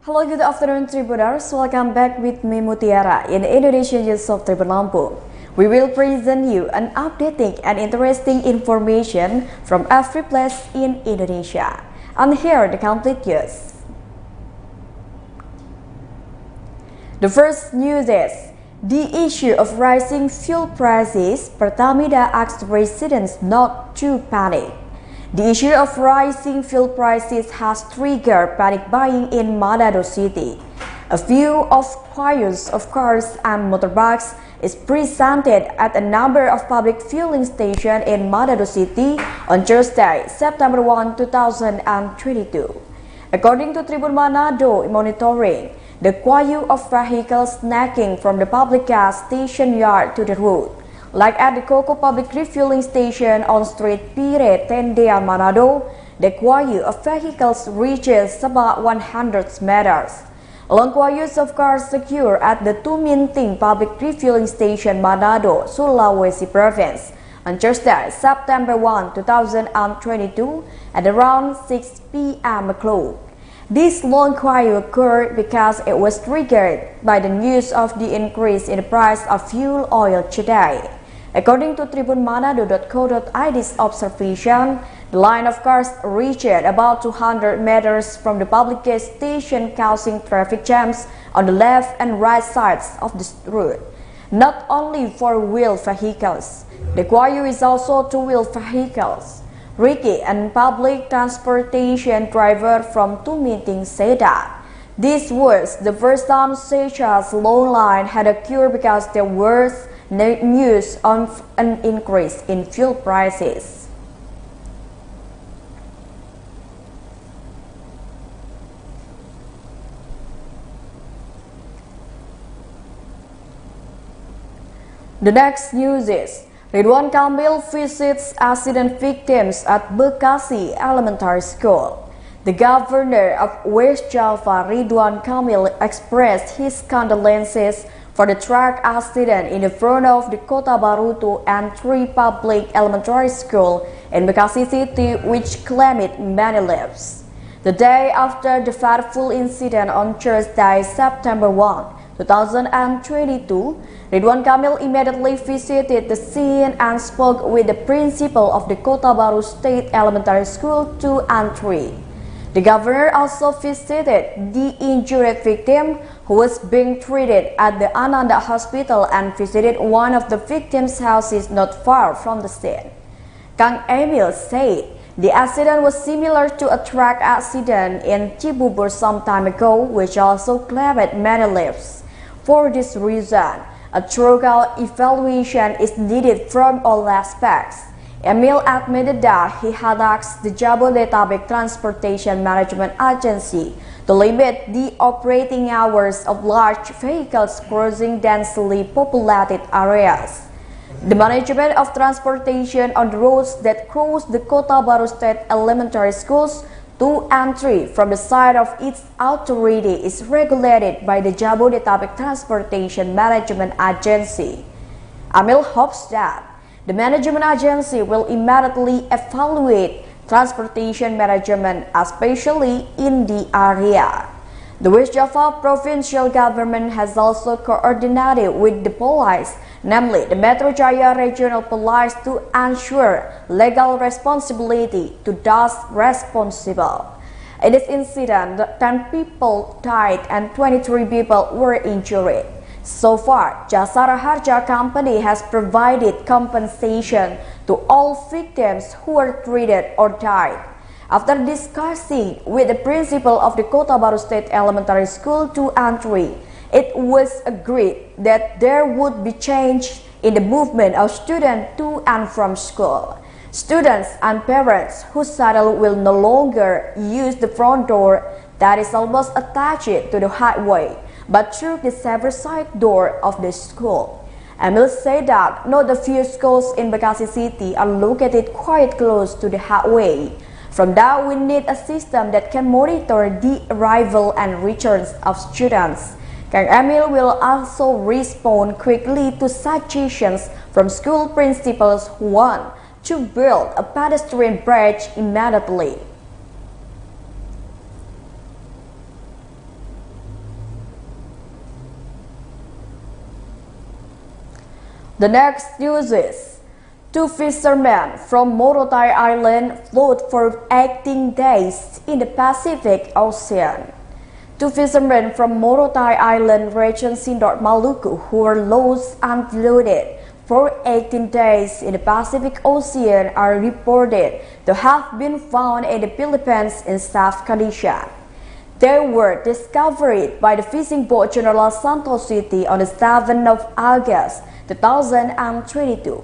Hello, good afternoon, Tribuners. Welcome back with me, Mutiara, in Indonesia News of Tribun Lampung. We will present you an updating and interesting information from every place in Indonesia. And here the complete news. The first news is the issue of rising fuel prices. Pertamina asks residents not to panic. The issue of rising fuel prices has triggered panic buying in Manado City. A view of queues of cars and motorbikes is presented at a number of public fueling stations in Manado City on Thursday, September 1, 2022. According to Tribun Manado Monitoring, the queue of vehicles snaking from the public gas station yard to the road, like at the Coco Public Refueling Station on Street Pire Tendean Manado, the queue of vehicles reaches about 100 meters. Long queues of cars secure at the Tuminting Public Refueling Station Manado, Sulawesi Province on Thursday, September 1, 2022 at around 6 p.m. o'clock. This long queue occurred because it was triggered by the news of the increase in the price of fuel oil today. According to tribunmanado.co.id's observation, the line of cars reached about 200 meters from the public gas station, causing traffic jams on the left and right sides of the road. Not only four-wheel vehicles, the queue is also two-wheel vehicles. Ricky, and public transportation driver from Tuminting, said that this was the first time such a long line had occurred because there was news of an increase in fuel prices. The next news is Ridwan Kamil visits accident victims at Bekasi Elementary School. The governor of West Java, Ridwan Kamil, expressed his condolences for the track accident in the front of the Kota Baru 2 and 3 Public Elementary School in Bekasi City, which claimed many lives. The day after the fateful incident on Thursday, September 1, 2022, Ridwan Kamil immediately visited the scene and spoke with the principal of the Kota Baru State Elementary School 2 and 3. The governor also visited the injured victim who was being treated at the Ananda Hospital and visited one of the victims' houses not far from the scene. Kang Emil said the accident was similar to a track accident in Cibubur some time ago, which also claimed many lives. For this reason, a thorough evaluation is needed from all aspects. Emil admitted that he had asked the Jabodetabek Transportation Management Agency to limit the operating hours of large vehicles crossing densely populated areas. The management of transportation on the roads that cross the Kota Baru State Elementary Schools 2 and 3 from the side of its authority is regulated by the Jabodetabek Transportation Management Agency. Emil hopes that the management agency will immediately evaluate transportation management, especially in the area. The West Java provincial government has also coordinated with the police, namely the Metro Jaya Regional Police, to ensure legal responsibility to those responsible. In this incident, 10 people died and 23 people were injured. So far, Jasara Harja Company has provided compensation to all victims who were treated or died. After discussing with the principal of the Kota Baru State Elementary School 2 and 3, it was agreed that there would be change in the movement of students to and from school. Students and parents whose child will no longer use the front door that is almost attached to the highway, but through the separate side door of the school. Emil said that not a few schools in Bekasi City are located quite close to the highway. From that, we need a system that can monitor the arrival and returns of students. Kang Emil will also respond quickly to suggestions from school principals who want to build a pedestrian bridge immediately. The next news is, two fishermen from Morotai Island float for 18 days in the Pacific Ocean. Two fishermen from Morotai Island, Regency, North Maluku, who were lost and floated for 18 days in the Pacific Ocean, are reported to have been found in the Philippines in safe condition. They were discovered by the fishing boat General Santos City on the 7th of August 2022.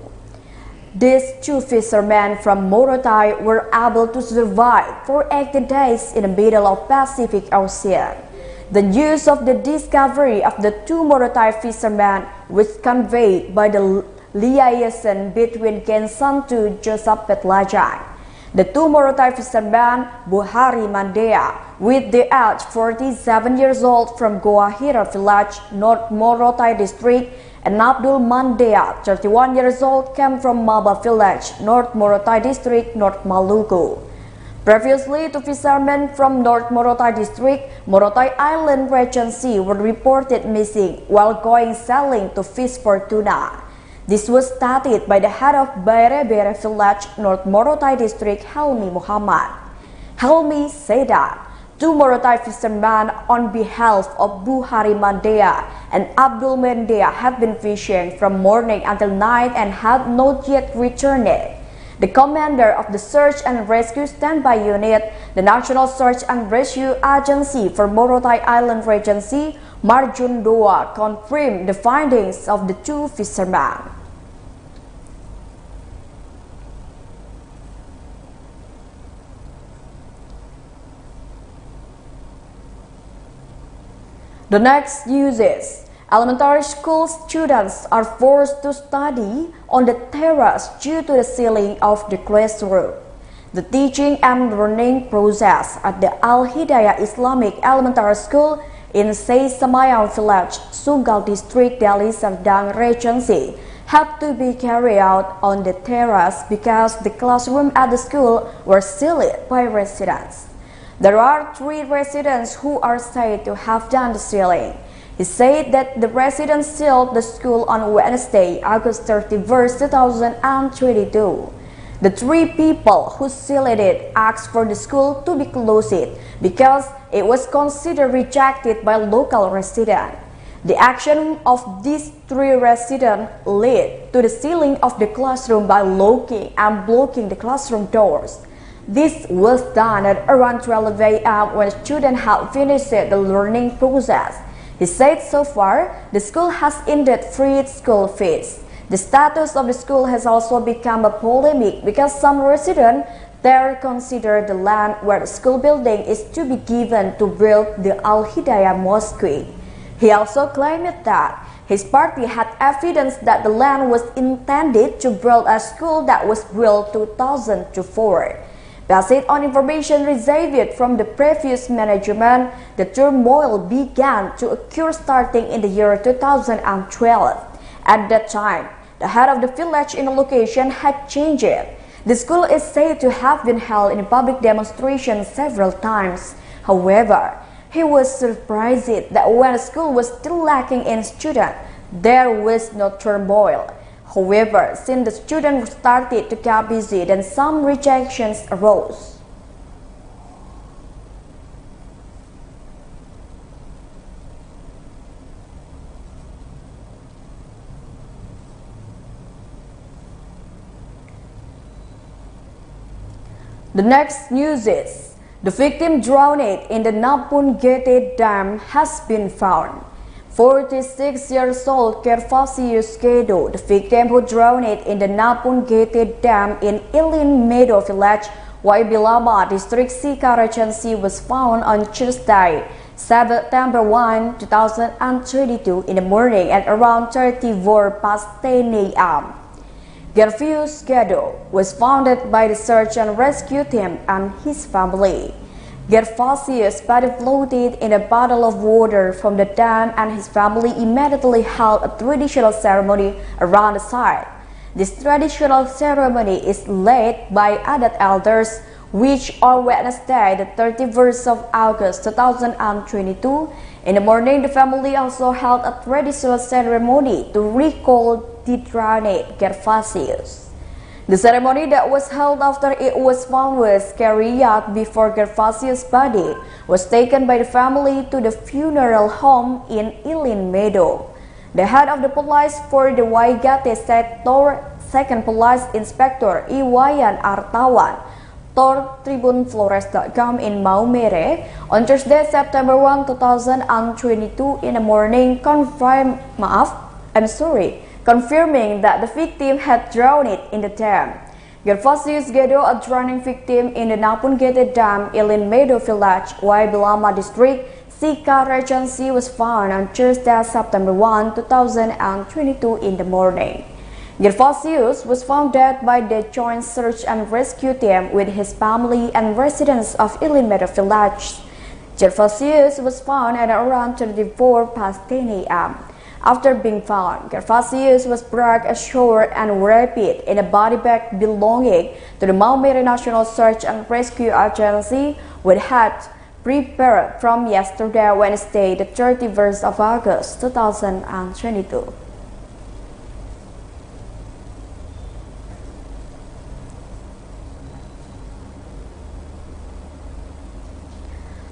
These two fishermen from Morotai were able to survive for 18 days in the middle of Pacific Ocean. The news of the discovery of the two Morotai fishermen was conveyed by the liaison between Gensan to Joseph Petlajang. The two Morotai fishermen, Buhari Mandea, with the age 47 years old from Goahira Village, North Morotai District, and Abdul Mandea, 31 years old, came from Maba Village, North Morotai District, North Maluku. Previously, two fishermen from North Morotai District, Morotai Island Regency, were reported missing while going sailing to fish for tuna. This was stated by the head of Bere Bere Village, North Morotai District, Helmi Muhammad. Helmi said that two Morotai fishermen on behalf of Buhari Mandea and Abdul Mandea had been fishing from morning until night and had not yet returned. The commander of the Search and Rescue Standby Unit, the National Search and Rescue Agency for Morotai Island Regency, Marjun Doa, confirmed the findings of the two fishermen. The next news is, elementary school students are forced to study on the terrace due to the ceiling of the classroom. The teaching and learning process at the Al-Hidayah Islamic Elementary School in Seisamayang Village, Sungal District, Deli Serdang Regency had to be carried out on the terrace because the classroom at the school were sealed by residents. There are 3 residents who are said to have done the sealing. He said that the residents sealed the school on Wednesday, August 31st, 2022. The 3 people who sealed it asked for the school to be closed because it was considered rejected by local residents. The action of these 3 residents led to the sealing of the classroom by locking and blocking the classroom doors. This was done at around 12 a.m. when students had finished the learning process. He said so far, the school has ended free school fees. The status of the school has also become a polemic because some residents there consider the land where the school building is to be given to build the Al-Hidayah Mosque. He also claimed that his party had evidence that the land was intended to build a school that was built 2004. Based on information received from the previous management, the turmoil began to occur starting in the year 2012. At that time, the head of the village in the location had changed. The school is said to have been held in a public demonstration several times. However, he was surprised that when the school was still lacking in students, there was no turmoil. However, since the students started to get busy, then some rejections arose. The next news is, the victim drowned in the Napun Gete Dam has been found. 46 years old Gervasius Gedo, the victim who drowned in the Napun Gete Dam in Ilin Meadow Village, Waibilaba District, Sika Regency, was found on Tuesday, September 1, 2022 in the morning at around 34 past 10 a.m. Gervasius Gedo was found by the search and rescue team and his family. Gervasius' body floated in a bottle of water from the dam, and his family immediately held a traditional ceremony around the site. This traditional ceremony is led by Adat elders, which on Wednesday, the 31st of August 2022, in the morning, the family also held a traditional ceremony to recall dethroned Gervasius. The ceremony that was held after it was found was carried out before Gervasius' body was taken by the family to the funeral home in Ilin Meadow. The head of the police for the Waigate sector, Second Police Inspector Iwayan Artawan, told TribunFlores.com in Maumere on Thursday, September 1, 2022 in the morning, confirming that the victim had drowned in the dam. Gervasius Gedo, a drowning victim in the Napungete Dam, Ilin Meadow Village, Waibilama District, Sika Regency, was found on Thursday, September 1, 2022 in the morning. Gervasius was found dead by the Joint Search and Rescue Team with his family and residents of Ilin Meadow Village. Gervasius was found at around 24 past 10 a.m. After being found, Gervasius was brought ashore and wrapped in a body bag belonging to the Maumere National Search and Rescue Agency, which had prepared from yesterday, Wednesday, the 31st of August, 2022.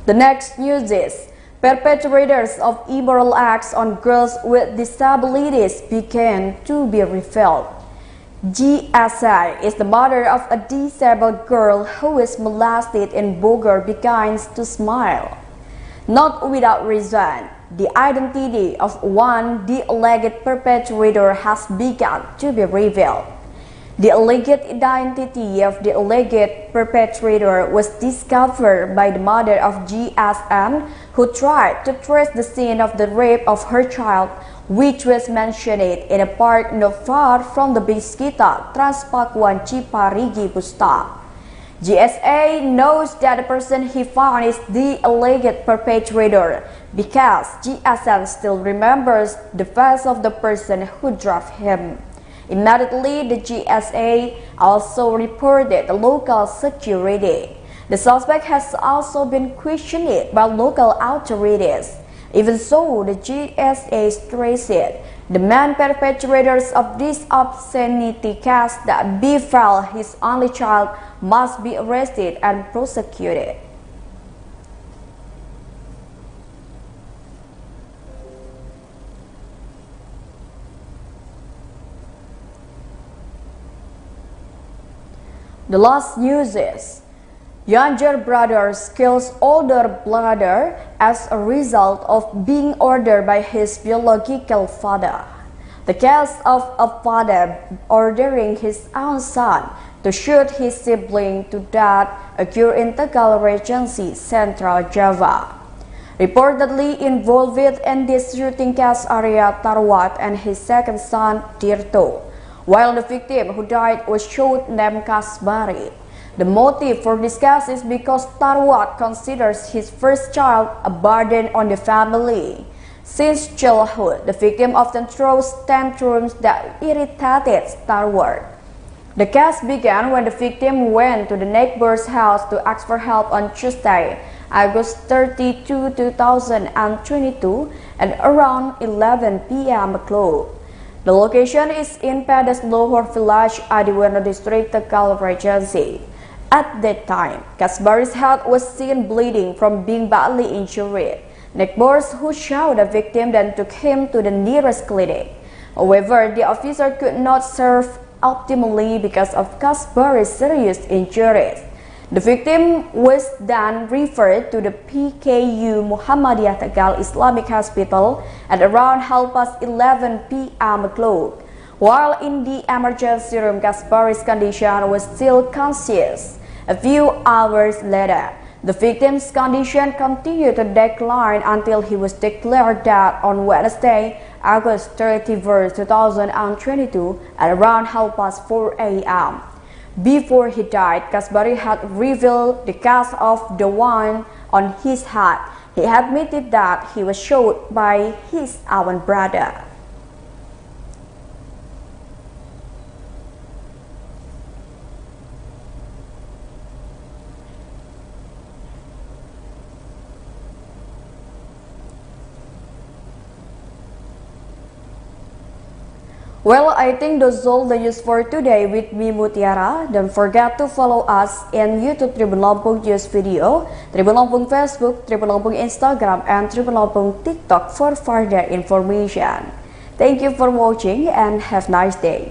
The next news is, perpetrators of immoral acts on girls with disabilities began to be revealed. GSA is the mother of a disabled girl who is molested in Bogor begins to smile. Not without reason, the identity of the alleged perpetrator has begun to be revealed. The alleged identity of the alleged perpetrator was discovered by the mother of GSM, who tried to trace the scene of the rape of her child, which was mentioned in a park not far from the Biskita Transpakuan Ciparigi bus stop. GSA knows that the person he found is the alleged perpetrator because GSM still remembers the face of the person who drove him. Immediately, the GSA also reported the local security. The suspect has also been questioned by local authorities. Even so, the GSA stressed the main perpetrators of this obscenity case that befell his only child must be arrested and prosecuted. The last news is, younger brother kills older brother as a result of being ordered by his biological father. The case of a father ordering his own son to shoot his sibling to death occurred in Tegal Regency, Central Java. Reportedly involved in this shooting case Arya Tarwat and his second son Tirto, while the victim who died was shot named Kasbari. The motive for this case is because Tarwat considers his first child a burden on the family. Since childhood, the victim often throws tantrums that irritated Tarwat. The case began when the victim went to the neighbor's house to ask for help on Tuesday, August 32, 2022 at around 11 p.m. o'clock. The location is in Pedas Lohor Village, Adiwano District, Tegal Regency. At that time, Kasbari's head was seen bleeding from being badly injured. Neighbors who saw the victim then took him to the nearest clinic. However, the officer could not serve optimally because of Kasbari's serious injuries. The victim was then referred to the PKU Muhammadiyah Tegal Islamic Hospital at around 11 p.m. o'clock. While in the emergency room, Kasbari's condition was still conscious. A few hours later, the victim's condition continued to decline until he was declared dead on Wednesday, August 31, 2022 at around 4 a.m. Before he died, Kasbari had revealed the cause of the wound on his head. He admitted that he was shot by his own brother. Well, I think that's all the news for today with me Mutiara. Don't forget to follow us in YouTube Tribun Lampung News Video, Tribun Lampung Facebook, Tribun Lampung Instagram, and Tribun Lampung TikTok for further information. Thank you for watching and have a nice day.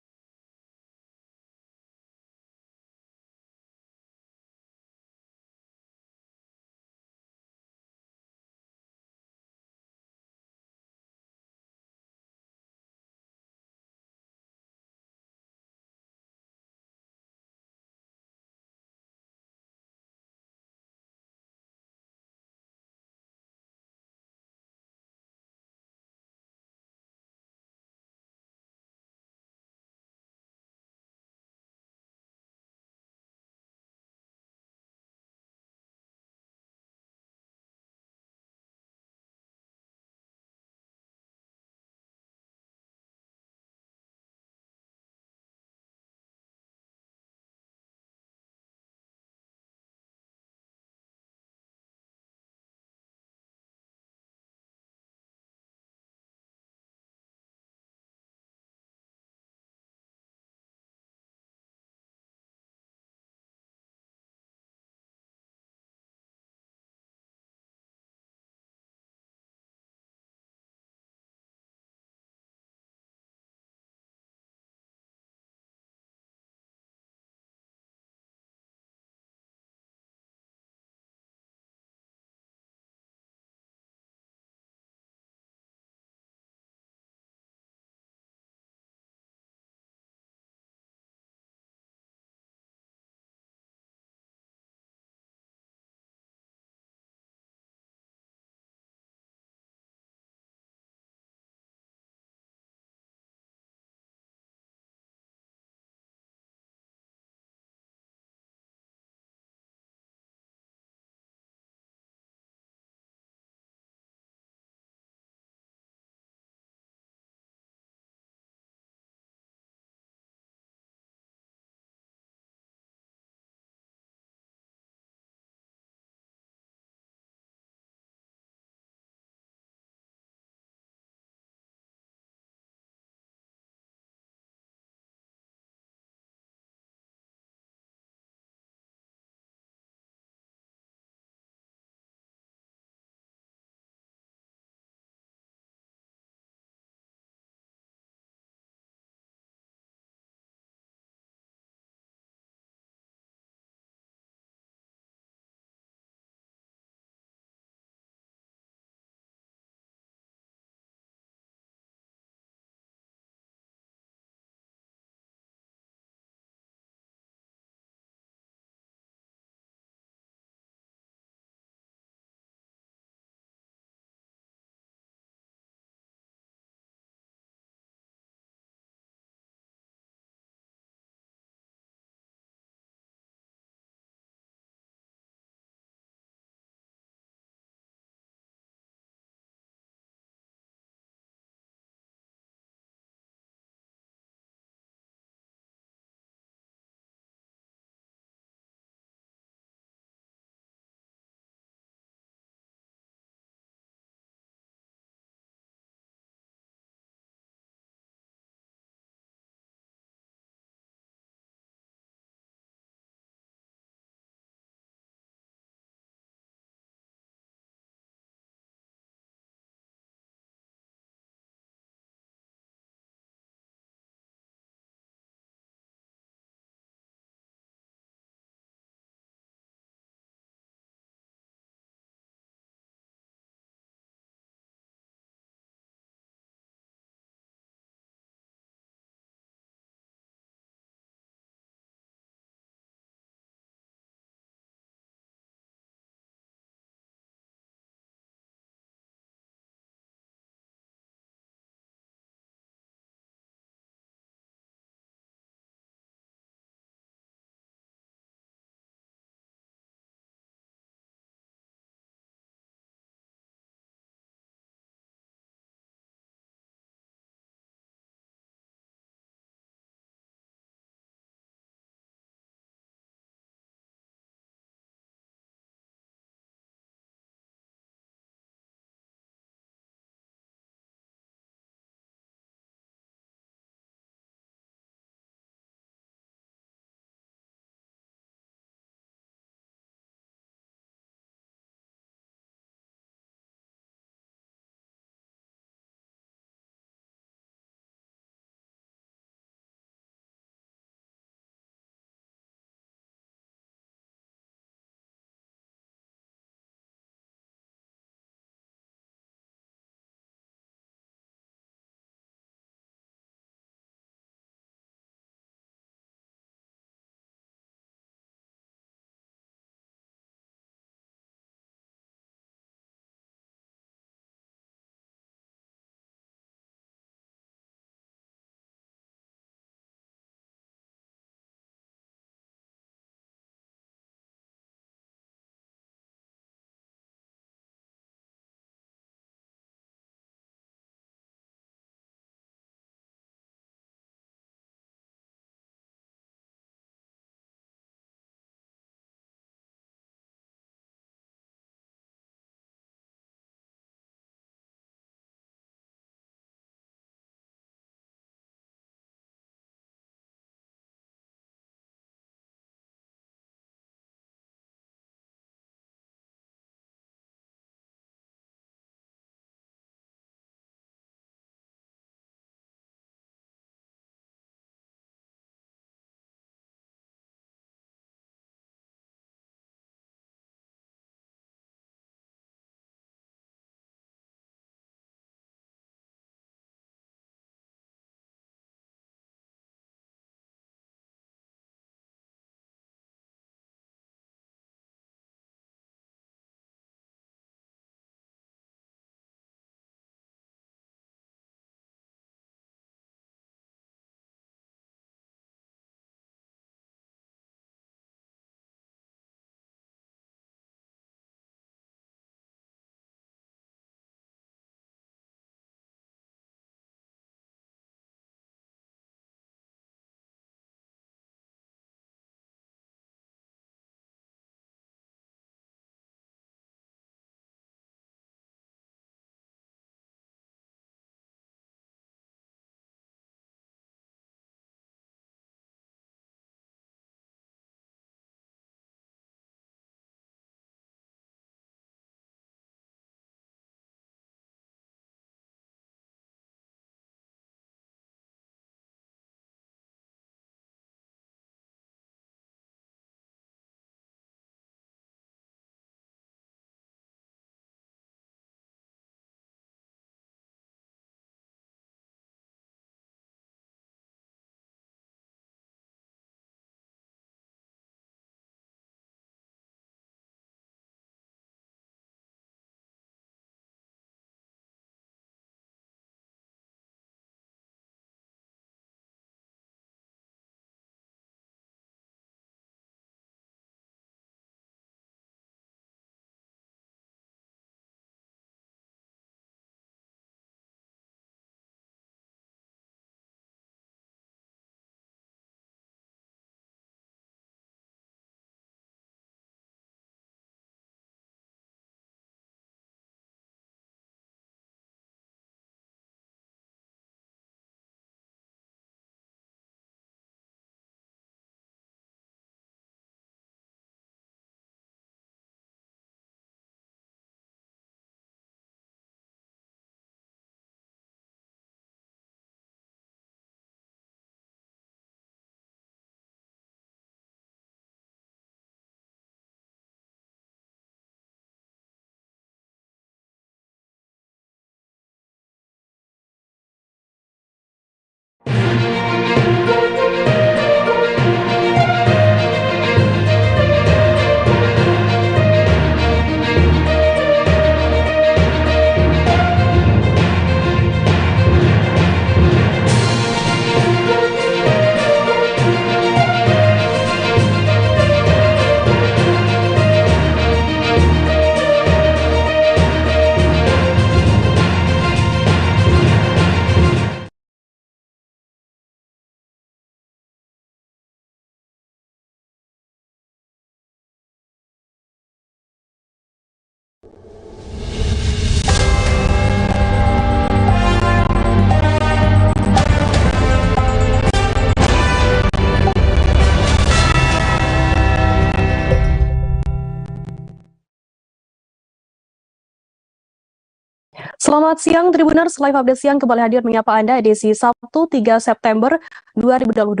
Selamat siang Tribuners, live update siang kembali hadir menyapa Anda edisi Sabtu 3 September 2022.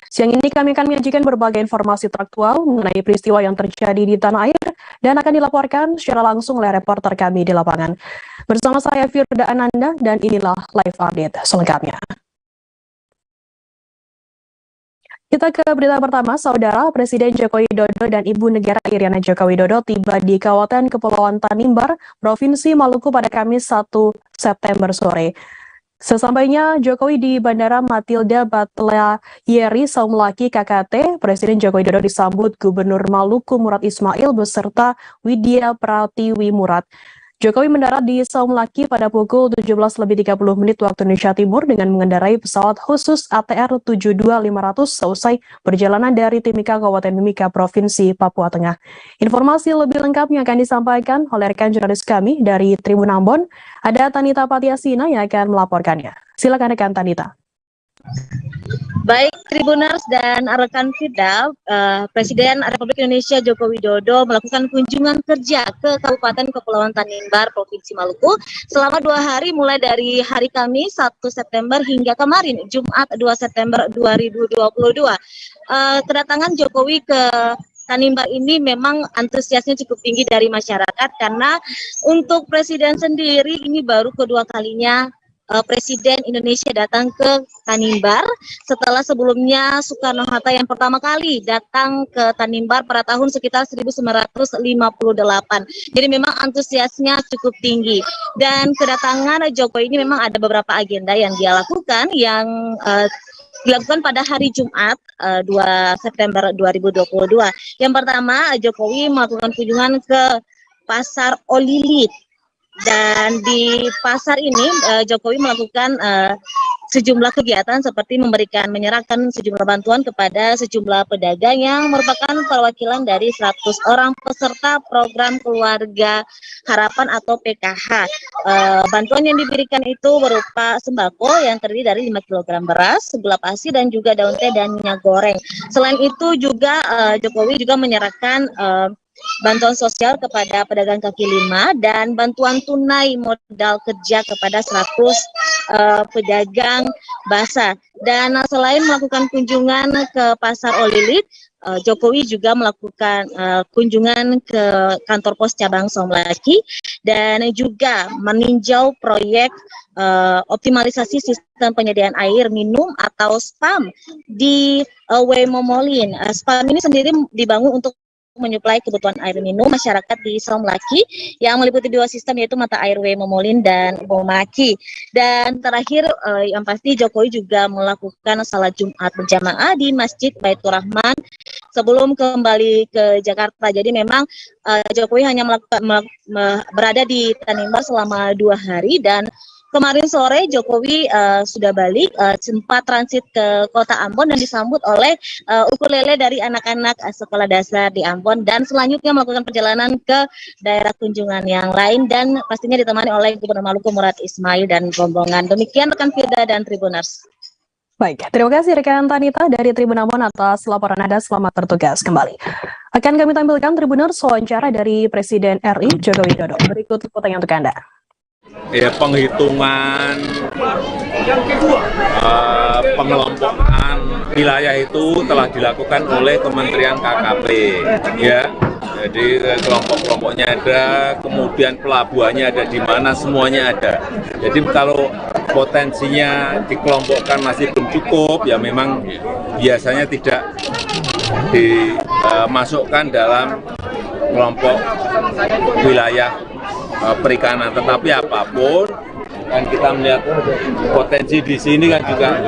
Siang ini kami akan menyajikan berbagai informasi teraktual mengenai peristiwa yang terjadi di tanah air dan akan dilaporkan secara langsung oleh reporter kami di lapangan. Bersama saya Firda Ananda dan inilah live update selengkapnya. Kita ke berita pertama, Saudara Presiden Joko Widodo dan Ibu Negara Iriana Joko Widodo tiba di Kabupaten Kepulauan Tanimbar, Provinsi Maluku pada Kamis 1 September sore. Sesampainya Jokowi di Bandara Matilda Batlayeri Saumlaki KKT, Presiden Joko Widodo disambut Gubernur Maluku Murad Ismail beserta Widya Pratiwi Murad. Jokowi mendarat di Saumlaki pada pukul 17.30 waktu Indonesia Timur dengan mengendarai pesawat khusus ATR 72500 seusai perjalanan dari Timika, Kabupaten Mimika, Provinsi Papua Tengah. Informasi lebih lengkapnya akan disampaikan oleh rekan jurnalis kami dari Tribun Ambon. Ada Tanita Patiasina yang akan melaporkannya. Silakan rekan Tanita. Baik Tribuners dan rekan Firda, Presiden Republik Indonesia Joko Widodo melakukan kunjungan kerja ke Kabupaten Kepulauan Tanimbar, Provinsi Maluku selama 2 hari mulai dari hari Kamis 1 September hingga kemarin Jumat 2 September 2022. Kedatangan Jokowi ke Tanimbar ini memang antusiasnya cukup tinggi dari masyarakat karena untuk Presiden sendiri ini baru kedua kalinya Presiden Indonesia datang ke Tanimbar setelah sebelumnya Soekarno-Hatta yang pertama kali datang ke Tanimbar pada tahun sekitar 1958. Jadi memang antusiasnya cukup tinggi dan kedatangan Jokowi ini memang ada beberapa agenda yang dia lakukan yang dilakukan pada hari Jumat 2 September 2022. Yang pertama, Jokowi melakukan kunjungan ke Pasar Olilit. Dan di pasar ini Jokowi melakukan sejumlah kegiatan seperti menyerahkan sejumlah bantuan kepada sejumlah pedagang yang merupakan perwakilan dari 100 orang peserta program Keluarga Harapan atau PKH. Bantuan yang diberikan itu berupa sembako yang terdiri dari 5 kg beras, gula pasir dan juga daun teh dan minyak goreng. Selain itu juga Jokowi juga menyerahkan bantuan sosial kepada pedagang kaki lima dan bantuan tunai modal kerja kepada 100 pedagang basah. Dan selain melakukan kunjungan ke Pasar Olilit, Jokowi juga melakukan kunjungan ke kantor pos cabang Saumlaki dan juga meninjau proyek optimalisasi sistem penyediaan air minum atau SPAM di Wemomolin. SPAM ini sendiri dibangun untuk menyuplai kebutuhan air minum masyarakat di Saumlaki yang meliputi 2 sistem yaitu mata air Wemomolin dan Bomaki. Dan terakhir yang pasti Jokowi juga melakukan salat Jumat berjamaah di Masjid Baitur Rahman sebelum kembali ke Jakarta. Jadi memang Jokowi hanya berada di Tanimbar selama 2 hari dan kemarin sore Jokowi sudah balik, sempat transit ke kota Ambon dan disambut oleh ukulele dari anak-anak sekolah dasar di Ambon dan selanjutnya melakukan perjalanan ke daerah kunjungan yang lain dan pastinya ditemani oleh Gubernur Maluku Murad Ismail dan rombongan. Demikian rekan Firda dan Tribuners. Baik, terima kasih rekan Tanita dari Tribun Ambon atas laporan Anda. Selamat bertugas kembali. Akan kami tampilkan Tribuners wawancara dari Presiden RI Joko Widodo. Berikut liputannya untuk Anda. Ya, penghitungan pengelompokan wilayah itu telah dilakukan oleh Kementerian KKP, ya. Jadi kelompok-kelompoknya ada, kemudian pelabuhannya ada di mana, semuanya ada. Jadi kalau potensinya dikelompokkan masih belum cukup, ya memang biasanya tidak dimasukkan dalam kelompok wilayah perikanan. Tetapi apapun, kan kita melihat potensi di sini kan juga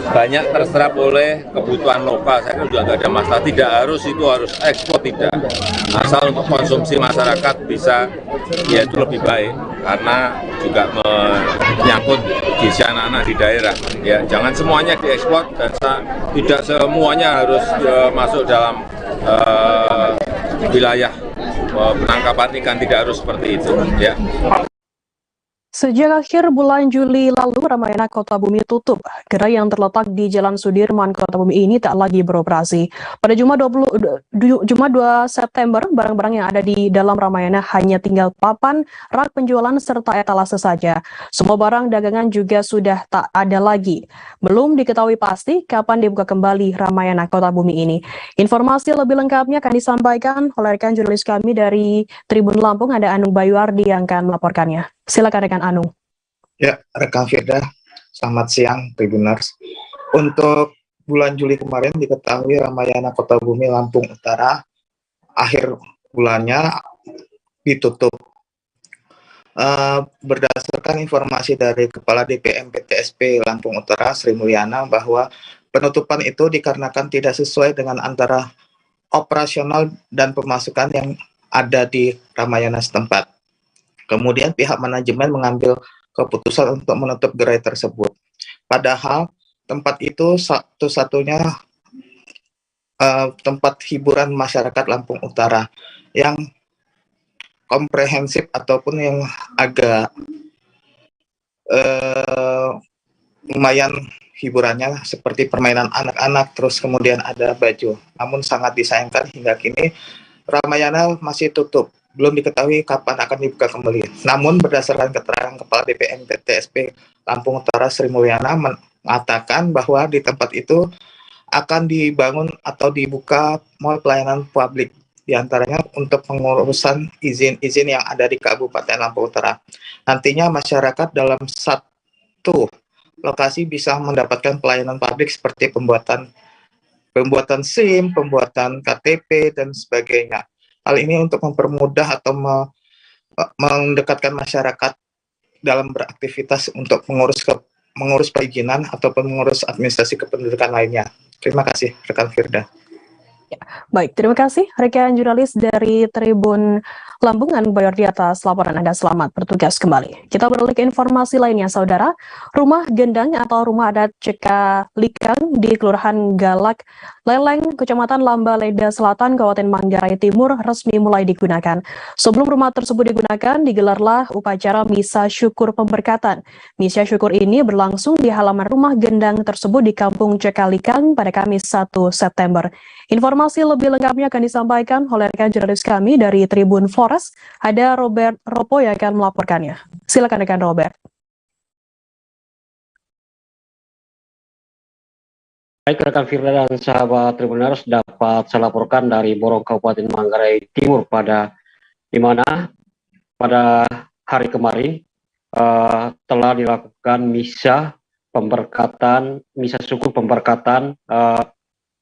banyak terserap oleh kebutuhan lokal. Saya kira juga nggak ada masalah. Tidak harus ekspor, tidak. Asal untuk konsumsi masyarakat bisa, ya itu lebih baik. Karena juga menyangkut gizi anak-anak di daerah. Ya, jangan semuanya diekspor dan tidak semuanya harus masuk dalam wilayah penangkapan ikan, tidak harus seperti itu. Ya. Sejak akhir bulan Juli lalu, Ramayana Kota Bumi tutup. Gerai yang terletak di Jalan Sudirman, Kota Bumi ini tak lagi beroperasi. Pada Jumat 2 September, barang-barang yang ada di dalam Ramayana hanya tinggal papan, rak penjualan, serta etalase saja. Semua barang dagangan juga sudah tak ada lagi. Belum diketahui pasti kapan dibuka kembali Ramayana Kota Bumi ini. Informasi lebih lengkapnya akan disampaikan oleh rekan jurnalis kami dari Tribun Lampung, ada Anung Bayuardi yang akan melaporkannya. Silakan rekan Anung. Ya, rekan Firda, selamat siang Tribuners. Untuk bulan Juli kemarin diketahui Ramayana Kota Bumi Lampung Utara akhir bulannya ditutup. Berdasarkan informasi dari Kepala DPM PTSP Lampung Utara Sri Mulyana bahwa penutupan itu dikarenakan tidak sesuai dengan antara operasional dan pemasukan yang ada di Ramayana setempat. Kemudian pihak manajemen mengambil keputusan untuk menutup gerai tersebut. Padahal tempat itu satu-satunya tempat hiburan masyarakat Lampung Utara yang komprehensif ataupun yang agak lumayan hiburannya seperti permainan anak-anak, terus kemudian ada baju. Namun sangat disayangkan hingga kini Ramayana masih tutup. Belum diketahui kapan akan dibuka kembali. Namun berdasarkan keterangan Kepala DPM PTSP Lampung Utara Sri Mulyana mengatakan bahwa di tempat itu akan dibangun atau dibuka mall pelayanan publik, diantaranya untuk pengurusan izin-izin yang ada di Kabupaten Lampung Utara. Nantinya masyarakat dalam satu lokasi bisa mendapatkan pelayanan publik seperti pembuatan SIM, pembuatan KTP, dan sebagainya. Hal ini untuk mempermudah atau mendekatkan masyarakat dalam beraktivitas untuk mengurus perizinan ataupun mengurus administrasi kependudukan lainnya. Terima kasih, rekan Firda. Baik, terima kasih rekan jurnalis dari Tribun Lampung, Anung Bayuardi atas laporan Anda. Selamat bertugas kembali. Kita beralih ke informasi lainnya, Saudara. Rumah Gendang atau Rumah Adat Cekalikang di Kelurahan Galak Leleng, Kecamatan Lambaleda Selatan, Kabupaten Manggarai Timur resmi mulai digunakan. Sebelum rumah tersebut digunakan, digelarlah upacara Misa Syukur Pemberkatan. Misa Syukur ini berlangsung di halaman rumah Gendang tersebut di Kampung Cekalikang pada Kamis 1 September. Informasi lebih lengkapnya akan disampaikan oleh rekan jurnalis kami dari Tribun Forest. Ada Robert Ropo yang akan melaporkannya. Silakan rekan Robert. Baik rekan Firda dan sahabat Tribuners, dapat saya laporkan dari Borong Kabupaten Manggarai Timur di mana pada hari kemarin telah dilakukan misa syukur pemberkatan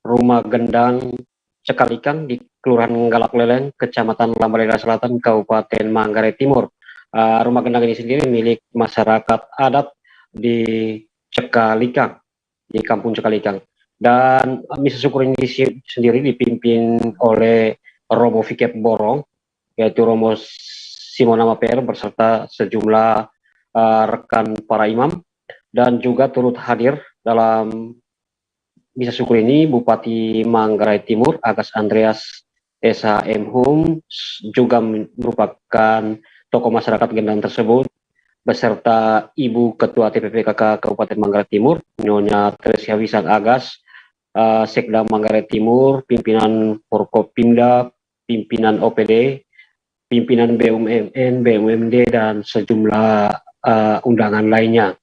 Rumah Gendang Cekalikang di Kelurahan Galak Leleng, Kecamatan Lambaleda Selatan, Kabupaten Manggarai Timur. Rumah Gendang ini sendiri milik masyarakat adat di Cekalikang, di Kampung Cekalikang. Dan misa syukur ini sendiri dipimpin oleh Romo Fikep Borong, yaitu Romo Simonama PR beserta sejumlah rekan para imam, dan juga turut hadir dalam misa syukur ini Bupati Manggarai Timur Agas Andreas SHM Hum, juga merupakan tokoh masyarakat Gendang tersebut, beserta Ibu Ketua TPPKK Kabupaten Manggarai Timur Nyonya Tresia Wisang Agas, Sekda Manggarai Timur, pimpinan Forkopimda, pimpinan OPD, pimpinan BUMN, BUMD, dan sejumlah undangan lainnya.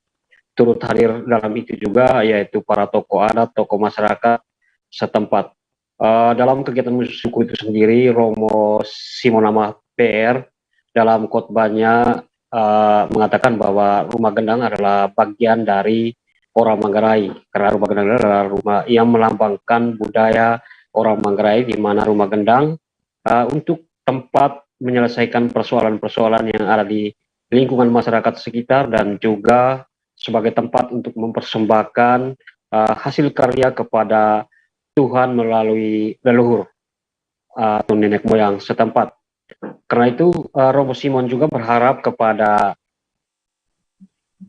Turut hadir dalam itu juga yaitu para tokoh adat, tokoh masyarakat setempat. Dalam kegiatan syukur itu sendiri, Romo Simonama PR dalam khotbahnya mengatakan bahwa Rumah Gendang adalah bagian dari orang Manggarai, karena Rumah Gendang adalah rumah yang melambangkan budaya orang Manggarai, di mana Rumah Gendang untuk tempat menyelesaikan persoalan-persoalan yang ada di lingkungan masyarakat sekitar, dan juga sebagai tempat untuk mempersembahkan hasil karya kepada Tuhan melalui leluhur atau nenek moyang setempat. Karena itu Romo Simon juga berharap kepada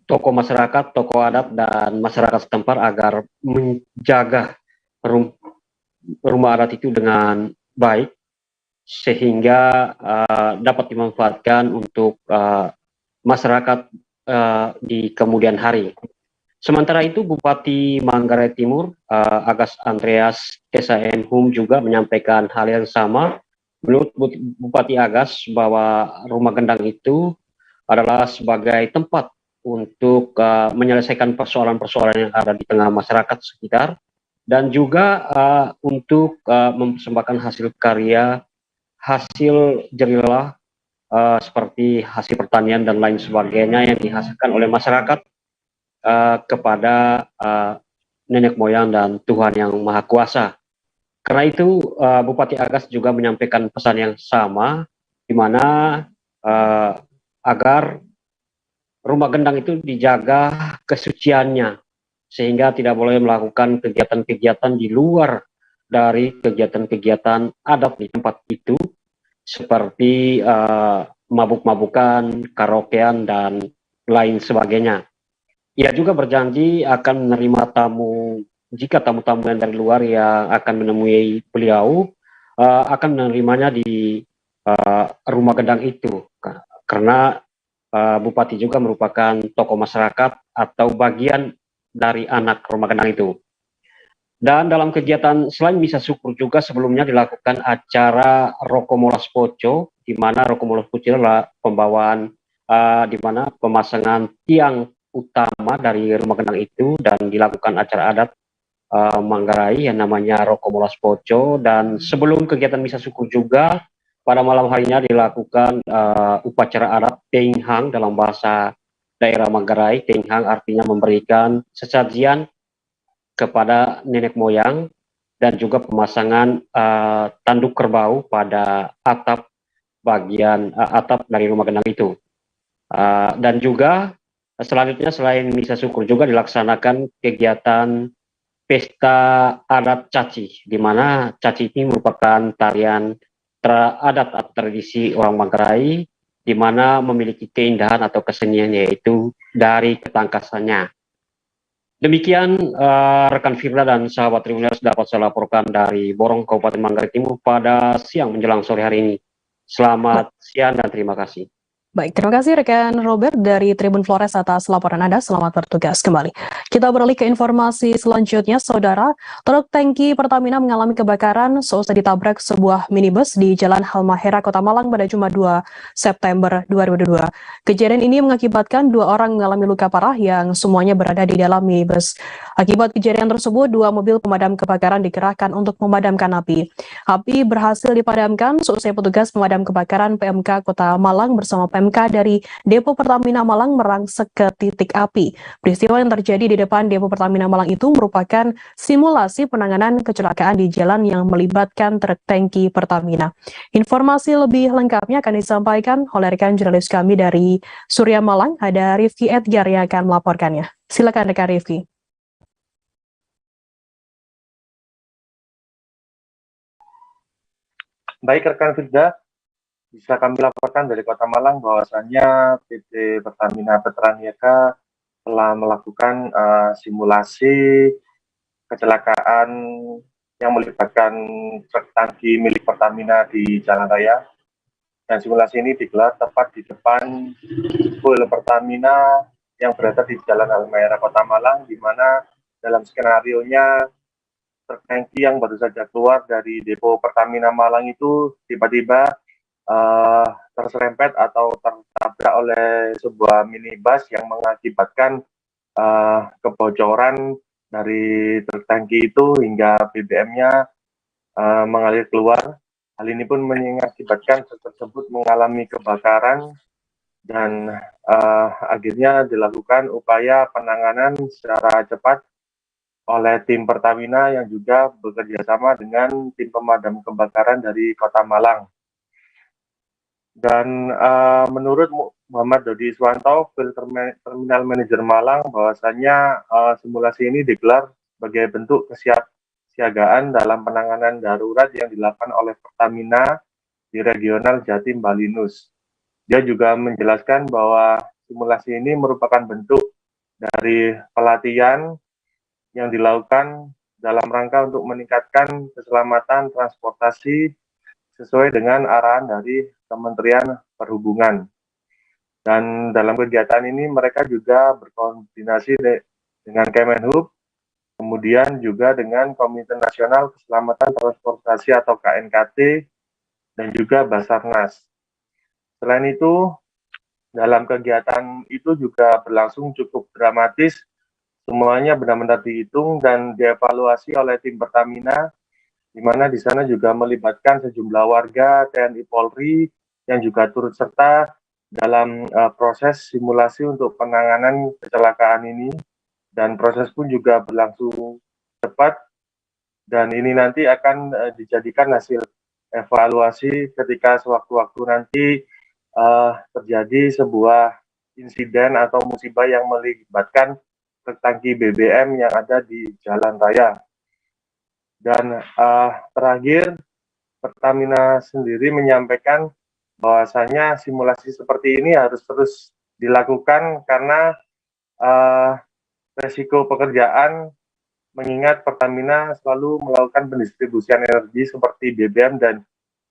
tokoh masyarakat, tokoh adat, dan masyarakat setempat agar menjaga rumah adat itu dengan baik, sehingga dapat dimanfaatkan untuk masyarakat di kemudian hari. Sementara itu, Bupati Manggarai Timur, Agas Andreas SAM juga menyampaikan hal yang sama. Menurut Bupati Agas bahwa rumah gendang itu adalah sebagai tempat untuk menyelesaikan persoalan-persoalan yang ada di tengah masyarakat sekitar, dan juga untuk mempersembahkan hasil karya, hasil jernih seperti hasil pertanian dan lain sebagainya yang dihasilkan oleh masyarakat kepada nenek moyang dan Tuhan yang Maha Kuasa. Karena itu Bupati Agas juga menyampaikan pesan yang sama, di mana agar rumah gendang itu dijaga kesuciannya, sehingga tidak boleh melakukan kegiatan-kegiatan di luar dari kegiatan-kegiatan adat di tempat itu, seperti mabuk-mabukan, karaokean, dan lain sebagainya. Ia juga berjanji akan menerima tamu, jika tamu-tamu yang dari luar yang akan menemui beliau, akan menerimanya di rumah gendang itu, karena Bupati juga merupakan tokoh masyarakat atau bagian dari anak rumah gendang itu. Dan dalam kegiatan selain misa syukur juga sebelumnya dilakukan acara Rokomolas Poco, di mana Rokomolas Poco adalah pembawaan di mana pemasangan tiang utama dari rumah gendang itu, dan dilakukan acara adat Manggarai yang namanya Rokomolas Poco. Dan sebelum kegiatan misa syukur juga pada malam harinya dilakukan upacara adat Teng Hang dalam bahasa daerah Manggarai. Teng Hang artinya memberikan sesajian kepada nenek moyang, dan juga pemasangan tanduk kerbau pada atap bagian atap dari rumah gendang itu. Dan juga selanjutnya selain misa syukur juga dilaksanakan kegiatan pesta adat caci, di mana caci ini merupakan tarian adat atau tradisi orang Manggarai, di mana memiliki keindahan atau kesenian, yaitu dari ketangkasannya. Demikian rekan Firda dan sahabat Tribuners dapat saya laporkan dari Borong, Kabupaten Manggarai Timur pada siang menjelang sore hari ini. Selamat siang dan terima kasih. Baik, terima kasih rekan Robert dari Tribun Flores atas laporan Anda. Selamat bertugas kembali. Kita beralih ke informasi selanjutnya, Saudara. Truk tangki Pertamina mengalami kebakaran seusai ditabrak sebuah minibus di Jalan Halmahera, Kota Malang pada Jumat 2 September 2022. Kejadian ini mengakibatkan 2 orang mengalami luka parah yang semuanya berada di dalam minibus. Akibat kejadian tersebut, 2 mobil pemadam kebakaran dikerahkan untuk memadamkan api. Api berhasil dipadamkan seusai petugas pemadam kebakaran PMK Kota Malang bersama PMK dari Depo Pertamina Malang merangsek ke titik api. Peristiwa yang terjadi di depan Depo Pertamina Malang itu merupakan simulasi penanganan kecelakaan di jalan yang melibatkan truk tangki Pertamina. Informasi lebih lengkapnya akan disampaikan oleh rekan jurnalis kami dari Surya Malang, ada Rifki Edgar yang akan melaporkannya. Silakan rekan Rifki. Baik rekan Firda, bisa kami laporkan dari Kota Malang bahwasannya PT Pertamina Petraniaga telah melakukan simulasi kecelakaan yang melibatkan truk tangki milik Pertamina di Jalan Raya. Dan simulasi ini digelar tepat di depan pool Pertamina yang berada di Jalan Halmahera, Kota Malang, di mana dalam skenario-nya truk tangki yang baru saja keluar dari depo Pertamina Malang itu tiba-tiba terserempet atau tertabrak oleh sebuah minibus yang mengakibatkan kebocoran dari truk tangki itu hingga BBM-nya mengalir keluar. Hal ini pun mengakibatkan truk tersebut mengalami kebakaran, dan akhirnya dilakukan upaya penanganan secara cepat oleh tim Pertamina yang juga bekerja sama dengan tim pemadam kebakaran dari Kota Malang. Dan menurut Muhammad Dodi Iswanto, Terminal Manager Malang, bahwasannya simulasi ini digelar sebagai bentuk kesiapsiagaan dalam penanganan darurat yang dilakukan oleh Pertamina di regional Jatim Balinus. Dia juga menjelaskan bahwa simulasi ini merupakan bentuk dari pelatihan yang dilakukan dalam rangka untuk meningkatkan keselamatan transportasi sesuai dengan arahan dari Kementerian Perhubungan. Dan dalam kegiatan ini mereka juga berkoordinasi dengan Kemenhub, kemudian juga dengan Komite Nasional Keselamatan Transportasi atau KNKT, dan juga Basarnas. Selain itu, dalam kegiatan itu juga berlangsung cukup dramatis. Semuanya benar-benar dihitung dan dievaluasi oleh tim Pertamina, di mana di sana juga melibatkan sejumlah warga, TNI Polri, yang juga turut serta dalam proses simulasi untuk penanganan kecelakaan ini. Dan proses pun juga berlangsung cepat, dan ini nanti akan dijadikan hasil evaluasi ketika sewaktu-waktu nanti terjadi sebuah insiden atau musibah yang melibatkan truk tangki BBM yang ada di jalan raya. Dan terakhir, Pertamina sendiri menyampaikan bahwasanya simulasi seperti ini harus terus dilakukan karena resiko pekerjaan, mengingat Pertamina selalu melakukan pendistribusian energi seperti BBM dan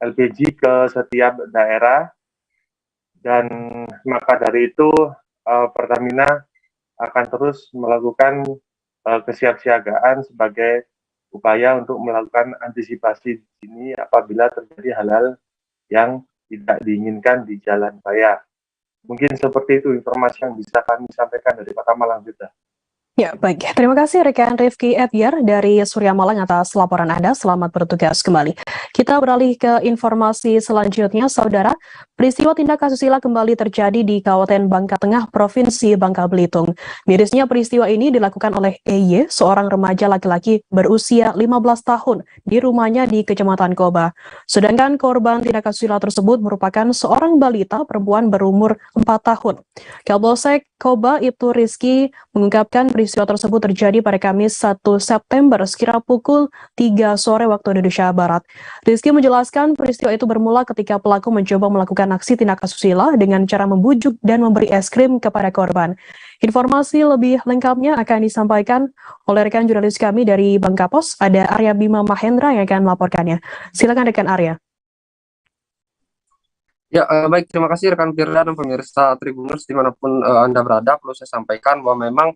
LPG ke setiap daerah. Dan maka dari itu Pertamina akan terus melakukan kesiapsiagaan sebagai upaya untuk melakukan antisipasi ini apabila terjadi hal-hal yang tidak diinginkan di jalan raya. Mungkin seperti itu informasi yang bisa kami sampaikan dari Kota Malang, Firda. Ya, baik. Terima kasih rekan Rifki Ebyar dari Surya Malang atas laporan Anda. Selamat bertugas kembali. Kita beralih ke informasi selanjutnya, Saudara. Peristiwa tindak asusila kembali terjadi di Kabupaten Bangka Tengah, Provinsi Bangka Belitung. Mirisnya peristiwa ini dilakukan oleh EY, seorang remaja laki-laki berusia 15 tahun di rumahnya di Kecamatan Koba. Sedangkan korban tindak asusila tersebut merupakan seorang balita perempuan berumur 4 tahun. Kapolsek Koba Ibtu Rizky mengungkapkan peristiwa tersebut terjadi pada Kamis 1 September sekira pukul 3 sore waktu Indonesia Barat. Rizky menjelaskan peristiwa itu bermula ketika pelaku mencoba melakukan aksi tindak asusila dengan cara membujuk dan memberi es krim kepada korban. Informasi lebih lengkapnya akan disampaikan oleh rekan jurnalis kami dari Bangka Pos, ada Arya Bima Mahendra yang akan melaporkannya. Silakan rekan Arya. Ya, baik, terima kasih rekan Firda dan pemirsa Tribuners dimanapun Anda berada. Perlu saya sampaikan bahwa memang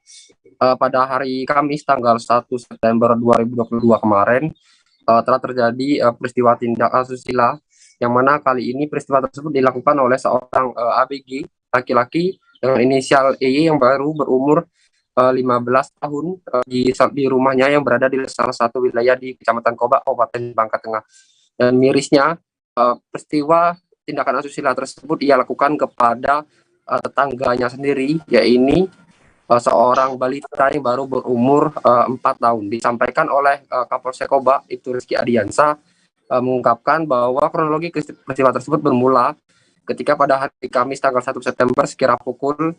pada hari Kamis tanggal 1 September 2022 kemarin telah terjadi peristiwa tindak asusila, yang mana kali ini peristiwa tersebut dilakukan oleh seorang ABG laki-laki dengan inisial EY yang baru berumur 15 tahun di rumahnya yang berada di salah satu wilayah di Kecamatan Koba, Kabupaten Bangka Tengah. Dan mirisnya peristiwa tindakan asusila tersebut ia lakukan kepada tetangganya sendiri, yaitu seorang balita yang baru berumur 4 tahun. Disampaikan oleh Kapolsek Koba Ibtu Rizky Adiansa mengungkapkan bahwa kronologi peristiwa tersebut bermula ketika pada hari Kamis tanggal 1 September sekira pukul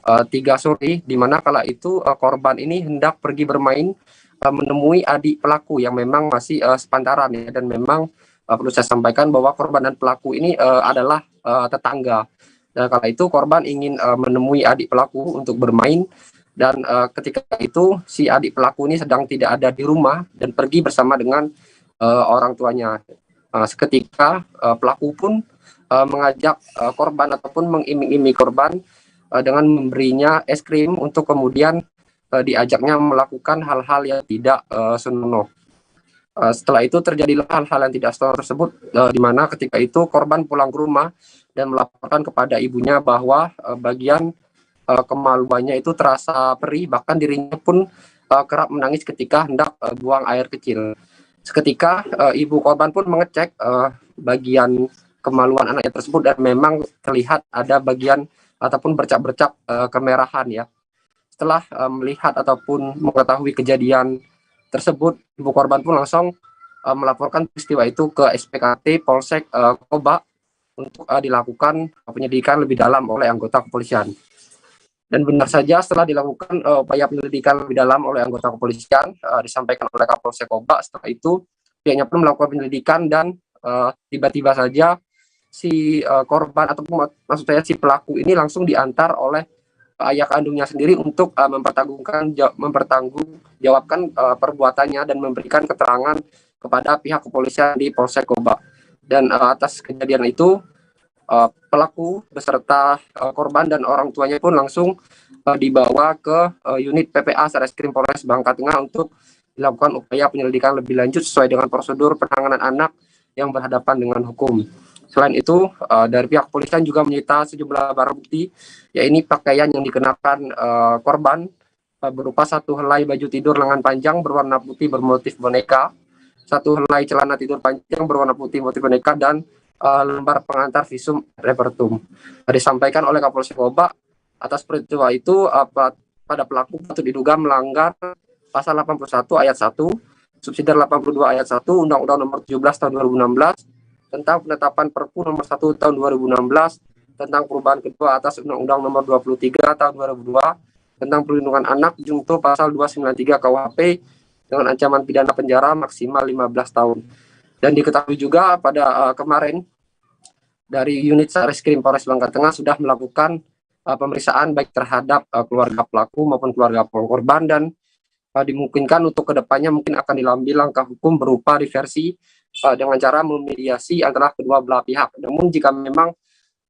3 sore, di mana kala itu korban ini hendak pergi bermain menemui adik pelaku yang memang masih sepantaran ya, dan memang perlu saya sampaikan bahwa korban dan pelaku ini adalah tetangga. Dan kala itu korban ingin menemui adik pelaku untuk bermain, dan ketika itu si adik pelaku ini sedang tidak ada di rumah dan pergi bersama dengan orang tuanya. Seketika pelaku pun mengajak korban ataupun mengiming-imingi korban dengan memberinya es krim untuk kemudian diajaknya melakukan hal-hal yang tidak senonoh. Setelah itu terjadilah hal-hal yang tidak senonoh tersebut, di mana ketika itu korban pulang ke rumah dan melaporkan kepada ibunya bahwa bagian kemaluannya itu terasa perih, bahkan dirinya pun kerap menangis ketika hendak buang air kecil. Seketika ibu korban pun mengecek bagian kemaluan anaknya tersebut, dan memang terlihat ada bagian ataupun bercak-bercak kemerahan ya. Setelah melihat ataupun mengetahui kejadian tersebut, ibu korban pun langsung melaporkan peristiwa itu ke SPKT Polsek Koba untuk dilakukan penyelidikan lebih dalam oleh anggota kepolisian. Dan benar saja setelah dilakukan upaya penyelidikan lebih dalam oleh anggota kepolisian, disampaikan oleh Kapolsek Koba, setelah itu pihaknya pun melakukan penyelidikan, dan tiba-tiba saja si korban ataupun maksud saya si pelaku ini langsung diantar oleh ayah kandungnya sendiri untuk mempertanggungjawabkan perbuatannya dan memberikan keterangan kepada pihak kepolisian di Polsek Koba. Dan atas kejadian itu pelaku beserta korban dan orang tuanya pun langsung dibawa ke unit PPA Satreskrim Polres Bangka Tengah untuk dilakukan upaya penyelidikan lebih lanjut sesuai dengan prosedur penanganan anak yang berhadapan dengan hukum. Selain itu, dari pihak kepolisian juga menyita sejumlah barang bukti, yaitu pakaian yang dikenakan korban berupa satu helai baju tidur lengan panjang berwarna putih bermotif boneka, satu helai celana tidur panjang berwarna putih motif boneka, dan lembar pengantar visum repertum. Disampaikan oleh Kapolsek Oba, atas peristiwa itu pada pelaku patut diduga melanggar pasal 81 ayat 1, subsidiar 82 ayat 1 Undang-Undang Nomor 17 Tahun 2016 tentang penetapan Perpu Nomor 1 Tahun 2016 tentang perubahan kedua atas Undang-Undang Nomor 23 Tahun 2002 tentang perlindungan anak junto pasal 293 KUHP dengan ancaman pidana penjara maksimal 15 tahun. Dan diketahui juga pada kemarin dari unit Satreskrim Polres Bangka Tengah sudah melakukan pemeriksaan baik terhadap keluarga pelaku maupun keluarga korban, dan dimungkinkan untuk kedepannya mungkin akan diambil langkah hukum berupa diversi dengan cara memediasi antara kedua belah pihak. Namun jika memang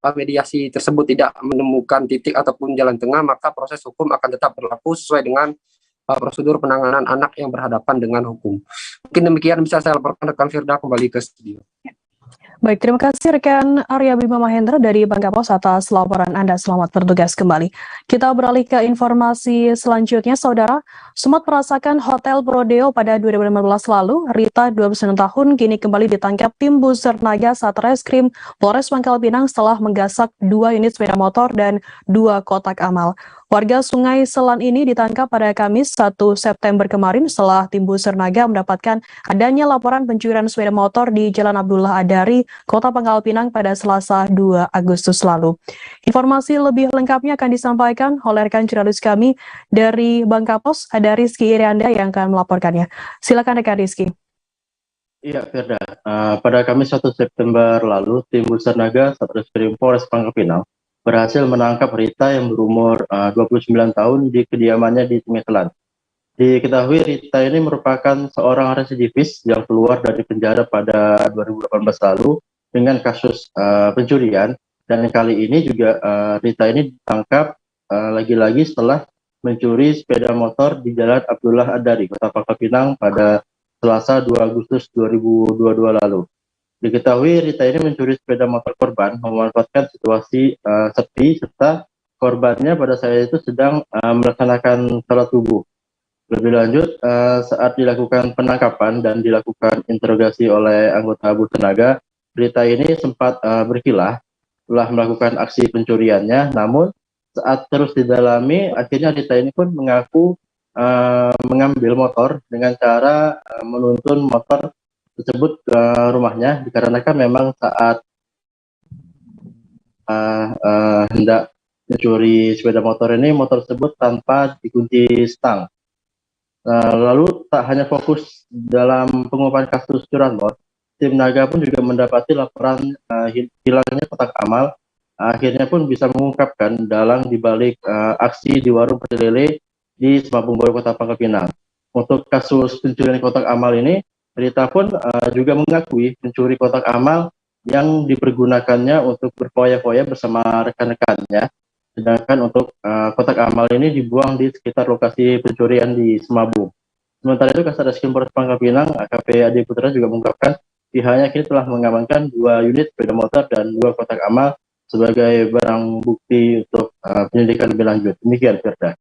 mediasi tersebut tidak menemukan titik ataupun jalan tengah, maka proses hukum akan tetap berlaku sesuai dengan prosedur penanganan anak yang berhadapan dengan hukum. Mungkin demikian bisa saya laporkan, rekan Firda, kembali ke studio. Baik, terima kasih rekan Arya Bima Mahendra dari Bangka Pos atas laporan Anda. Selamat bertugas kembali. Kita beralih ke informasi selanjutnya, Saudara. Sempat merasakan hotel Prodeo pada 2015 lalu, Rita, 29 tahun, kini kembali ditangkap tim Busernaga Satreskrim Polres Pangkal Pinang setelah menggasak 2 unit sepeda motor dan 2 kotak amal. Warga Sungai Selan ini ditangkap pada Kamis 1 September kemarin setelah tim Busernaga mendapatkan adanya laporan pencurian sepeda motor di Jalan Abdullah Adari, Kota Pangkal Pinang pada Selasa 2 Agustus lalu. Informasi lebih lengkapnya akan disampaikan oleh rekan jurnalis kami dari Bangka Pos, ada Rizky Irianda yang akan melaporkannya. Silakan rekan Rizky. Iya, Firda. Pada Kamis 1 September lalu, tim Busernaga Satreskrim Polres Pangkal Pinang berhasil menangkap Rita yang berumur 29 tahun di kediamannya di Sungai Selan. Diketahui Rita ini merupakan seorang residivis yang keluar dari penjara pada 2018 lalu dengan kasus pencurian, dan kali ini juga Rita ini ditangkap lagi-lagi setelah mencuri sepeda motor di Jalan Abdullah Adari, Kota Pangkal Pinang pada Selasa 2 Agustus 2022 lalu. Diketahui Rita ini mencuri sepeda motor korban, memanfaatkan situasi sepi serta korbannya pada saat itu sedang melaksanakan salat subuh. Lebih lanjut, saat dilakukan penangkapan dan dilakukan interogasi oleh anggota Busernaga, Rita ini sempat berkilah telah melakukan aksi pencuriannya. Namun saat terus didalami, akhirnya Rita ini pun mengaku mengambil motor dengan cara menuntun motor tersebut ke rumahnya, dikarenakan memang saat hendak mencuri sepeda motor ini, motor tersebut tanpa dikunci stang. Lalu tak hanya fokus dalam pengungkapan kasus curanmor, tim Naga pun juga mendapati laporan hilangnya kotak amal. Akhirnya pun bisa mengungkapkan dalang dibalik aksi di warung pecel lele di Semabung Baru, Kota Pangkal Pinang. Untuk kasus pencurian kotak amal ini, Rita pun juga mengakui mencuri kotak amal yang dipergunakannya untuk berfoya-foya bersama rekan-rekannya. Sedangkan untuk kotak amal ini dibuang di sekitar lokasi pencurian di Semabung. Sementara itu, Kasatreskrim Polres Pangkal Pinang, AKP Adi Putra, juga mengungkapkan pihaknya kini telah mengamankan 2 unit sepeda motor dan 2 kotak amal sebagai barang bukti untuk penyelidikan lebih lanjut. Demikian, Firda.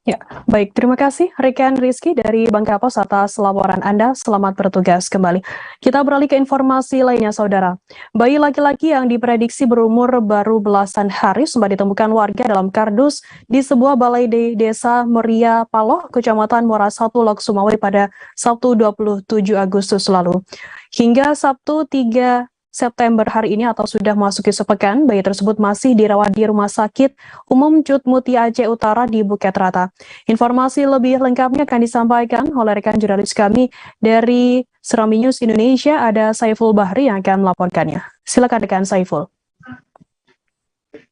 Ya, baik. Terima kasih rekan Rizky dari Bangka Pos atas laporan Anda. Selamat bertugas kembali. Kita beralih ke informasi lainnya, Saudara. Bayi laki-laki yang diprediksi berumur baru belasan hari sempat ditemukan warga dalam kardus di sebuah balai di Desa Meria Paloh, Kecamatan Muara 1, Lok Sumawe pada Sabtu 27 Agustus lalu. Hingga Sabtu 3 September hari ini atau sudah memasuki sepekan, bayi tersebut masih dirawat di Rumah Sakit Umum Cut Muti Aceh Utara di Bukit Rata. Informasi lebih lengkapnya akan disampaikan oleh rekan jurnalis kami dari Serambi News Indonesia, ada Saiful Bahri yang akan melaporkannya. Silakan rekan Saiful.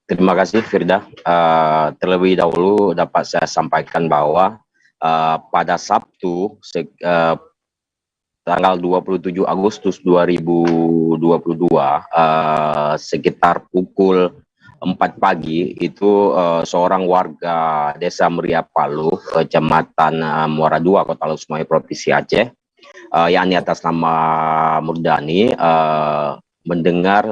Terima kasih, Firda. Terlebih dahulu dapat saya sampaikan bahwa pada Sabtu tanggal 27 Agustus 2022 sekitar pukul 4 pagi itu seorang warga Desa Meria Palu, Kecamatan Muara II, Kota Lusmoyo, Provinsi Aceh, yakni atas nama Murdani, mendengar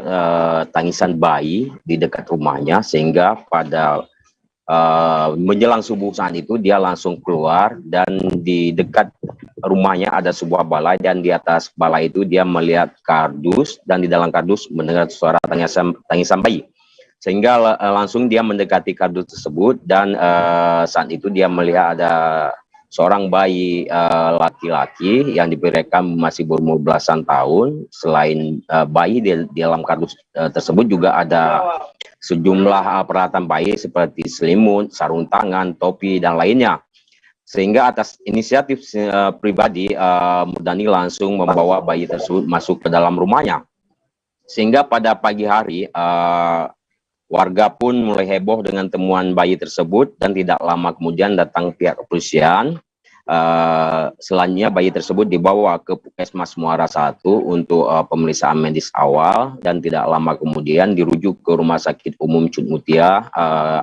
tangisan bayi di dekat rumahnya, sehingga pada menjelang subuh saat itu dia langsung keluar, dan di dekat rumahnya ada sebuah balai, dan di atas balai itu dia melihat kardus, dan di dalam kardus mendengar suara tangisan bayi, sehingga langsung dia mendekati kardus tersebut, dan saat itu dia melihat ada seorang bayi laki-laki yang diperkirakan masih berumur belasan tahun. Selain bayi di dalam kardus tersebut juga ada sejumlah peralatan bayi seperti selimut, sarung tangan, topi, dan lainnya. Sehingga atas inisiatif pribadi, Murdani langsung membawa bayi tersebut masuk ke dalam rumahnya. Sehingga pada pagi hari, warga pun mulai heboh dengan temuan bayi tersebut, dan tidak lama kemudian datang pihak kepolisian. Selanjutnya bayi tersebut dibawa ke Puskesmas Muara I untuk pemeriksaan medis awal, dan tidak lama kemudian dirujuk ke Rumah Sakit Umum Cud Mutia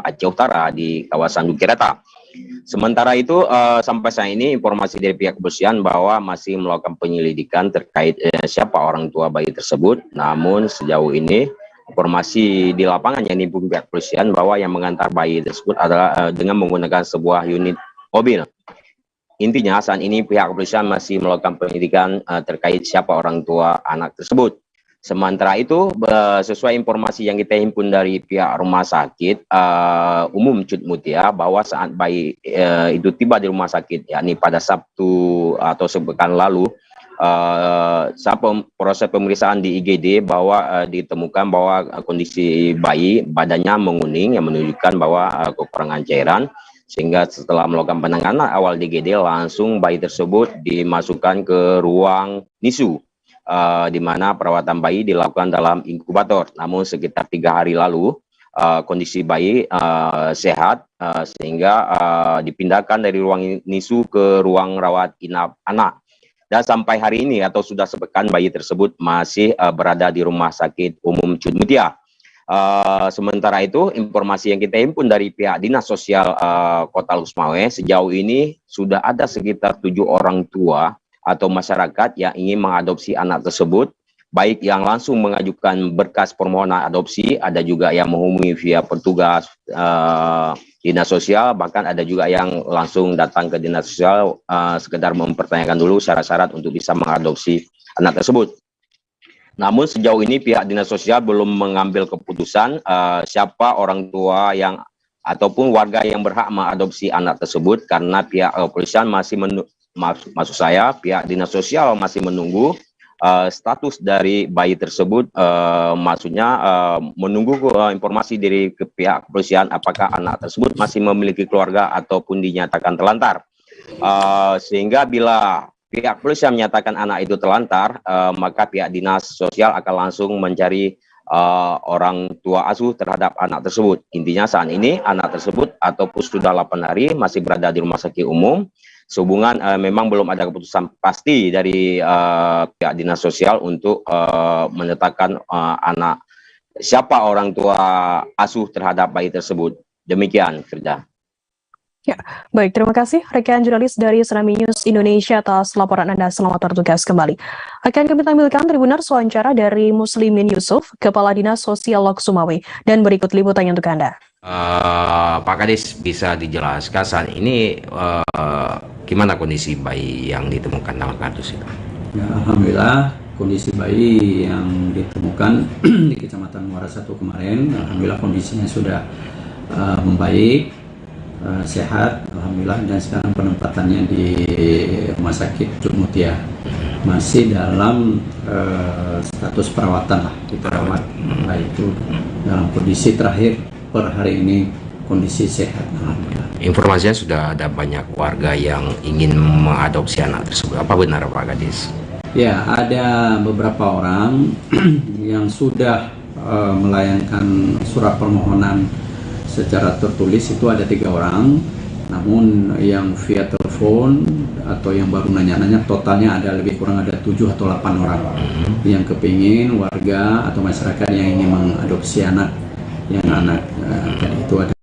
Aceh Utara di kawasan Dukireta. Sementara itu sampai saat ini informasi dari pihak kepolisian bahwa masih melakukan penyelidikan terkait siapa orang tua bayi tersebut. Namun sejauh ini informasi di lapangan yang dihimpun pihak kepolisian bahwa yang mengantar bayi tersebut adalah dengan menggunakan sebuah unit mobil. Intinya saat ini pihak kepolisian masih melakukan penyelidikan terkait siapa orang tua anak tersebut. Sementara itu, sesuai informasi yang kita himpun dari pihak Rumah Sakit Umum Cud Mutia, bahwa saat bayi itu tiba di rumah sakit, yakni pada Sabtu atau sepekan lalu, saat proses pemeriksaan di IGD, bahwa ditemukan bahwa kondisi bayi badannya menguning, yang menunjukkan bahwa kekurangan cairan. Sehingga setelah melakukan penanganan awal di IGD, langsung bayi tersebut dimasukkan ke ruang NICU, di mana perawatan bayi dilakukan dalam inkubator. Namun sekitar 3 hari lalu kondisi bayi sehat, sehingga dipindahkan dari ruang NICU ke ruang rawat inap anak. Dan sampai hari ini atau sudah sepekan bayi tersebut masih berada di Rumah Sakit Umum Cud Mutia. Sementara itu, informasi yang kita himpun dari pihak Dinas Sosial Kota Lusmoyo, sejauh ini sudah ada sekitar 7 orang tua atau masyarakat yang ingin mengadopsi anak tersebut, baik yang langsung mengajukan berkas permohonan adopsi, ada juga yang menghubungi via petugas Dinas Sosial, bahkan ada juga yang langsung datang ke Dinas Sosial sekedar mempertanyakan dulu syarat-syarat untuk bisa mengadopsi anak tersebut. Namun sejauh ini pihak Dinas Sosial belum mengambil keputusan siapa orang tua yang ataupun warga yang berhak mengadopsi anak tersebut, karena pihak kepolisian masih pihak Dinas Sosial masih menunggu status dari bayi tersebut, maksudnya menunggu informasi dari pihak kepolisian apakah anak tersebut masih memiliki keluarga ataupun dinyatakan terlantar. Sehingga bila pihak kepolisian menyatakan anak itu terlantar, maka pihak Dinas Sosial akan langsung mencari orang tua asuh terhadap anak tersebut. Intinya saat ini anak tersebut ataupun sudah 8 hari masih berada di Rumah Sakit Umum. Sehubungan memang belum ada keputusan pasti dari pihak Dinas Sosial untuk menetapkan siapa orang tua asuh terhadap bayi tersebut. Demikian, Firda. Ya, baik. Terima kasih rekan jurnalis dari Tsunami News Indonesia atas laporan Anda. Selamat bertugas kembali. Akan kami tampilkan Tribuners wawancara dari Muslimin Yusuf, Kepala Dinas Sosial Lok Sumawe, dan berikut liputannya untuk Anda. Pak Kadis, bisa dijelaskan saat ini gimana kondisi bayi yang ditemukan dalam kardus itu? Ya, alhamdulillah kondisi bayi yang ditemukan di Kecamatan Muara I kemarin, alhamdulillah kondisinya sudah membaik, sehat, alhamdulillah, dan sekarang penempatannya di Rumah Sakit Cud Mutia masih dalam status perawatan lah, diperawat, itu dalam kondisi terakhir per hari ini kondisi sehat, alhamdulillah. Informasinya sudah ada banyak warga yang ingin mengadopsi anak tersebut. Apa benar Pak Kadis? Ya, ada beberapa orang yang sudah melayangkan surat permohonan secara tertulis, itu ada 3 orang. Namun yang via telepon atau yang baru nanya-nanya, totalnya ada lebih kurang ada 7 atau 8 orang yang kepingin warga atau masyarakat yang ingin mengadopsi anak tadi itu ada.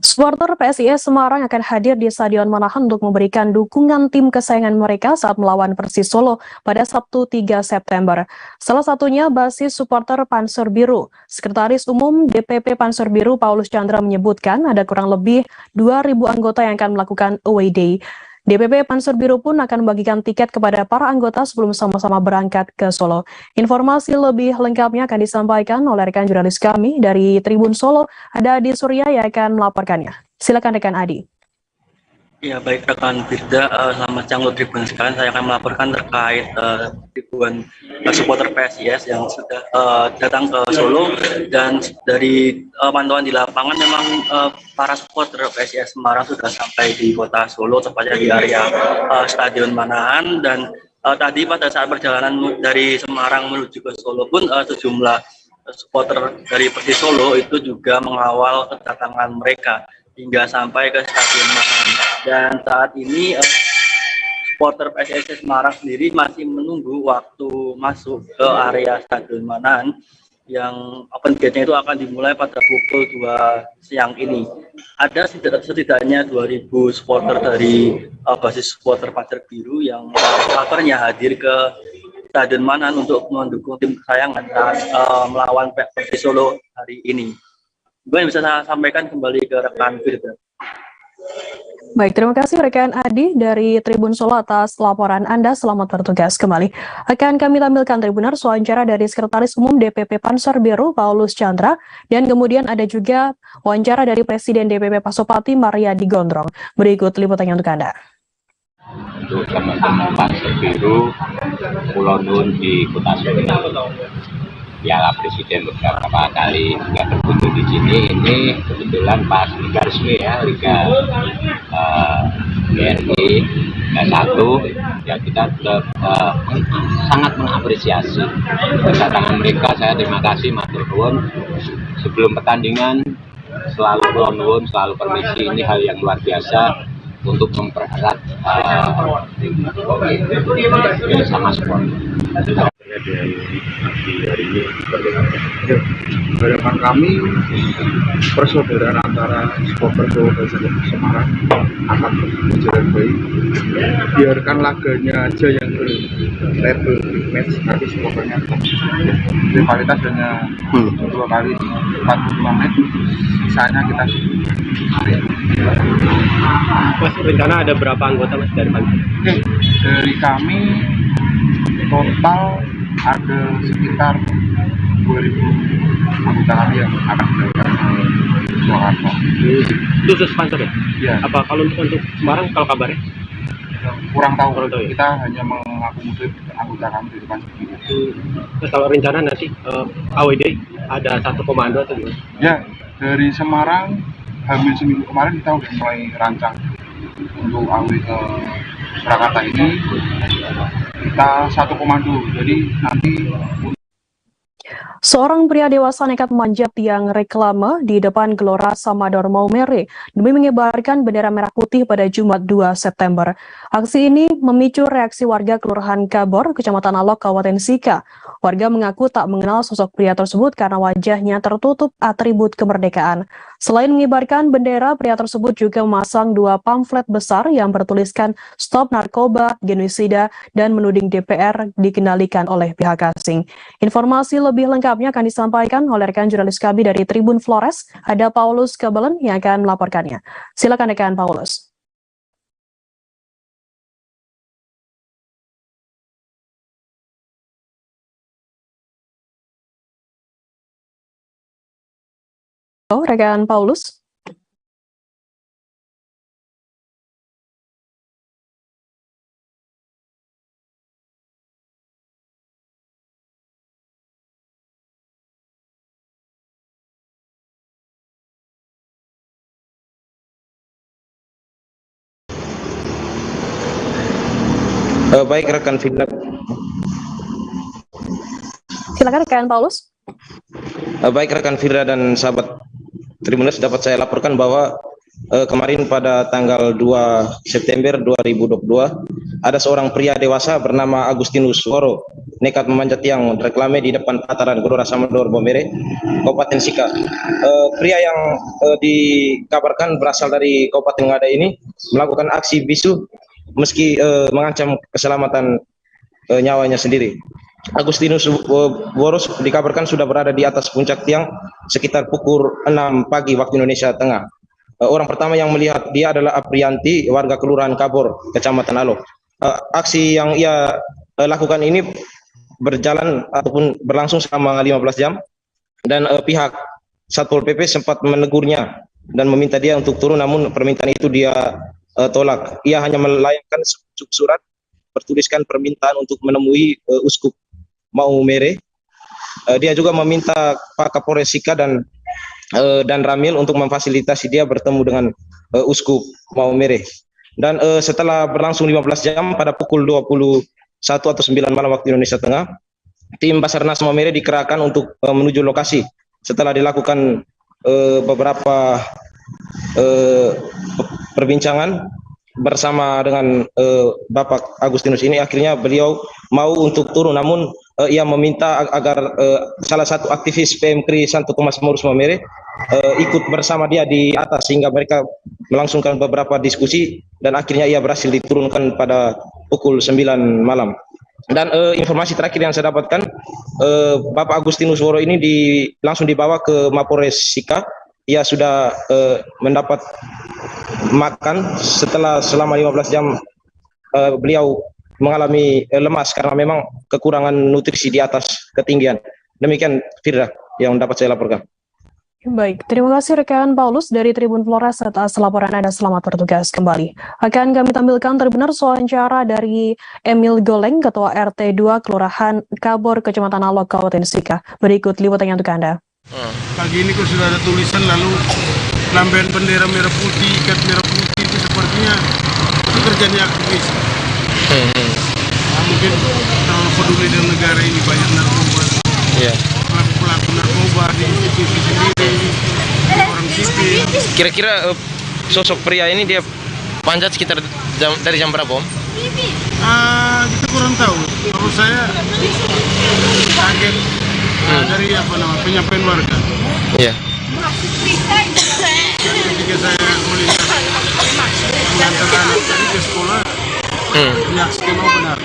Supporter PSIS Semarang akan hadir di Stadion Manahan untuk memberikan dukungan tim kesayangan mereka saat melawan Persis Solo pada Sabtu 3 September. Salah satunya basis supporter Panser Biru. Sekretaris Umum DPP Panser Biru Paulus Chandra menyebutkan ada kurang lebih 2.000 anggota yang akan melakukan away day. DPP Panser Biru pun akan membagikan tiket kepada para anggota sebelum sama-sama berangkat ke Solo. Informasi lebih lengkapnya akan disampaikan oleh rekan jurnalis kami dari Tribun Solo, ada Adi Surya yang akan melaporkannya. Silakan rekan Adi. Ya, baik rekan Firda, selamat siang untuk Tribun sekalian. Saya akan melaporkan terkait ribuan supporter PSIS yang sudah datang ke Solo, dan dari pantauan di lapangan memang para supporter PSIS Semarang sudah sampai di kota Solo, tepatnya di area Stadion Manahan. Dan tadi pada saat perjalanan dari Semarang menuju ke Solo pun sejumlah supporter dari Persis Solo itu juga mengawal kedatangan mereka hingga sampai ke Stadion Manahan. Dan saat ini supporter PSIS Semarang sendiri masih menunggu waktu masuk ke area Stadion Manahan yang open gate-nya itu akan dimulai pada pukul 2 siang ini. Ada setidaknya 2.000 supporter dari basis supporter Panser Biru yang kabarnya hadir ke Stadion Manahan untuk mendukung tim kesayangan saat melawan Persis Solo hari ini. Mungkin bisa saya sampaikan kembali ke rekan Firda. Baik, terima kasih rekan Adi dari Tribun Solo atas laporan Anda. Selamat bertugas kembali. Akan kami tampilkan Tribuners wawancara dari Sekretaris Umum DPP Panser Biru Paulus Chandra, dan kemudian ada juga wawancara dari Presiden DPP Pasopati Mariadi Gondrong. Berikut liputannya untuk Anda. Untuk teman-teman Panser Biru, Pulau Nun di Kota Solo. Piala Presiden beberapa kali juga berkunjung di sini. Ini kebetulan pas Liga resmi ya, Liga BRI Liga 1 ya, kita sangat mengapresiasi kedatangan mereka. Saya terima kasih, matur nuwun. Sebelum pertandingan selalu nuwun, selalu permisi. Ini hal yang luar biasa untuk mempererat sama sport. Hari ini harapan kami persaudaraan antara supporter Solo dan Semarang akan berjalan baik. Biarkan laganya aja yang level match, nanti supporternya rivalitas hanya 2 kali 45 menit, sisanya kita Mas, rencana ada berapa anggota Mas dari Panser? Dari kami total ada sekitar 2.000 anggota kami yang akan berangkat ke Jakarta. Itu khusus Panser ya? Iya. Apa kalau untuk Semarang, kalau kabarnya? Kurang tahu ya? Kita hanya mengakomodir anggota kami dari Panser. Terus kalau rencana nanti AWD ada satu komando atau gimana? Ya, dari Semarang hamil seminggu kemarin kita udah mulai rancang untuk AW ke Surakarta ini. Kita satu komando, jadi nanti Seorang pria dewasa nekat memanjat tiang reklame di depan Gelora Samador Maumere demi mengibarkan bendera merah putih pada Jumat 2 September. Aksi ini memicu reaksi warga Kelurahan Kabor, Kecamatan Alok, Kabupaten Sika. Warga mengaku tak mengenal sosok pria tersebut karena wajahnya tertutup atribut kemerdekaan. Selain mengibarkan bendera, pria tersebut juga memasang 2 pamflet besar yang bertuliskan Stop Narkoba, Genosida, dan menuding DPR dikendalikan oleh pihak asing. Informasi lebih lengkapnya akan disampaikan oleh rekan jurnalis kami dari Tribun Flores, ada Paulus Kebelen yang akan melaporkannya. Silakan rekan Paulus. Oh, rekan Paulus. Baik rekan Firda. Silakan rekan Paulus. Baik rekan Firda dan sahabat Tribuners, dapat saya laporkan bahwa kemarin pada tanggal 2 September 2022 ada seorang pria dewasa bernama Agustinus Woro nekat memanjat tiang reklame di depan Pataran Gelora Samador Bombere, Kabupaten Sika. Pria yang dikabarkan berasal dari Kabupaten Ngada ini melakukan aksi bisu meski mengancam keselamatan nyawanya sendiri. Agustinus Boros dikabarkan sudah berada di atas puncak tiang sekitar pukul 6 pagi waktu Indonesia Tengah. Orang pertama yang melihat dia adalah Aprianti, warga Kelurahan Kabor, Kecamatan Alo. Aksi yang ia lakukan ini berjalan ataupun berlangsung selama 15 jam dan pihak Satpol PP sempat menegurnya dan meminta dia untuk turun, namun permintaan itu dia tolak. Ia hanya melayangkan surat bertuliskan permintaan untuk menemui Uskup Maumere. Dia juga meminta Pak Kapolres Sika dan Ramil untuk memfasilitasi dia bertemu dengan Uskup Maumere. Dan setelah berlangsung 15 jam pada pukul 21 atau 9 malam waktu Indonesia Tengah, tim Basarnas Maumere dikerahkan untuk menuju lokasi. Setelah dilakukan beberapa perbincangan bersama dengan Bapak Agustinus ini, akhirnya beliau mau untuk turun, namun ia meminta agar salah satu aktivis PMKRI Santo Tomas Maurus Maumere ikut bersama dia di atas, sehingga mereka melangsungkan beberapa diskusi dan akhirnya ia berhasil diturunkan pada pukul 9 malam. Dan informasi terakhir yang saya dapatkan, Bapak Agustinus Woro ini langsung dibawa ke Mapores Sika. Ia sudah mendapat makan selama 15 jam. Beliau mengalami lemas karena memang kekurangan nutrisi di atas ketinggian. Demikian Firda yang dapat saya laporkan. Baik, terima kasih rekan Paulus dari Tribun Flores atas laporan Anda. Selamat bertugas kembali. Akan kami tampilkan terbenar wawancara dari Emil Goleng, Ketua RT 2 Kelurahan Kabor, Kecamatan Alok, Kabupaten Sika. Berikut liputannya untuk Anda. Pagi ini kok sudah ada tulisan, lalu lampion bendera merah putih, ikat merah putih, itu sepertinya itu kerjanya aktivis. Nah, mungkin terlalu peduli dengan negara ini, banyak narkoba. Pelaku narkoba di institusi sendiri, orang sipil. Kira-kira sosok pria ini dia panjat sekitar dari jam berapa, Om? Kita kurang tahu. Kalau saya kaget dari penyampaian warga. Iya. Ketika saya melihat mengantar anak tadi ke sekolah, ya skema benar.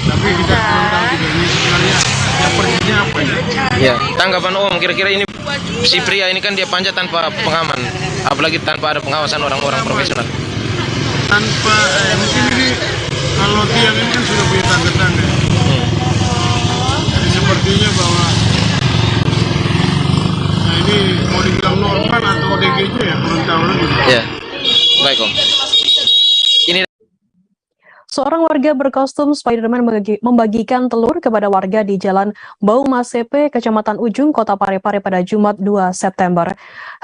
Tapi kita kurang tahu juga ini sebenarnya yang perginya apa ya? Ya, tanggapan Om, kira-kira ini si pria ini kan dia panjat tanpa pengaman, apalagi tanpa ada pengawasan orang-orang profesional. Tanpa, mungkin ini kalau tiang ini kan sudah punya tangga-tangga. Jadi sepertinya bahwa ini mau dibilang Norman atau DGJ ya, kurang tahu lagi. Ya, baik Om. Seorang warga berkostum Spider-Man membagikan telur kepada warga di Jalan Bau Masepe, Kecamatan Ujung, Kota Parepare pada Jumat 2 September.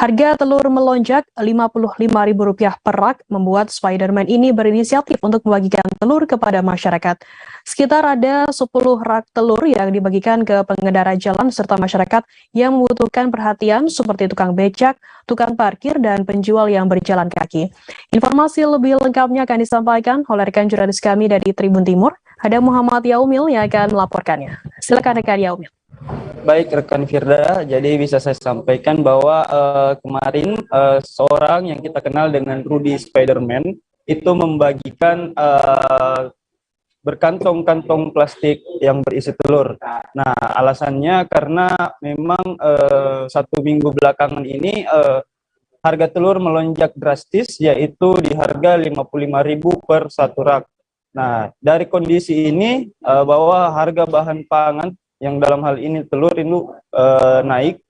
Harga telur melonjak Rp55.000 per rak, membuat Spider-Man ini berinisiatif untuk membagikan telur kepada masyarakat. Sekitar ada 10 rak telur yang dibagikan ke pengendara jalan serta masyarakat yang membutuhkan perhatian seperti tukang becak, tukang parkir, dan penjual yang berjalan kaki. Informasi lebih lengkapnya akan disampaikan oleh rekan jurnalis kami dari Tribun Timur, ada Muhammad Yaumil yang akan melaporkannya. Silakan rekan Yaumil. Baik rekan Firda, jadi bisa saya sampaikan bahwa kemarin seorang yang kita kenal dengan Rudy Spider-Man itu membagikan berkantong-kantong plastik yang berisi telur. Nah, alasannya karena memang 1 minggu belakangan ini harga telur melonjak drastis, yaitu di harga Rp55.000 per 1 rak. Nah, dari kondisi ini bahwa harga bahan pangan yang dalam hal ini telur itu naik.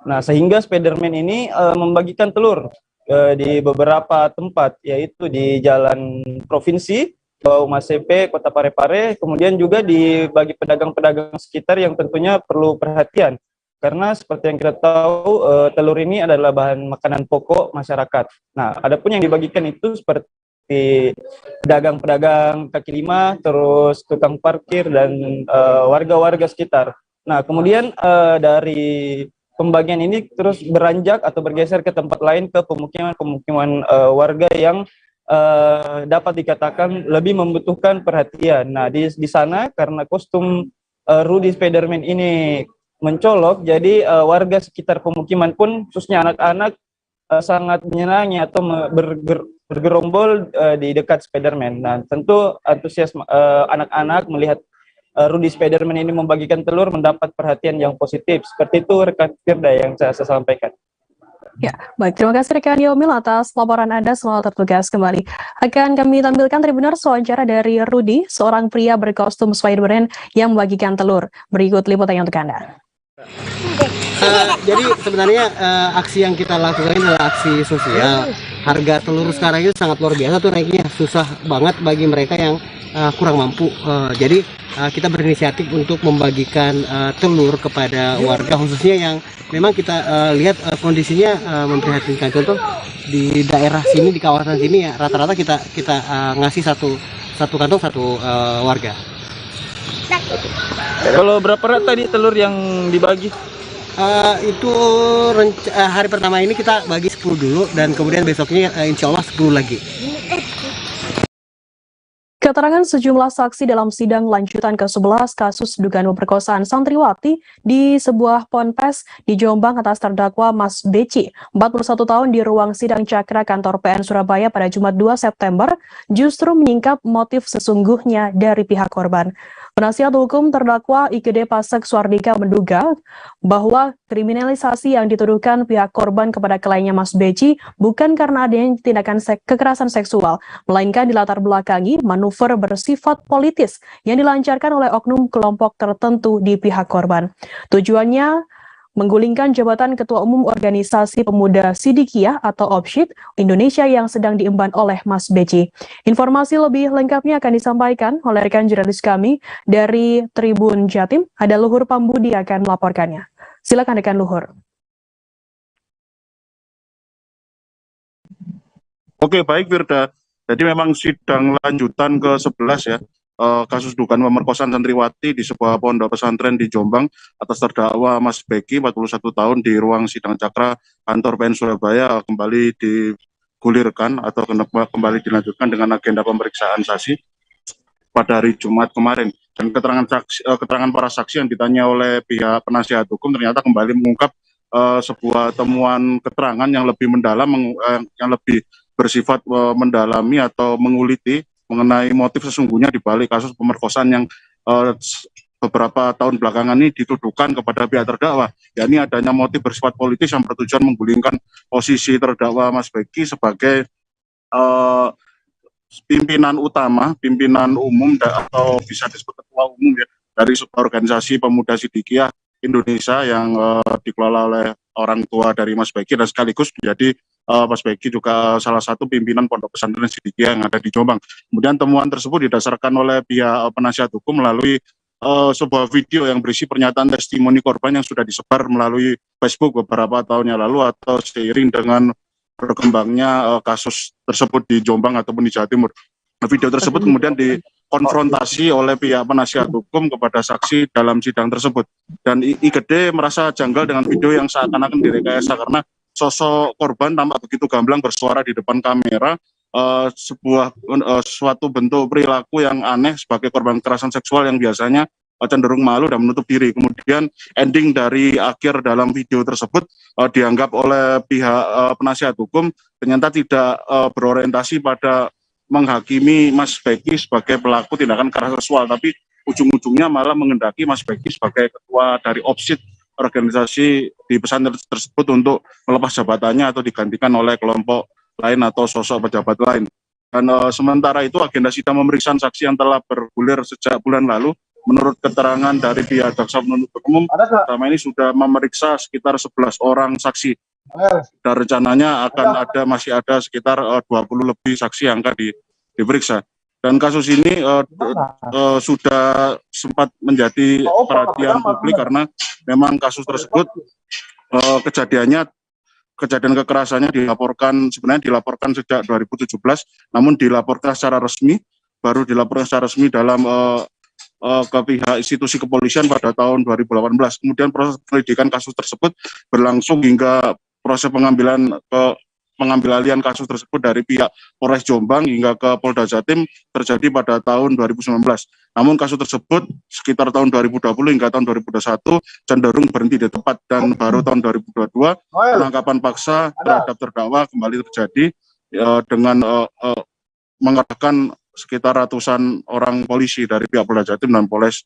Nah, sehingga Spider-Man ini membagikan telur di beberapa tempat, yaitu di Jalan Provinsi, Bau Masepe, Kota Parepare, kemudian juga bagi pedagang-pedagang sekitar yang tentunya perlu perhatian. Karena seperti yang kita tahu, telur ini adalah bahan makanan pokok masyarakat. Nah, adapun yang dibagikan itu seperti pedagang-pedagang kaki lima, terus tukang parkir, dan warga-warga sekitar. Nah, kemudian dari pembagian ini terus beranjak atau bergeser ke tempat lain, ke pemukiman warga yang dapat dikatakan lebih membutuhkan perhatian. Nah, di sana karena kostum Rudy Spiderman ini mencolok, jadi warga sekitar pemukiman pun, khususnya anak-anak, sangat menyenangi atau bergerombol di dekat Spiderman. Nah, tentu antusias anak-anak melihat Rudy Spiderman ini membagikan telur mendapat perhatian yang positif. Seperti itu rekan Firda yang saya sampaikan. Ya, baik. Terima kasih rekan Yomil atas laporan Anda. Selamat bertugas kembali. Akan kami tampilkan Tribuners wawancara dari Rudy, seorang pria berkostum Spiderman yang membagikan telur. Berikut liputannya untuk Anda. Jadi sebenarnya aksi yang kita lakukan adalah aksi sosial. Harga telur sekarang itu sangat luar biasa tuh naiknya, susah banget bagi mereka yang kurang mampu. Jadi kita berinisiatif untuk membagikan telur kepada warga, khususnya yang memang kita lihat kondisinya memprihatinkan. Contoh di daerah sini, di kawasan sini ya rata-rata kita ngasih satu kantong satu warga. Kalau berapa rat tadi telur yang dibagi? Itu hari pertama ini kita bagi 10 dulu, dan kemudian besoknya insya Allah 10 lagi. Keterangan sejumlah saksi dalam sidang lanjutan ke-11 kasus dugaan pemerkosaan santriwati di sebuah ponpes di Jombang atas terdakwa Mas Beci, 41 tahun, di ruang sidang Cakra kantor PN Surabaya pada Jumat 2 September justru menyingkap motif sesungguhnya dari pihak korban. Penasihat hukum terdakwa IGD Pasek Suardika menduga bahwa kriminalisasi yang dituduhkan pihak korban kepada kliennya Mas Beci bukan karena adanya tindakan kekerasan seksual, melainkan dilatar belakangi manuver bersifat politis yang dilancarkan oleh oknum kelompok tertentu di pihak korban. Tujuannya menggulingkan jabatan Ketua Umum Organisasi Pemuda Sidikiyah atau OPSYD Indonesia yang sedang diemban oleh Mas Beci. Informasi lebih lengkapnya akan disampaikan oleh rekan jurnalis kami dari Tribun Jatim. Ada Luhur Pambudi akan melaporkannya. Silakan rekan Luhur. Oke, baik Firda. Jadi memang sidang lanjutan ke-11 ya, kasus dugaan pemerkosaan santriwati di sebuah pondok pesantren di Jombang atas terdakwa Mas Beki, 41 tahun, di ruang sidang Cakra kantor PN Surabaya kembali digulirkan atau kembali dilanjutkan dengan agenda pemeriksaan saksi pada hari Jumat kemarin. Dan keterangan para saksi yang ditanya oleh pihak penasihat hukum ternyata kembali mengungkap sebuah temuan keterangan yang lebih mendalam, yang lebih bersifat mendalami atau menguliti mengenai motif sesungguhnya di balik kasus pemerkosaan yang beberapa tahun belakangan ini dituduhkan kepada pihak terdakwa, yakni adanya motif bersifat politis yang bertujuan menggulingkan posisi terdakwa Mas Beki sebagai pimpinan utama, pimpinan umum atau bisa disebut ketua umum ya, dari sebuah organisasi pemuda Sidikiyah Indonesia yang dikelola oleh orang tua dari Mas Beki dan sekaligus menjadi Mas Beki juga salah satu pimpinan pondok pesantren Sidikiyah yang ada di Jombang. Kemudian temuan tersebut didasarkan oleh pihak penasihat hukum melalui sebuah video yang berisi pernyataan testimoni korban yang sudah disebar melalui Facebook beberapa tahun yang lalu atau seiring dengan berkembangnya kasus tersebut di Jombang ataupun di Jawa Timur. Video tersebut kemudian dikonfrontasi oleh pihak penasihat hukum kepada saksi dalam sidang tersebut. Dan IGD merasa janggal dengan video yang seakan-akan direkayasa karena sosok korban tampak begitu gamblang bersuara di depan kamera, suatu bentuk perilaku yang aneh sebagai korban kekerasan seksual yang biasanya cenderung malu dan menutup diri. Kemudian ending dari akhir dalam video tersebut dianggap oleh pihak penasihat hukum ternyata tidak berorientasi pada menghakimi Mas Beki sebagai pelaku tindakan kekerasan seksual, tapi ujung-ujungnya malah mengendaki Mas Beki sebagai ketua dari OPSYD organisasi di pesantren tersebut untuk melepas jabatannya atau digantikan oleh kelompok lain atau sosok pejabat lain. Dan sementara itu agenda sidang pemeriksaan saksi yang telah bergulir sejak bulan lalu, menurut keterangan dari pihak jaksa penuntut umum, selama ini sudah memeriksa sekitar 11 orang saksi. Dan rencananya masih ada sekitar 20 lebih saksi yang akan diperiksa. Dan kasus ini sudah sempat menjadi perhatian publik karena memang kasus tersebut kejadian kekerasannya sebenarnya dilaporkan sejak 2017, namun dilaporkan secara resmi, baru dilaporkan secara resmi dalam ke pihak institusi kepolisian pada tahun 2018. Kemudian proses penyelidikan kasus tersebut berlangsung hingga proses pengambilan alihan kasus tersebut dari pihak Polres Jombang hingga ke Polda Jatim terjadi pada tahun 2019. Namun kasus tersebut sekitar tahun 2020 hingga tahun 2021 cenderung berhenti di tempat dan baru tahun 2022 penangkapan paksa terhadap terdakwa kembali terjadi dengan mengerahkan sekitar ratusan orang polisi dari pihak Polda Jatim dan Polres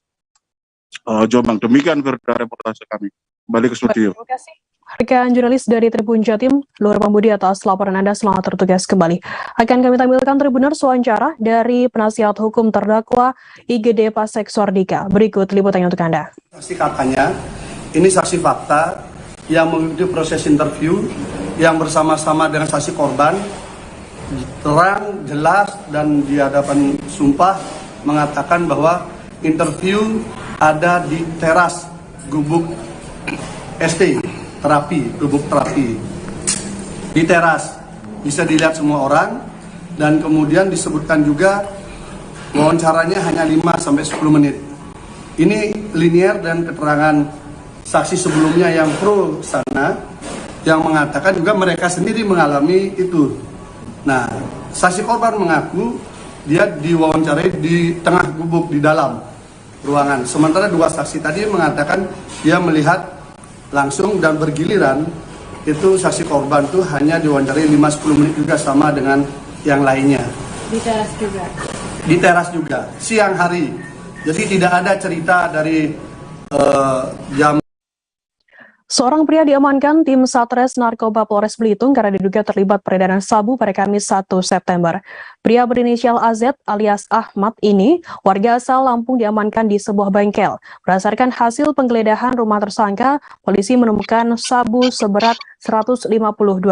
Jombang. Demikian reportase kami. Kembali ke studio. Terima kasih. Rekan jurnalis dari Tribun Jatim, Luhur Pambudi atas laporan Anda, selamat bertugas kembali. Akan kami tampilkan Tribuners wawancara dari penasihat hukum terdakwa IGD Pasek Suardika. Berikut liputannya untuk Anda. Saksi katanya, ini saksi fakta yang mengikuti proses interview yang bersama-sama dengan saksi korban, terang, jelas, dan di hadapan sumpah mengatakan bahwa interview ada di teras gubuk ST. Gubuk terapi di teras, bisa dilihat semua orang, dan kemudian disebutkan juga wawancaranya hanya 5-10 menit. Ini linear dan keterangan saksi sebelumnya yang pro sana yang mengatakan juga mereka sendiri mengalami itu. Nah, saksi korban mengaku dia diwawancarai di tengah gubuk di dalam ruangan, sementara dua saksi tadi mengatakan dia melihat langsung dan bergiliran. Itu saksi korban tuh hanya diwawancarai 5-10 menit juga sama dengan yang lainnya. Di teras juga? Di teras juga, siang hari. Jadi tidak ada cerita dari jam. Seorang pria diamankan tim Satres Narkoba Polres Belitung karena diduga terlibat peredaran sabu pada Kamis 1 September. Pria berinisial AZ alias Ahmad ini, warga asal Lampung, diamankan di sebuah bengkel. Berdasarkan hasil penggeledahan rumah tersangka, polisi menemukan sabu seberat 152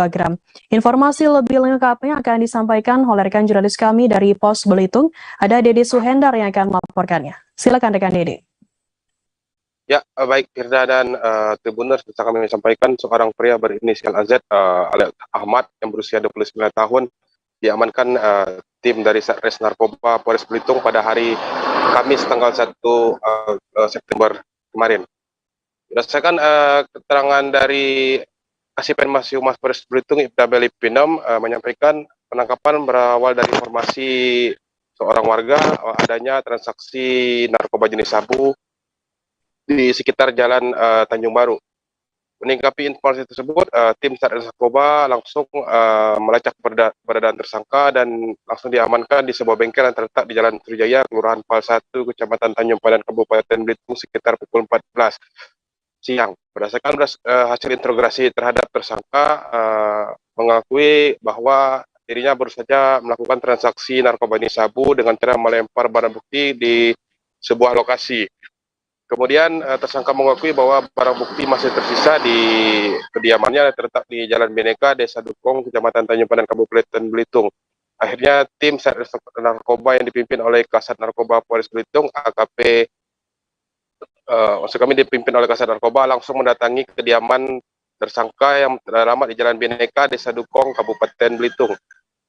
gram. Informasi lebih lengkapnya akan disampaikan oleh rekan jurnalis kami dari Pos Belitung. Ada Dede Suhendar yang akan melaporkannya. Silakan rekan Dede. Ya, baik Firda dan Tribuners, bisa kami sampaikan seorang pria berinisial AZ alias Ahmad yang berusia 29 tahun diamankan tim dari Satres Narkoba Polres Belitung pada hari Kamis tanggal 1 September kemarin. Berdasarkan keterangan dari Kasipenmas Humas Polres Belitung Ibda Beli Pinem menyampaikan penangkapan berawal dari informasi seorang warga adanya transaksi narkoba jenis sabu di sekitar Jalan Tanjung Baru. Menanggapi informasi tersebut, tim Satres Narkoba langsung melacak keberadaan tersangka dan langsung diamankan di sebuah bengkel yang terletak di Jalan Sriwijaya, Kelurahan Pal 1, Kecamatan Tanjung Padan, Kabupaten Belitung sekitar pukul 14 siang. Berdasarkan hasil interogasi terhadap tersangka, mengakui bahwa dirinya baru saja melakukan transaksi narkoba jenis sabu dengan cara melempar barang bukti di sebuah lokasi. Kemudian tersangka mengakui bahwa barang bukti masih tersisa di kediamannya yang terletak di Jalan Bineka, Desa Dukong, Kecamatan Tanjung Padan, Kabupaten Belitung. Akhirnya tim Satres Narkoba yang dipimpin oleh Kasat Narkoba Polres Belitung, AKP, maksud kami dipimpin oleh Kasat Narkoba, langsung mendatangi kediaman tersangka yang teralamat di Jalan Bineka, Desa Dukong, Kabupaten Belitung.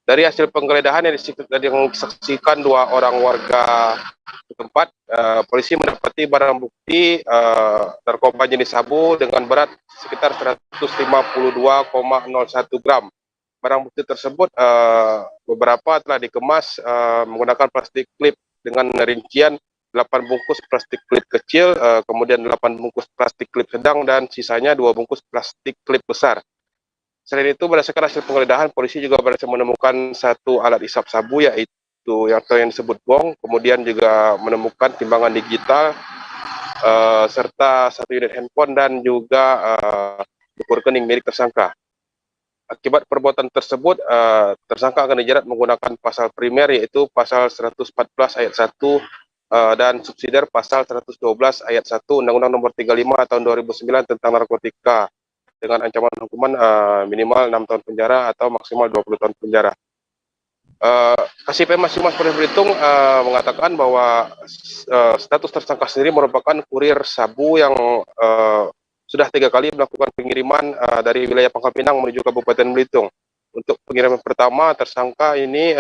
Dari hasil penggeledahan yang disaksikan dua orang warga setempat, polisi mendapati barang bukti narkoba jenis sabu dengan berat sekitar 152,01 gram. Barang bukti tersebut beberapa telah dikemas menggunakan plastik klip dengan rincian 8 bungkus plastik klip kecil, kemudian 8 bungkus plastik klip sedang, dan sisanya 2 bungkus plastik klip besar. Selain itu, berdasarkan hasil penggeledahan, polisi juga berhasil menemukan satu alat isap sabu, yaitu yang disebut bong, kemudian juga menemukan timbangan digital, serta satu unit handphone dan juga buku rekening milik tersangka. Akibat perbuatan tersebut, tersangka akan dijerat menggunakan pasal primer, yaitu pasal 114 ayat 1 dan subsidiar pasal 112 ayat 1 Undang-Undang Nomor 35 tahun 2009 tentang narkotika, dengan ancaman hukuman minimal 6 tahun penjara atau maksimal 20 tahun penjara. Kasipenmas Humas Polres Belitung mengatakan bahwa status tersangka sendiri merupakan kurir sabu yang sudah 3 kali melakukan pengiriman dari wilayah Pangkal Pinang menuju Kabupaten Belitung. Untuk pengiriman pertama, tersangka ini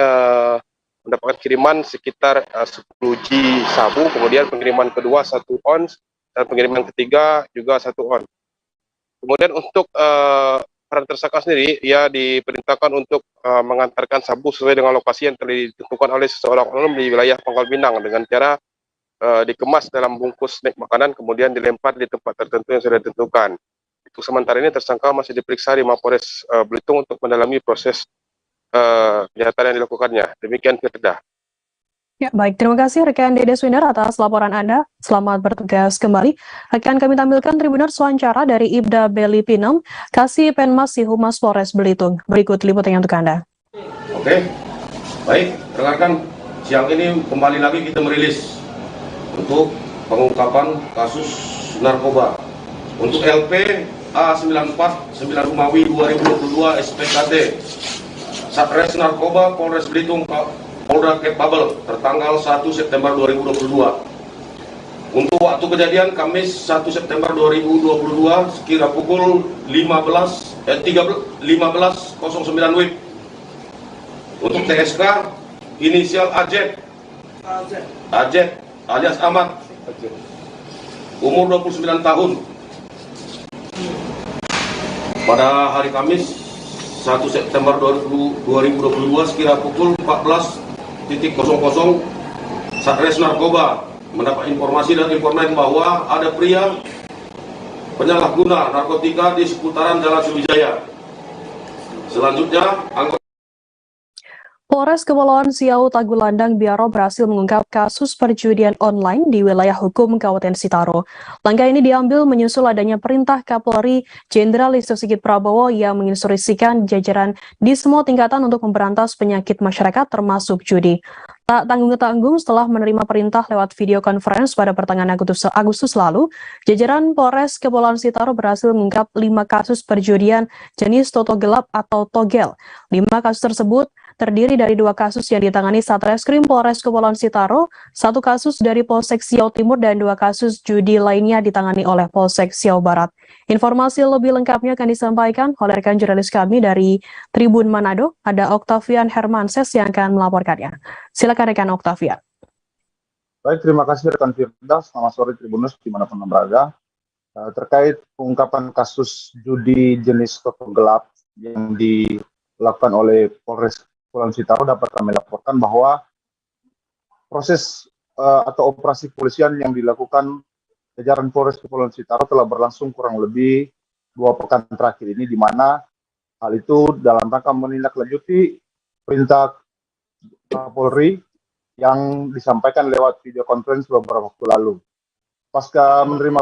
mendapatkan kiriman sekitar 10 G sabu, kemudian pengiriman kedua 1 ons, dan pengiriman ketiga juga 1 on. Kemudian untuk para tersangka sendiri, ia diperintahkan untuk mengantarkan sabu sesuai dengan lokasi yang telah ditentukan oleh seseorang oknum di wilayah Pangkal Pinang dengan cara dikemas dalam bungkus snack makanan, kemudian dilempar di tempat tertentu yang sudah ditentukan. Untuk sementara ini tersangka masih diperiksa di Mapolres Belitung untuk mendalami proses kejahatan yang dilakukannya. Demikian Firda. Ya, baik. Terima kasih rekan Dede Swinder atas laporan Anda. Selamat bertugas kembali. Akan kami tampilkan Tribuners wawancara dari Ibda Beli Pinem, Kasih Penmas Humas Polres Belitung. Berikut liputannya untuk Anda. Oke, baik. Rekan-rekan, siang ini kembali lagi kita merilis untuk pengungkapan kasus narkoba. Untuk LP A94 9 Rumawi 2022 SPKT Satres Narkoba Polres Belitung Polda Kepabel tertanggal 1 September 2022. Untuk waktu kejadian Kamis 1 September 2022 sekira pukul 15.09 WIB. Untuk TSK inisial Ajek alias Ahmad, umur 29 tahun. Pada hari Kamis 1 September 2022 sekira pukul 14.00 Satres Narkoba mendapat informasi dan informasi bahwa ada pria penyalahguna narkotika di seputaran Jalan Sriwijaya. Selanjutnya, Polres Kepulauan Siau Tagulandang Biaro berhasil mengungkap kasus perjudian online di wilayah hukum Kabupaten Sitaro. Langkah ini diambil menyusul adanya perintah Kapolri Jenderal Listio Sigit Prabowo yang menginstruksikan jajaran di semua tingkatan untuk memberantas penyakit masyarakat termasuk judi. Tak tanggung-tanggung setelah menerima perintah lewat video conference pada pertengahan Agustus lalu, jajaran Polres Kepulauan Sitaro berhasil mengungkap 5 kasus perjudian jenis toto gelap atau togel. 5 kasus tersebut terdiri dari 2 kasus yang ditangani Satreskrim Polres Kepulauan Sitaro, 1 kasus dari Polsek Siau Timur, dan 2 kasus judi lainnya ditangani oleh Polsek Siau Barat. Informasi lebih lengkapnya akan disampaikan oleh rekan jurnalis kami dari Tribun Manado, ada Octavian Hermanses yang akan melaporkannya. Silakan rekan Octavian. Baik, terima kasih rekan Firda. Selamat sore Tribuners dimanapun berada. Terkait pengungkapan kasus judi jenis toto gelap yang dilakukan oleh Polres Kepulauan Sitaro, dapat kami laporkan bahwa proses atau operasi kepolisian yang dilakukan jajaran Polres Kepulauan Sitaro telah berlangsung kurang lebih 2 pekan terakhir ini, di mana hal itu dalam rangka menindaklanjuti perintah Kapolri yang disampaikan lewat video conference beberapa waktu lalu. Pasca menerima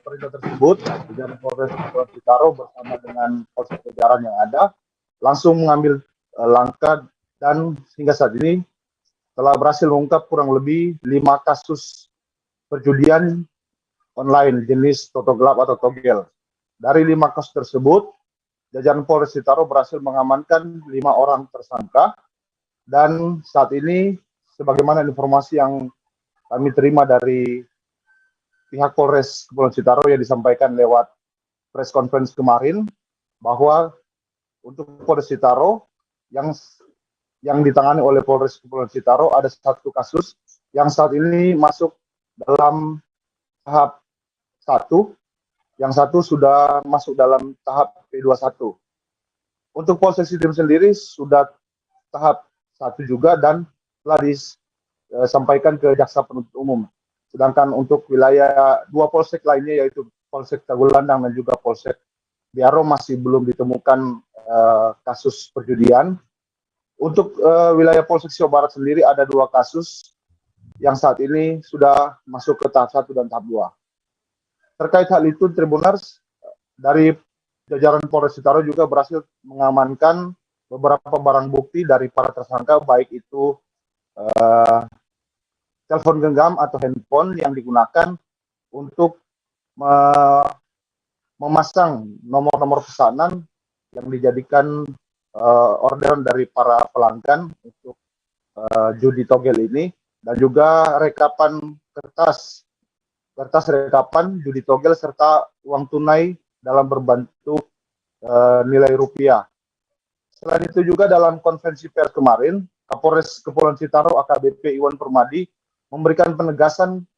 perintah tersebut, jajaran Polres Kepulauan Sitaro bersama dengan polsek jajaran yang ada langsung mengambil langkah dan hingga saat ini telah berhasil mengungkap kurang lebih 5 kasus perjudian online jenis toto gelap atau togel. Dari 5 kasus tersebut, jajaran Polres Sitaro berhasil mengamankan 5 orang tersangka, dan saat ini sebagaimana informasi yang kami terima dari pihak Polres Kepulauan Sitaro yang disampaikan lewat press conference kemarin, bahwa untuk Polres Sitaro yang ditangani oleh Polres Kepulauan Sitaro ada 1 kasus yang saat ini masuk dalam tahap 1, yang 1 sudah masuk dalam tahap P21. Untuk Polsek Sidim sendiri sudah tahap 1 juga dan telah disampaikan ke Jaksa Penuntut Umum. Sedangkan untuk wilayah 2 polsek lainnya yaitu Polsek Tagulandang dan juga Polsek Biaro masih belum ditemukan kasus perjudian. Untuk wilayah Polsek Siau Barat sendiri ada 2 kasus yang saat ini sudah masuk ke tahap 1 dan tahap 2. Terkait hal itu, Tribuners dari jajaran Polres Sitaro juga berhasil mengamankan beberapa barang bukti dari para tersangka, baik itu telepon genggam atau handphone yang digunakan untuk memasang nomor-nomor pesanan yang dijadikan orderan dari para pelanggan untuk judi togel ini, dan juga rekapan kertas rekapan judi togel serta uang tunai dalam berbentuk nilai rupiah. Selain itu juga dalam konferensi pers kemarin, Kapolres Kepulauan Sitaro AKBP Iwan Permadi memberikan penegasan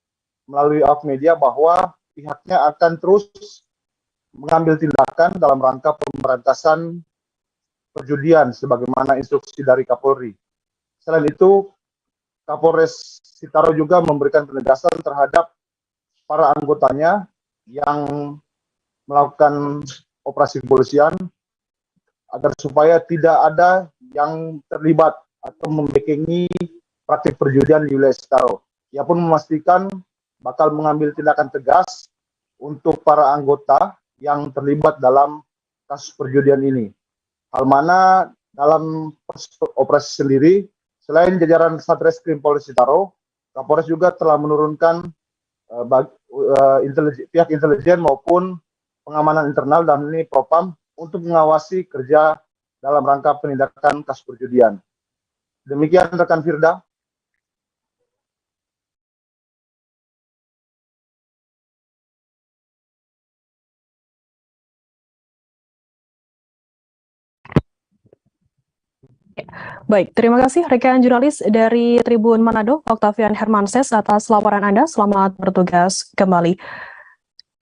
melalui awak media bahwa pihaknya akan terus mengambil tindakan dalam rangka pemberantasan perjudian sebagaimana instruksi dari Kapolri. Selain itu, Kapolres Sitaro juga memberikan penegasan terhadap para anggotanya yang melakukan operasi kepolisian agar supaya tidak ada yang terlibat atau membekengi praktik perjudian di wilayah Sitaro. Ia pun memastikan bakal mengambil tindakan tegas untuk para anggota yang terlibat dalam kasus perjudian ini. Hal mana dalam operasi sendiri, selain jajaran Satreskrim Polres Sitaro, Kapolres juga telah menurunkan pihak intelijen maupun pengamanan internal dan ini Propam untuk mengawasi kerja dalam rangka penindakan kasus perjudian. Demikian rekan Firda. Baik, terima kasih rekan jurnalis dari Tribun Manado, Octavian Hermanses atas laporan Anda. Selamat bertugas kembali.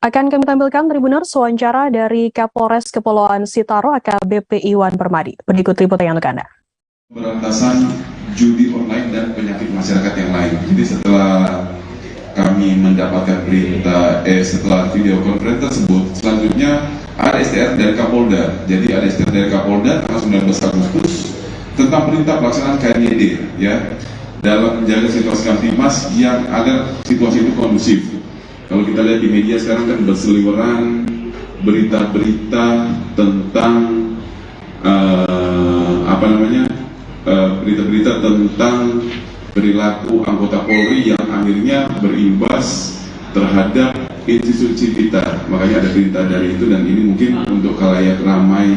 Akan kami tampilkan Tribuners wawancara dari Kapolres Kepulauan Sitaro AKBP Iwan Permadi. Berikut liputannya untuk Anda. Pemberantasan judi online dan penyakit masyarakat yang lain. Jadi setelah kami mendapatkan berita, setelah video konferensi tersebut, selanjutnya ada STR dari Kapolda. Jadi ada STR dari Kapolda tanggal 19 Agustus tentang perintah pelaksanaan KNYD ya dalam menjaga situasi Kamtimas yang agar situasi itu kondusif. Kalau kita lihat di media sekarang kan berseliweran berita-berita tentang berita-berita tentang perilaku anggota Polri yang akhirnya berimbas terhadap institusi kita. Makanya ada berita dari itu dan ini mungkin untuk khalayak ramai,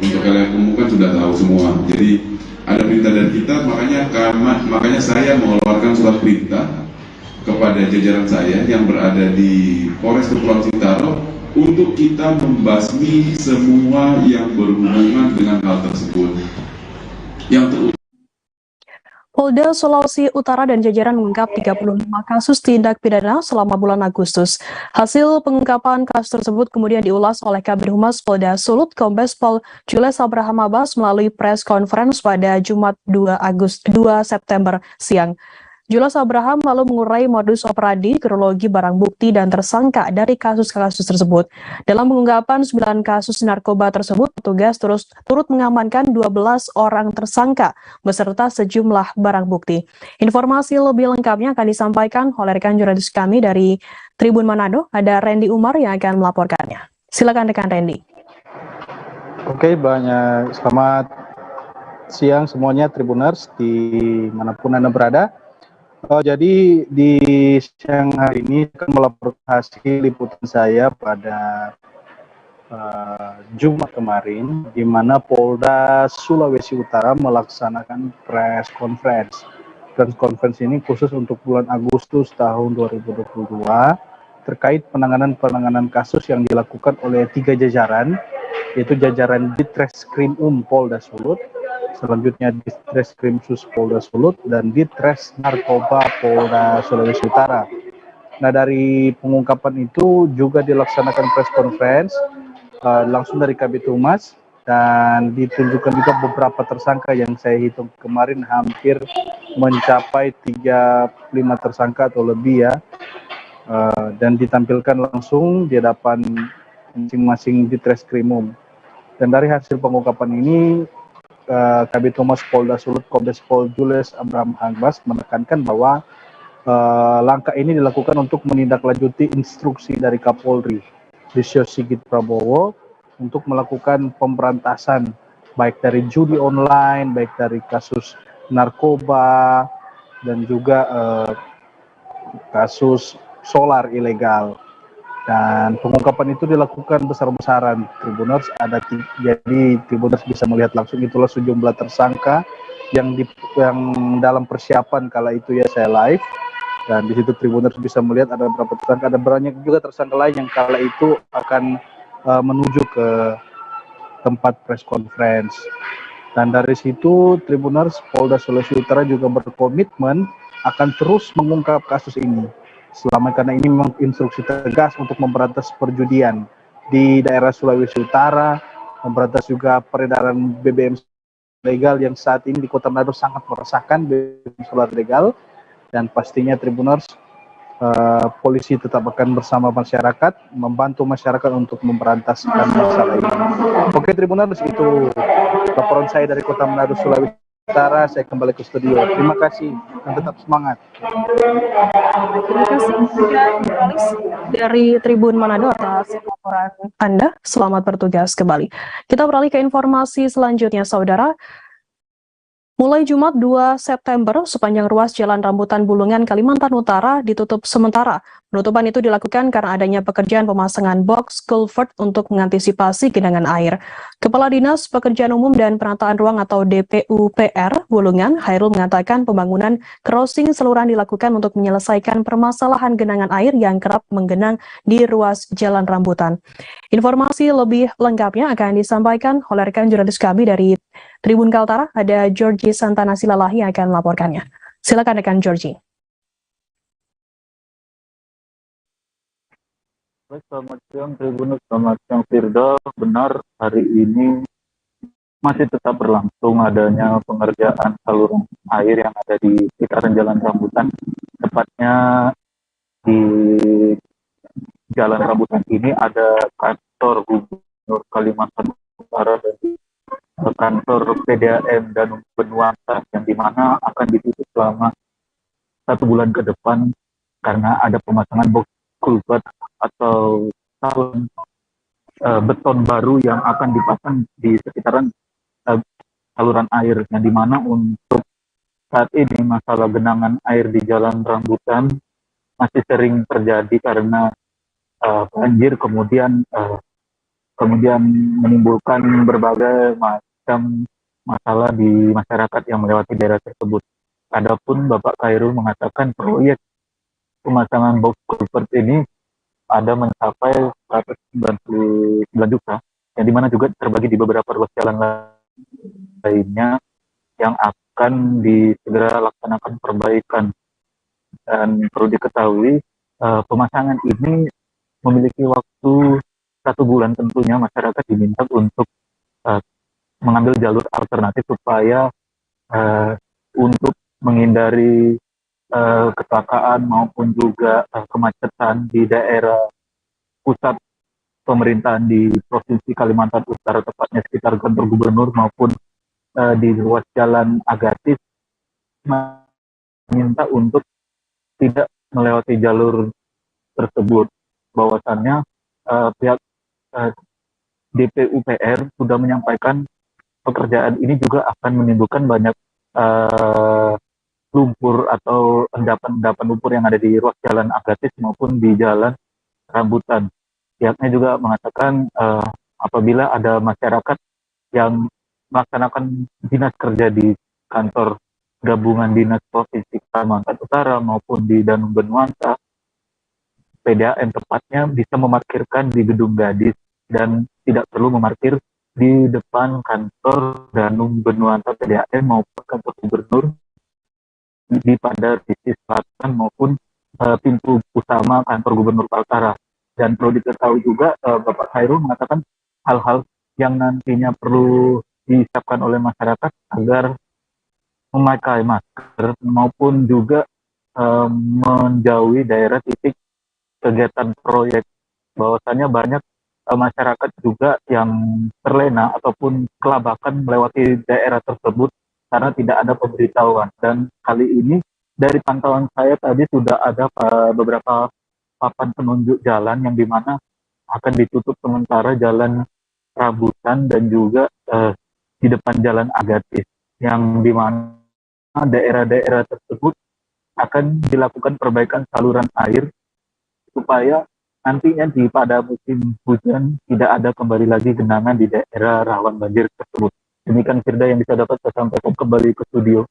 untuk khalayak umum kan sudah tahu semua. Jadi ada perintah dari kita, makanya saya mengeluarkan surat perintah kepada jajaran saya yang berada di Polres Kepulauan Sitaro untuk kita membasmi semua yang berhubungan dengan hal tersebut. Polda Sulawesi Utara dan jajaran mengungkap 35 kasus tindak pidana selama bulan Agustus. Hasil pengungkapan kasus tersebut kemudian diulas oleh Kabid Humas Polda Sulut, Kombes Pol Jules Abraham Abbas melalui press conference pada Jumat 2 September siang. Jules Abraham lalu mengurai modus operandi, kronologi barang bukti dan tersangka dari kasus-kasus tersebut. Dalam pengungkapan 9 kasus narkoba tersebut, petugas turut mengamankan 12 orang tersangka beserta sejumlah barang bukti. Informasi lebih lengkapnya akan disampaikan oleh rekan jurnalis kami dari Tribun Manado, ada Randy Umar yang akan melaporkannya. Silakan rekan Randy. Oke, selamat siang semuanya Tribuners dimanapun Anda berada. Jadi di siang hari ini akan melaporkan hasil liputan saya pada Jumat kemarin, di mana Polda Sulawesi Utara melaksanakan press conference. Press conference ini khusus untuk bulan Agustus tahun 2022 terkait penanganan kasus yang dilakukan oleh 3 jajaran, yaitu jajaran Ditreskrim Polda Sulut, selanjutnya Ditreskrim Sus Polda Sulut, dan Ditres Narkoba Polda Sulawesi Utara. Nah, dari pengungkapan itu juga dilaksanakan press conference langsung dari Kabid Humas dan ditunjukkan juga beberapa tersangka yang saya hitung kemarin hampir mencapai 35 tersangka atau lebih ya, dan ditampilkan langsung di hadapan masing-masing Ditreskrimum. Dan dari hasil pengungkapan ini, Kabid Humas Polda Sulut Kombes Pol Jules Abraham Abbas menekankan bahwa langkah ini dilakukan untuk menindaklanjuti instruksi dari Kapolri Listio Sigit Prabowo untuk melakukan pemberantasan baik dari judi online, baik dari kasus narkoba dan juga kasus solar ilegal. Dan pengungkapan itu dilakukan besar-besaran Tribuners, jadi Tribuners bisa melihat langsung itulah sejumlah tersangka yang dalam persiapan kala itu ya saya live, dan di situ Tribuners bisa melihat ada beberapa tersangka, ada banyak juga tersangka lain yang kala itu akan menuju ke tempat press conference. Dan dari situ Tribuners Polda Sulawesi Utara juga berkomitmen akan terus mengungkap kasus ini. Karena ini memang instruksi tegas untuk memberantas perjudian di daerah Sulawesi Utara, memberantas juga peredaran BBM legal yang saat ini di Kota Manado sangat meresahkan, BBM solar legal, dan pastinya Tribuners polisi tetap akan bersama masyarakat, membantu masyarakat untuk memberantaskan masalah ini. Oke Tribuners, itu laporan saya dari Kota Manado, Sulawesi Utara. Saya kembali ke studio. Terima kasih dan tetap semangat. Terima kasih juga jurnalis dari Tribun Manado atas laporan Anda. Selamat bertugas kembali. Kita beralih ke informasi selanjutnya, Saudara. Mulai Jumat 2 September, sepanjang ruas Jalan Rambutan Bulungan, Kalimantan Utara ditutup sementara. Penutupan itu dilakukan karena adanya pekerjaan pemasangan box culvert untuk mengantisipasi genangan air. Kepala Dinas Pekerjaan Umum dan Penataan Ruang atau DPUPR Bulungan, Hairul, mengatakan pembangunan crossing saluran dilakukan untuk menyelesaikan permasalahan genangan air yang kerap menggenang di ruas Jalan Rambutan. Informasi lebih lengkapnya akan disampaikan oleh rekan jurnalis kami dari Tribun Kaltara, ada Georgie Santana Silalahi yang akan melaporkannya. Silakan rekan Georgie. Selamat siang Tribunus, selamat siang Firda. Benar, hari ini masih tetap berlangsung adanya pengerjaan saluran air yang ada di sekitaran Jalan Rambutan. Tepatnya di Jalan Rambutan ini ada kantor Gubernur Kalimantan Utara dan kantor PDAM dan Benuanta, yang dimana akan ditutup selama 1 bulan ke depan karena ada pemasangan box culvert atau saluran beton baru yang akan dipasang di sekitaran saluran air, yang dimana untuk saat ini masalah genangan air di Jalan Rambutan masih sering terjadi karena banjir, kemudian menimbulkan berbagai macam masalah di masyarakat yang melewati daerah tersebut. Adapun Bapak Khairul mengatakan proyek pemasangan box culvert ini ada mencapai 199 juta, yang dimana juga terbagi di beberapa ruas jalan lainnya yang akan segera laksanakan perbaikan. Dan perlu diketahui pemasangan ini memiliki waktu 1 bulan. Tentunya masyarakat diminta untuk mengambil jalur alternatif supaya untuk menghindari kecelakaan maupun juga kemacetan di daerah pusat pemerintahan di Provinsi Kalimantan Utara, tepatnya sekitar kantor gubernur maupun di ruas jalan Agatis, meminta untuk tidak melewati jalur tersebut. Bahwasannya pihak DPUPR sudah menyampaikan pekerjaan ini juga akan menimbulkan banyak lumpur atau endapan-endapan lumpur yang ada di ruas jalan Agatis maupun di Jalan Rambutan. Pihaknya juga mengatakan apabila ada masyarakat yang melaksanakan dinas kerja di kantor gabungan dinas Provinsi Kalimantan Utara maupun di Danum Benuanta, PDAM tepatnya bisa memarkirkan di Gedung Gadis dan tidak perlu memarkir di depan kantor Danum Benuanta PDAM maupun kantor gubernur pada sisi selatan maupun pintu utama kantor Gubernur Kaltara. Dan perlu diketahui juga Bapak Khairul mengatakan hal-hal yang nantinya perlu disiapkan oleh masyarakat agar memakai masker maupun juga menjauhi daerah titik kegiatan proyek. Bahwasannya banyak masyarakat juga yang terlena ataupun kelabakan melewati daerah tersebut karena tidak ada pemberitahuan. Dan kali ini dari pantauan saya tadi sudah ada beberapa papan penunjuk jalan yang dimana akan ditutup sementara Jalan Rambutan dan juga di depan Jalan Agatis, yang dimana daerah-daerah tersebut akan dilakukan perbaikan saluran air supaya nantinya pada musim hujan tidak ada kembali lagi genangan di daerah rawan banjir tersebut. Demikian Firda yang bisa dapat saya sampaikan, kembali ke studio.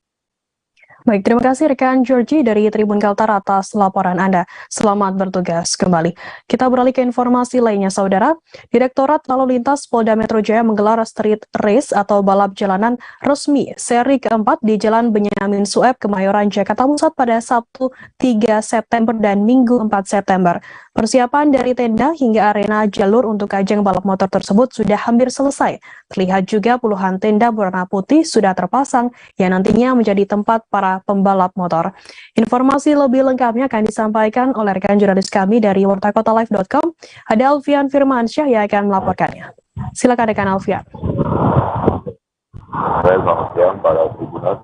Baik, terima kasih rekan Georgie dari Tribun Kaltar atas laporan Anda. Selamat bertugas kembali. Kita beralih ke informasi lainnya, Saudara. Direktorat Lalu Lintas Polda Metro Jaya menggelar street race atau balap jalanan resmi seri keempat di Jalan Benyamin Sueb, Kemayoran, Jakarta Pusat pada Sabtu 3 September dan Minggu 4 September. Persiapan dari tenda hingga arena jalur untuk ajang balap motor tersebut sudah hampir selesai. Terlihat juga puluhan tenda berwarna putih sudah terpasang yang nantinya menjadi tempat para pembalap motor. Informasi lebih lengkapnya akan disampaikan oleh rekan jurnalis kami dari wartakotalive.com. Ada Alfian Firmansyah yang akan melaporkannya. Silakan rekan Alfian. Selamat siang para tribuners.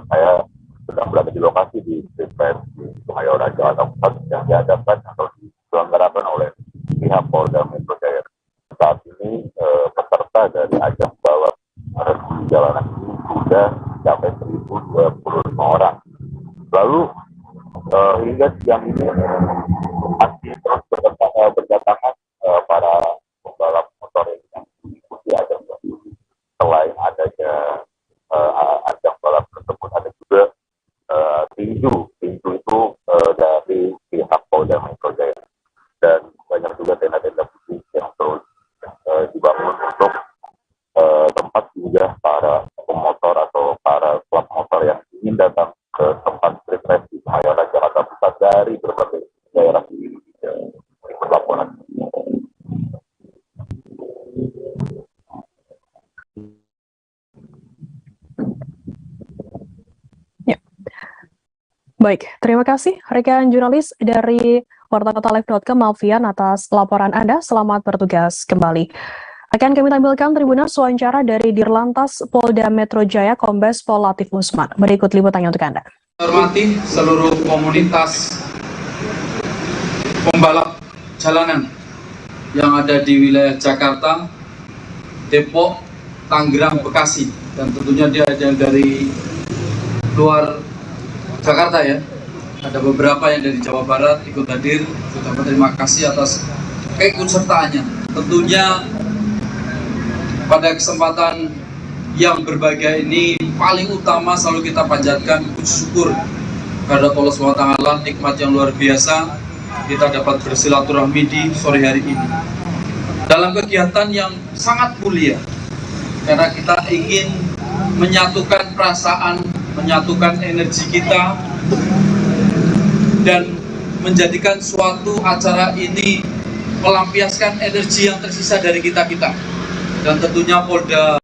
Saya sedang berada di lokasi di Street di Kemayoran, Jakarta Pusat yang diadakan atau diselenggarakan oleh pihak Polda Metro Jaya. Saat ini peserta dari ajang balap resmi jalanan ini sudah mencapai 1.025 orang. Lalu hingga siang ini masih terus berdatangan para pembalap motor yang mengikuti ajang balap. Selain adanya ajang balap tersebut, ada juga tinju itu dari pihak Polda Metro Jaya, dan banyak juga tenda-tenda putih yang terus dibangun untuk tempat singgah para pemotor atau para klub motor yang ingin datang ke tempat street race di Kemayoran, Jakarta Pusat dari berbagai daerah di laporan. Baik, terima kasih rekan jurnalis dari wartakotalive.com Alfian atas laporan Anda. Selamat bertugas kembali. Akan kami tampilkan Tribuners wawancara dari Dirlantas Polda Metro Jaya Kombes Pol Latif Usman. Berikut liputannya untuk Anda. Hormati seluruh komunitas pembalap jalanan yang ada di wilayah Jakarta, Depok, Tangerang, Bekasi, dan tentunya dia ada dari luar Jakarta ya. Ada beberapa yang dari Jawa Barat ikut hadir. Kita berterima kasih atas keikutsertaannya. Tentunya pada kesempatan yang berbahagia ini paling utama selalu kita panjatkan puji syukur kepada Allah SWT, nikmat yang luar biasa kita dapat bersilaturahmi di sore hari ini dalam kegiatan yang sangat mulia, karena kita ingin menyatukan perasaan, menyatukan energi kita, dan menjadikan suatu acara ini melampiaskan energi yang tersisa dari kita-kita. Dan tentunya Polda.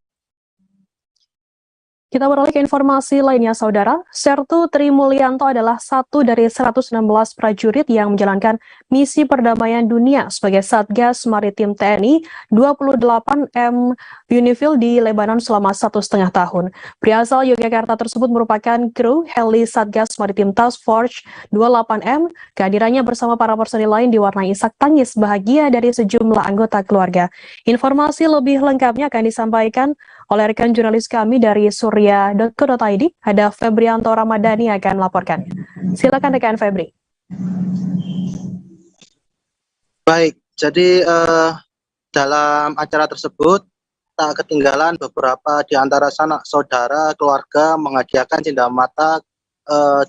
Kita beralih ke informasi lainnya, Saudara. Sertu Tri Mulyanto adalah satu dari 116 prajurit yang menjalankan misi perdamaian dunia sebagai Satgas Maritim TNI 28M Unifil di Lebanon selama 1,5 tahun. Pria asal Yogyakarta tersebut merupakan kru heli Satgas Maritim Task Force 28M. Kehadirannya bersama para personil lain diwarnai isak tangis bahagia dari sejumlah anggota keluarga. Informasi lebih lengkapnya akan disampaikan oleh rekan jurnalis kami dari surya.co.id. Ada Febrianto Ramadhani akan melaporkannya. Silakan rekan Febri. Baik, jadi dalam acara tersebut tak ketinggalan beberapa di antara sanak saudara keluarga menghadiahkan cindera mata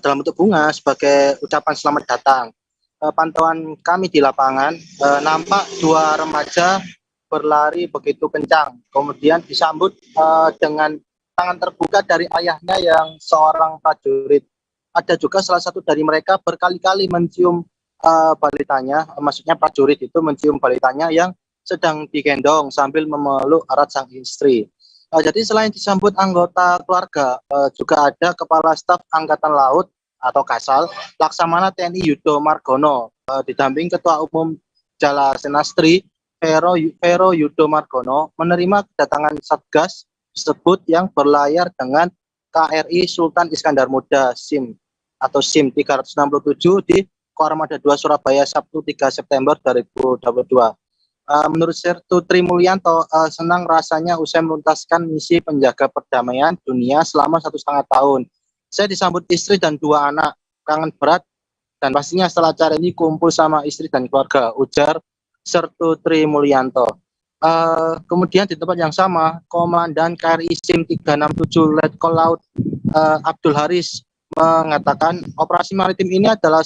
dalam bentuk bunga sebagai ucapan selamat datang. Pantauan kami di lapangan nampak dua remaja berlari begitu kencang, kemudian disambut dengan tangan terbuka dari ayahnya yang seorang prajurit. Ada juga salah satu dari mereka berkali-kali mencium balitanya, maksudnya prajurit itu mencium balitanya yang sedang digendong sambil memeluk erat sang istri. Jadi selain disambut anggota keluarga, juga ada Kepala Staf Angkatan Laut atau Kasal Laksamana TNI Yudo Margono, didamping Ketua Umum Jala Senastri Vero Yudo Margono menerima kedatangan Satgas tersebut yang berlayar dengan KRI Sultan Iskandar Muda SIM atau SIM 367 di Koarmada 2 Surabaya Sabtu 3 September 2022. Menurut Sertu Tri Mulyanto, senang rasanya usai menuntaskan misi penjaga perdamaian dunia selama 1,5 tahun. Saya disambut istri dan 2 anak, kangen berat, dan pastinya setelah acara ini kumpul sama istri dan keluarga, ujar Sertu Tri Mulyanto. Kemudian di tempat yang sama, Komandan KRI SIM 367 Letkol Laut Abdul Haris mengatakan operasi maritim ini adalah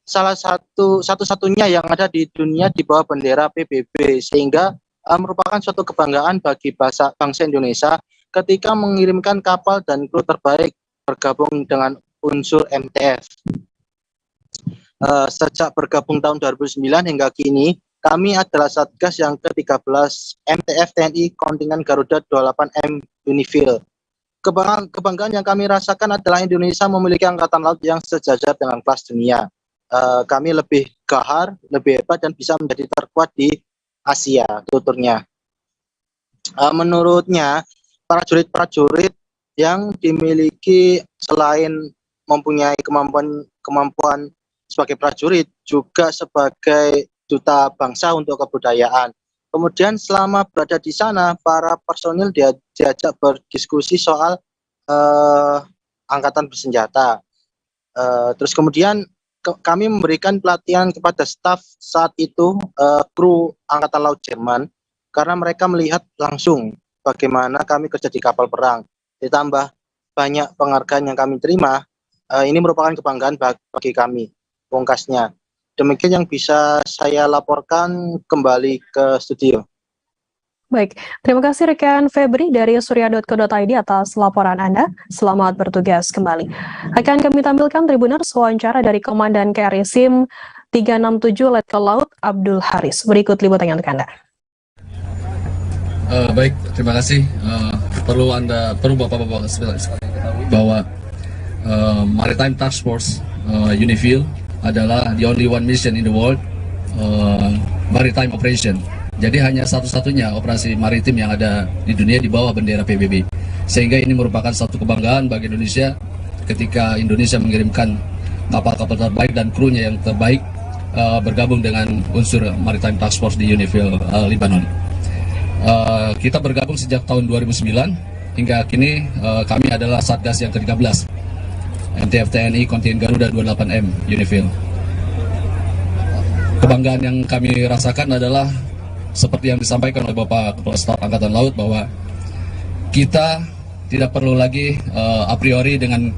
satu-satunya yang ada di dunia di bawah bendera PBB, sehingga merupakan suatu kebanggaan bagi bangsa Indonesia ketika mengirimkan kapal dan kru terbaik bergabung dengan unsur MTF. Sejak bergabung tahun 2009 hingga kini, kami adalah Satgas yang ke-13 MTF TNI kontingen Garuda 28M Unifil. Kebanggaan yang kami rasakan adalah Indonesia memiliki angkatan laut yang sejajar dengan kelas dunia. Kami lebih gahar, lebih hebat, dan bisa menjadi terkuat di Asia, tuturnya. Menurutnya, prajurit-prajurit yang dimiliki selain mempunyai kemampuan sebagai prajurit, juga sebagai duta bangsa untuk kebudayaan. Kemudian selama berada di sana, para personil diajak berdiskusi soal angkatan bersenjata. Terus kemudian kami memberikan pelatihan kepada staf saat itu, kru Angkatan Laut Jerman, karena mereka melihat langsung bagaimana kami kerja di kapal perang. Ditambah banyak penghargaan yang kami terima, ini merupakan kebanggaan bagi kami, pungkasnya. Demikian yang bisa saya laporkan, kembali ke studio. Baik, terima kasih rekan Febri dari surya.co.id atas laporan Anda. Selamat bertugas kembali. Akan kami tampilkan Tribuners wawancara dari Komandan KRI SIM 367 Letkol Laut Abdul Haris. Berikut liputannya untuk Anda. Baik, terima kasih. Perlu Bapak-Bapak sekalian ketahui bahwa Maritime Task Force Unifil adalah the only one mission in the world maritime operation. Jadi hanya satu-satunya operasi maritim yang ada di dunia di bawah bendera PBB. Sehingga ini merupakan satu kebanggaan bagi Indonesia ketika Indonesia mengirimkan kapal-kapal terbaik dan krunya yang terbaik bergabung dengan unsur Maritime Task Force di Unifil Lebanon. Kita bergabung sejak tahun 2009 hingga kini kami adalah Satgas yang ke-13 MTF TNI kontingen Garuda 28M Unifil. Kebanggaan yang kami rasakan adalah seperti yang disampaikan oleh Bapak Kepala Staf Angkatan Laut, bahwa kita tidak perlu lagi a priori dengan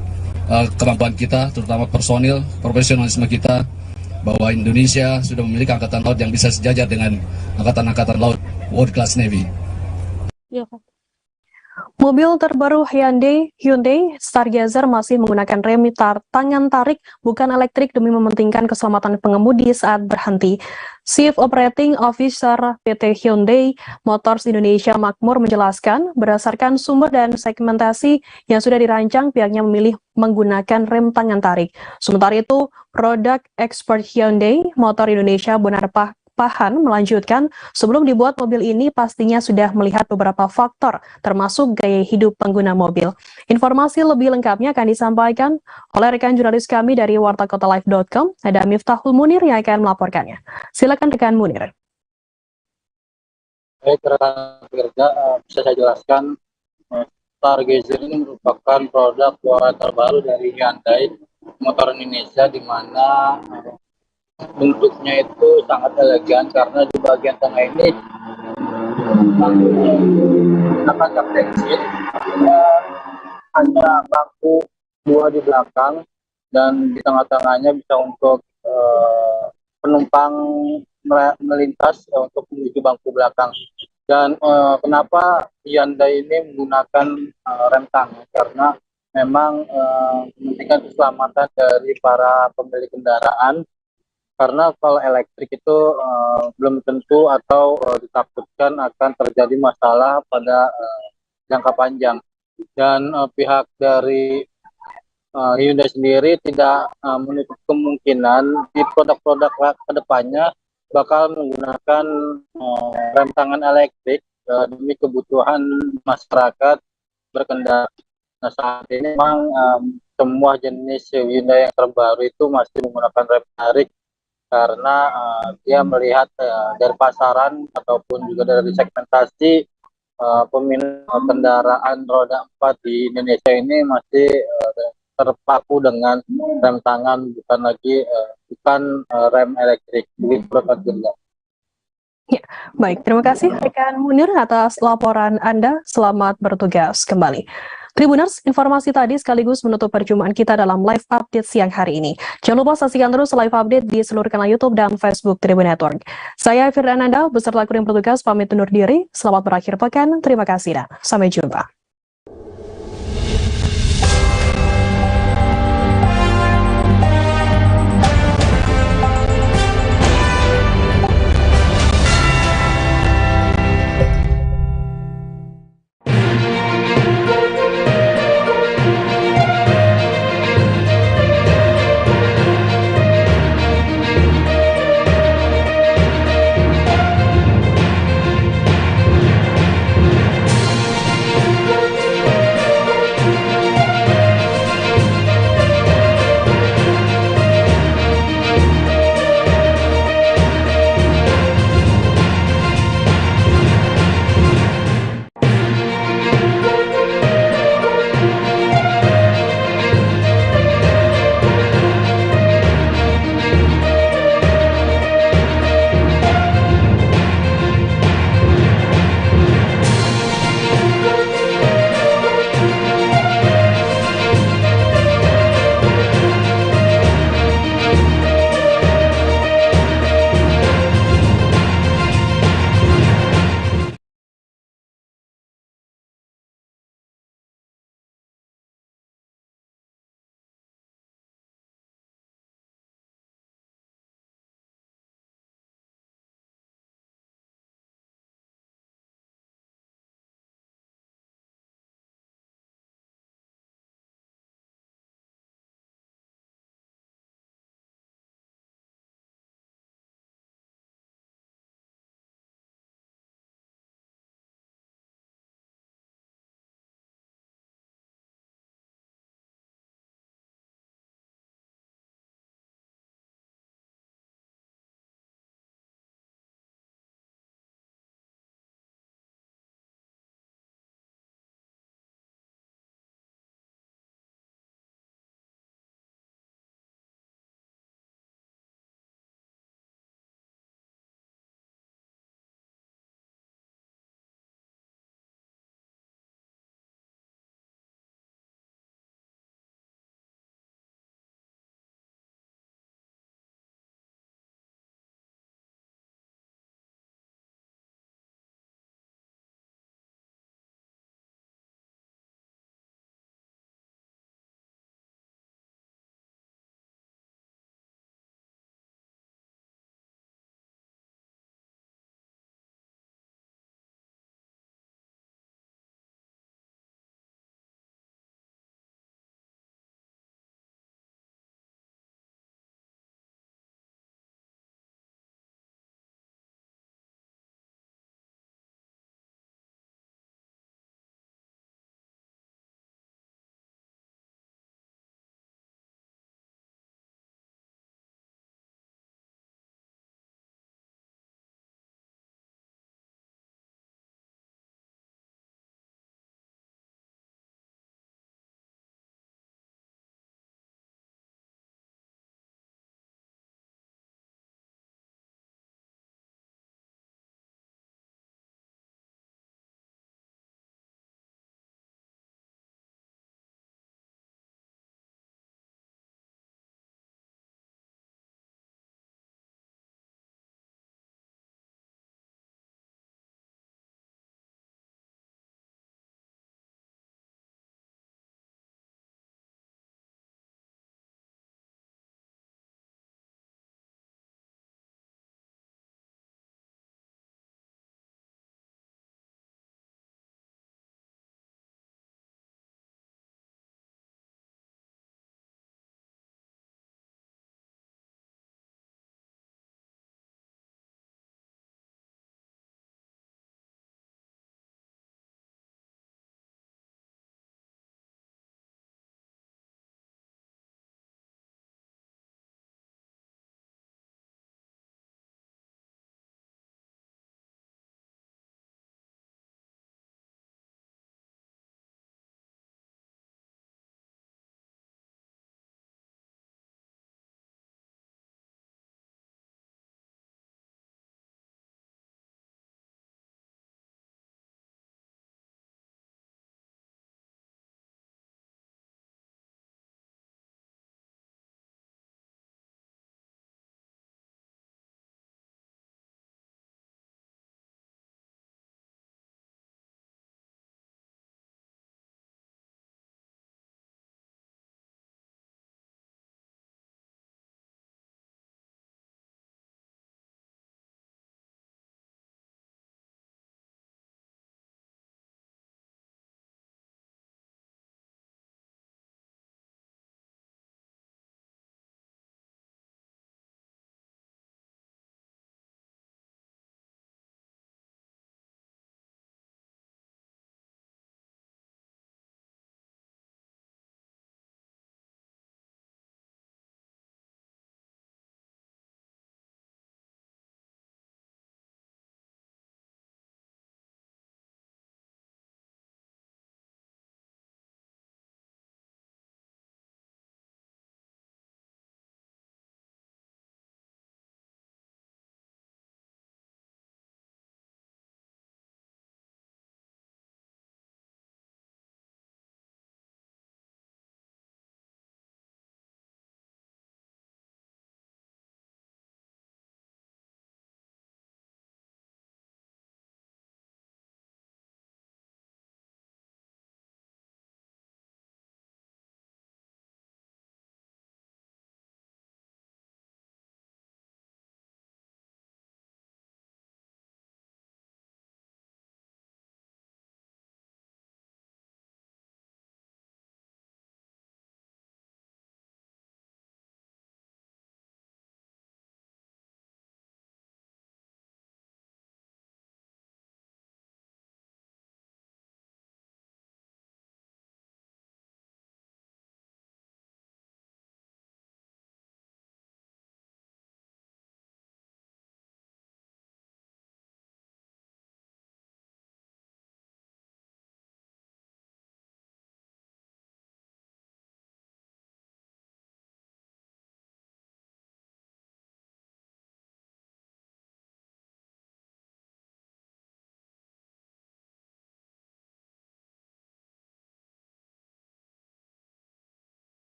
kemampuan kita, terutama personil, profesionalisme kita, bahwa Indonesia sudah memiliki angkatan laut yang bisa sejajar dengan angkatan-angkatan laut World Class Navy. Ya, Pak. Mobil terbaru Hyundai Stargazer masih menggunakan rem tangan tarik bukan elektrik demi mementingkan keselamatan pengemudi saat berhenti. Chief Operating Officer PT Hyundai Motors Indonesia Makmur menjelaskan, berdasarkan sumber dan segmentasi yang sudah dirancang, pihaknya memilih menggunakan rem tangan tarik. Sementara itu, produk ekspor Hyundai Motor Indonesia Bonar Pahan melanjutkan, sebelum dibuat mobil ini pastinya sudah melihat beberapa faktor, termasuk gaya hidup pengguna mobil. Informasi lebih lengkapnya akan disampaikan oleh rekan jurnalis kami dari wartakotalive.com, ada Miftahul Munir yang akan melaporkannya. Silakan rekan Munir. Baik, rekan kerja, bisa saya jelaskan, Stargazer ini merupakan produk buatan terbaru dari Hyundai Motor Indonesia, di mana bentuknya itu sangat elegan karena di bagian tengah ini menggunakan jok exit, hanya bangku dua di belakang dan di tengah-tengahnya bisa untuk penumpang melintas untuk menuju bangku belakang. Dan kenapa Hyundai ini menggunakan rem tangan? Karena memang mementingkan keselamatan dari para pemilik kendaraan. Karena kalau elektrik itu belum tentu atau ditakutkan akan terjadi masalah pada jangka panjang. Dan pihak dari Hyundai sendiri tidak menutup kemungkinan di produk-produk kedepannya bakal menggunakan rem tangan elektrik demi kebutuhan masyarakat berkendara. Nah, saat ini memang semua jenis Hyundai yang terbaru itu masih menggunakan rem tarik, karena dia melihat dari pasaran ataupun juga dari segmentasi peminat kendaraan roda 4 di Indonesia ini masih terpaku dengan rem tangan, bukan rem elektrik. Ya, baik, terima kasih rekan Munir atas laporan Anda. Selamat bertugas kembali. Tribuners, informasi tadi sekaligus menutup perjumpaan kita dalam live update siang hari ini. Jangan lupa saksikan terus live update di seluruh kanal YouTube dan Facebook Tribun Network. Saya Firdananda beserta kru yang bertugas pamit undur diri. Selamat berakhir pekan. Terima kasih dan sampai jumpa.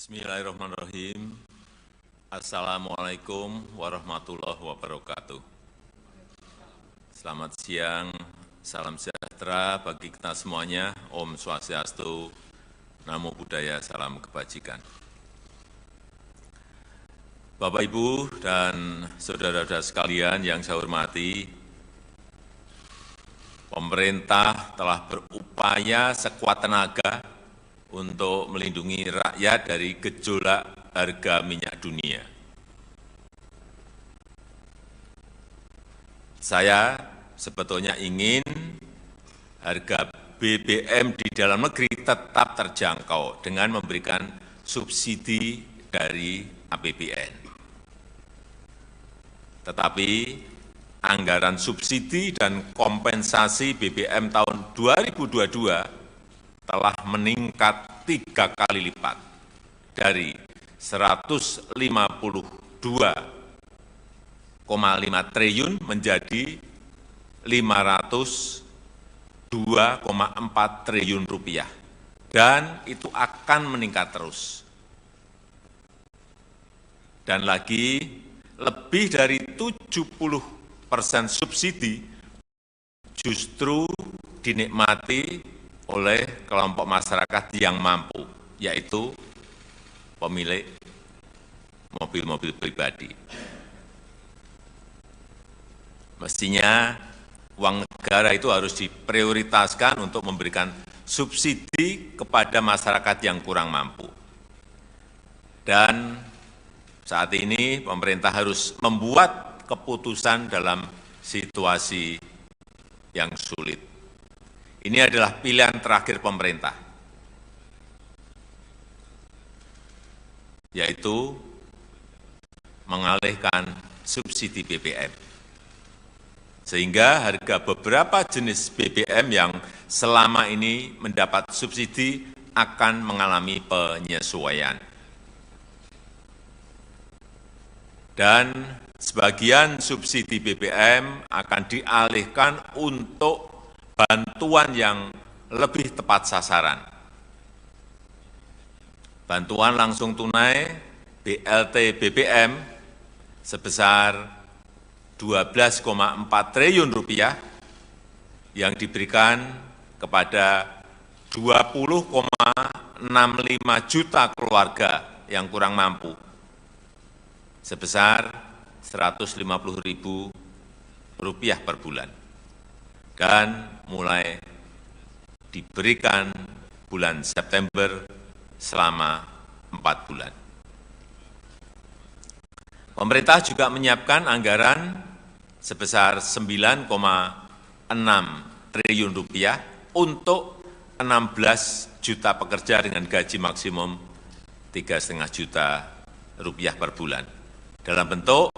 Bismillahirrahmanirrahim. Assalamualaikum warahmatullahi wabarakatuh. Selamat siang, salam sejahtera bagi kita semuanya. Om Swastiastu, Namo Buddhaya, salam kebajikan. Bapak, Ibu, dan saudara-saudara sekalian yang saya hormati, pemerintah telah berupaya sekuat tenaga untuk melindungi rakyat dari gejolak harga minyak dunia. Saya sebetulnya ingin harga BBM di dalam negeri tetap terjangkau dengan memberikan subsidi dari APBN. Tetapi anggaran subsidi dan kompensasi BBM tahun 2022 telah meningkat 3 kali lipat dari 152,5 triliun menjadi 502,4 triliun rupiah, dan itu akan meningkat terus. Dan lagi, lebih dari 70% subsidi justru dinikmati oleh kelompok masyarakat yang mampu, yaitu pemilik mobil-mobil pribadi. Mestinya uang negara itu harus diprioritaskan untuk memberikan subsidi kepada masyarakat yang kurang mampu. Dan saat ini pemerintah harus membuat keputusan dalam situasi yang sulit. Ini adalah pilihan terakhir pemerintah, yaitu mengalihkan subsidi BBM. Sehingga harga beberapa jenis BBM yang selama ini mendapat subsidi akan mengalami penyesuaian. Dan sebagian subsidi BBM akan dialihkan untuk bantuan yang lebih tepat sasaran. Bantuan langsung tunai BLT BBM sebesar 12,4 triliun rupiah yang diberikan kepada 20,65 juta keluarga yang kurang mampu sebesar Rp150.000 per bulan, dan mulai diberikan bulan September selama 4 bulan. Pemerintah juga menyiapkan anggaran sebesar Rp9,6 triliun untuk 16 juta pekerja dengan gaji maksimum Rp3,5 juta per bulan, dalam bentuk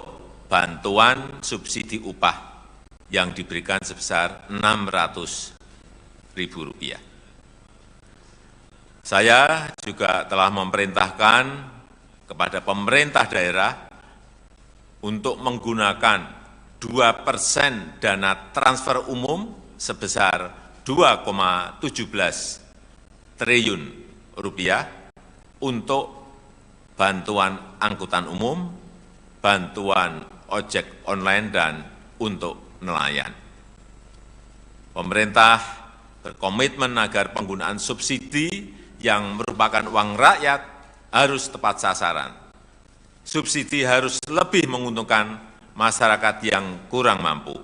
bantuan subsidi upah yang diberikan sebesar Rp600.000. Saya juga telah memerintahkan kepada pemerintah daerah untuk menggunakan 2% dana transfer umum sebesar Rp2,17 triliun untuk bantuan angkutan umum, bantuan ojek online, dan untuk nelayan. Pemerintah berkomitmen agar penggunaan subsidi yang merupakan uang rakyat harus tepat sasaran. Subsidi harus lebih menguntungkan masyarakat yang kurang mampu.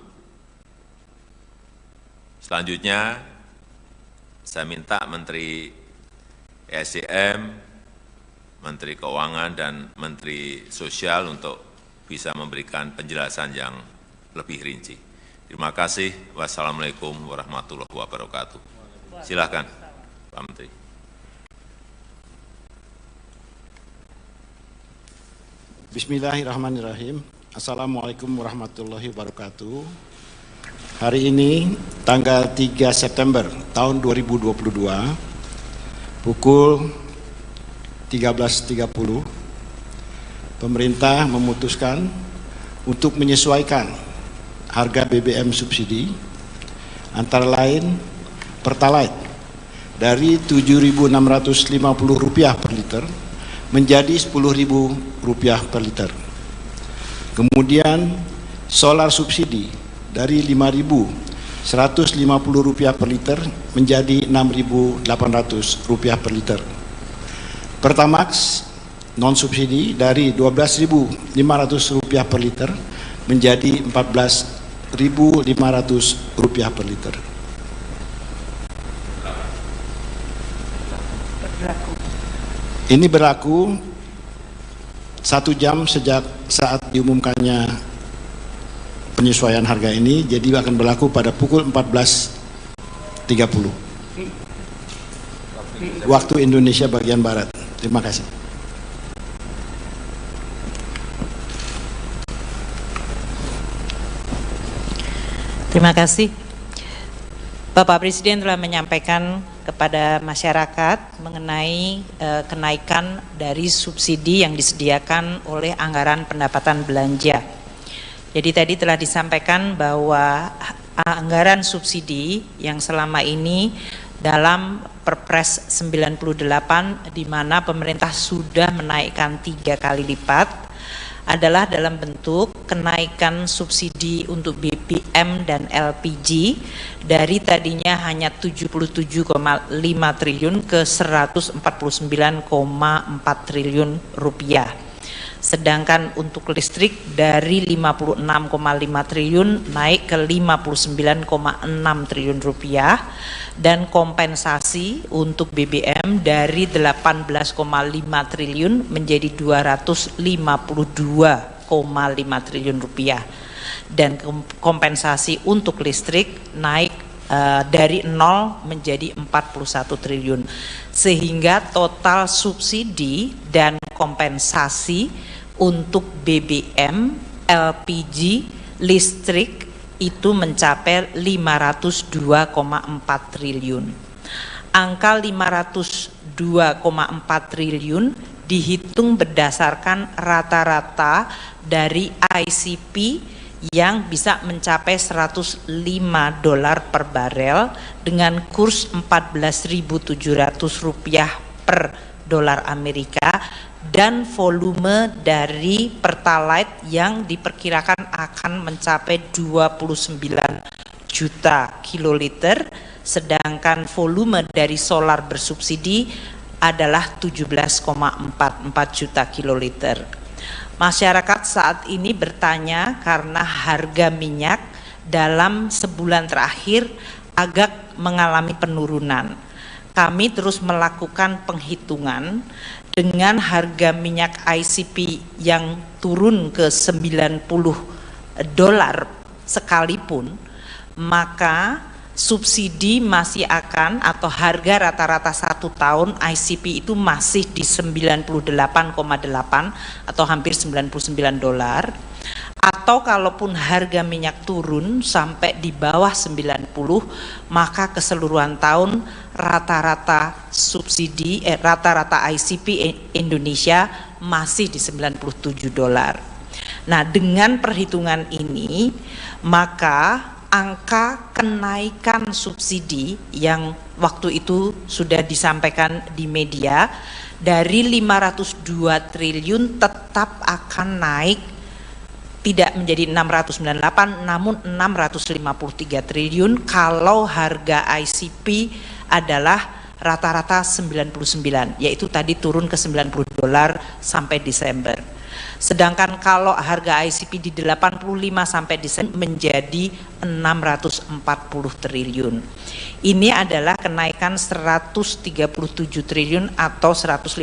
Selanjutnya, saya minta Menteri ESDM, Menteri Keuangan, dan Menteri Sosial untuk bisa memberikan penjelasan yang lebih rinci. Terima kasih. Wassalamualaikum warahmatullahi wabarakatuh. Silakan, Pak Menteri. Bismillahirrahmanirrahim. Assalamualaikum warahmatullahi wabarakatuh. Hari ini, tanggal 3 September tahun 2022, pukul 13.30, pemerintah memutuskan untuk menyesuaikan harga BBM subsidi, antara lain Pertalite dari Rp7.650 per liter menjadi Rp10.000 per liter. Kemudian solar subsidi dari Rp5.150 per liter menjadi Rp6.800 per liter. Pertamax non subsidi dari Rp12.500 per liter menjadi Rp14.500 per liter. Ini berlaku 1 jam sejak saat diumumkannya penyesuaian harga ini, jadi akan berlaku pada pukul 14.30 waktu Indonesia bagian Barat. Terima kasih. Terima kasih. Bapak Presiden telah menyampaikan kepada masyarakat mengenai kenaikan dari subsidi yang disediakan oleh anggaran pendapatan belanja. Jadi tadi telah disampaikan bahwa anggaran subsidi yang selama ini dalam Perpres 98 di mana pemerintah sudah menaikkan 3 kali lipat adalah dalam bentuk kenaikan subsidi untuk BBM dan LPG dari tadinya hanya 77,5 triliun ke 149,4 triliun rupiah. Sedangkan untuk listrik dari 56,5 triliun naik ke 59,6 triliun rupiah, dan kompensasi untuk BBM dari 18,5 triliun menjadi 252,5 triliun rupiah, dan kompensasi untuk listrik naik dari 0 menjadi 41 triliun, sehingga total subsidi dan kompensasi untuk BBM, LPG, listrik itu mencapai 502,4 triliun. Angka 502,4 triliun dihitung berdasarkan rata-rata dari ICP yang bisa mencapai $105 per barel dengan kurs Rp14.700 per dolar Amerika, dan volume dari Pertalite yang diperkirakan akan mencapai 29 juta kiloliter, sedangkan volume dari solar bersubsidi adalah 17,44 juta kiloliter. Masyarakat saat ini bertanya karena harga minyak dalam sebulan terakhir agak mengalami penurunan. Kami terus melakukan penghitungan dengan harga minyak ICP yang turun ke $90 sekalipun, maka subsidi masih akan, atau harga rata-rata 1 tahun ICP itu masih di 98,8 atau hampir $99. Atau kalaupun harga minyak turun sampai di bawah 90, maka keseluruhan tahun rata-rata subsidi rata-rata ICP Indonesia masih di $97. Nah, dengan perhitungan ini maka angka kenaikan subsidi yang waktu itu sudah disampaikan di media dari 502 triliun tetap akan naik, tidak menjadi 698 namun 653 triliun kalau harga ICP adalah rata-rata 99, yaitu tadi turun ke $90 sampai Desember. Sedangkan kalau harga ICP di 85 sampai Desember menjadi 640 triliun. Ini adalah kenaikan 137 triliun atau 151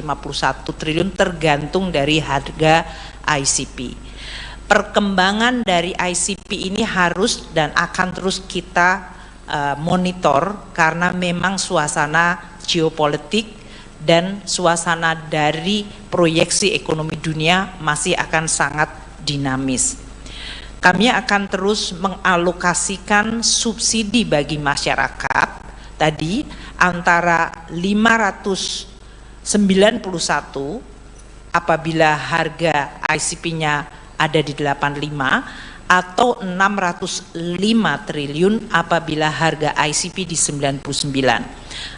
triliun tergantung dari harga ICP. Perkembangan dari ICP ini harus dan akan terus kita monitor karena memang suasana geopolitik dan suasana dari proyeksi ekonomi dunia masih akan sangat dinamis. Kami akan terus mengalokasikan subsidi bagi masyarakat tadi antara 591 apabila harga ICP-nya ada di 85 atau 605 triliun apabila harga ICP di 99.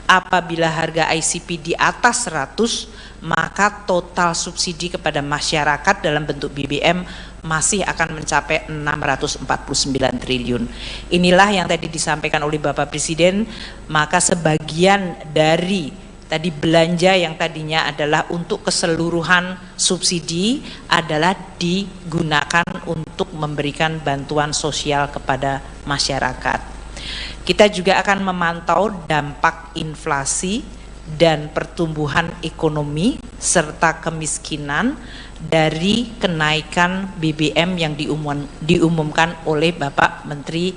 Apabila harga ICP di atas 100, maka total subsidi kepada masyarakat dalam bentuk BBM masih akan mencapai 649 triliun. Inilah yang tadi disampaikan oleh Bapak Presiden, maka sebagian dari tadi belanja yang tadinya adalah untuk keseluruhan subsidi adalah digunakan untuk memberikan bantuan sosial kepada masyarakat. Kita juga akan memantau dampak inflasi dan pertumbuhan ekonomi serta kemiskinan dari kenaikan BBM yang diumumkan oleh Bapak Menteri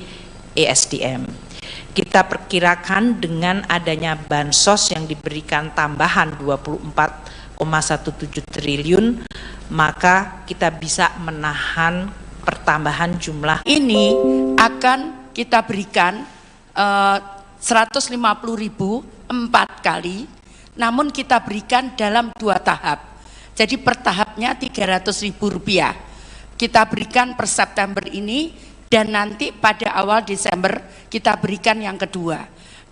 ESDM. Kita perkirakan dengan adanya bansos yang diberikan tambahan 24,17 triliun, maka kita bisa menahan pertambahan jumlah. Ini akan kita berikan 150.000 4 kali, namun kita berikan dalam 2 tahap. Jadi per tahapnya Rp300.000. Kita berikan per September ini, dan nanti pada awal Desember kita berikan yang kedua.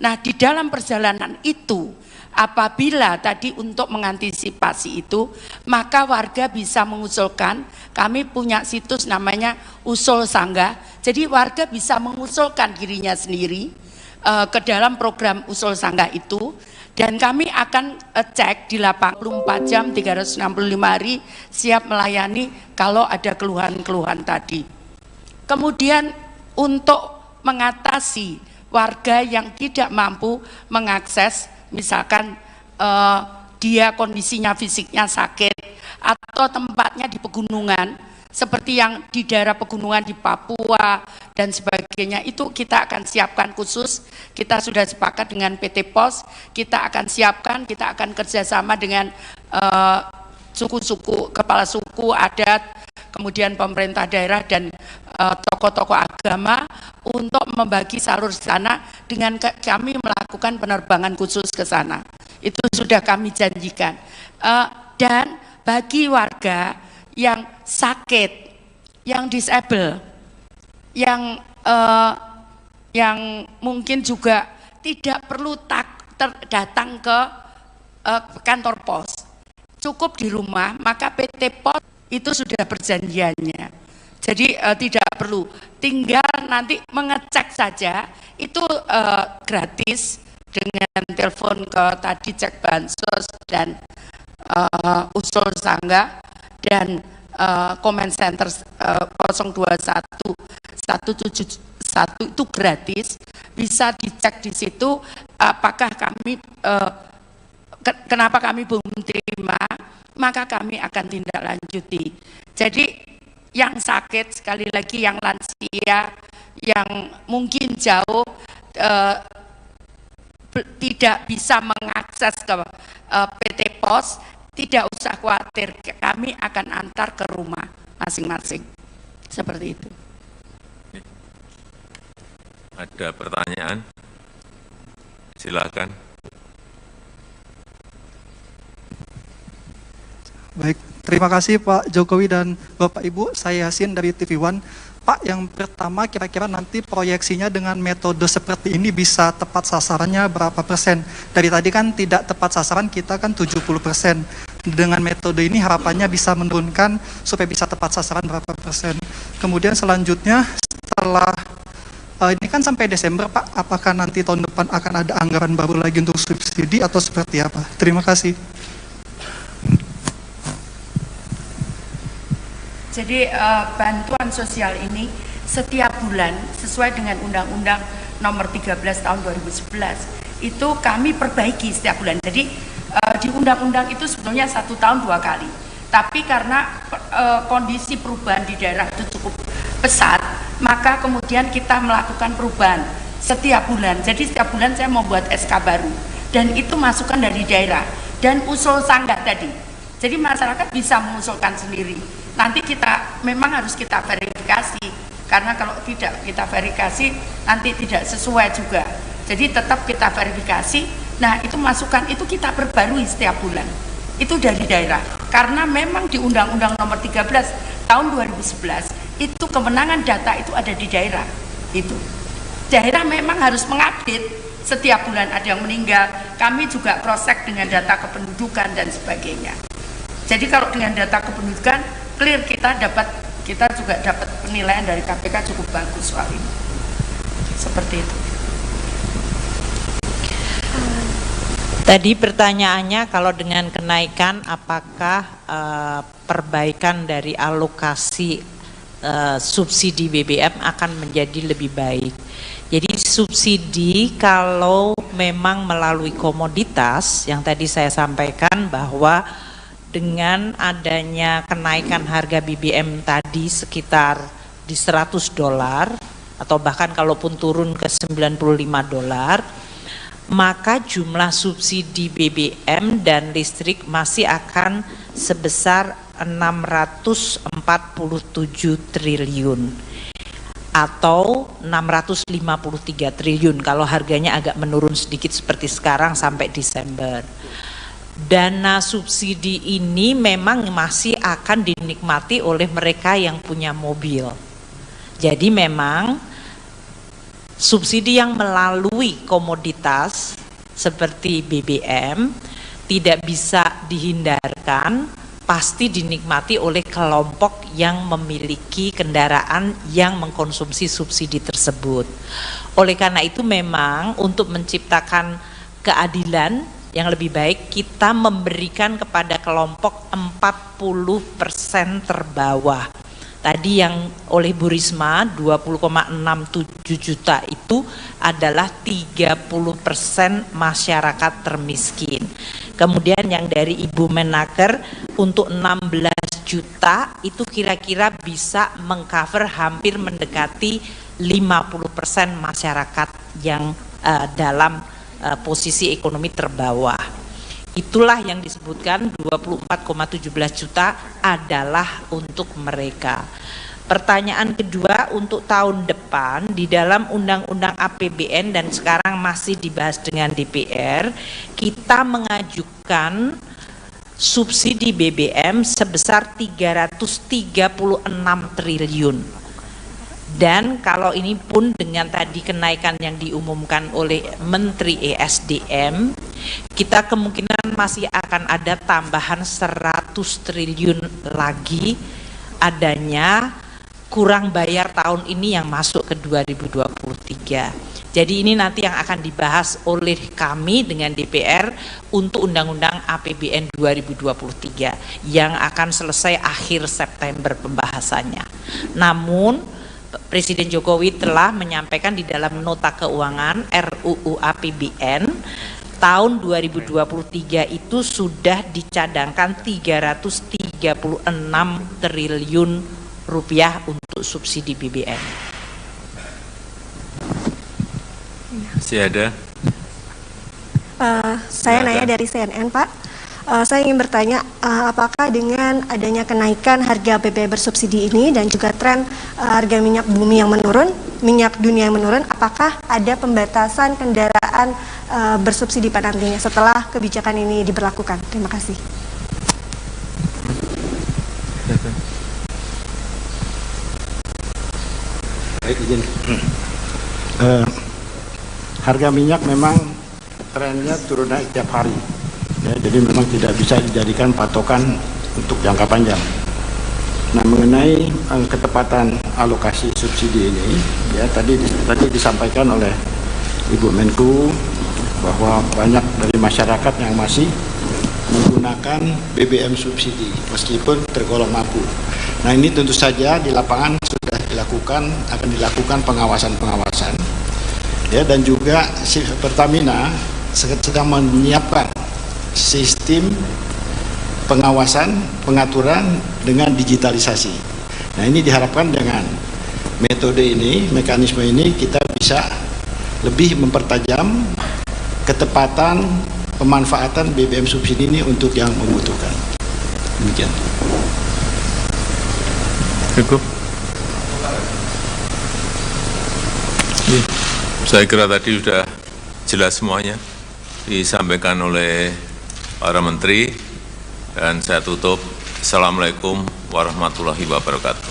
Nah, di dalam perjalanan itu, apabila tadi untuk mengantisipasi itu, maka warga bisa mengusulkan, kami punya situs namanya Usul Sangga, jadi warga bisa mengusulkan dirinya sendiri ke dalam program Usul Sangga itu, dan kami akan cek di lapangan 24 jam 365 hari siap melayani kalau ada keluhan-keluhan tadi. Kemudian untuk mengatasi warga yang tidak mampu mengakses, misalkan dia kondisinya fisiknya sakit atau tempatnya di pegunungan, seperti yang di daerah pegunungan di Papua dan sebagainya, itu kita akan siapkan khusus. Kita sudah sepakat dengan PT POS, kita akan siapkan, kita akan kerjasama dengan suku-suku, kepala suku, adat, kemudian pemerintah daerah dan tokoh-tokoh agama untuk membagi salur sana, dengan kami melakukan penerbangan khusus ke sana. Itu sudah kami janjikan. Dan bagi warga yang sakit, yang disable, yang mungkin juga tidak perlu datang ke kantor pos, cukup di rumah, maka PT POS itu sudah perjanjiannya. Jadi tidak perlu, tinggal nanti mengecek saja, itu gratis dengan telepon ke tadi cek bansos dan Usul Sangga dan comment center 021 171 itu gratis, bisa dicek di situ apakah kami kenapa kami belum terima, maka kami akan tindak lanjuti. Jadi yang sakit, sekali lagi yang lansia, yang mungkin jauh tidak bisa mengakses ke PT POS, tidak usah khawatir, kami akan antar ke rumah masing-masing. Seperti itu. Ada pertanyaan? Silakan. Baik, terima kasih Pak Jokowi dan Bapak Ibu. Saya Yasin dari TV One. Pak, yang pertama kira-kira nanti proyeksinya dengan metode seperti ini bisa tepat sasarannya berapa persen? Dari tadi kan tidak tepat sasaran, kita kan 70%. Dengan metode ini harapannya bisa menurunkan supaya bisa tepat sasaran berapa persen. Kemudian selanjutnya setelah ini kan sampai Desember Pak, apakah nanti tahun depan akan ada anggaran baru lagi untuk subsidi atau seperti apa? Terima kasih. Jadi bantuan sosial ini setiap bulan sesuai dengan Undang-Undang Nomor 13 Tahun 2011 itu kami perbaiki setiap bulan. Jadi di undang-undang itu sebetulnya 1 tahun 2 kali. Tapi karena kondisi perubahan di daerah itu cukup pesat, maka kemudian kita melakukan perubahan setiap bulan. Jadi setiap bulan saya membuat SK baru dan itu masukan dari daerah dan usul sangga tadi. Jadi masyarakat bisa mengusulkan sendiri. Nanti kita memang harus kita verifikasi, karena kalau tidak kita verifikasi nanti tidak sesuai juga. Jadi tetap kita verifikasi. Nah, itu masukan itu kita perbarui setiap bulan. Itu dari daerah. Karena memang di Undang-Undang Nomor 13 Tahun 2011 itu kewenangan data itu ada di daerah. Itu daerah memang harus mengupdate setiap bulan ada yang meninggal. Kami juga cross-check dengan data kependudukan dan sebagainya. Jadi kalau dengan data kependudukan clear, kita juga dapat penilaian dari KPK cukup bagus soal ini. Seperti itu. Tadi pertanyaannya kalau dengan kenaikan apakah perbaikan dari alokasi subsidi BBM akan menjadi lebih baik. Jadi subsidi kalau memang melalui komoditas yang tadi saya sampaikan bahwa dengan adanya kenaikan harga BBM tadi sekitar di $100 atau bahkan kalaupun turun ke $95, maka jumlah subsidi BBM dan listrik masih akan sebesar 647 triliun atau 653 triliun kalau harganya agak menurun sedikit seperti sekarang sampai Desember. Dana subsidi ini memang masih akan dinikmati oleh mereka yang punya mobil. Jadi memang subsidi yang melalui komoditas seperti BBM tidak bisa dihindarkan, pasti dinikmati oleh kelompok yang memiliki kendaraan yang mengkonsumsi subsidi tersebut. Oleh karena itu memang untuk menciptakan keadilan yang lebih baik kita memberikan kepada kelompok 40% terbawah. Tadi yang oleh Bu Risma 20,67 juta itu adalah 30% masyarakat termiskin. Kemudian yang dari Ibu Menaker untuk 16 juta itu kira-kira bisa mengcover hampir mendekati 50% masyarakat yang dalam posisi ekonomi terbawah. Itulah yang disebutkan 24,17 juta adalah untuk mereka. Pertanyaan kedua, untuk tahun depan di dalam Undang-Undang APBN dan sekarang masih dibahas dengan DPR, kita mengajukan subsidi BBM sebesar 336 triliun. Dan kalau ini pun dengan tadi kenaikan yang diumumkan oleh Menteri ESDM, kita kemungkinan masih akan ada tambahan 100 triliun lagi adanya kurang bayar tahun ini yang masuk ke 2023. Jadi ini nanti yang akan dibahas oleh kami dengan DPR untuk Undang-Undang APBN 2023 yang akan selesai akhir September pembahasannya. Namun Presiden Jokowi telah menyampaikan di dalam nota keuangan RUU APBN tahun 2023 itu sudah dicadangkan 336 triliun rupiah untuk subsidi BBM. Masih ada? Saya Naya dari CNN, Pak. Saya ingin bertanya, apakah dengan adanya kenaikan harga BBM bersubsidi ini dan juga tren harga minyak bumi yang menurun, minyak dunia yang menurun, apakah ada pembatasan kendaraan bersubsidi pada nantinya setelah kebijakan ini diberlakukan? Terima kasih. Baik, izin. Harga minyak memang trennya turun naik tiap hari. Ya, jadi memang tidak bisa dijadikan patokan untuk jangka panjang. Nah, mengenai ketepatan alokasi subsidi ini, ya tadi disampaikan oleh Ibu Menku bahwa banyak dari masyarakat yang masih menggunakan BBM subsidi meskipun tergolong mampu. Nah, ini tentu saja di lapangan sudah akan dilakukan pengawasan, ya, dan juga Pertamina sedang menyiapkan sistem pengawasan, pengaturan dengan digitalisasi. Nah, ini diharapkan dengan metode ini, mekanisme ini kita bisa lebih mempertajam ketepatan pemanfaatan BBM subsidi ini untuk yang membutuhkan. Demikian. Cukup. Saya kira tadi sudah jelas semuanya disampaikan oleh para menteri, dan saya tutup. Assalamualaikum warahmatullahi wabarakatuh.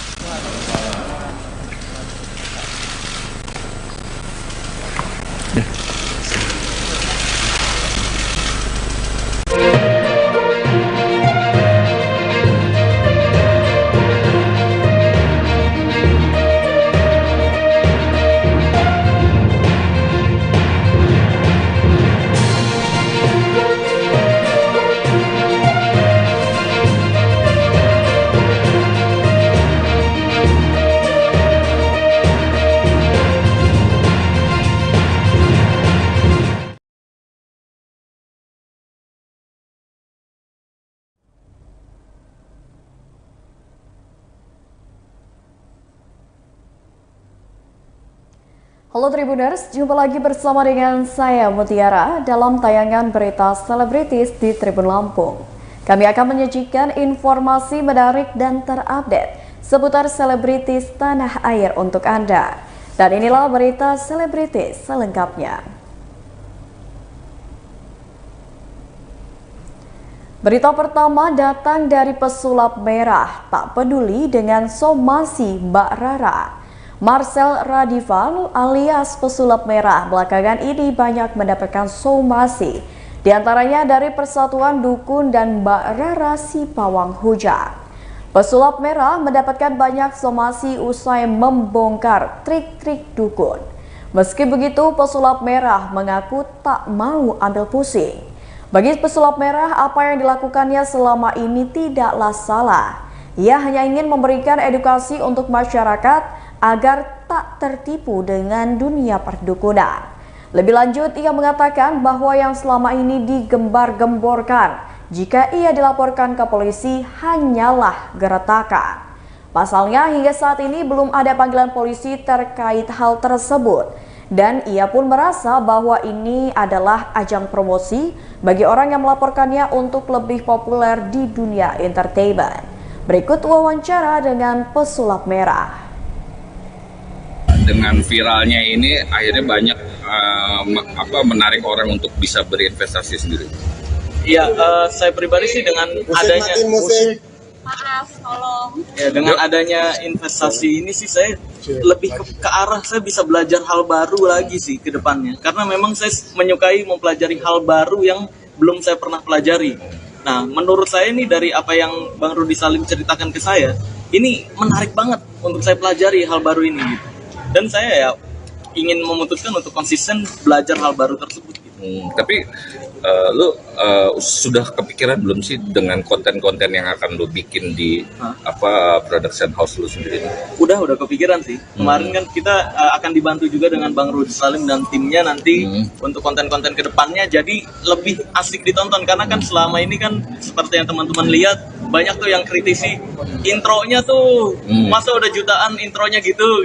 Halo Tribuners, jumpa lagi bersama dengan saya Mutiara dalam tayangan berita selebritis di Tribun Lampung. Kami akan menyajikan informasi menarik dan terupdate seputar selebritis tanah air untuk Anda. Dan inilah berita selebritis selengkapnya. Berita pertama datang dari pesulap merah, tak peduli dengan somasi Mbak Rara. Marcel Radivan alias pesulap merah belakangan ini banyak mendapatkan somasi, diantaranya dari Persatuan Dukun dan Mbak Rara si Pawang Hujan. Pesulap merah mendapatkan banyak somasi usai membongkar trik-trik dukun. Meski begitu, pesulap merah mengaku tak mau ambil pusing. Bagi pesulap merah, apa yang dilakukannya selama ini tidaklah salah. Ia hanya ingin memberikan edukasi untuk masyarakat agar tak tertipu dengan dunia perdukunan. Lebih lanjut, ia mengatakan bahwa yang selama ini digembar-gemborkan jika ia dilaporkan ke polisi hanyalah gertakan. Pasalnya, hingga saat ini belum ada panggilan polisi terkait hal tersebut. Dan ia pun merasa bahwa ini adalah ajang promosi bagi orang yang melaporkannya untuk lebih populer di dunia entertainment. Berikut wawancara dengan pesulap merah. Dengan viralnya ini akhirnya banyak menarik orang untuk bisa berinvestasi sendiri. Iya, saya pribadi sih dengan adanya musik. Maaf, tolong. Ya, dengan adanya investasi ini sih saya lebih ke arah saya bisa belajar hal baru lagi sih ke depannya. Karena memang saya menyukai mempelajari hal baru yang belum saya pernah pelajari. Nah, menurut saya ini dari apa yang Bang Rudi Salim ceritakan ke saya, ini menarik banget untuk saya pelajari hal baru ini gitu. Dan saya ya ingin memutuskan untuk konsisten belajar hal baru tersebut. Tapi lu sudah kepikiran belum sih dengan konten-konten yang akan lu bikin di production house lu sendiri? Udah kepikiran sih. Kemarin kan kita akan dibantu juga dengan Bang Rudi Salim dan timnya nanti untuk konten-konten kedepannya jadi lebih asik ditonton karena kan selama ini kan seperti yang teman-teman lihat banyak tuh yang kritisi intronya tuh masa udah jutaan intronya gitu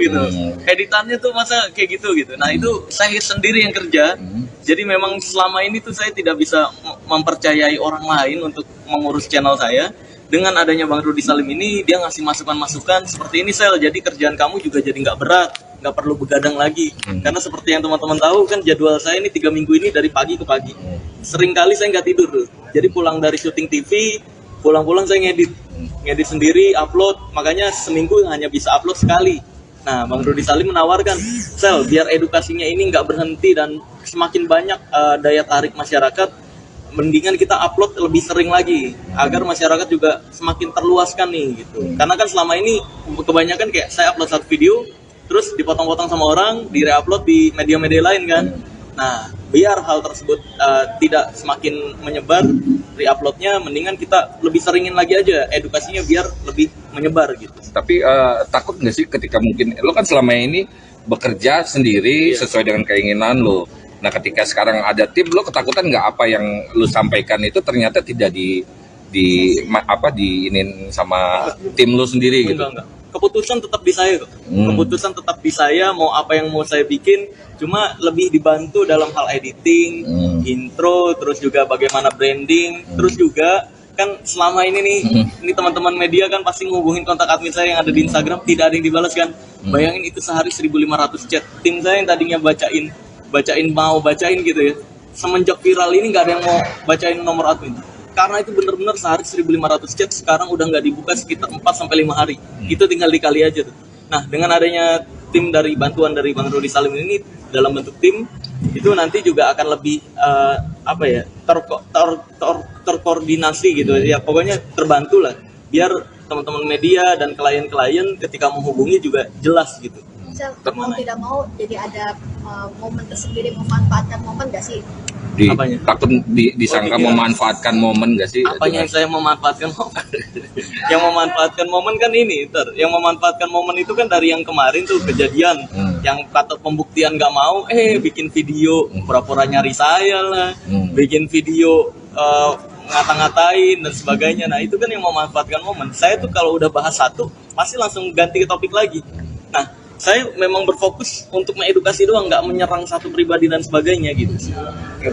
editannya tuh masa kayak gitu. Nah itu saya sendiri yang kerja. Jadi memang selama ini tuh saya tidak bisa mempercayai orang lain untuk mengurus channel saya. Dengan adanya Bang Rudi Salim ini, dia ngasih masukan-masukan seperti ini Sel, jadi kerjaan kamu juga jadi nggak berat, nggak perlu begadang lagi. Karena seperti yang teman-teman tahu kan jadwal saya ini 3 minggu ini dari pagi ke pagi. Sering kali saya nggak tidur tuh. Jadi pulang dari syuting TV, pulang-pulang saya ngedit sendiri, upload. Makanya seminggu hanya bisa upload sekali. Nah, Bang Rudi Salim menawarkan, Sel, biar edukasinya ini nggak berhenti dan semakin banyak daya tarik masyarakat, mendingan kita upload lebih sering lagi, agar masyarakat juga semakin terluaskan nih, gitu. Karena kan selama ini kebanyakan kayak saya upload satu video, terus dipotong-potong sama orang, di-reupload di media-media lain kan. Nah, biar hal tersebut tidak semakin menyebar, re-uploadnya mendingan kita lebih seringin lagi aja edukasinya biar lebih menyebar gitu. Tapi takut nggak sih ketika mungkin lo kan selama ini bekerja sendiri sesuai dengan keinginan lo. Nah ketika sekarang ada tim, lo ketakutan nggak apa yang lo sampaikan itu ternyata tidak diinin sama tim lo sendiri gitu? Enggak. Keputusan tetap di saya kok. Keputusan tetap di saya, mau apa yang mau saya bikin, cuma lebih dibantu dalam hal editing, intro, terus juga bagaimana branding, terus juga kan selama ini nih, ini teman-teman media kan pasti ngehubungin kontak admin saya yang ada di Instagram, tidak ada yang dibalas kan. Bayangin itu sehari 1.500 chat. Tim saya yang tadinya bacain gitu ya. Semenjak viral ini nggak ada yang mau bacain nomor admin. Karena itu benar-benar sehari 1.500 chat, sekarang udah nggak dibuka sekitar 4-5 hari. Itu tinggal dikali aja tuh. Nah, dengan adanya tim dari bantuan dari Bang Rudi Salim ini dalam bentuk tim, itu nanti juga akan lebih terkoordinasi gitu ya, pokoknya terbantu lah biar teman-teman media dan klien-klien ketika menghubungi juga jelas gitu. Mau tidak mau jadi ada momen tersendiri, memanfaatkan momen nggak sih? Takut disangka memanfaatkan momen nggak sih? Apanya yang saya memanfaatkan momen? Yang memanfaatkan momen kan ini, yang memanfaatkan momen itu kan dari yang kemarin tuh kejadian, yang kata pembuktian nggak mau, bikin video pura-pura nyari saya lah, bikin video ngata-ngatain dan sebagainya. Nah itu kan yang memanfaatkan momen. Saya tuh kalau udah bahas satu pasti langsung ganti ke topik lagi. Nah saya memang berfokus untuk mengedukasi doang, nggak menyerang satu pribadi dan sebagainya gitu.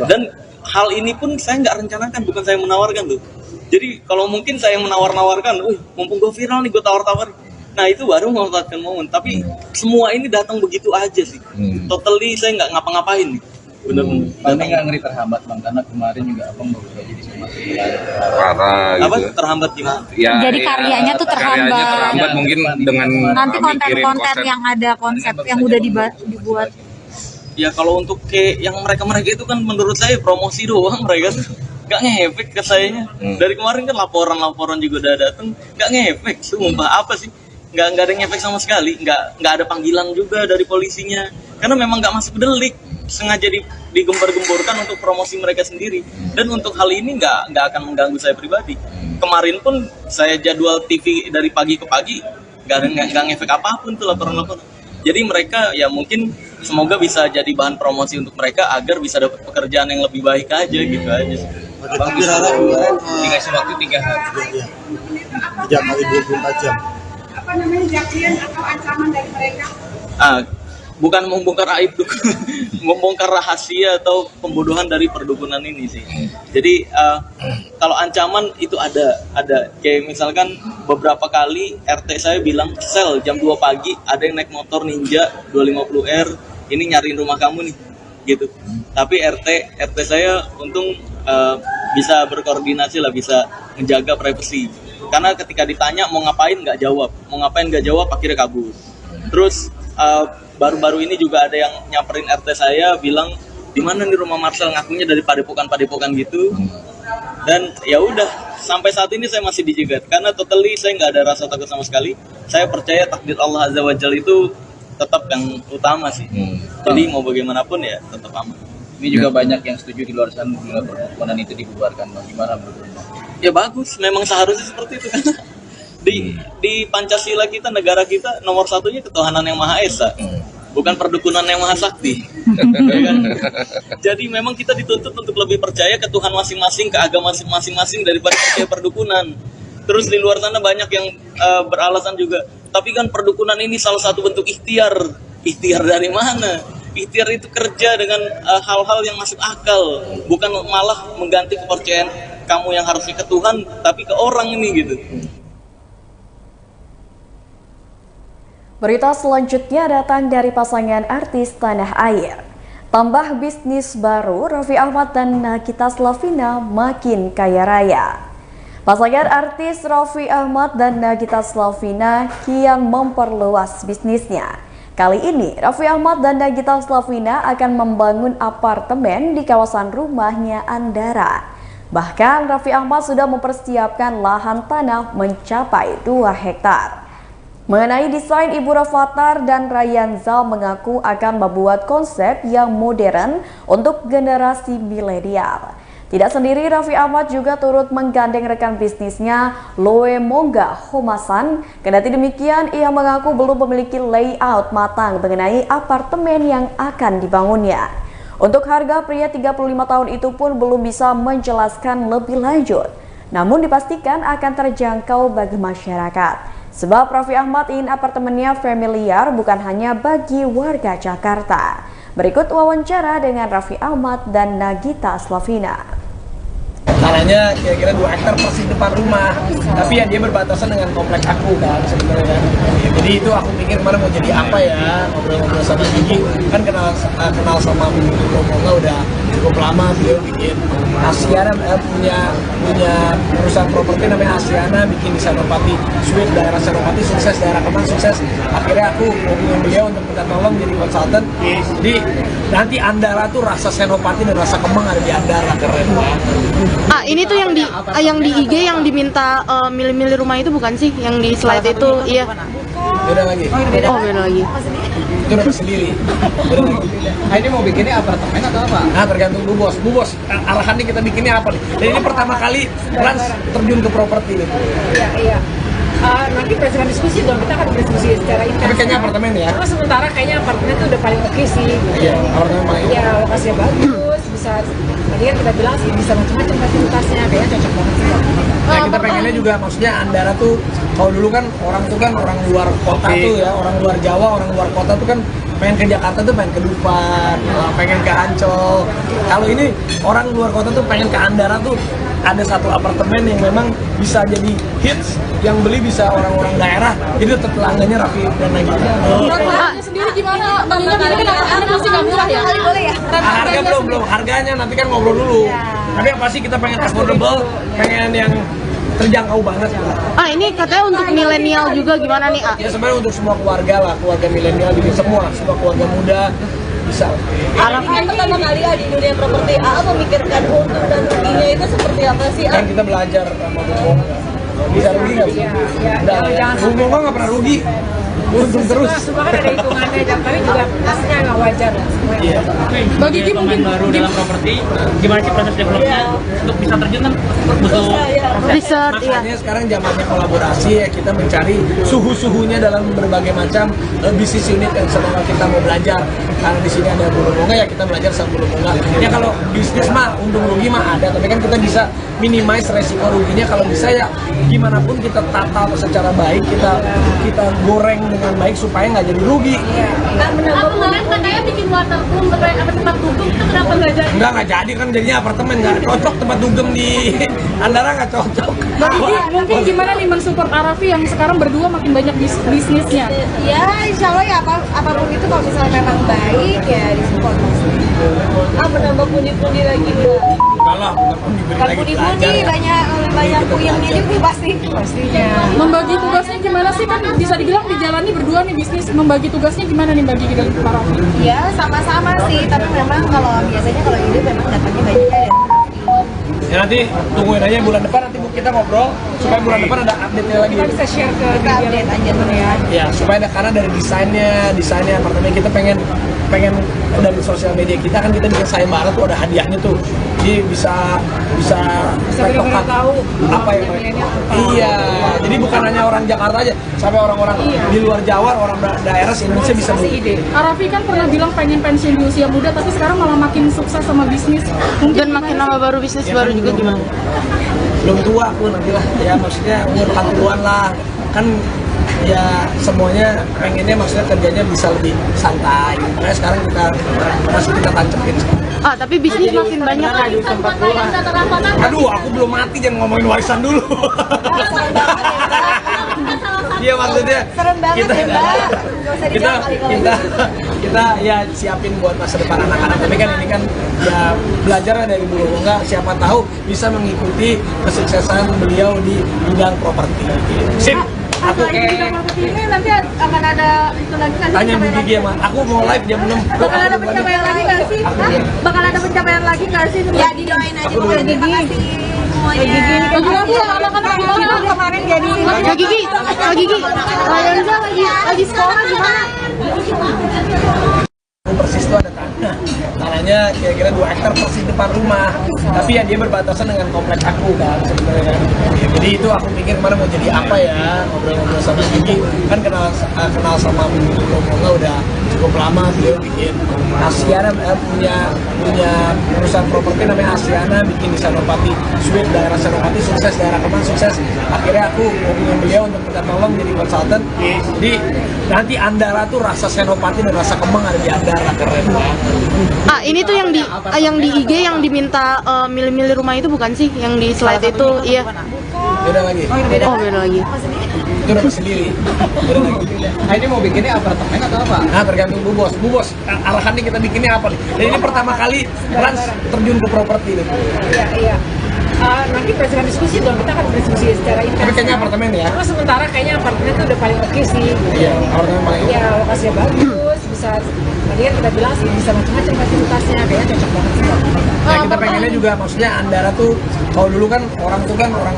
Dan hal ini pun saya nggak rencanakan, bukan saya menawarkan tuh. Jadi kalau mungkin saya menawar-nawarkan, mumpung gue viral nih gue tawar-tawar. Nah itu baru memanfaatkan momen. Tapi semua ini datang begitu aja sih. Totally saya nggak ngapa-ngapain nih. Bener-bener. Tapi nggak ngeri terhambat bang, karena kemarin juga abang baru saja disomasi parah apa gitu. Terhambat gimana? Ya, jadi karyanya tuh terhambat. Mungkin dengan nanti konten-konten yang ada konsep yang udah dibuat. Ya kalau untuk kayak yang mereka itu kan menurut saya promosi doang, mereka nggak ngefek ke sayanya. Dari kemarin kan laporan juga udah datang, nggak ngefek. Sumpah apa sih? Nggak ada ngefek sama sekali. Nggak ada panggilan juga dari polisinya. Karena memang nggak masuk delik. Sengaja digembar-gemborkan untuk promosi mereka sendiri. Dan untuk hal ini nggak akan mengganggu saya pribadi. Kemarin pun saya jadwal TV dari pagi ke pagi, nggak ngefek apapun tuh laporan-laporan. Jadi mereka ya mungkin semoga bisa jadi bahan promosi untuk mereka agar bisa dapat pekerjaan yang lebih baik aja gitu aja. Bang, dikasih waktu 3 hari. 3 kali 24 jam. Apa namanya jaklian atau ancaman dari mereka? Bukan membongkar aib, membongkar rahasia atau pembodohan dari perdukunan ini sih. Jadi kalau ancaman itu ada. Kayak misalkan beberapa kali RT saya bilang, sel jam 2 pagi ada yang naik motor Ninja 250R, ini nyariin rumah kamu nih, gitu. Tapi RT saya untung bisa berkoordinasi lah, bisa menjaga privasi. Karena ketika ditanya mau ngapain nggak jawab, akhirnya kabur. Terus baru-baru ini juga ada yang nyamperin RT saya bilang di mana nih rumah Marcel, ngakunya dari padepokan gitu. Dan ya udah sampai saat ini saya masih dijegat karena totally saya nggak ada rasa takut sama sekali. Saya percaya takdir Allah Azza wa Jalla itu tetap yang utama sih. Jadi mau bagaimanapun ya tetap aman. Ini juga banyak yang setuju di luar sana bila perdukunan itu dibubarkan. Bagaimana menurut Anda? Ya bagus, memang seharusnya seperti itu. Di Pancasila kita, negara kita, nomor satunya ketuhanan yang Maha Esa, bukan perdukunan yang Maha Sakti. Jadi memang kita dituntut untuk lebih percaya ke Tuhan masing-masing, ke agama masing-masing daripada percaya perdukunan. Terus di luar sana banyak yang beralasan juga, tapi kan perdukunan ini salah satu bentuk ikhtiar. Ikhtiar dari mana? Ikhtiar itu kerja dengan hal-hal yang masuk akal, bukan malah mengganti kepercayaan kamu yang harusnya ke Tuhan, tapi ke orang ini gitu. Berita selanjutnya datang dari pasangan artis tanah air. Tambah bisnis baru, Raffi Ahmad dan Nagita Slavina makin kaya raya. Pasangan artis Raffi Ahmad dan Nagita Slavina kian memperluas bisnisnya. Kali ini, Raffi Ahmad dan Nagita Slavina akan membangun apartemen di kawasan rumahnya Andara. Bahkan, Raffi Ahmad sudah mempersiapkan lahan tanah mencapai 2 hektar. Mengenai desain, Ibu Rafathar dan Ryan Zal mengaku akan membuat konsep yang modern untuk generasi milenial. Tidak sendiri, Raffi Ahmad juga turut menggandeng rekan bisnisnya Loe Mongga Homasan. Kendati demikian, ia mengaku belum memiliki layout matang mengenai apartemen yang akan dibangunnya. Untuk harga, pria 35 tahun itu pun belum bisa menjelaskan lebih lanjut. Namun dipastikan akan terjangkau bagi masyarakat. Sebab Raffi Ahmad ingin apartemennya familiar bukan hanya bagi warga Jakarta. Berikut wawancara dengan Raffi Ahmad dan Nagita Slavina. tanahnya kira-kira 2 hektar persis depan rumah, tapi ya dia berbatasan dengan komplek aku kan sebenarnya. Jadi itu aku pikir kemarin mau jadi apa ya, ngobrol-ngobrol sama Gigi, kan kenal sama Bu Romonga udah cukup lama. Beliau bikin Asiana, punya perusahaan properti namanya Asiana, bikin di Senopati Suite, daerah Senopati sukses, daerah Kemang sukses. Akhirnya aku hubungin beliau untuk minta tolong jadi konsultan. Jadi nanti Andara tuh rasa Senopati dan rasa Kemang ada di Andara, keren banget. Ini tuh yang di IG yang diminta milih-milih rumah itu bukan sih? Yang di slide itu, iya. Beda lagi. Beda lagi. Itu udah sendiri. Ini mau bikinnya apartemen atau apa? Nah, tergantung Bu Bos. Arahannya kita bikinnya apa nih? Dan ini pertama kali Trans terjun ke properti nih. Iya. Nanti berdasarkan diskusi dong, kita akan berdiskusi secara intens. Tapi kayaknya apartemen ya? Karena sementara kayaknya apartemen itu udah paling oke sih. Iya, apartemen paling. Iya, lokasinya bagus, bisa. Tadi kan kita bilang sih bisa macam-macam fasilitasnya, kayaknya cocok banget sih. Nah, kita pengennya juga, maksudnya Andara tuh, kalau dulu kan orang luar kota tuh ya, orang luar Jawa, orang luar kota tuh kan pengen ke Jakarta tuh pengen ke Dufan, pengen ke Ancol. Kalau ini orang luar kota tuh pengen ke Andara tuh ada satu apartemen yang memang bisa jadi hits, yang beli bisa orang-orang daerah, jadi tetap pelanggannya rapi dan lagi. Harganya sendiri gimana? Bangnya ini kan harga masih nggak murah ya? Boleh ya? Harga belum, harganya nanti kan ngobrol dulu. Tapi yang pasti kita pengen affordable, pengen yang terjangkau banget. Ini katanya untuk milenial juga gimana nih, Ya sebenarnya untuk semua keluarga lah, keluarga milenial, jadi semua keluarga muda bisa. Arahnya pertama kali di dunia properti, memikirkan untung dan ruginya itu seperti apa sih? Kan kita belajar sama Bumong. Bisa rugi nggak? Bumong nggak pernah rugi. Untung terus. Semua kan ada hitungannya, tapi juga pastinya nggak wajar lah semuanya. Iya. Bagi Gigi mungkin baru dalam properti, gimana sih proses developnya untuk bisa terjun kan butuh riset. Makanya sekarang zamannya kolaborasi ya, kita mencari suhu-suhunya dalam berbagai macam bisnis unit yang sedang kita mau belajar. Karena di sini ada Bu Romonga, ya kita belajar sama Bu Romonga. Ya kalau bisnis mah untung rugi mah ada, tapi kan kita bisa minimize resiko ruginya kalau bisa ya gimana pun kita tata secara baik, kita goreng dengan baik supaya nggak jadi rugi. Kemarin katanya bikin waterroom, tempat dugem itu kenapa nggak jadi? Nggak jadi kan, jadinya apartemen nggak cocok, tempat dugem di Andara nggak cocok. Mungkin gimana nih mensupport Arafi yang sekarang berdua makin banyak bisnisnya? Ya, insya Allah ya apapun itu kalau misalnya memang baik ya disupport. Menambah pundi-pundi lagi udah. Kalau pundi-pundi banyak puyengnya juga pastinya. Membagi tugasnya gimana sih, kan bisa dibilang dijalani berdua nih bisnis, membagi tugasnya gimana nih bagi kita para Arafi? Ya sama-sama sih, tapi memang biasanya kalau ide memang datangnya banyaknya dari ya nanti tungguin aja bulan depan, nanti kita ngobrol supaya bulan depan ada update-nya lagi. Kita bisa share ke kita update aja tuh ya. Ya supaya ada, karena dari desainnya apartemen kita pengen dari sosial media kita kan kita bikin sayembara tuh ada hadiahnya tuh, jadi bisa benar-benar tahu apa yang iya, jadi bukan hanya orang Jakarta aja, sampai orang-orang di luar Jawa, orang daerah se-Indonesia bisa beli. Arafi kan pernah bilang pengen pensiun di usia muda, tapi sekarang malah makin sukses sama bisnis. Dan makin nama baru bisnis baru juga gimana? Belum tua aku nanti lah, ya maksudnya umur 40-an lah, kan ya semuanya pengennya maksudnya kerjanya bisa lebih santai. Makanya sekarang kita tancepin. Tapi bisnis makin banyak kan. Aduh, aku belum mati, jangan ngomongin warisan dulu. Iya maksudnya kita ya siapin buat masa depan anak-anak, tapi kan ini kan ya belajar dari Bu Romonga, siapa tahu bisa mengikuti kesuksesan beliau di bidang properti. Sip. Ini nanti akan ada itu lagi nggak sih? Tanya Bu Gigi ya, aku mau live jam 6. Bakal ada pencapaian lagi nggak sih? Bakal ada pencapaian lagi nggak sih? Ya didoain aja, pokoknya terima kasih semuanya. Kemarin jadi Kak Gigi, Rayanza lagi sekolah gimana? Persis itu ada tanahnya kira-kira 2 hektar persis depan rumah, tapi ya dia berbatasan dengan komplek aku kan sebenarnya. Jadi itu aku pikir kemarin mau jadi apa ya, ngobrol-ngobrol sama Gigi, kan kenal sama Bu Romonga udah cukup lama. Beliau bikin Asiana, punya perusahaan properti namanya Asiana, bikin di Senopati Suite, daerah Senopati sukses, daerah Kemang sukses. Akhirnya aku hubungin beliau untuk minta tolong jadi konsultan. Jadi Nanti Andara tuh rasa senopati dan rasa kembang ada di Andara, keren banget. Ini tuh yang di IG yang diminta milih-milih rumah itu bukan sih? Yang di slide itu, iya. Beda lagi. Oh, beda lagi. Itu dapat sendiri. Beda lagi. Nah, ini mau bikinnya apartemen atau apa? Nah, tergantung Bu Bos. Bu Bos, arahannya kita bikinnya apa nih? Dan ini pertama kali Rans terjun ke properti nih. Iya. Nanti berdasarkan diskusi dong, kita akan berdiskusi secara intens. Tapi kayaknya apartemen ya? Cuma sementara kayaknya apartemen itu udah paling oke sih. Iya, apartemen paling oke. Iya, lokasinya bagus, bisa, tadi kan kita bilang sih bisa macam-macam fasilitasnya, kayaknya cocok banget sih. Nah, kita pengennya juga, maksudnya Andara tuh, kalau dulu kan orang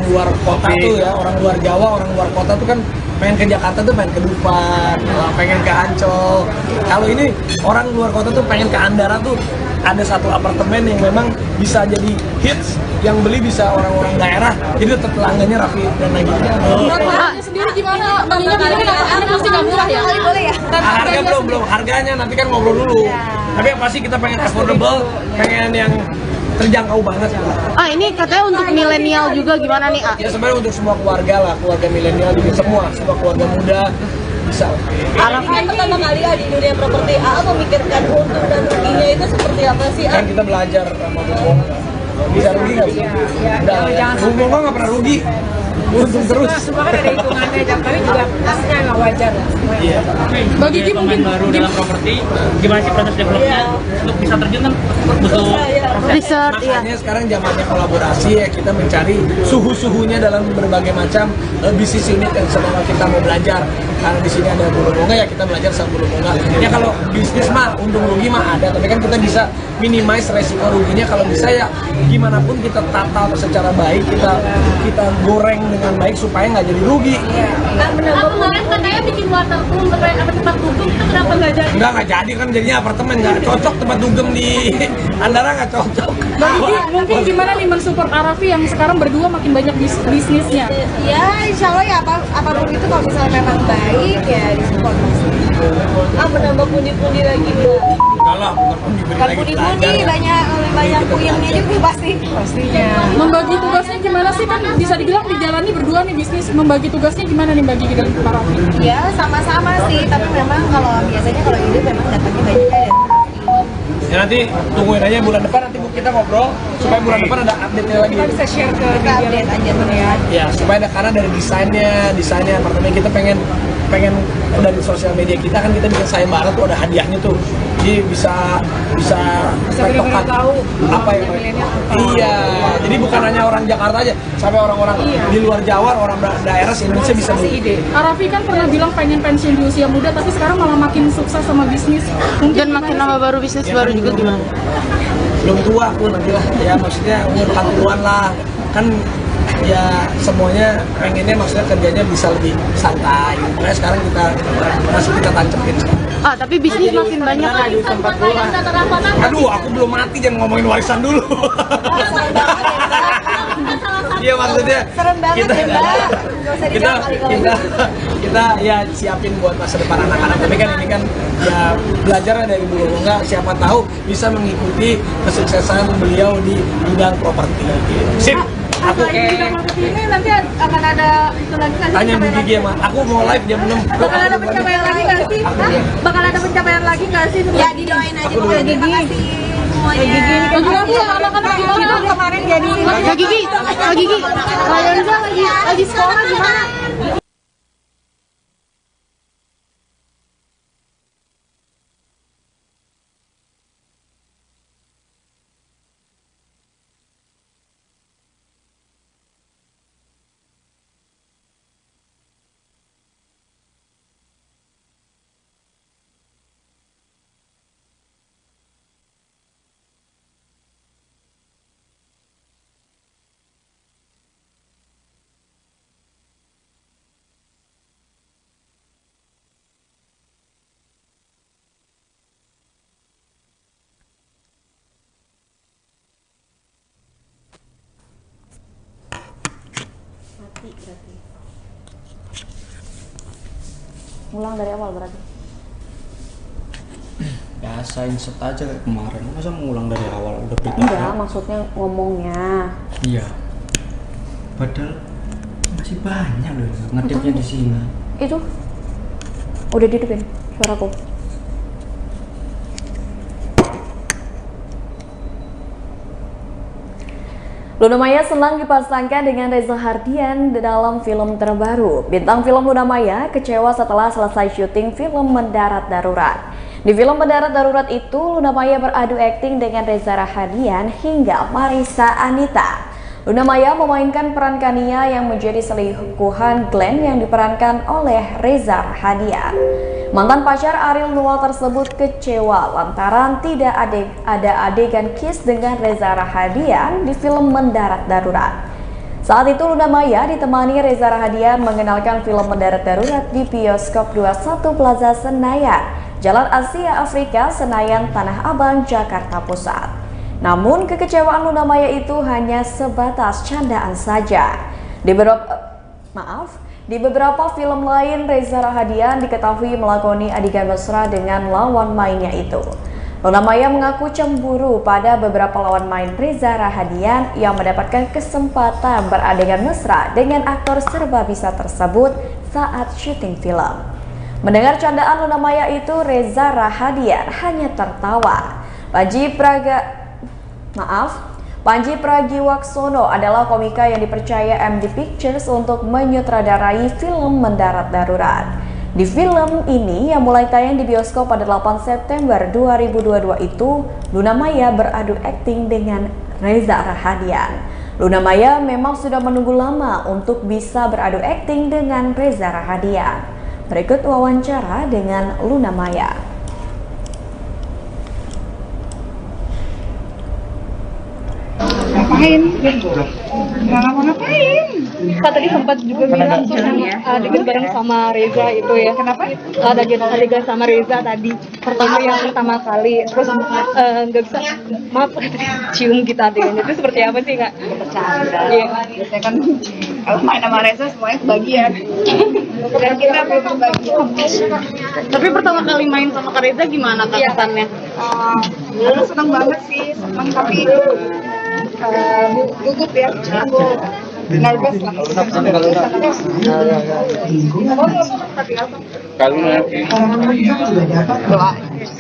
luar kota tuh ya, orang luar Jawa, orang luar kota tuh kan pengen ke Jakarta tuh pengen ke Dufan, pengen ke Ancol. Kalau ini orang luar kota tuh pengen ke Andara tuh ada satu apartemen yang memang bisa jadi hits, yang beli bisa orang-orang daerah, jadi tetap pelanggannya Raffi dan lagi. Harganya sendiri gimana? Baginya ini pasti nggak murah ya? Boleh ya? Harga belum, harganya nanti kan ngobrol dulu. Tapi yang pasti kita pengen affordable, pengen yang terjangkau banget. Ini katanya untuk milenial juga gimana nih, Ya sebenarnya untuk semua keluarga lah, keluarga milenial juga semua keluarga muda bisa. Ini pertama kali di dunia properti, memikirkan untung dan ruginya itu seperti apa sih? Kan kita belajar sama Bung. Bisa rugi nggak sih? Udah, Bung Bung nggak pernah rugi. Untung terus. Semua kan ada hitungannya, tapi juga pastinya nggak wajar lah. Iya. Bagi Kim mungkin baru dalam properti, gimana sih proses developnya untuk bisa terjun kan butuh riset. Makanya sekarang zamannya kolaborasi ya, kita mencari suhu-suhunya dalam berbagai macam bisnis unit yang sedang kita mau belajar. Karena di sini ada bulu bunga ya, kita belajar sama bulu bunga. Ya kalau bisnis mah untung rugi mah ada, tapi kan kita bisa minimize resiko ruginya kalau bisa ya gimana pun kita tata secara baik, kita goreng dengan baik supaya nggak jadi rugi. Kemarin katanya bikin waterpool tempat dugem itu kenapa nggak jadi? Nggak jadi kan, jadinya apartemen nggak cocok, tempat dugem di Andara nggak cocok. Mungkin gimana nih mensupport Arafi yang sekarang berdua makin banyak bisnisnya? Ya, insya Allah ya apapun itu kalau misalnya memang baik ya disupport pasti. Menambah pundi-pundi lagi Mbak. Kalau bukan pundi-pundi banyak puyengnya juga pasti. Pastinya. Membagi tugasnya gimana sih, kan bisa dibilang dijalani berdua nih bisnis, membagi tugasnya gimana nih bagi kita para Arafi? Ya sama-sama sih, tapi memang biasanya kalau ide memang datangnya banyaknya dari Ya nanti tungguin aja bulan depan, nanti kita ngobrol supaya bulan depan ada update-nya lagi. Kita bisa share ke update aja ya. Ya supaya karena dari desainnya apartemen kita pengen dari sosial media kita kan kita bikin sayembara tuh ada hadiahnya tuh, jadi bisa benar-benar tahu apa yang iya, jadi bukan hanya orang Jakarta aja, sampai orang-orang di luar Jawa, orang daerah Indonesia bisa beli. Ide. Arafi kan pernah bilang pengen pensiun di usia muda, tapi sekarang malah makin sukses sama bisnis. Dan makin nambah baru bisnis baru juga gimana? Belum tua aku nanti lah, ya maksudnya umur 40-an lah kan. Ya semuanya pengennya maksudnya kerjanya bisa lebih santai. Makanya sekarang kita tancapin. Tapi bisnis makin banyak kan di tempat pulang. Aduh, aku belum mati, jangan ngomongin warisan dulu. Iya maksudnya kita ya siapin buat masa depan anak-anak. Tapi kan ini kan ya belajarnya dari dulu, enggak siapa tahu bisa mengikuti kesuksesan beliau di bidang properti. Sip. Aku ini nanti akan ada itu lagi kan? Tanya Bu Gigi ya, aku mau live jam 6. Bakal ada pencapaian lagi nggak sih? Bakal ada pencapaian lagi nggak sih? Ya didoain aja Bu Gigi. Terima kasih semuanya. Gigi kemarin jadi. Gigi, Rayanza lagi sekolah gimana? Ulang dari awal berarti. Biasa insert aja kayak kemarin. Masa mau ulang dari awal udah beda? Enggak, maksudnya ngomongnya. Iya. Padahal masih banyak loh ngetiknya di sini. Itu Udah dihidupin suaraku. Luna Maya senang dipasangkan dengan Reza Hardian dalam film terbaru. Bintang film Luna Maya kecewa setelah selesai syuting film Mendarat Darurat. Di film Mendarat Darurat itu, Luna Maya beradu akting dengan Reza Rahadian hingga Marissa Anita. Luna Maya memainkan peran Kania yang menjadi selingkuhan Glenn yang diperankan oleh Reza Rahadian. Mantan pacar Ariel Noah tersebut kecewa lantaran tidak ada adegan kiss dengan Reza Rahadian di film Mendarat Darurat. Saat itu Luna Maya ditemani Reza Rahadian mengenalkan film Mendarat Darurat di bioskop 21 Plaza Senayan, Jalan Asia Afrika, Senayan, Tanah Abang, Jakarta Pusat. Namun kekecewaan Luna Maya itu hanya sebatas candaan saja. Di beberapa film lain, Reza Rahadian diketahui melakoni adegan mesra dengan lawan mainnya itu. Luna Maya mengaku cemburu pada beberapa lawan main Reza Rahadian yang mendapatkan kesempatan beradegan mesra dengan aktor serba bisa tersebut saat syuting film. Mendengar candaan Luna Maya itu, Reza Rahadian hanya tertawa. Panji Pragiwaksono adalah komika yang dipercaya MD Pictures untuk menyutradarai film Mendarat Darurat. Di film ini yang mulai tayang di bioskop pada 8 September 2022 itu, Luna Maya beradu akting dengan Reza Rahadian. Luna Maya memang sudah menunggu lama untuk bisa beradu akting dengan Reza Rahadian. Berikut wawancara dengan Luna Maya. Ngapain? Nggak ngapa-ngapain. Kak tadi sempat juga bilang tuh adegan bareng sama Reza itu ya. Kenapa? Adegan sama Reza tadi pertama kali. Terus nggak bisa, maaf, cium kita adegannya itu seperti apa sih Kak? Bercanda. Iya. Biasanya kan kalau main sama Reza semuanya kebagian. Dan kita belum kebagian. Tapi pertama kali main sama Kak Reza gimana Kak kesannya? Aku seneng banget sih, seneng tapi gugup ya, aku nervous lah. Kaluna.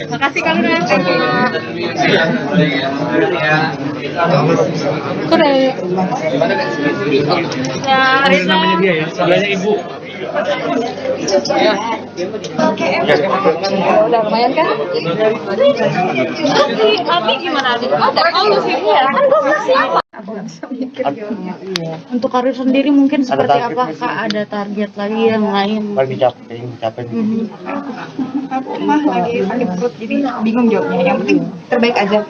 Makasih Kaluna. Ya, Reza. Namanya dia ya, sebelahnya Ibu. Udah lumayan kan? Abi gimana? Untuk karir sendiri mungkin seperti apa Kak? Ada target lagi yang lain? Lagi capek. Aku mah lagi sakit perut jadi bingung jawabnya. Yang penting terbaik aja.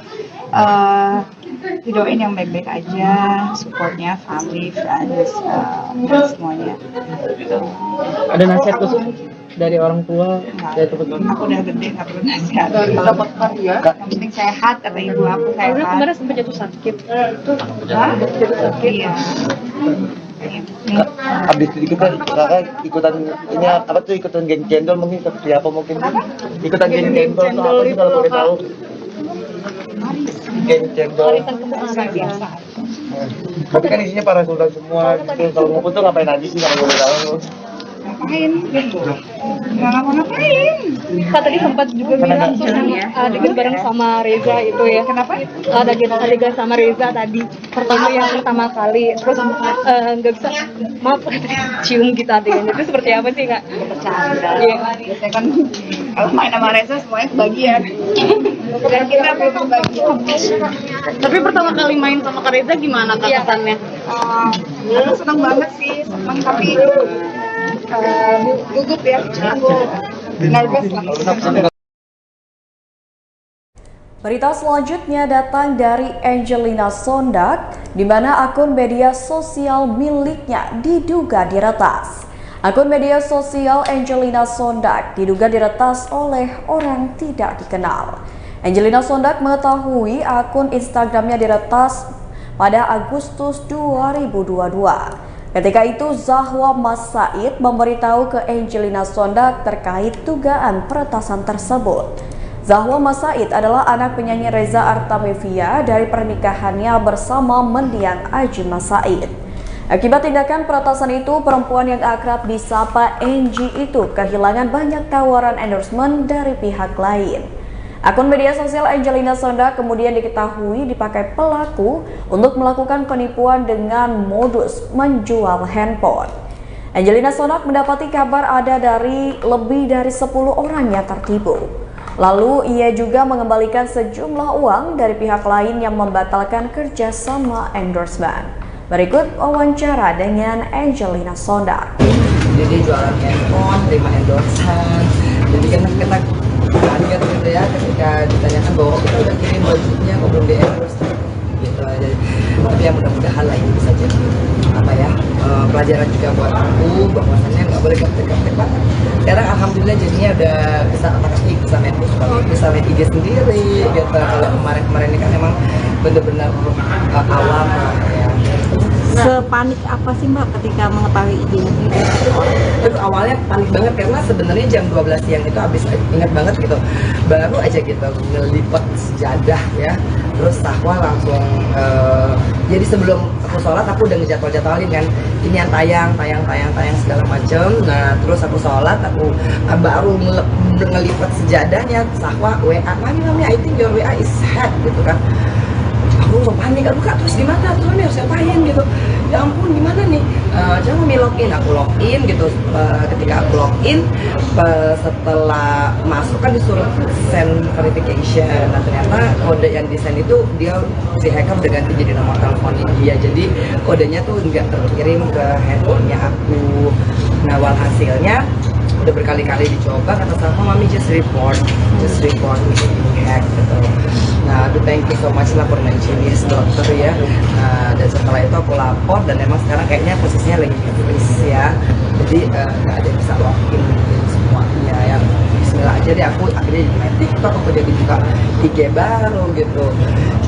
Didoain yang baik-baik aja, supportnya, family, friends, semuanya. Ada nasihat khusus dari orang tua? Dari teman-teman? Aku udah gede, nggak perlu nasihat. Yang penting sehat, kata ibu aku sehat. Kemarin sempat jatuh sakit. Jatuh sakit. Iya. Habis itu kakak ikutan ini apa tuh, ikutan geng cendol mungkin seperti apa mungkin? Ikutan geng cendol itu apa sih kalau boleh tahu? Geng cendol. Biasa. Tapi kan isinya para sultan semua gitu. Kalau ngumpul tuh ngapain aja sih kalau boleh tahu? Ngapain? Nggak ngapa-ngapain. Kak tadi sempat juga bilang tuh adegan bareng sama Reza itu ya. Kenapa? Adegan sama Reza tadi pertama kali. Terus nggak bisa, maaf, cium kita adegannya itu seperti apa sih Kak? Bercanda. Iya. Biasanya kan kalau main sama Reza semuanya kebagian. Dan kita belum kebagian. Tapi pertama kali main sama Kak Reza gimana Kak kesannya? Aku seneng banget sih, seneng tapi gugup ya, aku nervous lah. Berita selanjutnya datang dari Angelina Sondag, di mana akun media sosial miliknya diduga diretas. Akun media sosial Angelina Sondag diduga diretas oleh orang tidak dikenal. Angelina Sondag mengetahui akun Instagramnya diretas pada Agustus 2022. Ketika itu Zahwa Mas Said memberitahu ke Angelina Sondag terkait dugaan peretasan tersebut. Zahwa Mas Said adalah anak penyanyi Reza Artamevia dari pernikahannya bersama mendiang Aji Mas Said. Akibat tindakan peretasan itu, perempuan yang akrab disapa Angie itu kehilangan banyak tawaran endorsement dari pihak lain. Akun media sosial Angelina Sondak kemudian diketahui dipakai pelaku untuk melakukan penipuan dengan modus menjual handphone. Angelina Sondak mendapati kabar ada lebih dari 10 orang yang tertipu. Lalu ia juga mengembalikan sejumlah uang dari pihak lain yang membatalkan kerjasama endorsement. Berikut wawancara dengan Angelina Sondak. Jadi jualan handphone, terima endorsement. Jadi kita kaget gitu ya ketika ditanyakan bahwa kita udah kirim bajunya kok belum di-endorse gitu aja. Tapi ya mudah-mudahan lah ini bisa jadi pelajaran juga buat aku bahwasanya nggak boleh gaptek-gaptek banget. Sekarang alhamdulillah jadinya udah bisa attack, bisa main IG sendiri gitu. Kalau kemarin ini kan emang bener-bener awam lah ya. Sepanik apa sih Mbak ketika mengetahui ide ini? Itu awalnya panik banget karena sebenarnya jam 12 siang itu habis ingat banget gitu, baru aja gitu ngelipat sejadah ya, terus sahwa langsung jadi sebelum aku sholat aku udah ngejadwalin kan ini yang tayang segala macem. Nah terus aku sholat aku baru ngelipat sejadahnya, sahwa WA mami I think your WA is hacked gitu kan. Aku panik, aduh Kak, terus gimana? Terus ini harus ngapain gitu? Ya ampun, gimana nih? Jangan login, aku login gitu. Ketika aku login, setelah masuk kan disuruh send verification. Nah ternyata kode yang di-send itu dia si hacker udah ganti jadi nomor telepon dia. Jadi kodenya tuh nggak terkirim ke handphonenya aku. Nah walhasilnya udah berkali-kali dicoba, kata sama mami just report ini hack gitu. Nah, thank you so much lah for mentioning dokter ya. Dan setelah itu aku lapor dan emang sekarang kayaknya posisinya lagi kritis ya. Jadi nggak ada yang bisa login semuanya ya. Bismillah aja deh, aku akhirnya jadi main TikTok, aku jadi buka IG baru gitu.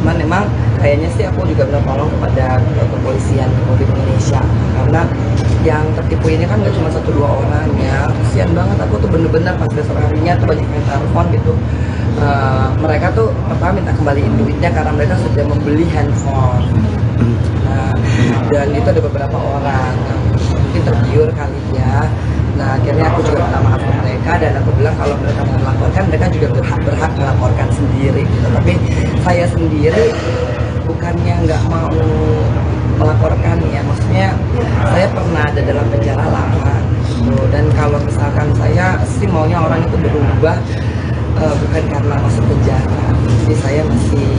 Cuman memang kayaknya sih aku juga minta tolong kepada kepolisian Republik Indonesia karena yang tertipu ini kan nggak cuma 1-2 orang ya. Kasian banget aku tuh bener-bener pas besok harinya tuh banyak yang telepon gitu. Mereka tuh pertama minta kembaliin duitnya karena mereka sudah membeli handphone. Nah, dan itu ada beberapa orang mungkin tergiur kali ya. Nah akhirnya aku juga minta maaf ke mereka dan aku bilang kalau mereka mau melaporkan mereka juga berhak melaporkan sendiri gitu. Tapi saya sendiri bukannya nggak mau melaporkan ya, maksudnya saya pernah ada dalam penjara lama gitu. Dan kalau misalkan saya sih maunya orang itu berubah bukan karena masuk penjara. Jadi saya masih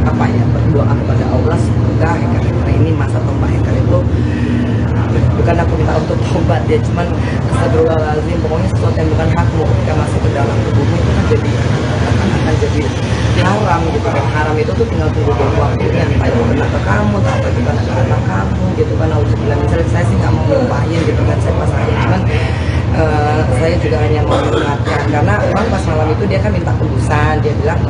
berdoa kepada Allah semoga hacker ini, masa tombak hacker itu bukan aku minta untuk tobat ya, cuman astagfirullahaladzim, pokoknya sesuatu yang bukan hakmu ketika masuk ke dalam tubuhmu itu kan jadi akan jadi haram gitu kan. Haram itu tuh tinggal tunggu waktunya, entah itu kena ke kamu, entah itu kena ke anak kamu gitu kan. Misalnya saya sih nggak mau ngelupain gitu kan saya pasangan, cuman saya juga hanya mau mengingatkan karena memang pas malam itu dia kan minta tebusan, dia bilang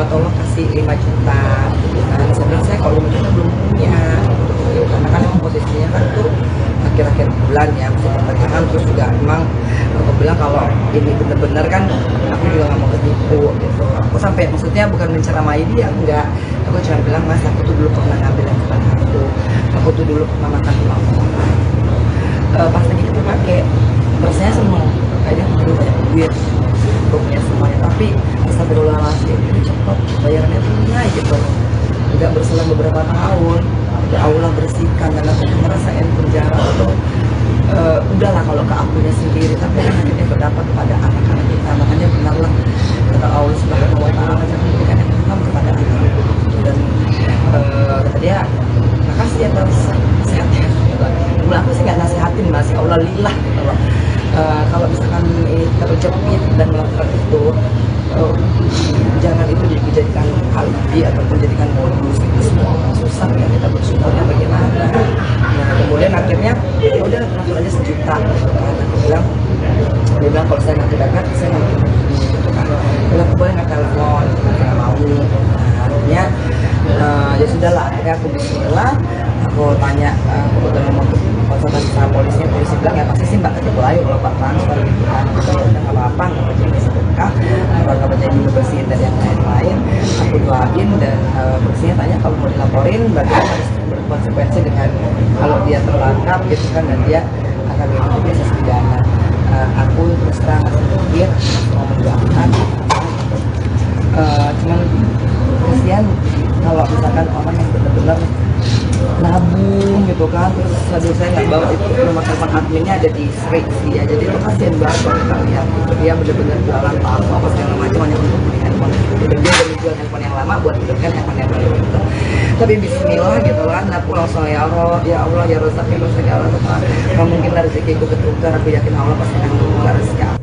tolong kasih 5 juta gitu kan. Saya bilang saya kalau 5 juta belum punya gitu, karena kan memang posisinya kan tuh akhir-akhir bulan ya masih pertengahan, terus juga memang aku bilang kalau ini bener-bener kan aku juga nggak mau ketipu gitu. Aku sampai maksudnya bukan menceramai dia, enggak, aku cuma bilang mas aku tuh dulu pernah ngambil yang depan aku tuh dulu pernah makan uang orang pas lagi kita pakai rasanya seneng kayaknya udah banyak duit punya semuanya, tapi astagfirullahaladzim ini cepat bayarannya tunai gitu, nggak berselang beberapa tahun ya Allah bersihkan. Dan aku ngerasain penjara itu udahlah kalau ke akunya sendiri, tapi akhirnya berdampak kepada anak-anak kita. Makanya benarlah kata Allah Subhanahu wa Ta'ala, jangan berikan yang haram kepada anak. Dan kata dia makasih atas nasihatnya. Mulai aku sih nggak nasihatin mas, ya Allah lillah gitu loh. Kalau misalkan terjepit dan melakukan itu, jangan itu dijadikan alibi ataupun jadikan modus. Itu semua susah ya, kita bersyukurnya bagaimana. Nah kemudian akhirnya ya udah langsung aja 1 juta gitu kan. Dia bilang kalau saya nggak kedagat saya nggak gitu kan. Bilang boleh nggak telepon, nggak mau. Nah, akhirnya ya sudahlah, akhirnya aku bismillah, aku tanya aku udah nomor konsultasi sama polisi bilang ya pasti sih mbak ketemu ayo kalau pak transfer gitu kan, kita ya udah nggak apa-apa, nggak menjadi sedekah, nggak menjadi bersihin dan yang lain-lain. Aku doain dan polisinya tanya kalau mau dilaporin berarti harus berkonsekuensi dengan kalau dia tertangkap gitu kan, dan dia akan dihukum proses pidana. Aku terus terang berpikir mau mendoakan, cuman kasihan kalau misalkan orang yang benar-benar nabung gitu kan, terus aduh saya nggak bawa itu nomor telepon adminnya ada di Srik ya, jadi itu kasihan banget kalau kita lihat gitu. Dia benar-benar jualan palsu apa segala macam hanya untuk beli handphone gitu, dan dia udah menjual handphone yang lama buat belikan handphone yang baru gitu. Tapi Bismillah gitu kan, aku langsung ya Allah ya Rozak ya Rozak ya Allah, kalau mungkin rezekiku ketukar, aku yakin Allah pasti akan membuka rezeki.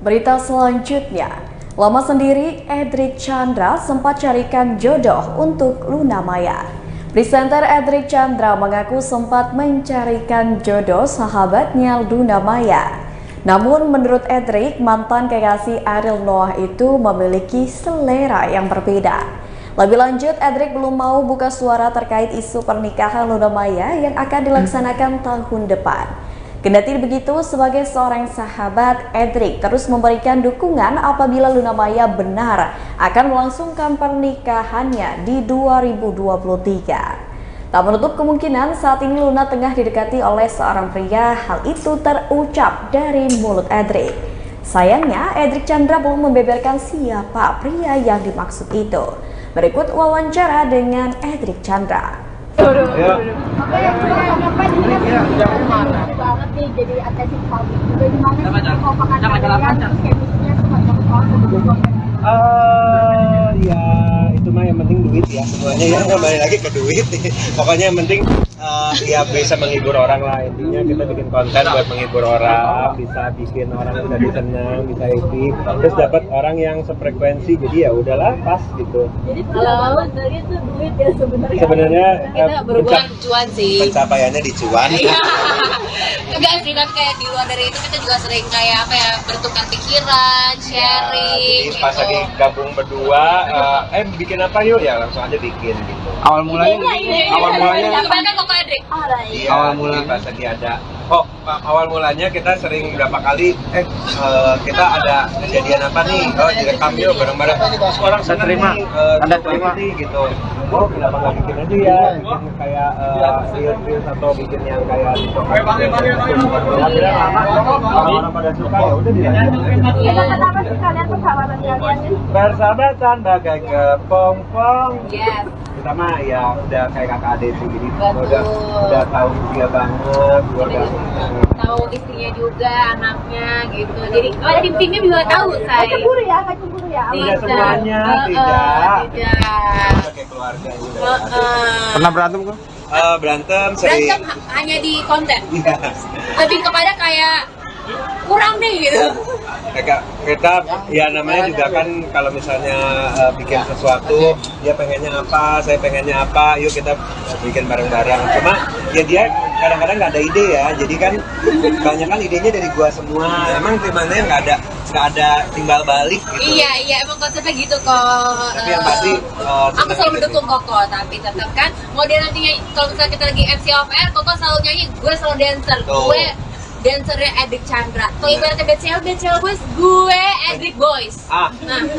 Berita selanjutnya, lama sendiri Edric Chandra sempat carikan jodoh untuk Luna Maya. Presenter Edric Chandra mengaku sempat mencarikan jodoh sahabatnya Luna Maya. Namun menurut Edric, mantan kekasih Ariel Noah itu memiliki selera yang berbeda. Lebih lanjut, Edric belum mau buka suara terkait isu pernikahan Luna Maya yang akan dilaksanakan tahun depan. Kendati begitu, sebagai seorang sahabat, Edric terus memberikan dukungan apabila Luna Maya benar akan melangsungkan pernikahannya di 2023. Tak menutup kemungkinan saat ini Luna tengah didekati oleh seorang pria. Hal itu terucap dari mulut Edric. Sayangnya, Edric Chandra belum membeberkan siapa pria yang dimaksud itu. Berikut wawancara dengan Edric Chandra. Banget nih jadi atensi publik. Bagaimana kalau pakai ya itu mah yang penting duit ya, semuanya ya kembali lagi ke duit. Pokoknya yang penting ya bisa menghibur orang lah, intinya kita bikin konten buat menghibur orang, bisa bikin orang jadi senang, bisa happy, terus dapat orang yang sefrekuensi, jadi ya udahlah pas gitu. Jadi kalau dari itu duit ya sebenarnya. Sebenarnya kita berbuat cuan sih. Pencapaiannya di cuan. Enggak sih, tapi kayak di luar dari itu kita juga sering kayak apa ya, bertukar pikiran, sharing. Jadi pas lagi gabung berdua, bikin apa yuk ya langsung aja bikin gitu. Awal mulanya Iya, awal mulanya pas lagi ada. Awal mulanya kita sering berapa kali kita ada kejadian apa nih, direkam yuk bareng-bareng. Orang saya terima, Anda terima nih gitu. Kenapa nggak bikin aja ya, bikin kayak reels atau bikin yang kayak TikTok. Akhirnya orang pada suka ya udah dilanjut. Kenapa sih kalian persahabatan kalian? Persahabatan bagai kepompong. Yes. Kita mah ya udah kayak kakak adik sih, jadi udah tahu dia banget, keluarga. Tahu istrinya juga, anaknya gitu. Jadi tim-timnya juga tahu saya. Nggak cemburu ya? Tidak semuanya, tidak. Kayak keluarga juga. Pernah berantem kok? Berantem sering. Berantem hanya di konten. Lebih kepada kayak kurang deh gitu. Kita ya namanya juga kan kalau misalnya bikin sesuatu, dia pengennya apa, saya pengennya apa, yuk kita bikin bareng-bareng. Cuma ya dia kadang-kadang nggak ada ide ya, jadi kan banyak kan idenya dari gua semua. Emang temannya nggak ada timbal balik gitu. Iya emang konsepnya gitu kok. Tapi yang pasti aku selalu mendukung Koko, tapi tetap kan model nantinya kalau misalnya kita lagi MC off air, Koko selalu nyanyi, gue selalu dancer. Gue dancernya Edric Chandra. Kalau ibaratnya BCL Boys, gue Edric Boys. Nah,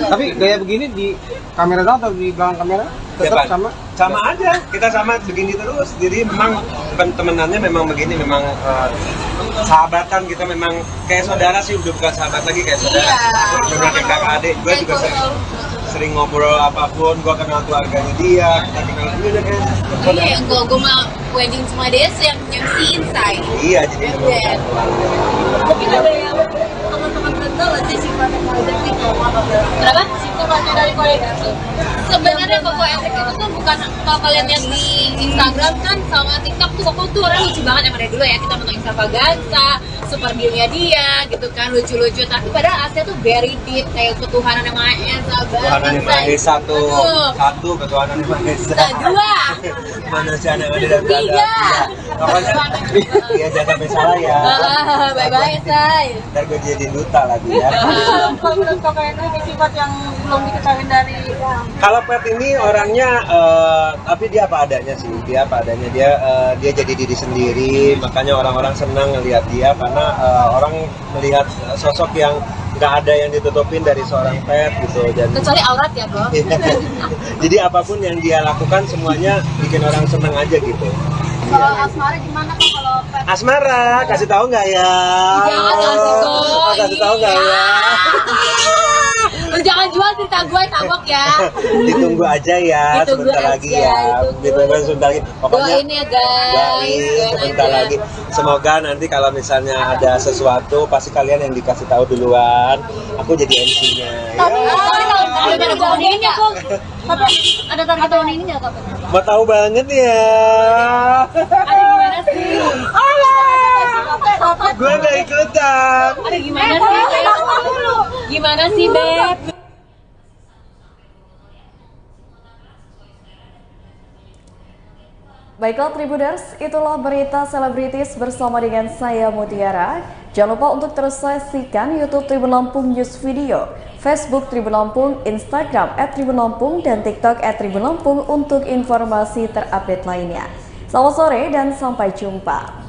tapi gaya begini di kamera doang atau di belakang kamera tetap sama aja. Kita sama begini terus. Jadi memang temenannya memang begini, memang sahabatan kita memang kayak saudara sih, udah bukan sahabat lagi, kayak saudara. Memang kayak kakak adik. Gue juga sering ngobrol apapun, gue kenal keluarganya dia, kita kenal dia udah kayak saudara. Iya, gue mau wedding sama dia yang MC inside. Iya, jadi mungkin ada yang teman-teman kenal aja sifatnya Edric itu kenapa? Sifatnya dari kolega itu sebenarnya Koko Edric itu tuh bukan, kalau kalian lihat di Instagram kan sama TikTok tuh Koko tuh orang lucu banget emang dari dulu ya, kita nonton Extravaganza, Super Deal-nya dia gitu kan, lucu-lucu, tapi padahal aslinya tuh very deep, kayak ketuhanan yang Maha Esa banget. Ketuhanan yang Maha Esa satu ketuhanan yang Maha Esa dua manusia yang ada dan tiga pokoknya ya jangan sampai salah ya. Bye-bye say. Ntar gue jadi duta lagi. ya. Kalau menurut Kakak Hendra ini sifat yang belum diketahui dari Kalau Pet ini orangnya, tapi dia apa adanya sih, dia apa adanya, dia jadi diri sendiri, makanya orang-orang senang ngelihat dia karena orang melihat sosok yang nggak ada yang ditutupin dari seorang Pet gitu. Dan kecuali aurat ya, Bro. jadi apapun yang dia lakukan semuanya bikin orang senang aja gitu. Kalau asmara gimana Kak kalau Pet? Asmara, kasih tahu nggak ya? Jangan Oh, kasih tahu nggak ya? Lu jangan jual cerita gue tabok ya. Ditunggu aja ya, Ditunggu sebentar aja, lagi ya. Ditunggu sebentar lagi. Pokoknya Doain ya guys. doain sebentar lagi. Semoga nanti kalau misalnya ada sesuatu, pasti kalian yang dikasih tahu duluan. Aku jadi MC-nya. Tapi ada tahun ini nggak kok? Ada target tahun ini nggak Kak? Mau tahu banget ya. Ada gimana sih? Gue nggak ikutan. Ada gimana sih? Gimana sih, Beb? Baiklah Tribuners, itulah berita selebritis bersama dengan saya Mutiara. Jangan lupa untuk terus saksikan YouTube Tribun Lampung News Video, Facebook Tribun Lampung, Instagram @tribunlampung, dan TikTok @tribun Lampung untuk informasi terupdate lainnya. Selamat sore dan sampai jumpa.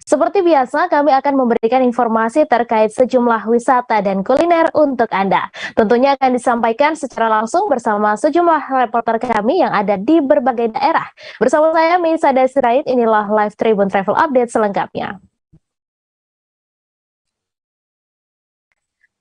Seperti biasa, kami akan memberikan informasi terkait sejumlah wisata dan kuliner untuk Anda. Tentunya akan disampaikan secara langsung bersama sejumlah reporter kami yang ada di berbagai daerah. Bersama saya, Misa Desiraid, inilah Live Tribun Travel Update selengkapnya.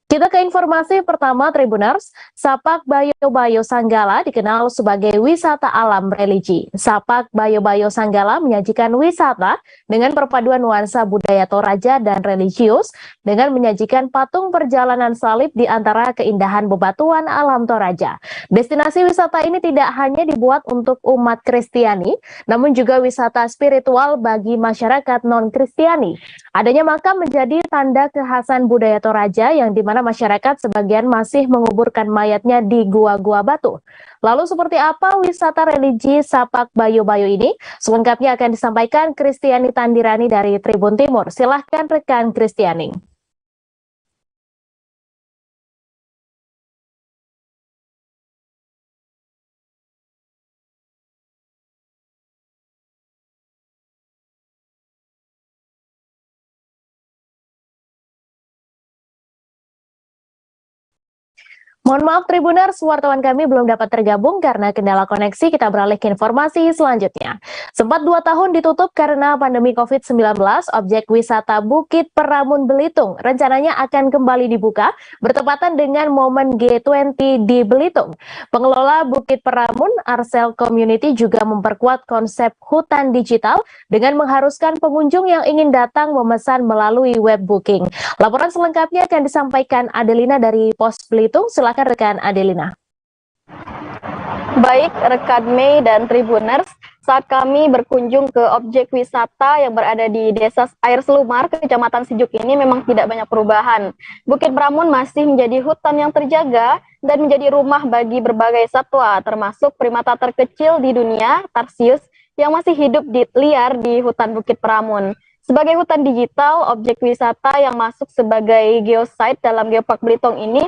Kita ke informasi pertama Tribuners. Sapak Bayo-Bayo Sanggala dikenal sebagai wisata alam religi. Sapak Bayo-Bayo Sanggala menyajikan wisata dengan perpaduan nuansa budaya Toraja dan religius dengan menyajikan patung perjalanan salib di antara keindahan bebatuan alam Toraja. Destinasi wisata ini tidak hanya dibuat untuk umat Kristiani, namun juga wisata spiritual bagi masyarakat non-Kristiani. Adanya makam menjadi tanda kekhasan budaya Toraja yang dimana masyarakat sebagian masih menguburkan mayatnya di gua-gua batu. Lalu seperti apa wisata religi Sapak Bayo-Bayo ini? Selengkapnya akan disampaikan Kristiani Tandirani dari Tribun Timur. Silahkan rekan Kristiani. Mohon maaf Tribuners, wartawan kami belum dapat tergabung karena kendala koneksi. Kita beralih ke informasi selanjutnya. Sempat 2 tahun ditutup karena pandemi COVID-19, objek wisata Bukit Peramun Belitung rencananya akan kembali dibuka bertepatan dengan momen G20 di Belitung. Pengelola Bukit Peramun, Arsel Community, juga memperkuat konsep hutan digital dengan mengharuskan pengunjung yang ingin datang memesan melalui web booking. Laporan selengkapnya akan disampaikan Adelina dari Pos Belitung. Silakan rekan Adelina. Baik rekan Mei dan Tribuners, saat kami berkunjung ke objek wisata yang berada di Desa Air Selumar, Kecamatan Sejuk ini memang tidak banyak perubahan. Bukit Pramun masih menjadi hutan yang terjaga dan menjadi rumah bagi berbagai satwa, termasuk primata terkecil di dunia, tarsius, yang masih hidup liar di hutan Bukit Pramun. Sebagai hutan digital, objek wisata yang masuk sebagai geosite dalam Geopark Belitung ini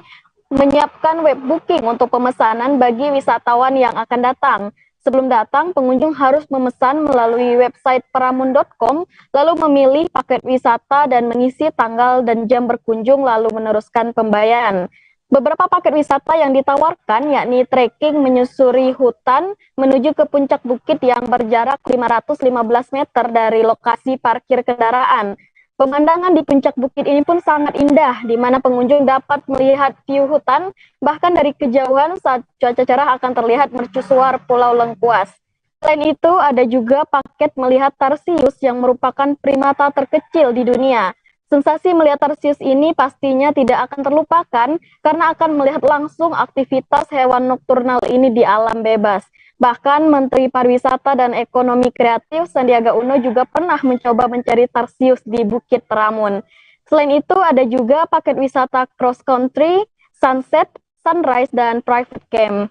menyiapkan web booking untuk pemesanan bagi wisatawan yang akan datang. Sebelum datang, pengunjung harus memesan melalui website pramun.com, lalu memilih paket wisata dan mengisi tanggal dan jam berkunjung, lalu meneruskan pembayaran. Beberapa paket wisata yang ditawarkan yakni trekking menyusuri hutan menuju ke puncak bukit yang berjarak 515 meter dari lokasi parkir kendaraan. Pemandangan di puncak bukit ini pun sangat indah, di mana pengunjung dapat melihat view hutan, bahkan dari kejauhan saat cuaca cerah akan terlihat mercusuar Pulau Lengkuas. Selain itu, ada juga paket melihat tarsius yang merupakan primata terkecil di dunia. Sensasi melihat tarsius ini pastinya tidak akan terlupakan, karena akan melihat langsung aktivitas hewan nokturnal ini di alam bebas. Bahkan Menteri Pariwisata dan Ekonomi Kreatif Sandiaga Uno juga pernah mencoba mencari tarsius di Bukit Pramun. Selain itu ada juga paket wisata cross country, sunset, sunrise, dan private camp.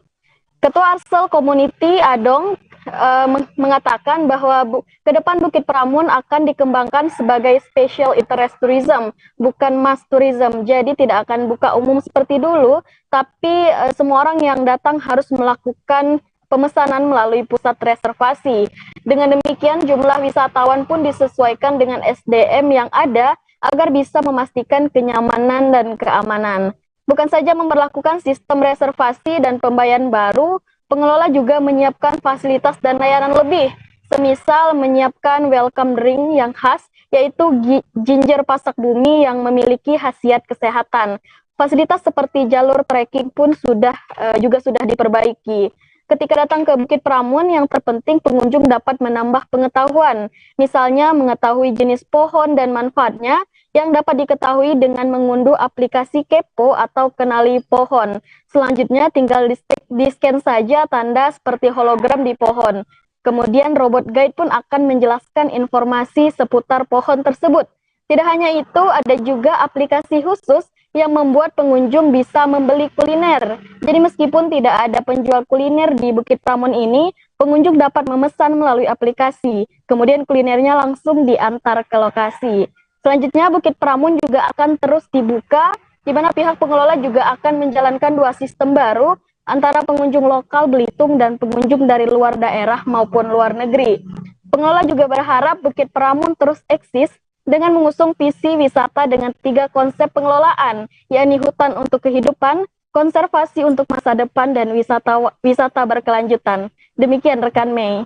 Ketua Arsel Community Adong mengatakan bahwa ke depan Bukit Pramun akan dikembangkan sebagai special interest tourism, bukan mass tourism. Jadi tidak akan buka umum seperti dulu, tapi semua orang yang datang harus melakukan pemesanan melalui pusat reservasi. Dengan demikian, jumlah wisatawan pun disesuaikan dengan SDM yang ada agar bisa memastikan kenyamanan dan keamanan. Bukan saja memperlakukan sistem reservasi dan pembayaran baru, pengelola juga menyiapkan fasilitas dan layanan lebih, semisal menyiapkan welcome drink yang khas, yaitu ginger pasak bumi yang memiliki khasiat kesehatan. Fasilitas seperti jalur trekking pun juga sudah diperbaiki. Ketika datang ke Bukit Pramun, yang terpenting pengunjung dapat menambah pengetahuan, misalnya mengetahui jenis pohon dan manfaatnya, yang dapat diketahui dengan mengunduh aplikasi Kepo atau Kenali Pohon. Selanjutnya tinggal di-scan saja tanda seperti hologram di pohon. Kemudian robot guide pun akan menjelaskan informasi seputar pohon tersebut. Tidak hanya itu, ada juga aplikasi khusus yang membuat pengunjung bisa membeli kuliner. Jadi meskipun tidak ada penjual kuliner di Bukit Pramun ini, pengunjung dapat memesan melalui aplikasi. Kemudian kulinernya langsung diantar ke lokasi. Selanjutnya Bukit Pramun juga akan terus dibuka, di mana pihak pengelola juga akan menjalankan 2 sistem baru antara pengunjung lokal Belitung dan pengunjung dari luar daerah maupun luar negeri. Pengelola juga berharap Bukit Pramun terus eksis dengan mengusung visi wisata dengan 3 konsep pengelolaan, yakni hutan untuk kehidupan, konservasi untuk masa depan, dan wisata berkelanjutan. Demikian rekan Mei.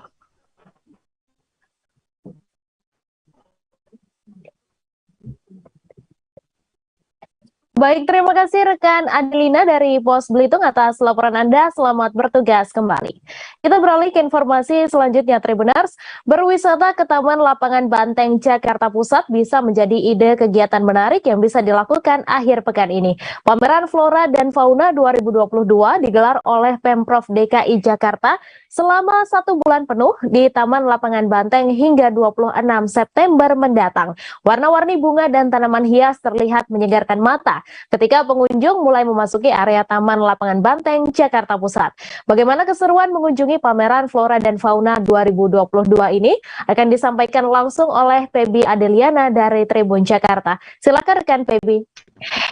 Baik, terima kasih rekan Adelina dari Pos Belitung atas laporan Anda. Selamat bertugas kembali. Kita beralih ke informasi selanjutnya, Tribuners. Berwisata ke Taman Lapangan Banteng Jakarta Pusat bisa menjadi ide kegiatan menarik yang bisa dilakukan akhir pekan ini. Pameran Flora dan Fauna 2022 digelar oleh Pemprov DKI Jakarta selama 1 bulan penuh di Taman Lapangan Banteng hingga 26 September mendatang. Warna-warni bunga dan tanaman hias terlihat menyegarkan mata ketika pengunjung mulai memasuki area Taman Lapangan Banteng Jakarta Pusat. Bagaimana keseruan mengunjungi pameran Flora dan Fauna 2022 ini akan disampaikan langsung oleh Pebi Adeliana dari Tribun Jakarta. Silakan rekan Pebi.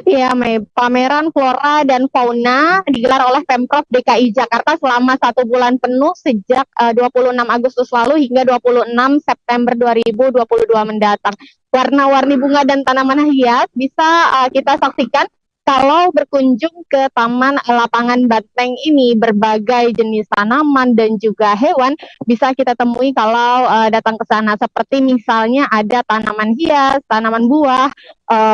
Ya, Mei, pameran Flora dan Fauna digelar oleh Pemprov DKI Jakarta selama 1 bulan penuh sejak 26 Agustus lalu hingga 26 September 2022 mendatang. Warna-warni bunga dan tanaman hias bisa kita saksikan kalau berkunjung ke Taman Lapangan Banteng ini. Berbagai jenis tanaman dan juga hewan bisa kita temui kalau datang ke sana, seperti misalnya ada tanaman hias, tanaman buah,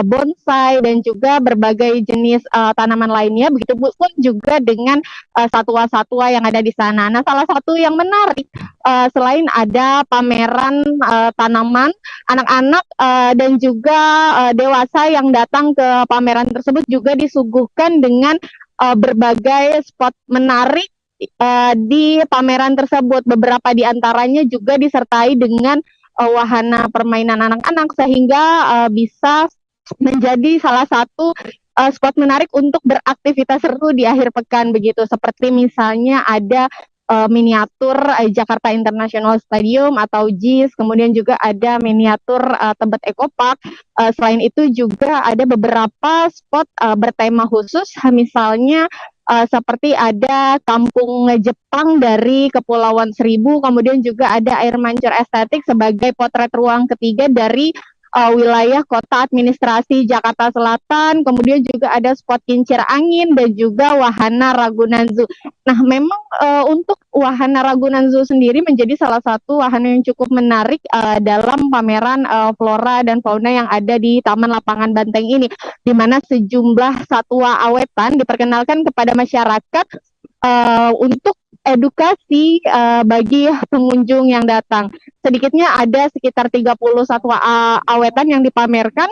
bonsai, dan juga berbagai jenis tanaman lainnya. Begitu pun juga dengan satwa-satwa yang ada di sana. Nah, salah satu yang menarik selain ada pameran tanaman, anak-anak dan juga dewasa yang datang ke pameran tersebut juga disuguhkan dengan berbagai spot menarik di pameran tersebut. Beberapa di antaranya juga disertai dengan wahana permainan anak-anak sehingga bisa menjadi salah satu spot menarik untuk beraktivitas seru di akhir pekan begitu. Seperti misalnya ada miniatur Jakarta International Stadium atau JIS, kemudian juga ada miniatur Tebet Eco Park. Selain itu juga ada beberapa spot bertema khusus, misalnya seperti ada kampung Jepang dari Kepulauan Seribu, kemudian juga ada air mancur estetik sebagai potret ruang ketiga dari wilayah kota administrasi Jakarta Selatan, kemudian juga ada spot kincir angin dan juga wahana Ragunan Zoo. Nah, memang untuk wahana Ragunan Zoo sendiri menjadi salah satu wahana yang cukup menarik dalam pameran flora dan fauna yang ada di Taman Lapangan Banteng ini, di mana sejumlah satwa awetan diperkenalkan kepada masyarakat untuk edukasi bagi pengunjung yang datang. Sedikitnya ada sekitar 30 satwa awetan yang dipamerkan,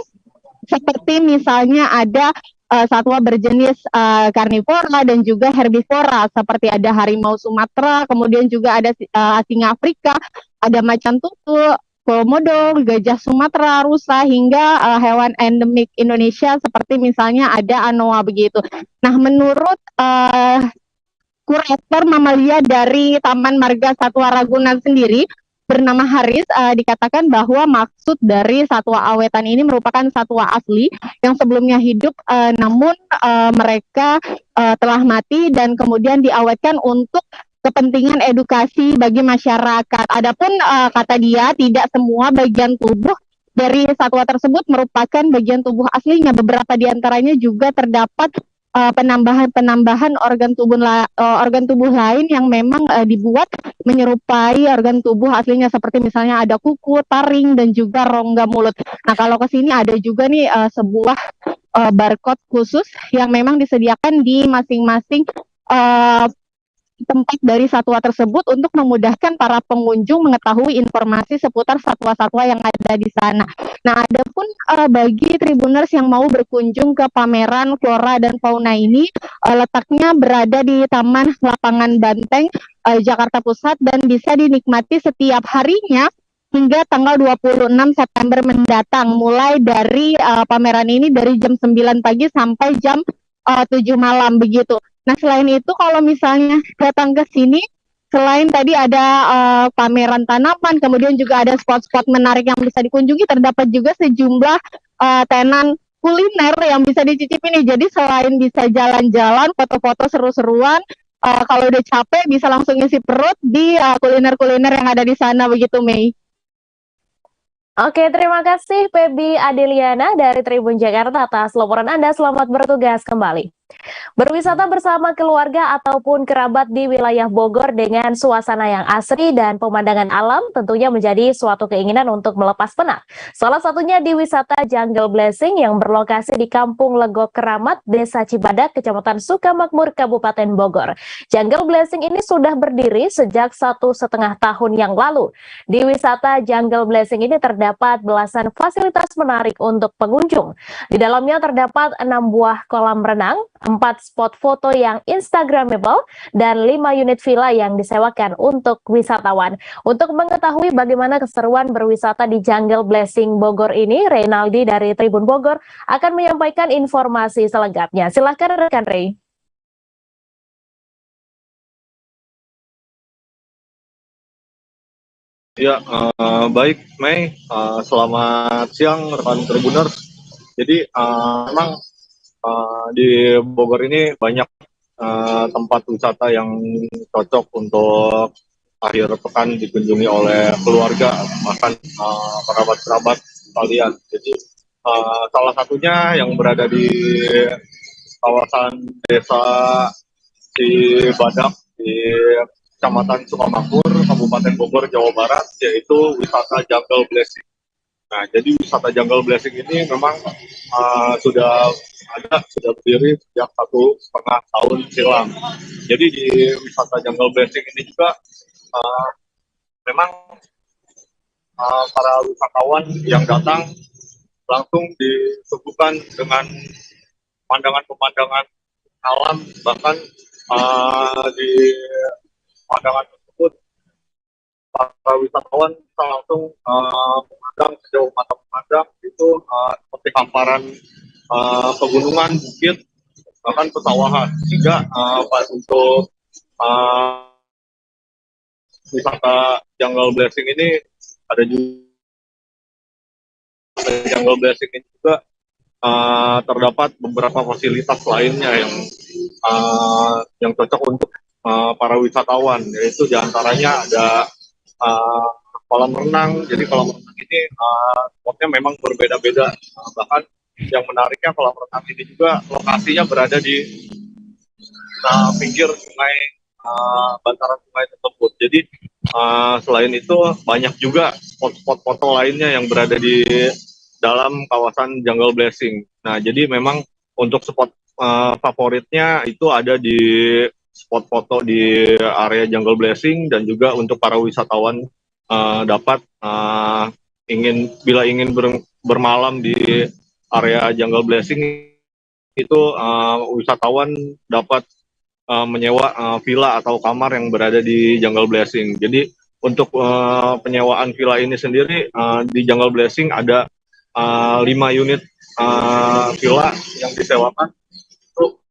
seperti misalnya ada satwa berjenis karnivora dan juga herbivora, seperti ada harimau Sumatera, kemudian juga ada singa Afrika, ada macan tutul, komodo, gajah Sumatera, rusa, hingga hewan endemik Indonesia seperti misalnya ada anoa begitu. Nah, menurut kurator mamalia dari Taman Marga Satwa Ragunan sendiri bernama Haris, dikatakan bahwa maksud dari satwa awetan ini merupakan satwa asli yang sebelumnya hidup, namun mereka telah mati dan kemudian diawetkan untuk kepentingan edukasi bagi masyarakat. Adapun kata dia, tidak semua bagian tubuh dari satwa tersebut merupakan bagian tubuh aslinya. Beberapa diantaranya juga terdapat penambahan organ tubuh lain yang memang dibuat menyerupai organ tubuh aslinya, seperti misalnya ada kuku, taring, dan juga rongga mulut. Nah, kalau ke sini ada juga nih sebuah barcode khusus yang memang disediakan di masing-masing tempat dari satwa tersebut untuk memudahkan para pengunjung mengetahui informasi seputar satwa-satwa yang ada di sana. Nah, adapun bagi Tribuners yang mau berkunjung ke pameran flora dan fauna ini, letaknya berada di Taman Lapangan Banteng, Jakarta Pusat, dan bisa dinikmati setiap harinya hingga tanggal 26 September mendatang, mulai dari pameran ini dari jam 9 pagi sampai jam 7 malam begitu. Nah, selain itu kalau misalnya datang ke sini, selain tadi ada pameran tanaman, kemudian juga ada spot-spot menarik yang bisa dikunjungi, terdapat juga sejumlah tenan kuliner yang bisa dicicipi nih. Jadi selain bisa jalan-jalan, foto-foto seru-seruan, kalau udah capek bisa langsung isi perut di kuliner-kuliner yang ada di sana begitu, Mei. Oke, terima kasih Pebi Adeliana dari Tribun Jakarta atas laporan Anda. Selamat bertugas kembali. Berwisata bersama keluarga ataupun kerabat di wilayah Bogor dengan suasana yang asri dan pemandangan alam tentunya menjadi suatu keinginan untuk melepas penat. Salah satunya di wisata Jungle Blessing yang berlokasi di Kampung Legok Keramat, Desa Cibadak, Kecamatan Sukamakmur, Kabupaten Bogor. Jungle Blessing ini sudah berdiri sejak 1,5 tahun yang lalu. Di wisata Jungle Blessing ini terdapat belasan fasilitas menarik untuk pengunjung. Di dalamnya terdapat 6 buah kolam renang, 4 spot foto yang instagramable, dan 5 unit villa yang disewakan untuk wisatawan. Untuk mengetahui bagaimana keseruan berwisata di Jungle Blessing Bogor ini, Reynaldi dari Tribun Bogor akan menyampaikan informasi selengkapnya. Silahkan rekan Rey. Ya, baik Mei, selamat siang rekan Tribuners. Jadi memang di Bogor ini banyak tempat wisata yang cocok untuk akhir pekan dikunjungi oleh keluarga, bahkan kerabat-kerabat kalian. Jadi salah satunya yang berada di kawasan Desa Cibadak di Kecamatan Sukamakmur, Kabupaten Bogor, Jawa Barat, yaitu wisata Jungle Blessing. Nah, jadi wisata Jungle Blessing ini memang sudah berdiri sejak 1,5 tahun silam. Jadi di wisata Jungle Blessing ini juga memang para wisatawan yang datang langsung disuguhkan dengan pemandangan-pemandangan alam, bahkan di pandangan tersebut para wisatawan bisa langsung memandang sejauh mata memandang itu seperti hamparan pegunungan, bukit, bahkan pesawahan. Sehingga untuk wisata Jungle Blessing ini ada juga Jungle Blessing ini juga terdapat beberapa fasilitas lainnya yang cocok untuk para wisatawan, yaitu diantaranya ada kolam renang. Jadi kolam renang ini spotnya memang berbeda-beda, bahkan yang menariknya kolam renang ini juga lokasinya berada di pinggir sungai, bantaran sungai tersebut. Jadi selain itu banyak juga spot-spot foto lainnya yang berada di dalam kawasan Jungle Blessing. Nah, jadi memang untuk spot favoritnya itu ada di spot foto di area Jungle Blessing, dan juga untuk para wisatawan dapat bila ingin bermalam di area Jungle Blessing itu wisatawan dapat menyewa villa atau kamar yang berada di Jungle Blessing. Jadi untuk penyewaan villa ini sendiri di Jungle Blessing ada 5 unit villa yang disewakan untuk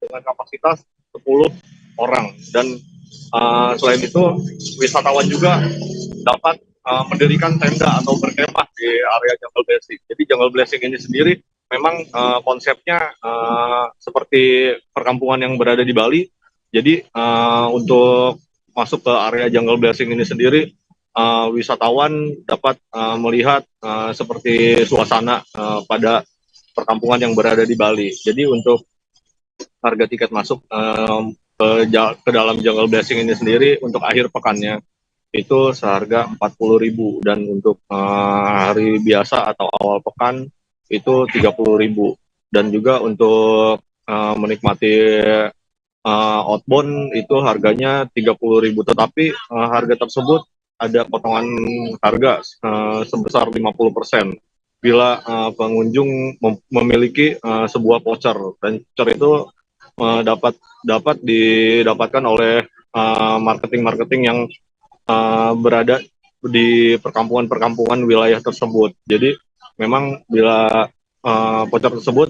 dengan kapasitas 10 orang, dan selain itu wisatawan juga dapat mendirikan tenda atau berkemah di area Jungle Blessing. Jadi Jungle Blessing ini sendiri memang konsepnya seperti perkampungan yang berada di Bali. Jadi untuk masuk ke area Jungle Blessing ini sendiri, wisatawan dapat melihat seperti suasana pada perkampungan yang berada di Bali. Jadi untuk harga tiket masuk ke dalam Jungle Blessing ini sendiri untuk akhir pekannya itu seharga 40.000, dan untuk hari biasa atau awal pekan itu 30.000. Dan juga untuk menikmati outbound itu harganya 30.000, tetapi harga tersebut ada potongan harga sebesar 50% bila pengunjung memiliki sebuah voucher, dan voucher itu dapat didapatkan oleh marketing yang berada di perkampungan-perkampungan wilayah tersebut. Jadi memang bila voucher tersebut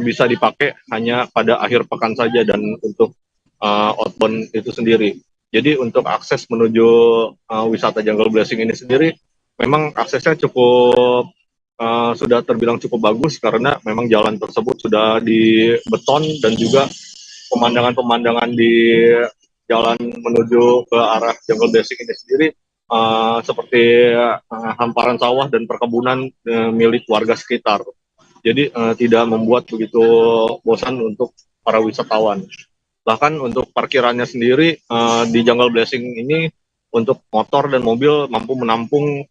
bisa dipakai hanya pada akhir pekan saja, dan untuk outbound itu sendiri. Jadi untuk akses menuju wisata Jungle Blessing ini sendiri memang aksesnya sudah terbilang cukup bagus, karena memang jalan tersebut sudah dibeton, dan juga pemandangan-pemandangan di jalan menuju ke arah Jungle Blessing ini sendiri seperti hamparan sawah dan perkebunan milik warga sekitar. Jadi tidak membuat begitu bosan untuk para wisatawan. Bahkan untuk parkirannya sendiri di Jungle Blessing ini untuk motor dan mobil mampu menampung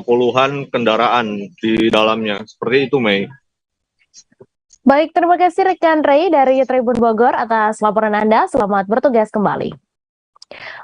puluhan kendaraan di dalamnya. Seperti itu, Mei. Baik, terima kasih rekan Ray dari Tribun Bogor atas laporan Anda. Selamat bertugas kembali.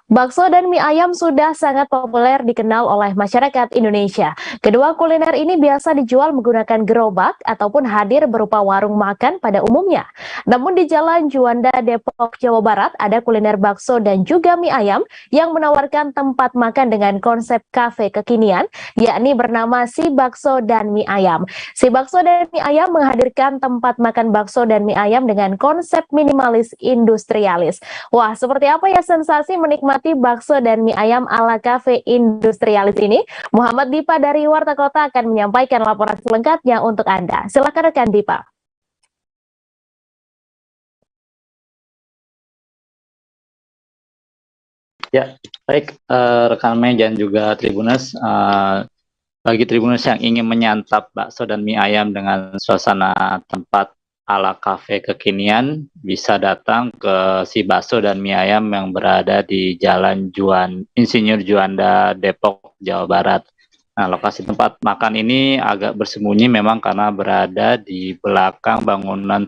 Bakso dan mie ayam sudah sangat populer dikenal oleh masyarakat Indonesia. Kedua kuliner ini biasa dijual menggunakan gerobak ataupun hadir berupa warung makan pada umumnya. Namun di Jalan Juanda, Depok, Jawa Barat ada kuliner bakso dan juga mie ayam yang menawarkan tempat makan dengan konsep kafe kekinian, yakni bernama Si Bakso dan Mie Ayam. Si Bakso dan Mie Ayam menghadirkan tempat makan bakso dan mie ayam dengan konsep minimalis industrialis. Wah, seperti apa ya sensasi menikmati bakso dan mie ayam ala kafe industrialis ini? Muhammad Dipa dari Warta Kota akan menyampaikan laporan selengkapnya untuk Anda. Silakan rekan Dipa. Ya, baik rekan Mei dan juga Tribuners. Bagi Tribuners yang ingin menyantap bakso dan mie ayam dengan suasana tempat ala kafe kekinian, bisa datang ke Si Bakso dan Mie Ayam yang berada di Jalan Insinyur Juanda, Depok, Jawa Barat. Nah, lokasi tempat makan ini agak bersembunyi memang karena berada di belakang bangunan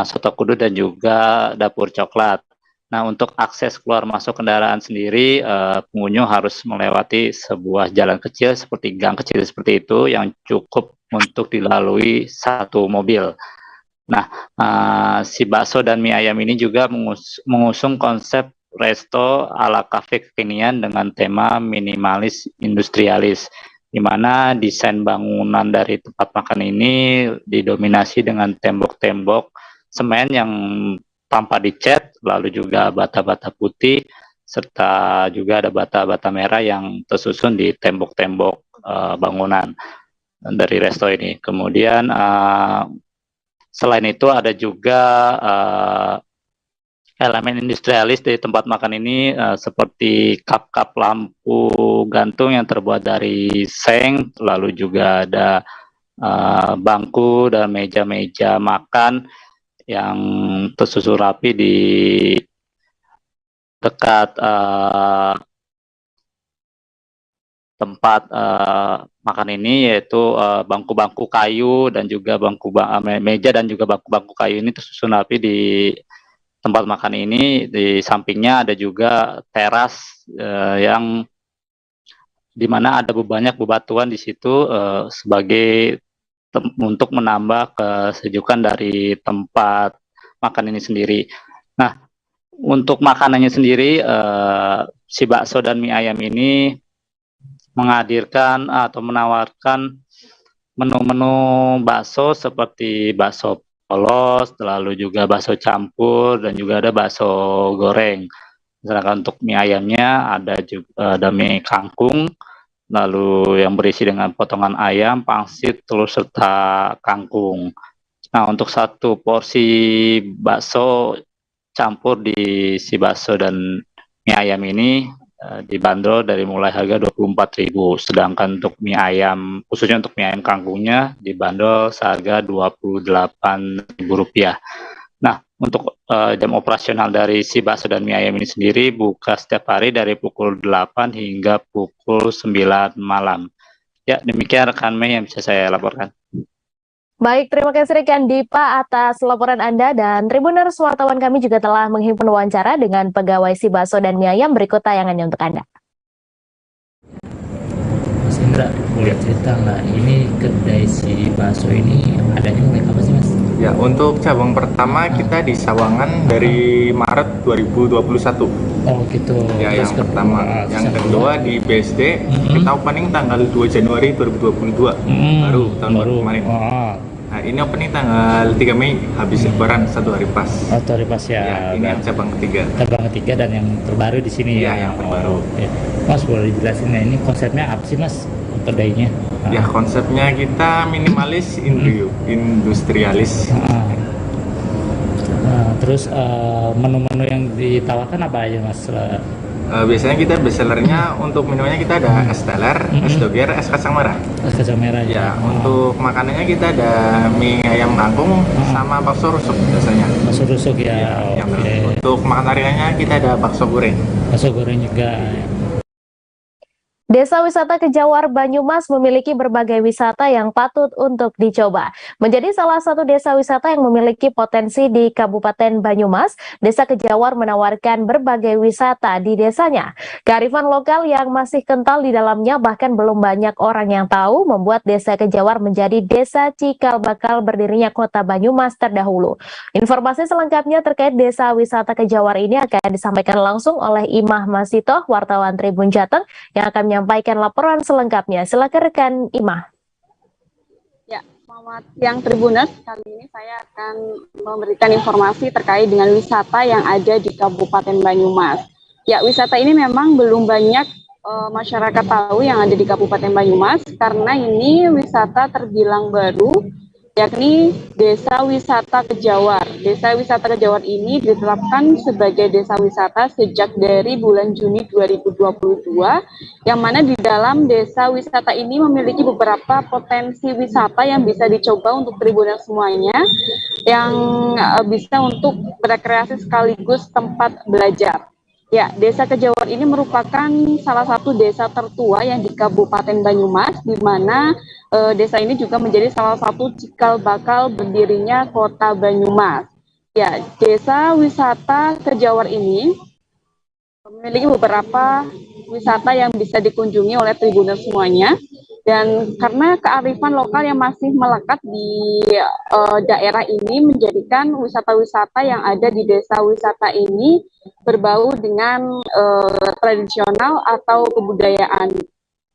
Soto Kudu dan juga Dapur Coklat. Nah, untuk akses keluar masuk kendaraan sendiri, pengunjung harus melewati sebuah jalan kecil seperti gang kecil seperti itu yang cukup untuk dilalui satu mobil. Nah, si bakso dan mie ayam ini juga mengusung konsep resto ala kafe kekinian dengan tema minimalis industrialis, di mana desain bangunan dari tempat makan ini didominasi dengan tembok-tembok semen yang tanpa dicat, lalu juga bata-bata putih, serta juga ada bata-bata merah yang tersusun di tembok-tembok bangunan dari resto ini. Kemudian selain itu ada juga elemen industrialis dari tempat makan ini seperti kap-kap lampu gantung yang terbuat dari seng, lalu juga ada bangku dan meja-meja makan yang tersusun rapi di dekat tempat makan ini, yaitu bangku-bangku kayu dan juga meja dan juga bangku-bangku kayu ini tersusun rapi di tempat makan ini. Di sampingnya ada juga teras yang dimana ada banyak bebatuan di situ sebagai untuk menambah kesejukan dari tempat makan ini sendiri. Nah, untuk makanannya sendiri, si bakso dan mie ayam ini menghadirkan atau menawarkan menu-menu bakso seperti bakso polos, lalu juga bakso campur, dan juga ada bakso goreng. Misalkan untuk mie ayamnya ada mie kangkung, lalu yang berisi dengan potongan ayam, pangsit, telur, serta kangkung. Nah, untuk satu porsi bakso campur di si bakso dan mie ayam ini dibanderol dari mulai harga 24.000, sedangkan untuk mie ayam, khususnya untuk mie ayam kangkungnya, dibanderol seharga Rp28.000. Nah, untuk jam operasional dari si bakso dan mie ayam ini sendiri buka setiap hari dari pukul 8 hingga pukul 9 malam. Ya, demikian rekan Mei yang bisa saya laporkan. Baik, terima kasih rekan Dipa atas laporan Anda, dan Tribuners wartawan kami juga telah menghimpun wawancara dengan pegawai si bakso dan mie ayam. Berikut tayangannya untuk Anda. Mas Indra, boleh cerita nggak, ini kedai si bakso ini adanya mulai kapan sih Mas? Ya, untuk cabang pertama kita di Sawangan dari Maret 2021. Oh gitu. Ya, terus yang pertama. Yang kedua di BSD, kita opening tanggal 2 Januari 2022. Baru tahun kemarin. Nah, ini opening tanggal 3 Mei, habis Lebaran, 1 hari pas. Oh, 1 hari pas ya. Ini yang cabang ketiga. Cabang ketiga dan yang terbaru di sini ya. Yang terbaru. Ya. Mas, boleh dijelasin ya, ini konsepnya apa sih Mas? Kedainya? Ya, konsepnya kita minimalis, industrialis. Terus menu-menu yang ditawarkan apa aja Mas? Biasanya kita bestsellernya untuk minunya kita ada es teler, es doger, es kacang merah. Es kacang merah ya. Untuk makanannya kita ada mie ayam kangkung sama bakso rusuk biasanya. Bakso rusuk ya. Okay. Untuk makan ringannya kita ada bakso goreng. Bakso goreng juga. Desa Wisata Kejawar Banyumas memiliki berbagai wisata yang patut untuk dicoba. Menjadi salah satu desa wisata yang memiliki potensi di Kabupaten Banyumas, Desa Kejawar menawarkan berbagai wisata di desanya. Kearifan lokal yang masih kental di dalamnya, bahkan belum banyak orang yang tahu, membuat Desa Kejawar menjadi desa cikal bakal berdirinya Kota Banyumas terdahulu. Informasi selengkapnya terkait Desa Wisata Kejawar ini akan disampaikan langsung oleh Imah Masitoh, wartawan Tribun Jateng, yang akan menyampaikan laporan selengkapnya. Silakan rekan Imah. Ya, selamat siang Tribuners. Kali ini saya akan memberikan informasi terkait dengan wisata yang ada di Kabupaten Banyumas. Ya, wisata ini memang belum banyak masyarakat tahu yang ada di Kabupaten Banyumas, karena ini wisata terbilang baru, yakni Desa Wisata Kejawar. Desa Wisata Kejawar ini ditetapkan sebagai desa wisata sejak dari bulan Juni 2022, yang mana di dalam desa wisata ini memiliki beberapa potensi wisata yang bisa dicoba untuk Tribuners semuanya, yang bisa untuk berrekreasi sekaligus tempat belajar. Ya, Desa Kejawar ini merupakan salah satu desa tertua yang di Kabupaten Banyumas, di mana desa ini juga menjadi salah satu cikal bakal berdirinya Kota Banyumas. Ya, Desa Wisata Kejawar ini memiliki beberapa wisata yang bisa dikunjungi oleh Tribuners semuanya. Dan karena kearifan lokal yang masih melekat di daerah ini menjadikan wisata-wisata yang ada di desa wisata ini berbau dengan tradisional atau kebudayaan.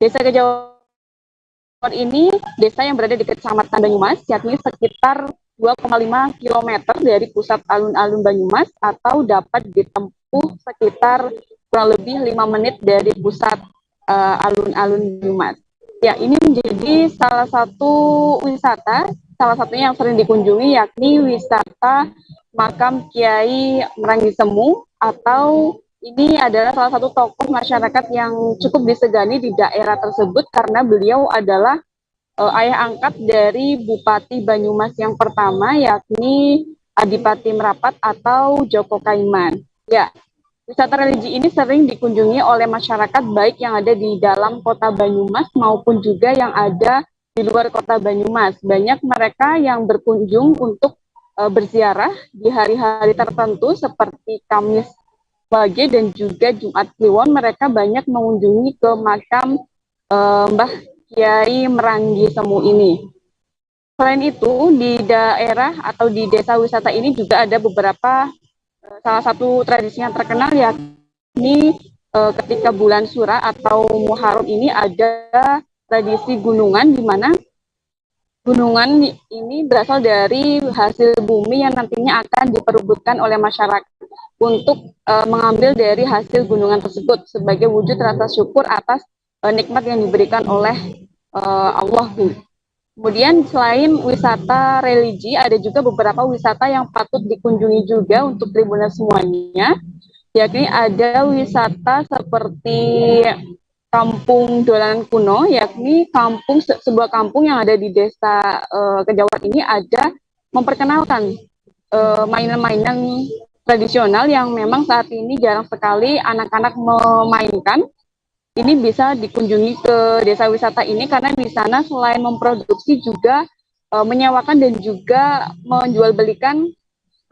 Desa Kejauhan ini desa yang berada di Kecamatan Banyumas, yakni sekitar 2,5 km dari pusat alun-alun Banyumas atau dapat ditempuh sekitar kurang lebih 5 menit dari pusat alun-alun Banyumas. Ya, ini menjadi salah satu wisata, salah satunya yang sering dikunjungi yakni wisata makam Kiai Merangi Semu, atau ini adalah salah satu tokoh masyarakat yang cukup disegani di daerah tersebut karena beliau adalah ayah angkat dari Bupati Banyumas yang pertama, yakni Adipati Merapat atau Joko Kaiman. Ya, wisata religi ini sering dikunjungi oleh masyarakat baik yang ada di dalam kota Banyumas maupun juga yang ada di luar kota Banyumas. Banyak mereka yang berkunjung untuk berziarah di hari-hari tertentu seperti Kamis Wage dan juga Jumat Kliwon. Mereka banyak mengunjungi ke makam Mbah Kiai Merangi Semu ini. Selain itu, di daerah atau di desa wisata ini juga ada beberapa salah satu tradisi yang terkenal yakni ketika bulan Sura atau Muharram ini ada tradisi gunungan, di mana gunungan ini berasal dari hasil bumi yang nantinya akan diperebutkan oleh masyarakat untuk mengambil dari hasil gunungan tersebut sebagai wujud rasa syukur atas nikmat yang diberikan oleh Allah. Kemudian selain wisata religi, ada juga beberapa wisata yang patut dikunjungi juga untuk Tribuners semuanya, yakni ada wisata seperti Kampung Dolanan Kuno, yakni sebuah kampung yang ada di desa Kejauhan ini ada memperkenalkan mainan-mainan tradisional yang memang saat ini jarang sekali anak-anak memainkan. Ini bisa dikunjungi ke desa wisata ini karena di sana selain memproduksi juga menyewakan dan juga menjual belikan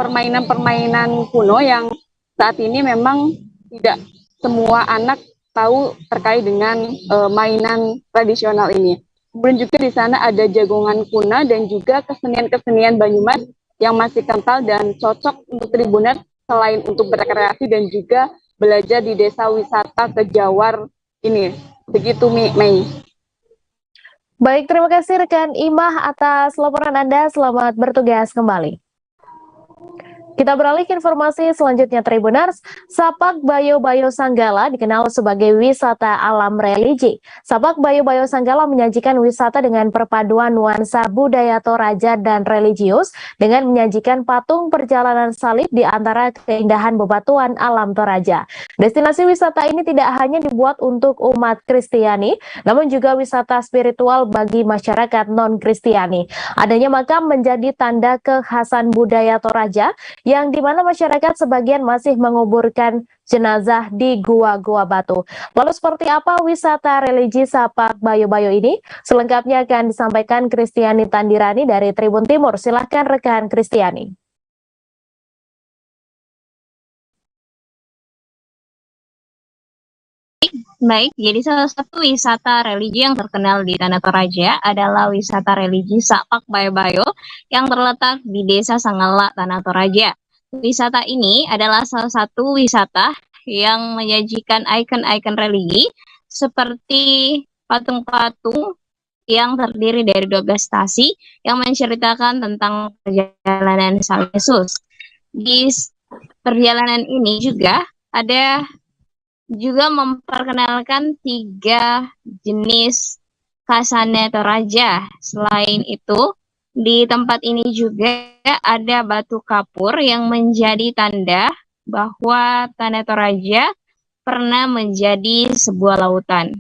permainan-permainan kuno yang saat ini memang tidak semua anak tahu terkait dengan mainan tradisional ini. Kemudian juga di sana ada jagongan kuna dan juga kesenian-kesenian Banyumas yang masih kental dan cocok untuk Tribuner selain untuk berrekreasi dan juga belajar di desa wisata Kejawar ini. Begitu Mei. Baik, terima kasih rekan Imah atas laporan Anda. Selamat bertugas kembali. Kita beralih ke informasi selanjutnya Tribuners. Sapak Bayo-Bayo Sanggala dikenal sebagai wisata alam religi. Sapak Bayo-Bayo Sanggala menyajikan wisata dengan perpaduan nuansa budaya Toraja dan religius dengan menyajikan patung perjalanan salib di antara keindahan bebatuan alam Toraja. Destinasi wisata ini tidak hanya dibuat untuk umat Kristiani, namun juga wisata spiritual bagi masyarakat non-Kristiani. Adanya makam menjadi tanda kekhasan budaya Toraja, yang dimana masyarakat sebagian masih menguburkan jenazah di gua-gua batu. Lalu seperti apa wisata religi Sapak Bayo-Bayo ini? Selengkapnya akan disampaikan Kristiani Tandirani dari Tribun Timur. Silahkan rekan Kristiani. Baik, jadi salah satu wisata religi yang terkenal di Tanah Toraja adalah wisata religi Sapak Bayo-Bayo yang terletak di Desa Sanggala, Tanah Toraja. Wisata ini adalah salah satu wisata yang menyajikan ikon-ikon religi seperti patung-patung yang terdiri dari 12 stasi yang menceritakan tentang perjalanan Sang Yesus. Di perjalanan ini juga ada memperkenalkan 3 jenis khasane Toraja. Selain itu, di tempat ini juga ada batu kapur yang menjadi tanda bahwa Tanah Toraja pernah menjadi sebuah lautan.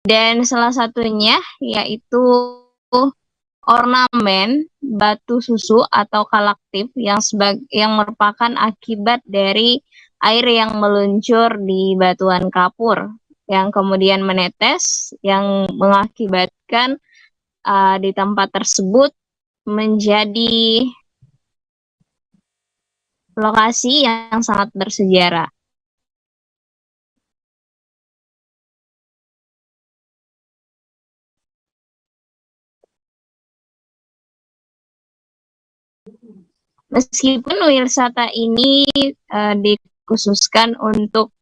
Dan salah satunya yaitu ornamen batu susu atau kalaktif yang merupakan akibat dari air yang meluncur di batuan kapur yang kemudian menetes yang mengakibatkan di tempat tersebut menjadi lokasi yang sangat bersejarah. Meskipun wisata ini dikhususkan untuk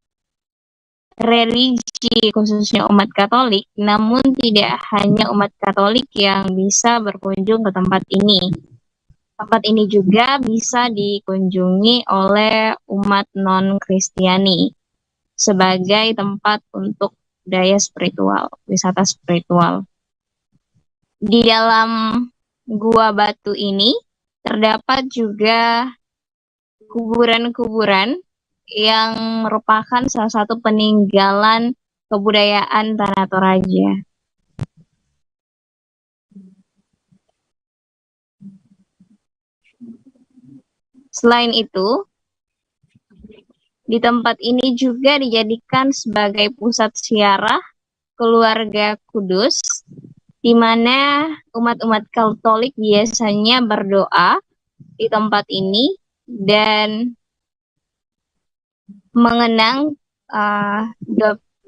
religi khususnya umat Katolik, namun tidak hanya umat Katolik yang bisa berkunjung ke tempat ini. Tempat ini juga bisa dikunjungi oleh umat non-Kristiani sebagai tempat untuk daya spiritual, wisata spiritual. Di dalam Gua Batu ini terdapat juga kuburan-kuburan yang merupakan salah satu peninggalan kebudayaan Tanah Toraja. Selain itu, di tempat ini juga dijadikan sebagai pusat ziarah keluarga kudus, di mana umat-umat Katolik biasanya berdoa di tempat ini dan mengenang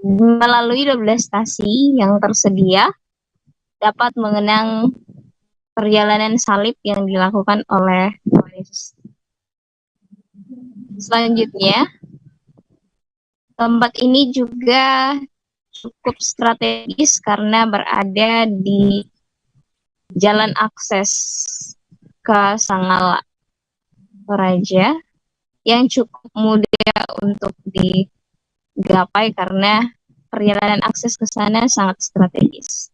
melalui 12 stasi yang tersedia dapat mengenang perjalanan salib yang dilakukan oleh Yesus. Selanjutnya, tempat ini juga cukup strategis karena berada di jalan akses ke Sangala Toraja yang cukup mudah untuk digapai karena perjalanan akses ke sana sangat strategis.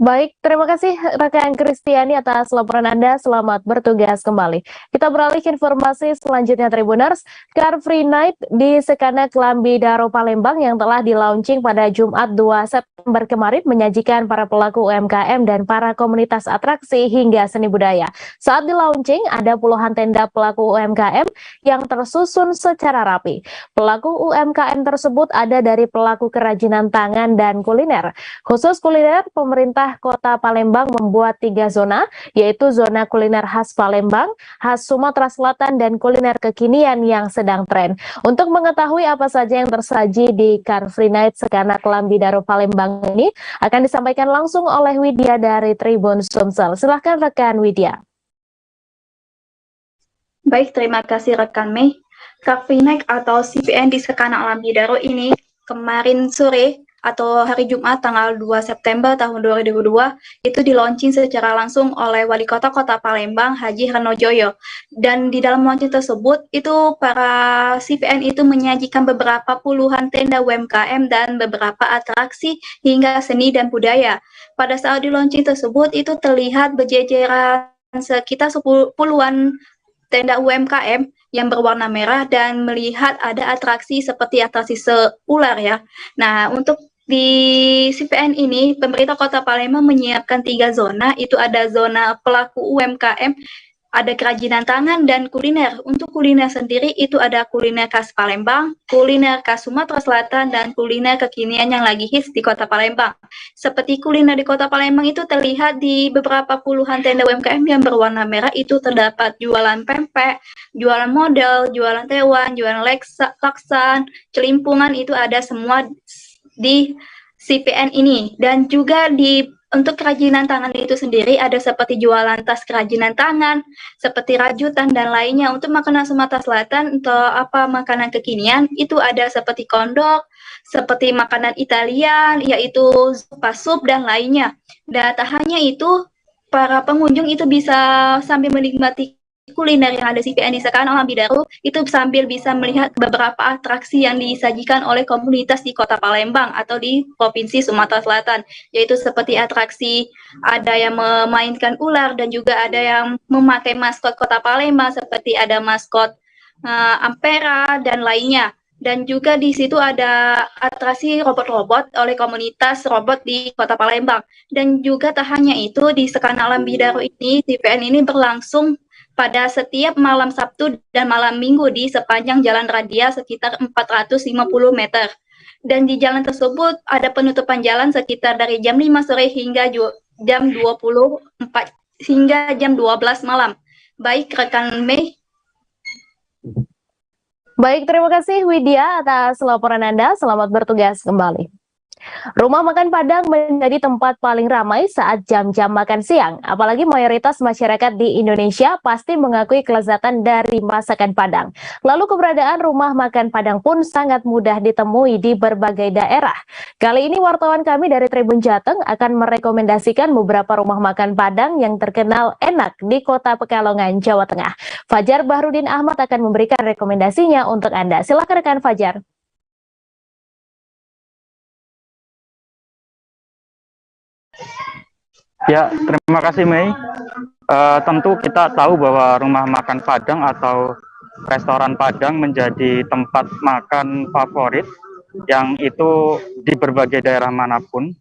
Baik, terima kasih rekan Kristiani atas laporan Anda. Selamat bertugas kembali. Kita beralih ke informasi selanjutnya Tribuners. Car Free Night di Sekana Kelambi Daro Palembang yang telah di-launching pada Jumat 2 September kemarin menyajikan para pelaku UMKM dan para komunitas atraksi hingga seni budaya. Saat di-launching ada puluhan tenda pelaku UMKM yang tersusun secara rapi. Pelaku UMKM tersebut ada dari pelaku kerajinan tangan dan kuliner. Khusus kuliner, pemerintah Kota Palembang membuat 3 zona, yaitu zona kuliner khas Palembang, khas Sumatera Selatan, dan kuliner kekinian yang sedang tren. Untuk mengetahui apa saja yang tersaji di Car Free Night Sekana Kelambi Daro Palembang ini, akan disampaikan langsung oleh Widya dari Tribun Sumsel. Silahkan rekan Widya. Baik, terima kasih rekan Mei. Car Free Night atau CPN di Sekana Kelambi Daro ini kemarin sore atau hari Jumat tanggal 2 September tahun 2002 itu di-launching secara langsung oleh Wali Kota Kota Palembang Haji Hanojoyo. Dan di dalam launching tersebut itu para CPN itu menyajikan beberapa puluhan tenda UMKM dan beberapa atraksi hingga seni dan budaya. Pada saat di-launching tersebut itu terlihat berjejeran sekitar 10-an tenda UMKM yang berwarna merah dan melihat ada atraksi seperti atraksi seular ya. Nah, untuk di CPN ini, pemerintah Kota Palembang menyiapkan 3 zona, itu ada zona pelaku UMKM, ada kerajinan tangan dan kuliner. Untuk kuliner sendiri itu ada kuliner khas Palembang, kuliner khas Sumatera Selatan, dan kuliner kekinian yang lagi hits di Kota Palembang. Seperti kuliner di Kota Palembang itu terlihat di beberapa puluhan tenda UMKM yang berwarna merah itu terdapat jualan pempek, jualan model, jualan tewan, jualan laksan, celimpungan itu ada semua di CPN ini. Dan juga untuk kerajinan tangan itu sendiri ada seperti jualan tas kerajinan tangan, seperti rajutan dan lainnya. Untuk makanan Sumatera Selatan untuk makanan kekinian itu ada seperti kondok, seperti makanan Italian yaitu sup dan lainnya. Dan tak hanya itu, para pengunjung itu bisa sambil menikmati kuliner yang ada CPN di Sekana Kelambi Daro itu sambil bisa melihat beberapa atraksi yang disajikan oleh komunitas di Kota Palembang atau di Provinsi Sumatera Selatan, yaitu seperti atraksi ada yang memainkan ular dan juga ada yang memakai maskot Kota Palembang seperti ada maskot Ampera dan lainnya. Dan juga di situ ada atraksi robot-robot oleh komunitas robot di Kota Palembang. Dan juga tak hanya itu, di Sekana Kelambi Daro ini CPN ini berlangsung pada setiap malam Sabtu dan malam Minggu di sepanjang jalan raya sekitar 450 meter. Dan di jalan tersebut ada penutupan jalan sekitar dari jam 5 sore hingga jam 24 hingga jam 12 malam. Baik rekan Mei. Baik, terima kasih Widya atas laporan Anda. Selamat bertugas kembali. Rumah makan Padang menjadi tempat paling ramai saat jam-jam makan siang. Apalagi mayoritas masyarakat di Indonesia pasti mengakui kelezatan dari masakan Padang. Lalu keberadaan rumah makan Padang pun sangat mudah ditemui di berbagai daerah. Kali ini wartawan kami dari Tribun Jateng akan merekomendasikan beberapa rumah makan Padang yang terkenal enak di Kota Pekalongan, Jawa Tengah. Fajar Bahrudin Ahmad akan memberikan rekomendasinya untuk Anda. Silakan rekan Fajar. Ya, terima kasih Mei. Tentu kita tahu bahwa rumah makan Padang atau restoran Padang menjadi tempat makan favorit yang itu di berbagai daerah manapun.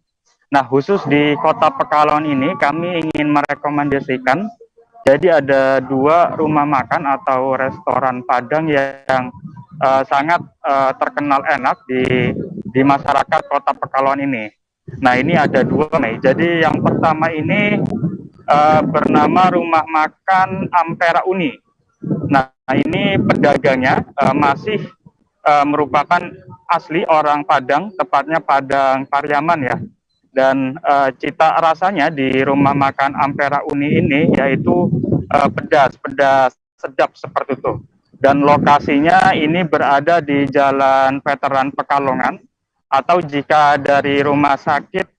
Nah, khusus di Kota Pekalongan ini kami ingin merekomendasikan, jadi ada 2 rumah makan atau restoran Padang yang sangat terkenal enak di masyarakat Kota Pekalongan ini. Nah, ini ada 2 Mei. Jadi yang pertama ini bernama Rumah Makan Ampera Uni. Nah, ini pedagangnya masih merupakan asli orang Padang, tepatnya Padang Pariaman ya. Dan cita rasanya di Rumah Makan Ampera Uni ini yaitu pedas sedap seperti itu. Dan lokasinya ini berada di Jalan Veteran Pekalongan, atau jika dari rumah sakit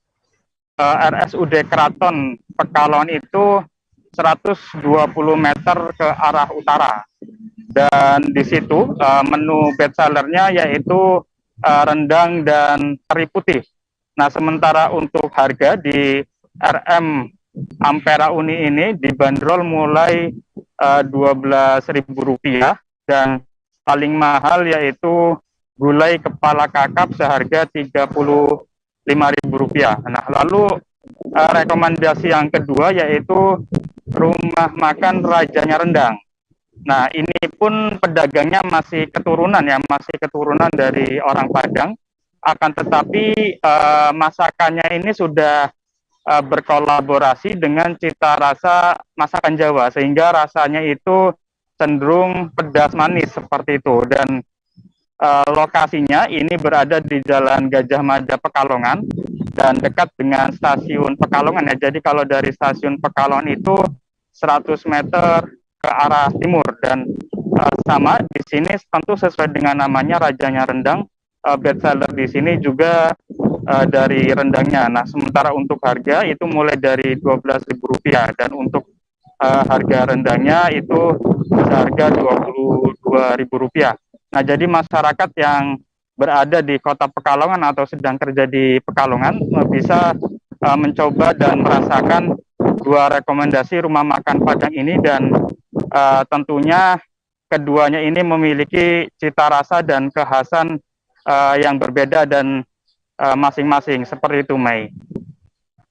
RSUD Keraton Pekalongan itu 120 meter ke arah utara. Dan di situ menu bestsellernya yaitu rendang dan teri putih. Nah, sementara untuk harga di RM Ampera Uni ini dibanderol mulai Rp12.000 dan paling mahal yaitu gulai kepala kakap seharga Rp35.000. Nah, lalu rekomendasi yang kedua yaitu rumah makan Rajanya Rendang. Nah, ini pun pedagangnya masih keturunan dari orang Padang. Akan tetapi masakannya ini sudah berkolaborasi dengan cita rasa masakan Jawa, sehingga rasanya itu cenderung pedas manis seperti itu. Dan lokasinya ini berada di Jalan Gajah Mada Pekalongan dan dekat dengan stasiun Pekalongan ya. Jadi kalau dari stasiun Pekalongan itu 100 meter ke arah timur. Dan sama di sini tentu sesuai dengan namanya Rajanya Rendang, bestseller di sini juga dari rendangnya. Nah, sementara untuk harga itu mulai dari Rp12.000 dan untuk harga rendangnya itu seharga Rp22.000. Nah, jadi masyarakat yang berada di Kota Pekalongan atau sedang kerja di Pekalongan bisa mencoba dan merasakan 2 rekomendasi rumah makan Padang ini, dan tentunya keduanya ini memiliki cita rasa dan kekhasan yang berbeda dan masing-masing seperti itu, Mei.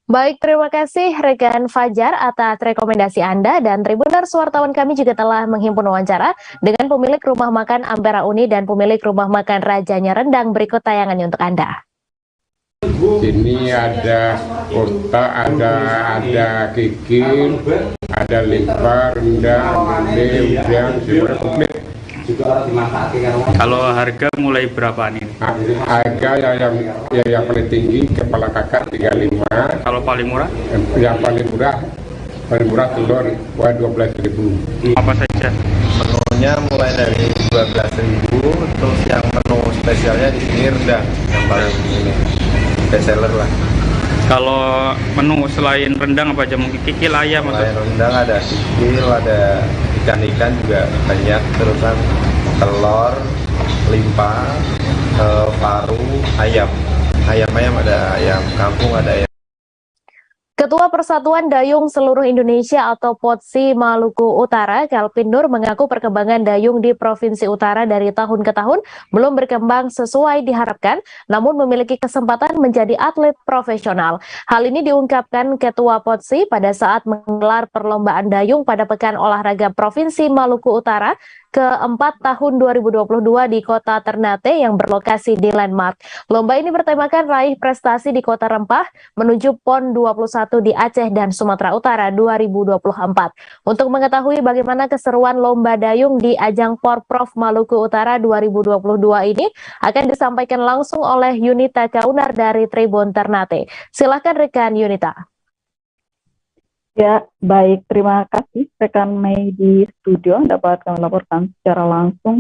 Baik, terima kasih rekan Fajar atas rekomendasi Anda, dan Tribuners wartawan kami juga telah menghimpun wawancara dengan pemilik rumah makan Ampera Uni dan pemilik rumah makan Rajanya Rendang. Berikut tayangannya untuk Anda. Sini ada kota, ada kikil, ada limpa, rendang, udang, semuanya komplit. Kalau harga mulai berapa nih? Harga yang paling tinggi kepala kakak 35. Kalau paling murah? Yang paling murah telur 12.000. Apa saja? Menunya mulai dari 12.000, terus yang menu spesialnya di sini rendang yang paling ini bestseller lah. Kalau menu selain rendang apa aja, mungkin kikil, ayam atau? Selain rendang ada kikil, ada ikan-ikan juga banyak, terusan telur, limpa, paru, ayam ada ayam kampung, ada ayam. Ketua Persatuan Dayung Seluruh Indonesia atau PODSI Maluku Utara, Kelvin Nur, mengaku perkembangan dayung di Provinsi Utara dari tahun ke tahun belum berkembang sesuai diharapkan, namun memiliki kesempatan menjadi atlet profesional. Hal ini diungkapkan Ketua PODSI pada saat menggelar perlombaan dayung pada Pekan Olahraga Provinsi Maluku Utara keempat tahun 2022 di Kota Ternate yang berlokasi di Landmark. Lomba ini bertemakan raih prestasi di Kota Rempah menuju PON 21 di Aceh dan Sumatera Utara 2024. Untuk mengetahui bagaimana keseruan lomba dayung di ajang Porprov Maluku Utara 2022 ini akan disampaikan langsung oleh Yunita Kaunar dari Tribun Ternate. Silakan rekan Yunita. Ya, baik. Terima kasih rekan Mei di studio dapat kami laporkan secara langsung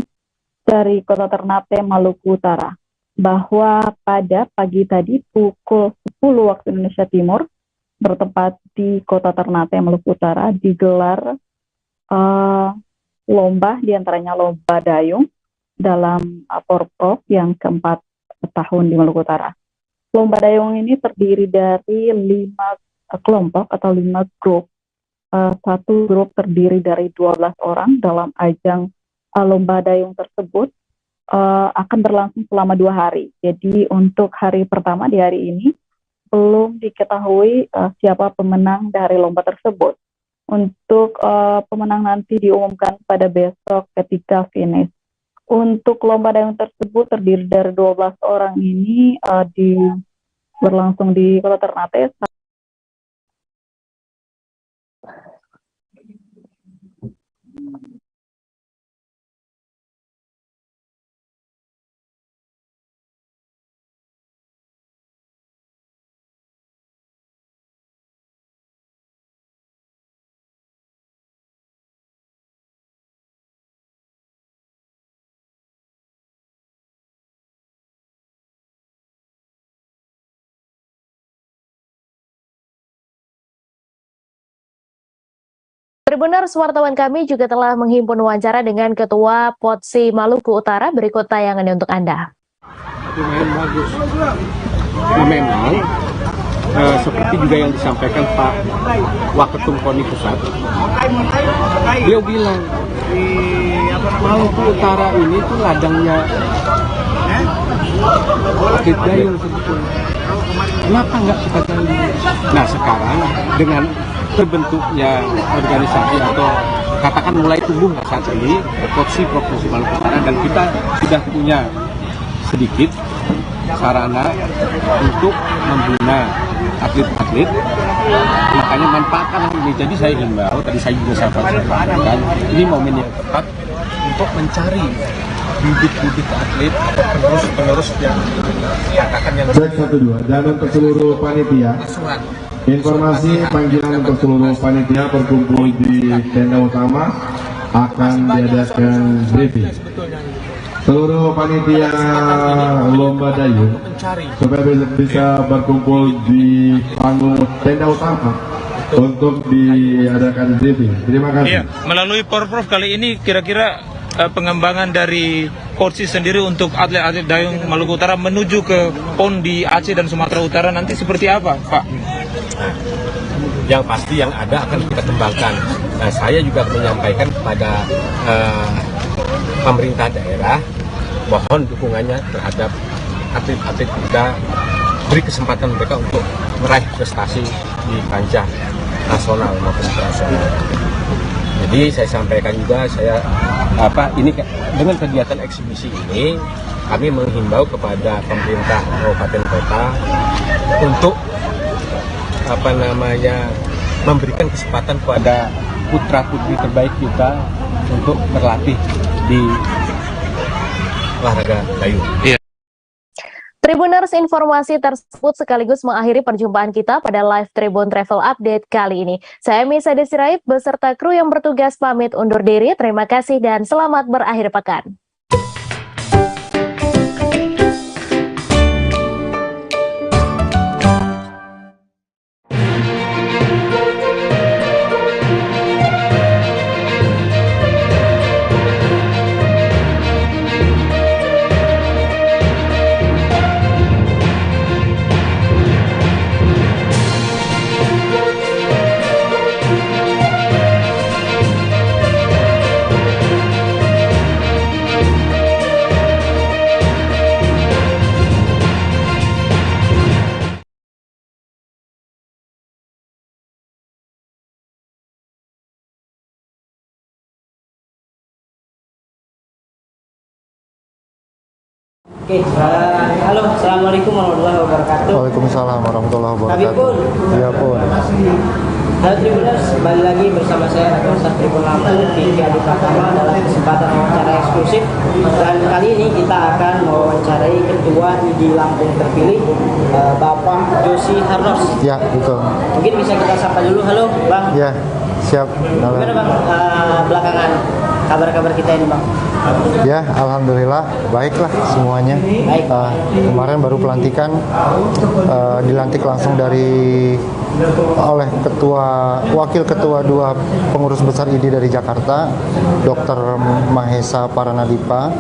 dari Kota Ternate, Maluku Utara, bahwa pada pagi tadi pukul 10 waktu Indonesia Timur, bertempat di Kota Ternate, Maluku Utara, digelar lomba, diantaranya lomba dayung dalam Porprov yang keempat tahun di Maluku Utara. Lomba dayung ini terdiri dari 5 kelompok atau 5 grup. Satu grup terdiri dari 12 orang dalam ajang lomba dayung tersebut akan berlangsung selama 2 hari. Jadi untuk hari pertama di hari ini belum diketahui siapa pemenang dari lomba tersebut. Untuk pemenang nanti diumumkan pada besok ketika finish. Untuk lomba dayung tersebut terdiri dari 12 orang ini berlangsung di Kota Ternate. Tribuners, wartawan kami juga telah menghimpun wawancara dengan Ketua POTSI Maluku Utara. Berikut tayangannya untuk Anda. Lumayan bagus. Nah, memang seperti juga yang disampaikan Pak Waketum KONI Pusat, beliau bilang Maluku Utara ini tuh ladangnya atlet dayung sebetulnya. Kenapa nggak kita gali? Nah sekarang dengan terbentuknya organisasi atau katakan mulai tumbuh saat ini POTSI Provinsi Maluku Utara, dan kita sudah punya sedikit sarana untuk membina atlet-atlet, makanya manfaatkan hal ini. Jadi saya himbau, tadi saya juga sampaikan, ini momen yang tepat untuk mencari bibit-bibit atlet atau penerus-penerus yang katakan yang Cek 1-2, dan untuk seluruh panitia informasi panggilan untuk seluruh panitia berkumpul di tenda utama akan diadakan briefing. Seluruh panitia lomba dayung supaya bisa berkumpul di panggung tenda utama untuk diadakan briefing. Terima kasih. Iya, melalui Porprov kali ini kira-kira pengembangan dari POTSI sendiri untuk atlet-atlet dayung Maluku Utara menuju ke PON di Aceh dan Sumatera Utara nanti seperti apa, Pak? Yang pasti yang ada akan kita kembangkan. Saya juga menyampaikan kepada pemerintah daerah, mohon dukungannya terhadap atlet-atlet kita, beri kesempatan mereka untuk meraih prestasi di kancah nasional maupun internasional. Jadi saya sampaikan juga, ini dengan kegiatan eksibisi ini kami menghimbau kepada pemerintah kabupaten kota untuk memberikan kesempatan kepada putra-putri terbaik kita untuk berlatih di olahraga dayung. Tribuners, informasi tersebut sekaligus mengakhiri perjumpaan kita pada live Tribun Travel Update kali ini. Saya Misa Desiraib beserta kru yang bertugas pamit undur diri. Terima kasih dan selamat berakhir pekan. Oke, halo, assalamualaikum warahmatullahi wabarakatuh. Waalaikumsalam warahmatullahi Kami wabarakatuh. pun. Iya pun. Halo Tribuners, kembali lagi bersama saya Rekan Tribun Lampung di Adi Pratama dalam kesempatan wawancara eksklusif. Dan kali ini kita akan mewawancarai Ketua ID Lampung terpilih, Bapak Josi Harnos. Ya, betul. Mungkin bisa kita sapa dulu. Halo, Bang. Ya, siap. Gimana Bang belakangan kabar-kabar kita ini, Bang? Ya, alhamdulillah baiklah semuanya. Kemarin baru pelantikan, dilantik langsung oleh wakil ketua 2 pengurus besar ID dari Jakarta, Dr. Mahesa Paranadipa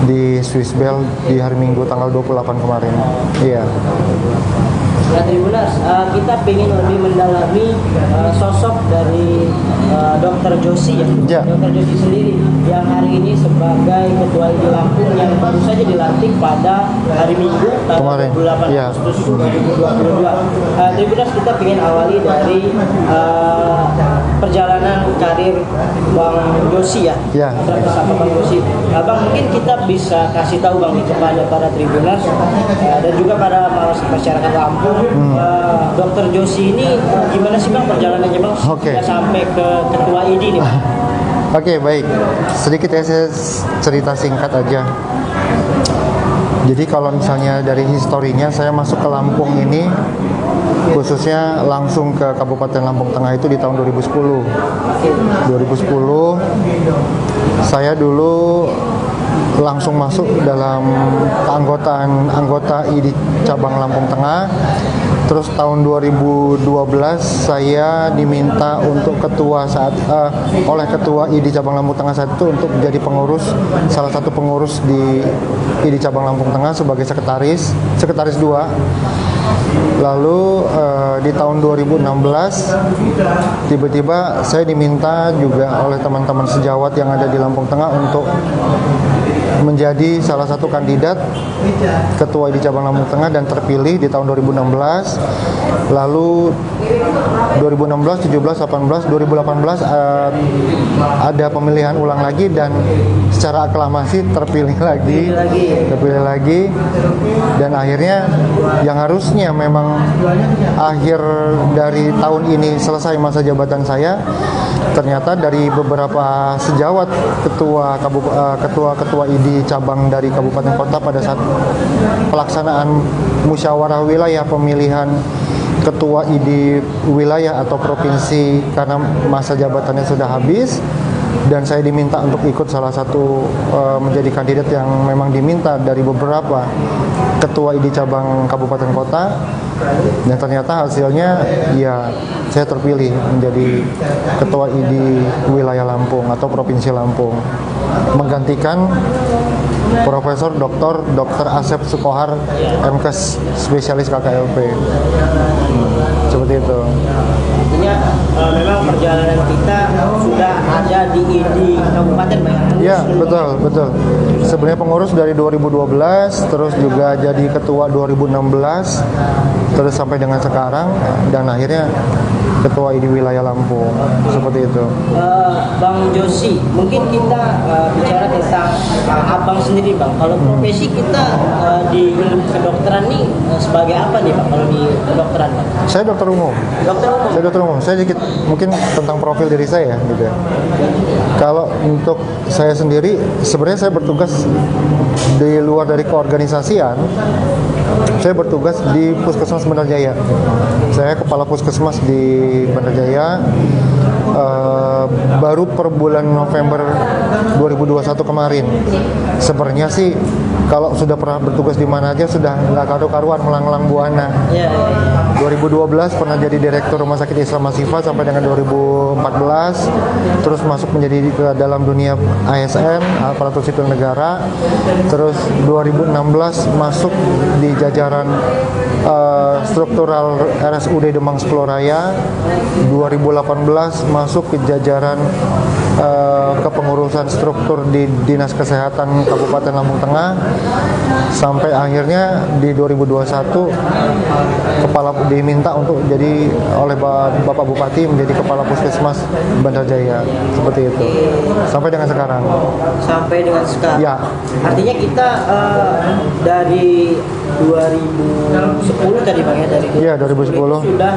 di Swiss Bell di hari Minggu tanggal 28 kemarin. Iya. Ya Tribuners, kita ingin lebih mendalami sosok dari Dr. Josi ya. Dr. Josi sendiri yang hari ini sebagai Ketua ID Lampung yang baru saja dilantik pada hari Minggu tanggal 28 Agustus 2022. Tribuners, kita ingin awali dari perjalanan karir Bang Josi ya. Bersama Bang Josi. Bang, mungkin kita bisa kasih tahu Bang kepada para Tribuners dan juga para masyarakat Lampung, Dr. Josi ini gimana sih Bang perjalanannya Bang sampai ke Ketua ID nih Bang? Oke, baik. Sedikit ya saya cerita singkat aja. Jadi kalau misalnya dari historinya, saya masuk ke Lampung ini khususnya langsung ke Kabupaten Lampung Tengah itu di tahun 2010. 2010 saya dulu langsung masuk dalam keanggotaan anggota ID cabang Lampung Tengah. Terus tahun 2012 saya diminta untuk oleh ketua ID cabang Lampung Tengah saat itu untuk menjadi salah satu pengurus di ID cabang Lampung Tengah sebagai sekretaris 2. Lalu di tahun 2016 tiba-tiba saya diminta juga oleh teman-teman sejawat yang ada di Lampung Tengah untuk menjadi salah satu kandidat ketua di cabang Lampung Tengah dan terpilih di tahun 2016. Lalu 2016, 17, 18, 2018 ada pemilihan ulang lagi dan secara aklamasi terpilih lagi dan akhirnya yang harusnya memang akhir dari tahun ini selesai masa jabatan saya, ternyata dari beberapa sejawat ketua ID cabang dari kabupaten kota pada saat pelaksanaan musyawarah wilayah pemilihan ketua ID wilayah atau provinsi karena masa jabatannya sudah habis dan saya diminta untuk ikut salah satu menjadi kandidat yang memang diminta dari beberapa ketua ID cabang kabupaten kota, dan ternyata hasilnya ya saya terpilih menjadi ketua ID wilayah Lampung atau provinsi Lampung, menggantikan Profesor Dr. Asep Sukohar, MKes spesialis KKLP. Seperti itu. Artinya memang perjalanan kita sudah ada di ID kabupaten Bang. Ya, betul. Sebenarnya pengurus dari 2012, terus juga jadi ketua 2016, terus sampai dengan sekarang dan akhirnya ketua ID wilayah Lampung. Seperti itu. Bang Josi, mungkin kita bicara tentang Abang sendiri Bang. Kalau profesi kita di kedokteran nih sebagai apa nih Bang kalau di kedokteran Bang? Saya dokter umum. Saya dokter umum. Saya sedikit mungkin tentang profil diri saya gitu. Kalau untuk saya sendiri sebenarnya saya bertugas di luar dari keorganisasian. Saya bertugas di Puskesmas Bandar Jaya. Saya kepala puskesmas di Bandar Jaya. Baru per bulan November 2021 kemarin. Sebenarnya sih kalau sudah pernah bertugas di mana aja sudah nggak karu-karuan melanglang buana. 2012 pernah jadi direktur Rumah Sakit Islam Asifa sampai dengan 2014, terus masuk menjadi ke dalam dunia ASN, aparatur sipil negara. Terus 2016 masuk di jajaran struktural RSUD Demang Seploraya. 2018 masuk ke jajaran kepengurusan struktur di Dinas Kesehatan Kabupaten Lampung Tengah sampai akhirnya di 2021 diminta untuk jadi oleh Bapak Bupati menjadi Kepala Puskesmas Bandar Jaya, seperti itu sampai dengan sekarang. Sampai dengan sekarang. Ya. Artinya kita dari 2010 tadi Bang ya, dari 2010 sudah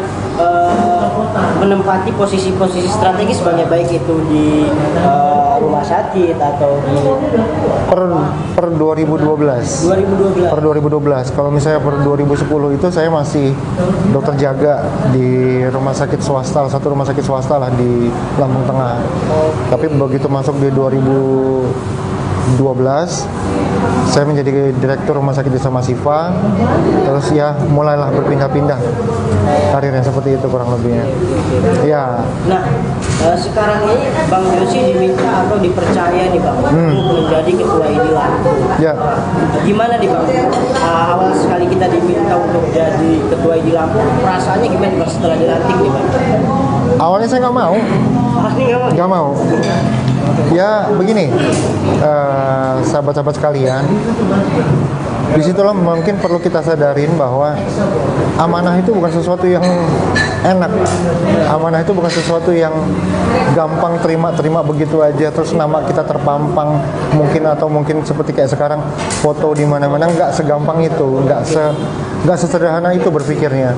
menempati posisi-posisi strategis Bang ya, baik itu di rumah sakit atau di per 2012. Per 2012. Kalau misalnya per 2010 itu saya masih dokter jaga di rumah sakit swasta, satu rumah sakit swasta lah di Lampung Tengah. Tapi begitu masuk di 2012 saya menjadi direktur rumah sakit Desa Masifa, terus ya mulailah berpindah-pindah karirnya seperti itu kurang lebihnya. Ya. Nah, sekarang ini Bang Josi diminta atau dipercaya nih Bang untuk menjadi ketua ID Lampung. Ya. Gimana nih Bang? Awal sekali kita diminta untuk jadi ketua ID Lampung, perasaannya gimana Bang setelah dilantik nih Bang? Awalnya saya nggak mau. Nggak mau. Ya begini, sahabat-sahabat sekalian, disitulah mungkin perlu kita sadarin bahwa amanah itu bukan sesuatu yang enak. Amanah itu bukan sesuatu yang gampang terima begitu aja terus nama kita terpampang mungkin seperti kayak sekarang foto di mana-mana. Nggak segampang itu, nggak sesederhana itu berpikirnya.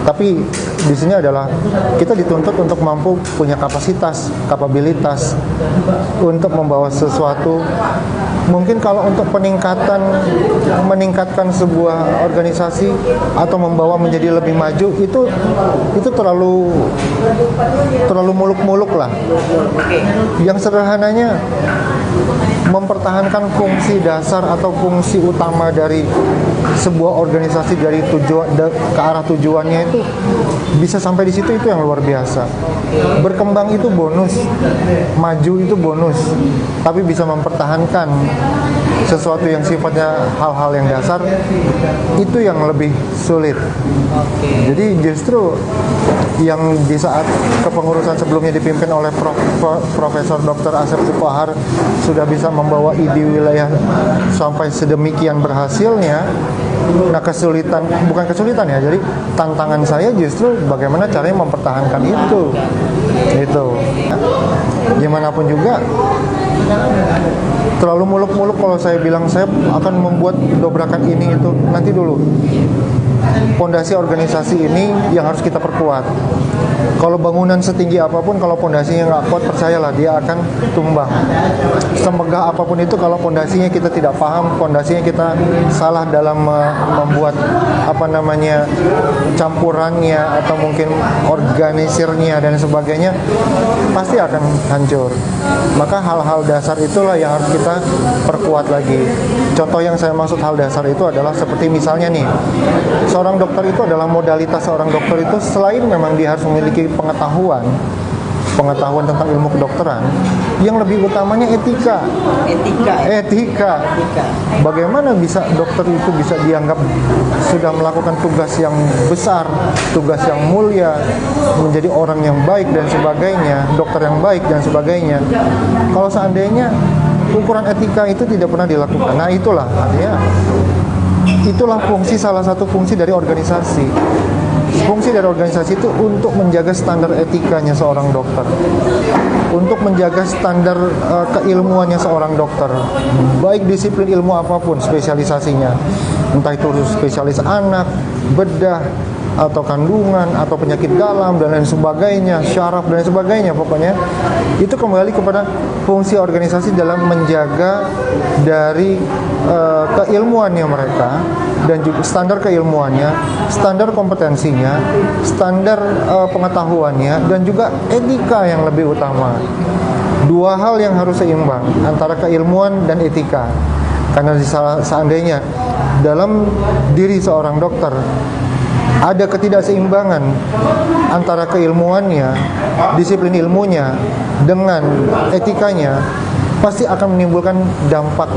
Tapi di sini adalah kita dituntut untuk mampu punya kapasitas, kapabilitas untuk membawa sesuatu. Mungkin kalau untuk meningkatkan sebuah organisasi atau membawa menjadi lebih maju itu terlalu muluk-muluk lah. Yang sederhananya mempertahankan fungsi dasar atau fungsi utama dari sebuah organisasi dari ke arah tujuannya itu bisa sampai di situ, itu yang luar biasa. Berkembang itu bonus, maju itu bonus, tapi bisa mempertahankan sesuatu yang sifatnya hal-hal yang dasar itu yang lebih sulit. Jadi justru yang di saat kepengurusan sebelumnya dipimpin oleh Profesor Dr. Asep Sukohar sudah bisa membawa ID wilayah sampai sedemikian berhasilnya. Nah bukan kesulitan ya, jadi tantangan saya justru bagaimana caranya mempertahankan itu. Gimana pun juga terlalu muluk-muluk kalau saya bilang saya akan membuat dobrakan ini itu, nanti dulu. Pondasi organisasi ini yang harus kita perkuat. Kalau bangunan setinggi apapun, kalau pondasinya nggak kuat, percayalah dia akan tumbang. Semegah apapun itu, kalau pondasinya kita tidak paham, pondasinya kita salah dalam membuat campurannya atau mungkin organisirnya dan sebagainya, pasti akan hancur. Maka hal-hal dasar itulah yang harus kita perkuat lagi. Contoh yang saya maksud hal dasar itu adalah seperti misalnya nih, seorang dokter itu adalah modalitas seorang dokter itu selain memang dia harus memiliki pengetahuan tentang ilmu kedokteran, yang lebih utamanya etika. Bagaimana bisa dokter itu bisa dianggap sudah melakukan tugas yang besar, tugas yang mulia, menjadi orang yang baik dan sebagainya, dokter yang baik dan sebagainya, kalau seandainya ukuran etika itu tidak pernah dilakukan. Nah itulah salah satu fungsi dari organisasi. Fungsi dari organisasi itu untuk menjaga standar etikanya seorang dokter, untuk menjaga standar keilmuannya seorang dokter, baik disiplin ilmu apapun spesialisasinya, entah itu spesialis anak, bedah, atau kandungan, atau penyakit dalam dan lain sebagainya, syaraf dan sebagainya. Pokoknya itu kembali kepada fungsi organisasi dalam menjaga dari keilmuannya mereka, dan juga standar keilmuannya, standar kompetensinya, standar pengetahuannya, dan juga etika yang lebih utama. Dua hal yang harus seimbang antara keilmuan dan etika. Karena seandainya dalam diri seorang dokter ada ketidakseimbangan antara keilmuannya, disiplin ilmunya dengan etikanya, pasti akan menimbulkan dampak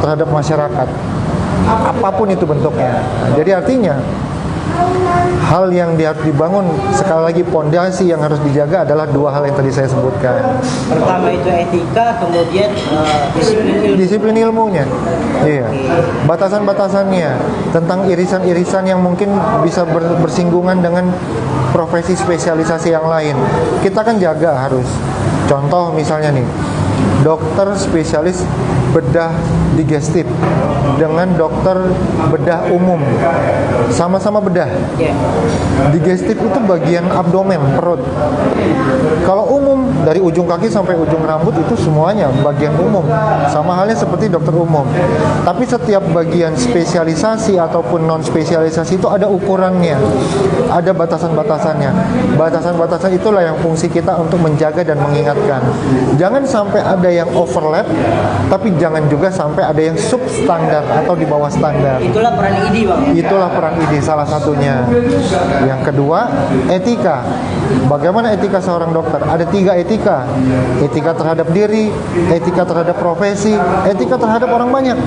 terhadap masyarakat apapun itu bentuknya. Jadi artinya Hal yang harus dibangun, sekali lagi pondasi yang harus dijaga adalah dua hal yang tadi saya sebutkan. Pertama itu etika, kemudian disiplin ilmunya. Iya. Batasan-batasannya tentang irisan-irisan yang mungkin bisa bersinggungan dengan profesi spesialisasi yang lain. Kita kan jaga harus. Contoh misalnya nih, dokter spesialis bedah digestif dengan dokter bedah umum, sama-sama bedah. Digestif itu bagian abdomen, perut. Kalau umum, dari ujung kaki sampai ujung rambut itu semuanya bagian umum, sama halnya seperti dokter umum. Tapi setiap bagian spesialisasi ataupun non spesialisasi itu ada ukurannya, ada batasan-batasannya. Batasan-batasan itulah yang fungsi kita untuk menjaga dan mengingatkan. Jangan sampai ada yang overlap, tapi jangan juga sampai ada yang substandar atau di bawah standar. Itulah peran ID, Bang. Itulah peran ID salah satunya. Yang kedua, etika. Bagaimana etika seorang dokter? Ada 3 etika. Etika terhadap diri, etika terhadap profesi, etika terhadap orang banyak.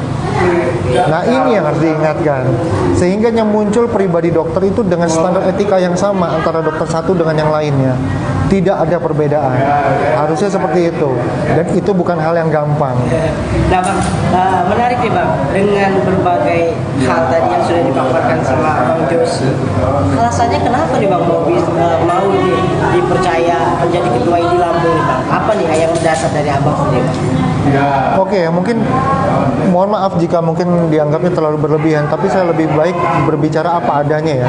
Nah, ini yang harus diingatkan. Sehingga yang muncul pribadi dokter itu dengan standar etika yang sama antara dokter satu dengan yang lainnya. Tidak ada perbedaan. Harusnya seperti itu. Dan itu bukan hal yang gampang. Nah, Bang, menarik nih, Bang, dengan berbagai hal tadi yang sudah dipaparkan sama Bang Josi. Alasannya kenapa nih, Bang, mau dipercaya menjadi ketua ID Lampung, Bang? Apa nih yang mendasar dari Abang sendiri, Bang? Oke, mungkin mohon maaf jika mungkin dianggapnya terlalu berlebihan, tapi saya lebih baik berbicara apa adanya ya.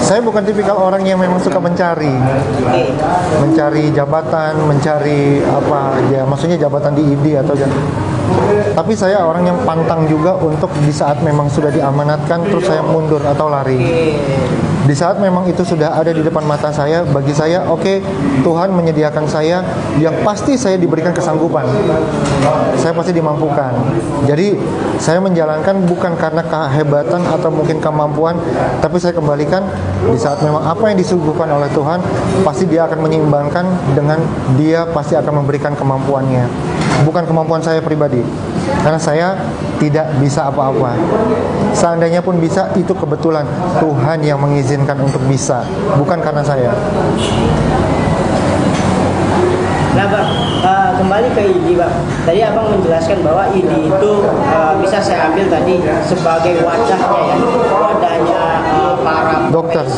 Saya bukan tipikal orang yang memang suka mencari jabatan, mencari apa ya, maksudnya jabatan di ID atau tapi saya orang yang pantang juga untuk di saat memang sudah diamanatkan terus saya mundur atau lari. Di saat memang itu sudah ada di depan mata saya, bagi saya oke, Tuhan menyediakan saya yang pasti saya diberikan kesanggupan. Saya pasti dimampukan. Jadi saya menjalankan bukan karena kehebatan atau mungkin kemampuan, tapi saya kembalikan di saat memang apa yang disuguhkan oleh Tuhan, pasti Dia akan menyeimbangkan dengan Dia pasti akan memberikan kemampuannya. Bukan kemampuan saya pribadi, karena saya tidak bisa apa-apa. Seandainya pun bisa, itu kebetulan Tuhan yang mengizinkan untuk bisa, bukan karena saya. Nah, Bang, kembali ke ID, Bang. Tadi Abang menjelaskan bahwa ID itu bisa saya ambil tadi sebagai wadahnya para dokter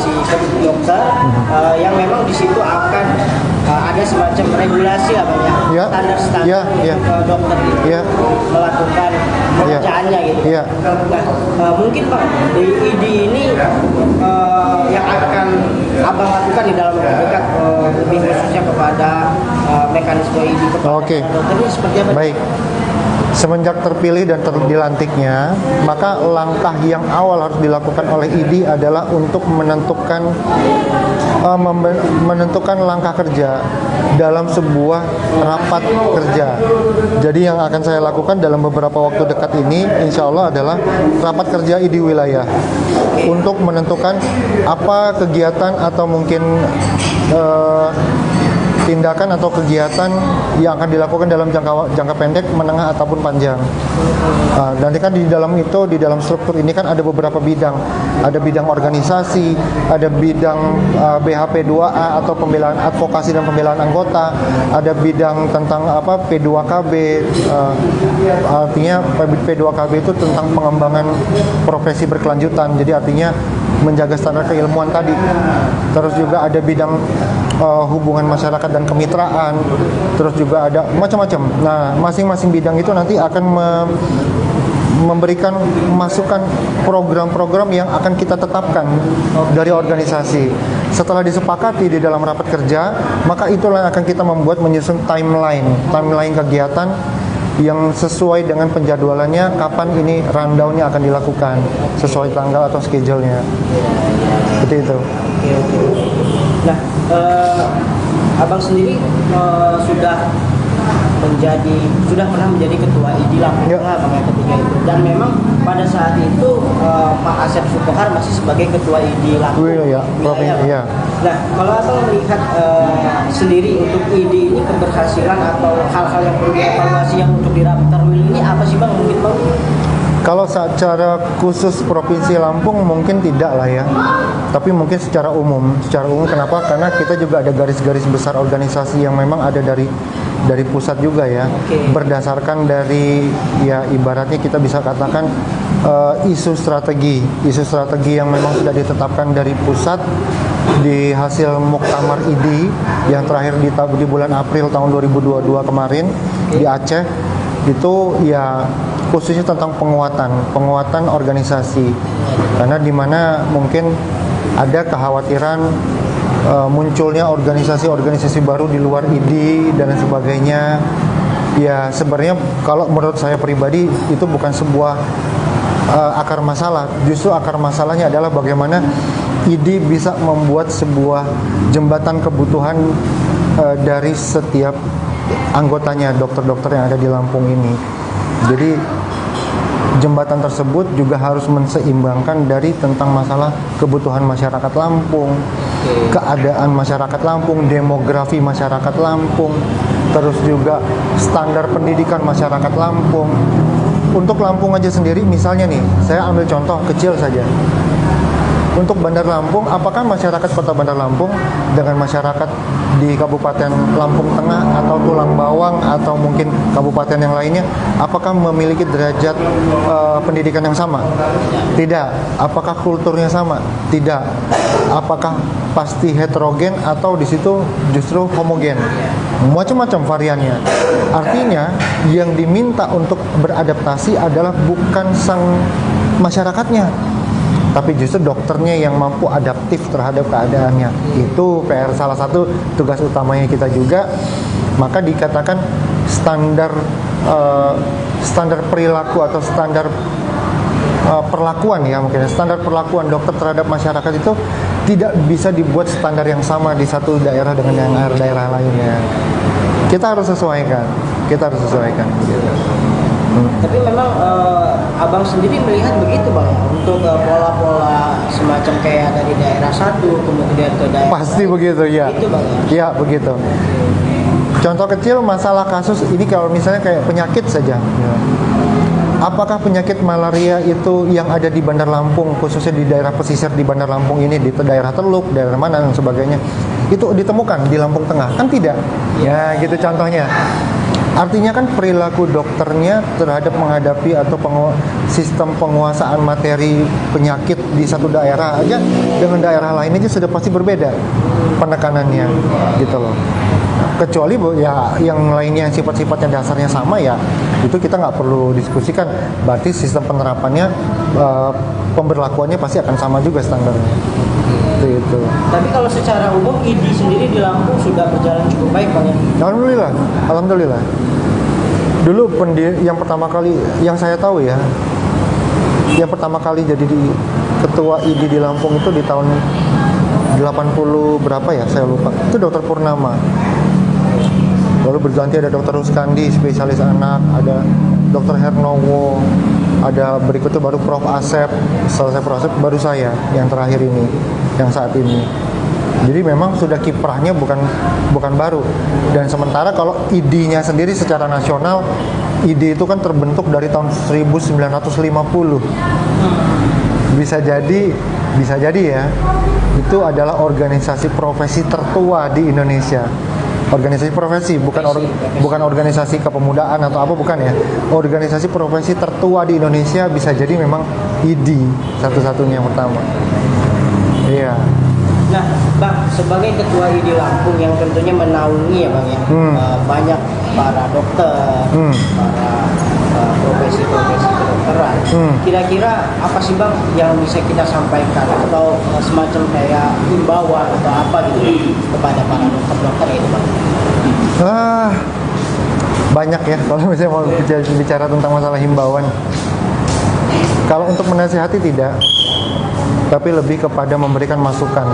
yang memang di situ akan ada semacam regulasi lah, Bang, ya, standar-standar dokter itu melakukan pekerjaannya gitu. Nah, mungkin, Bang, di ID ini yang akan Abang lakukan di dalam waktu dekat lebih khususnya kepada mekanisme ID kepada dokter ini seperti apa? Baik. Semenjak terpilih dan dilantiknya, maka langkah yang awal harus dilakukan oleh ID adalah untuk menentukan langkah kerja dalam sebuah rapat kerja. Jadi yang akan saya lakukan dalam beberapa waktu dekat ini, insya Allah adalah rapat kerja ID wilayah untuk menentukan apa kegiatan atau mungkin tindakan atau kegiatan yang akan dilakukan dalam jangka pendek, menengah ataupun panjang. Nanti kan di dalam itu, di dalam struktur ini kan ada beberapa bidang. Ada bidang organisasi, ada bidang BHP 2A atau pembelaan advokasi dan pembelaan anggota, ada bidang tentang apa P2KB, artinya P2KB itu tentang pengembangan profesi berkelanjutan. Jadi artinya menjaga standar keilmuan tadi. Terus juga ada bidang hubungan masyarakat dan kemitraan. Terus juga ada macam-macam. Nah, masing-masing bidang itu nanti akan memberikan masukan program-program yang akan kita tetapkan dari organisasi. Setelah disepakati di dalam rapat kerja, maka itulah yang akan kita membuat menyusun timeline kegiatan yang sesuai dengan penjadwalannya, kapan ini rundown-nya akan dilakukan sesuai tanggal atau schedule-nya. Seperti itu. Nah, Abang sendiri sudah pernah menjadi ketua ID Lampung Tengah, Bang, ketika itu, dan memang pada saat itu Pak Asep Supohar masih sebagai ketua ID Lampung. Nah, kalau Abang melihat sendiri untuk ID ini keberhasilan atau hal-hal yang perlu dievaluasi yang untuk di Rapi Tarwil ini apa sih, Bang, mungkin, Bang? Kalau secara khusus Provinsi Lampung mungkin tidak lah ya, tapi mungkin secara umum. Secara umum kenapa? Karena kita juga ada garis-garis besar organisasi yang memang ada dari pusat juga ya. Berdasarkan dari ya ibaratnya kita bisa katakan isu strategi yang memang sudah ditetapkan dari pusat di hasil Muktamar IDI yang terakhir di bulan April tahun 2022 kemarin di Aceh. Itu ya khususnya tentang penguatan organisasi, karena di mana mungkin ada kekhawatiran munculnya organisasi-organisasi baru di luar IDI dan lain sebagainya. Ya sebenarnya kalau menurut saya pribadi itu bukan sebuah akar masalah, justru akar masalahnya adalah bagaimana IDI bisa membuat sebuah jembatan kebutuhan dari setiap anggotanya, dokter-dokter yang ada di Lampung ini. Jadi jembatan tersebut juga harus menseimbangkan dari tentang masalah kebutuhan masyarakat Lampung, keadaan masyarakat Lampung, demografi masyarakat Lampung, terus juga standar pendidikan masyarakat Lampung. Untuk Lampung aja sendiri misalnya nih, saya ambil contoh kecil saja. Untuk Bandar Lampung, apakah masyarakat Kota Bandar Lampung dengan masyarakat di Kabupaten Lampung Tengah atau Tulang Bawang atau mungkin kabupaten yang lainnya, apakah memiliki derajat pendidikan yang sama? Tidak. Apakah kulturnya sama? Tidak. Apakah pasti heterogen atau di situ justru homogen? Macam-macam variannya. Artinya yang diminta untuk beradaptasi adalah bukan sang masyarakatnya, tapi justru dokternya yang mampu adaptif terhadap keadaannya. Itu PR salah satu tugas utamanya kita juga. Maka dikatakan standar perilaku atau standar perlakuan ya, mungkin standar perlakuan dokter terhadap masyarakat itu tidak bisa dibuat standar yang sama di satu daerah dengan yang daerah lainnya. Kita harus sesuaikan. Tapi memang abang sendiri melihat begitu bang ya, untuk pola-pola semacam kayak dari daerah satu kemudian ke daerah pasti lain, begitu ya. Begitu bang ya. Iya begitu. Contoh kecil masalah kasus ini kalau misalnya kayak penyakit saja. Apakah penyakit malaria itu yang ada di Bandar Lampung, khususnya di daerah pesisir di Bandar Lampung ini, di daerah Teluk, daerah mana dan sebagainya, itu ditemukan di Lampung Tengah? Kan tidak. Ya gitu contohnya. Artinya kan perilaku dokternya terhadap menghadapi atau sistem penguasaan materi penyakit di satu daerah aja dengan daerah lain aja sudah pasti berbeda penekanannya gitu loh. Kecuali ya yang lainnya yang sifat-sifatnya dasarnya sama ya itu kita nggak perlu diskusikan. Berarti sistem penerapannya pemberlakuannya pasti akan sama juga standarnya. Itu. Tapi kalau secara umum IDI sendiri di Lampung sudah berjalan cukup baik bang ya? Alhamdulillah. Dulu yang pertama kali yang saya tahu ya, yang pertama kali jadi ketua IDI di Lampung itu di tahun 80 berapa ya, saya lupa. Itu Dokter Purnama. Lalu berganti ada Dokter Ruskandi, spesialis anak, ada Dokter Hernowo, ada berikutnya baru Prof Asep, selesai Prof Asep baru saya yang terakhir ini, yang saat ini. Jadi memang sudah kiprahnya bukan baru. Dan sementara kalau ID-nya sendiri secara nasional, ID itu kan terbentuk dari tahun 1950. Bisa jadi ya, itu adalah organisasi profesi tertua di Indonesia. Organisasi profesi, bukan organisasi kepemudaan atau apa, bukan ya. Organisasi profesi tertua di Indonesia bisa jadi memang ID satu-satunya yang pertama. Iya. Nah, bang, sebagai ketua IDI Lampung yang tentunya menaungi ya bang ya, banyak para dokter, para profesi-profesi kedokteran. Kira-kira apa sih bang yang bisa kita sampaikan atau semacam kayak himbauan atau apa gitu kepada para dokter-dokter itu bang? Banyak ya kalau misalnya mau bicara tentang masalah himbauan. Kalau untuk menasihati tidak, tapi lebih kepada memberikan masukan.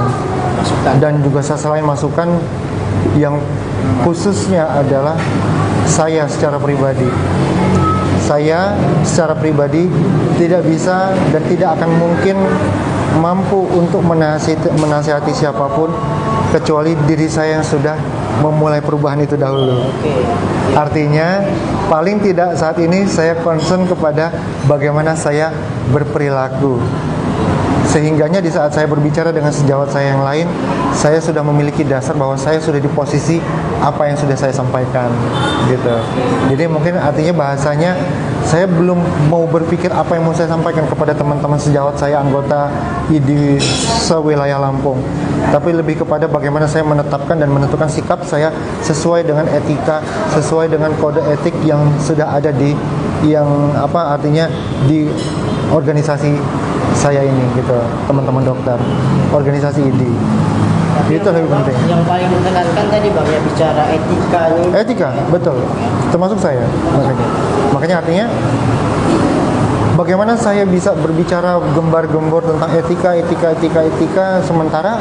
Dan juga selain masukan yang khususnya adalah saya secara pribadi tidak bisa dan tidak akan mungkin mampu untuk menasihati siapapun kecuali diri saya yang sudah memulai perubahan itu dahulu. Artinya paling tidak saat ini saya concern kepada bagaimana saya berperilaku. Sehingganya di saat saya berbicara dengan sejawat saya yang lain, saya sudah memiliki dasar bahwa saya sudah di posisi apa yang sudah saya sampaikan, gitu. Jadi mungkin artinya bahasanya saya belum mau berpikir apa yang mau saya sampaikan kepada teman-teman sejawat saya anggota ID sewilayah Lampung, tapi lebih kepada bagaimana saya menetapkan dan menentukan sikap saya sesuai dengan etika, sesuai dengan kode etik yang sudah ada di artinya di organisasi saya ini, gitu, teman-teman dokter, organisasi ID. Itu lebih penting. Yang paling menekankan tadi Bang ya, bicara etika ini. Etika, betul. Termasuk saya. Makanya artinya bagaimana saya bisa berbicara gembar-gembor tentang etika, sementara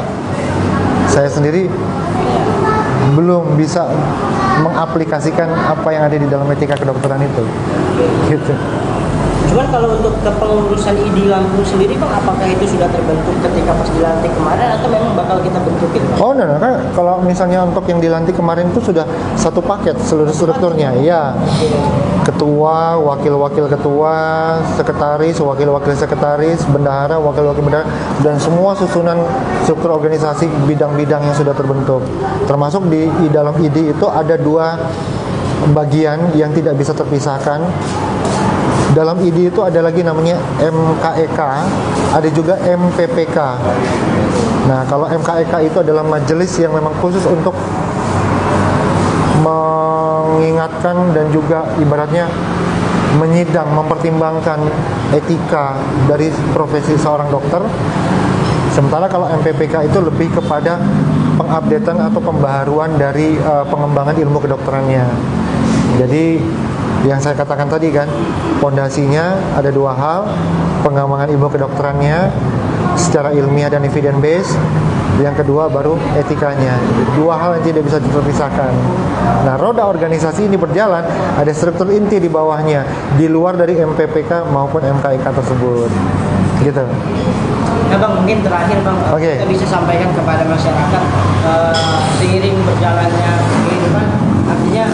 saya sendiri belum bisa mengaplikasikan apa yang ada di dalam etika kedokteran itu. Gitu. Cuman kalau untuk kepengurusan ID Lampung sendiri Bang, apakah itu sudah terbentuk ketika pas dilantik kemarin atau memang bakal kita bentukin? Oh, nah, kan kalau misalnya untuk yang dilantik kemarin itu sudah satu paket seluruh strukturnya, ya. Ketua, wakil-wakil ketua, sekretaris, wakil-wakil sekretaris, bendahara, wakil-wakil bendahara, dan semua susunan struktur organisasi bidang-bidang yang sudah terbentuk. Termasuk di dalam ID itu ada 2 bagian yang tidak bisa terpisahkan. Dalam ID itu ada lagi namanya MKEK, ada juga MPPK. Nah, kalau MKEK itu adalah majelis yang memang khusus untuk mengingatkan dan juga ibaratnya menyidang, mempertimbangkan etika dari profesi seorang dokter. Sementara kalau MPPK itu lebih kepada pengupdatean atau pembaharuan dari pengembangan ilmu kedokterannya. Jadi yang saya katakan tadi kan, pondasinya ada 2 hal, pengembangan ilmu kedokterannya secara ilmiah dan evidence based. Yang kedua baru etikanya. 2 hal yang tidak bisa terpisahkan. Nah, roda organisasi ini berjalan, ada struktur inti di bawahnya, di luar dari MPPK maupun MKIK tersebut. Gitu. Nah Bang, mungkin terakhir Bang, kita bisa sampaikan kepada masyarakat seiring berjalannya kehidupan, artinya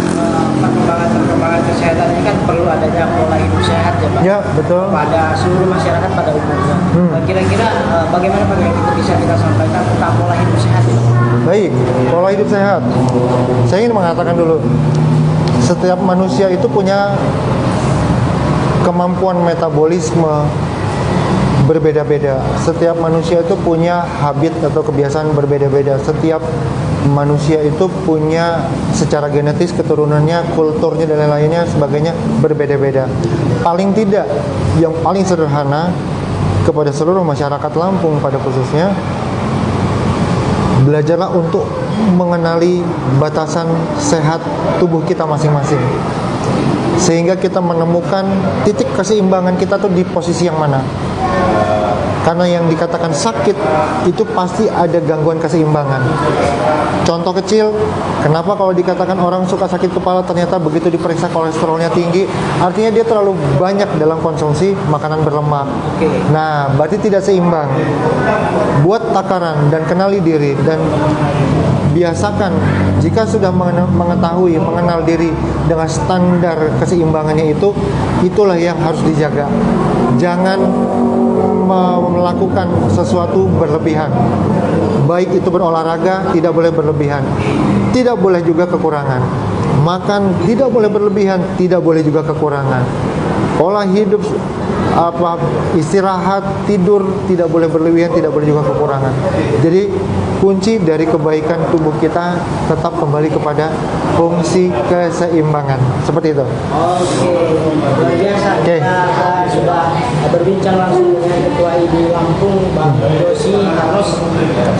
perkembangan kesehatan ini kan perlu adanya pola hidup sehat ya Bang. Ya, betul. Pada seluruh masyarakat pada umumnya. Kira-kira bagaimana Bang yang bisa kita sampaikan tentang pola hidup sehat ya? Baik, pola hidup sehat. Saya ingin mengatakan dulu, setiap manusia itu punya kemampuan metabolisme berbeda-beda. Setiap manusia itu punya habit atau kebiasaan berbeda-beda. Setiap manusia itu punya secara genetis keturunannya, kulturnya dan lain-lainnya sebagainya berbeda-beda. Paling tidak, yang paling sederhana kepada seluruh masyarakat Lampung pada khususnya, belajarlah untuk mengenali batasan sehat tubuh kita masing-masing, sehingga kita menemukan titik keseimbangan kita tuh di posisi yang mana. Karena yang dikatakan sakit itu pasti ada gangguan keseimbangan. Contoh kecil, kenapa kalau dikatakan orang suka sakit kepala, ternyata begitu diperiksa kolesterolnya tinggi, artinya dia terlalu banyak dalam konsumsi makanan berlemak. Nah, berarti tidak seimbang. Buat takaran dan kenali diri, dan biasakan jika sudah mengetahui, mengenal diri dengan standar keseimbangannya itu, itulah yang harus dijaga. Jangan melakukan sesuatu berlebihan. Baik itu berolahraga, tidak boleh berlebihan. Tidak boleh juga kekurangan. Makan tidak boleh berlebihan, tidak boleh juga kekurangan. Pola hidup istirahat, tidur tidak boleh berlebihan, tidak boleh juga kekurangan. Jadi kunci dari kebaikan tubuh kita tetap kembali kepada fungsi keseimbangan. Seperti itu. Oke, luar biasa. Kita sudah berbincang langsung dengan Ketua ID Lampung, Bang Josi Carlos,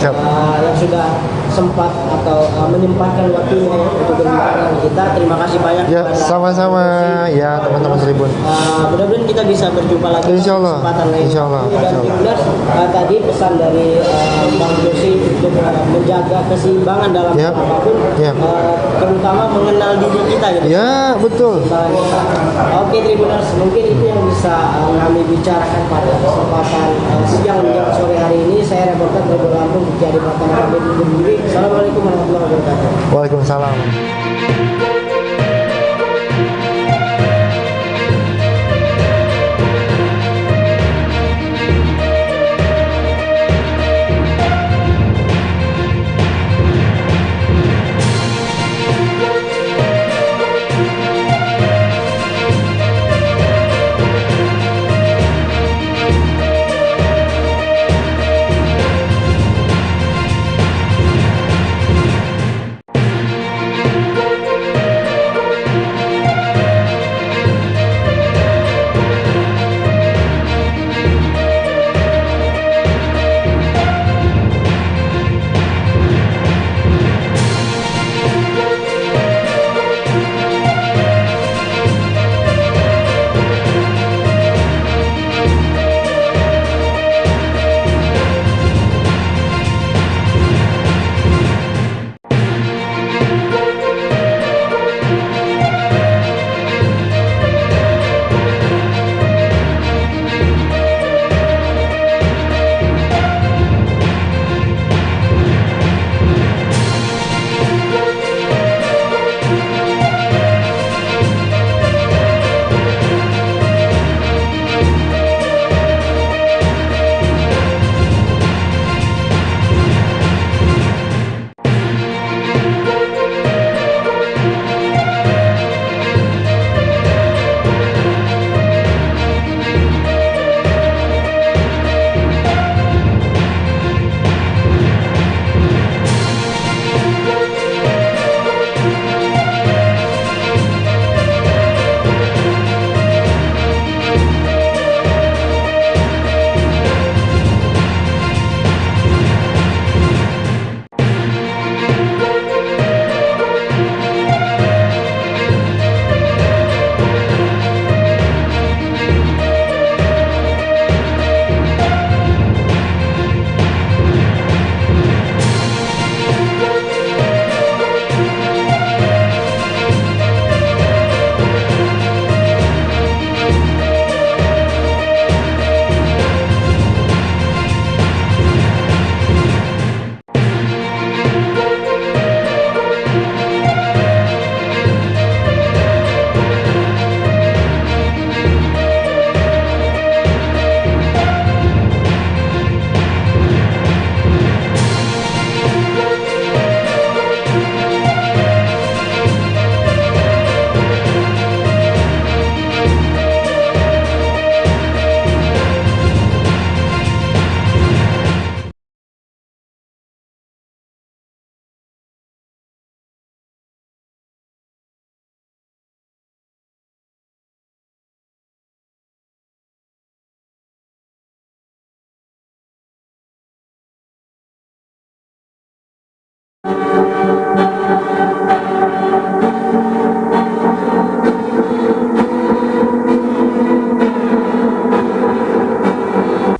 yang sudah sempat atau menyempatkan waktunya untuk berbincang dengan kita. Terima kasih banyak. Ya, sama-sama ya teman-teman Tribun. Mudah-mudahan kita bisa berjumpa lagi. Insya Allah. Insya Allah. Dan tadi pesan dari Bang Josi untuk menjaga keseimbangan dalam apapun, terutama mengenal diri kita. Gitu. Ya, betul. Oke Tribuners, mungkin itu yang bisa kami bicarakan pada kesempatan siang menjelang sore hari ini. Saya reporter dari Lampung, jadi Pratama pamit undur diri. Assalamualaikum warahmatullahi wabarakatuh. Waalaikumsalam.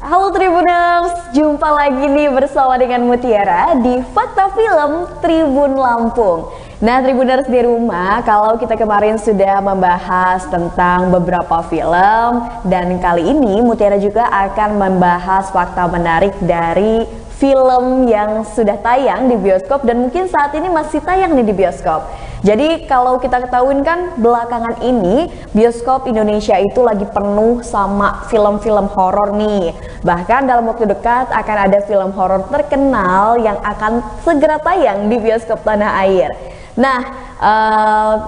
Halo Tribuners, jumpa lagi nih bersama dengan Mutiara di Fakta Film Tribun Lampung. Nah Tribuners di rumah, kalau kita kemarin sudah membahas tentang beberapa film, dan kali ini Mutiara juga akan membahas fakta menarik dari film yang sudah tayang di bioskop dan mungkin saat ini masih tayang nih di bioskop. Jadi kalau kita ketahuin kan belakangan ini bioskop Indonesia itu lagi penuh sama film-film horor nih. Bahkan dalam waktu dekat akan ada film horor terkenal yang akan segera tayang di bioskop tanah air. Nah,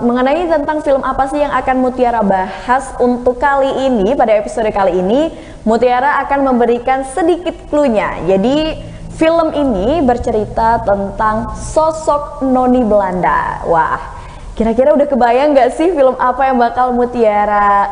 mengenai tentang film apa sih yang akan Mutiara bahas untuk kali ini, pada episode kali ini Mutiara akan memberikan sedikit clue-nya. Jadi film ini bercerita tentang sosok noni Belanda. Wah, kira-kira udah kebayang gak sih film apa yang bakal Mutiara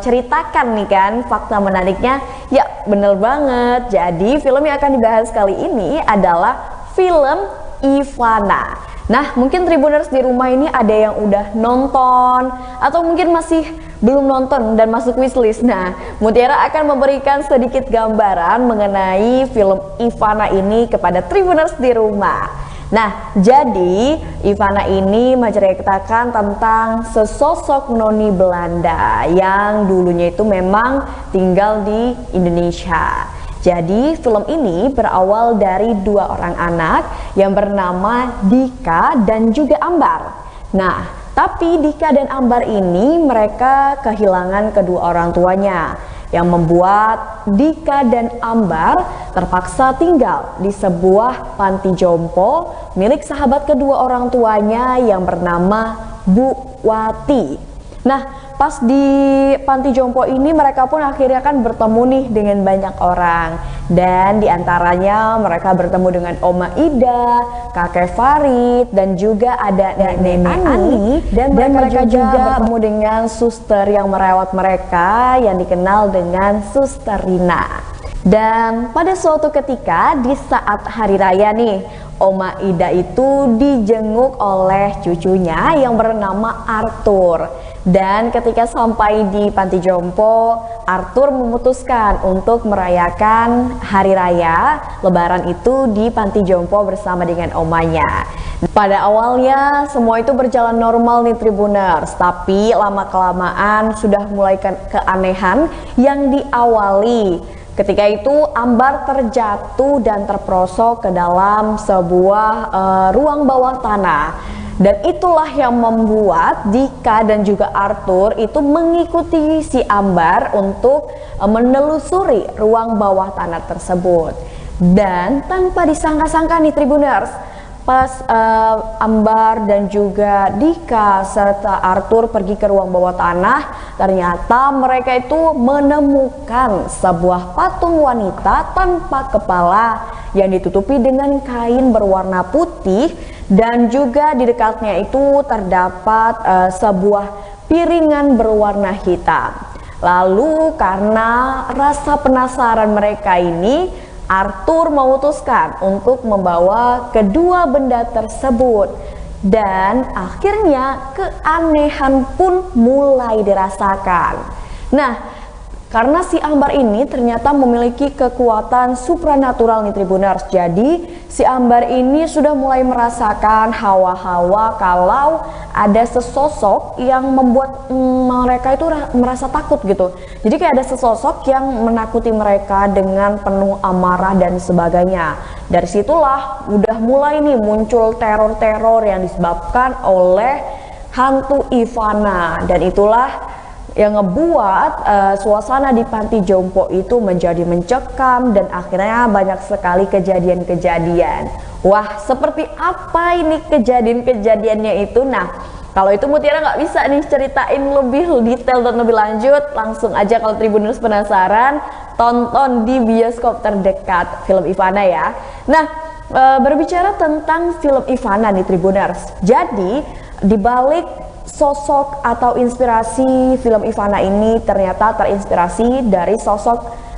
ceritakan nih kan fakta menariknya? Ya bener banget, jadi film yang akan dibahas kali ini adalah film Ivana. Nah mungkin Tribuners di rumah ini ada yang udah nonton atau mungkin masih belum nonton dan masuk wishlist. Nah Mutiara akan memberikan sedikit gambaran mengenai film Ivana ini kepada Tribuners di rumah. Nah, jadi Ivana ini menceritakan tentang sesosok noni Belanda yang dulunya itu memang tinggal di Indonesia. Jadi film ini berawal dari dua orang anak yang bernama Dika dan juga Ambar. Nah, tapi Dika dan Ambar ini mereka kehilangan kedua orang tuanya, yang membuat Dika dan Ambar terpaksa tinggal di sebuah panti jompo milik sahabat kedua orang tuanya yang bernama Bu Wati. Nah, pas di panti jompo ini mereka pun akhirnya kan bertemu nih dengan banyak orang, dan diantaranya mereka bertemu dengan Oma Ida, Kakek Farid, dan juga ada Nenek Ani, dan mereka juga bertemu dengan suster yang merawat mereka yang dikenal dengan Suster Rina. Dan pada suatu ketika di saat hari raya nih, Oma Ida itu dijenguk oleh cucunya yang bernama Arthur. Dan ketika sampai di panti jompo, Arthur memutuskan untuk merayakan hari raya Lebaran itu di panti jompo bersama dengan omanya. Pada awalnya semua itu berjalan normal nih Tribuners, tapi lama-kelamaan sudah mulai keanehan yang diawali. Ketika itu Ambar terjatuh dan terperosok ke dalam sebuah ruang bawah tanah. Dan itulah yang membuat Dika dan juga Arthur itu mengikuti si Ambar untuk menelusuri ruang bawah tanah tersebut. Dan tanpa disangka-sangka nih Tribuners, pas Ambar dan juga Dika serta Arthur pergi ke ruang bawah tanah, ternyata mereka itu menemukan sebuah patung wanita tanpa kepala yang ditutupi dengan kain berwarna putih, dan juga di dekatnya itu terdapat sebuah piringan berwarna hitam. Lalu karena rasa penasaran mereka ini, Arthur memutuskan untuk membawa kedua benda tersebut, dan akhirnya keanehan pun mulai dirasakan. Nah, karena si Ambar ini ternyata memiliki kekuatan supranatural nih Tribuners. Jadi si Ambar ini sudah mulai merasakan hawa-hawa kalau ada sesosok yang membuat mereka itu merasa takut gitu. Jadi kayak ada sesosok yang menakuti mereka dengan penuh amarah dan sebagainya. Dari situlah udah mulai nih muncul teror-teror yang disebabkan oleh hantu Ivana, dan itulah yang ngebuat suasana di panti jompo itu menjadi mencekam, dan akhirnya banyak sekali kejadian-kejadian. Wah, seperti apa ini kejadian-kejadiannya itu? Nah, kalau itu Mutiara nggak bisa nih ceritain lebih detail dan lebih lanjut, langsung aja kalau Tribuners penasaran, tonton di bioskop terdekat film Ivana ya. Nah, berbicara tentang film Ivana nih Tribuners, jadi dibalik sosok atau inspirasi film Ivana ini ternyata terinspirasi dari sosok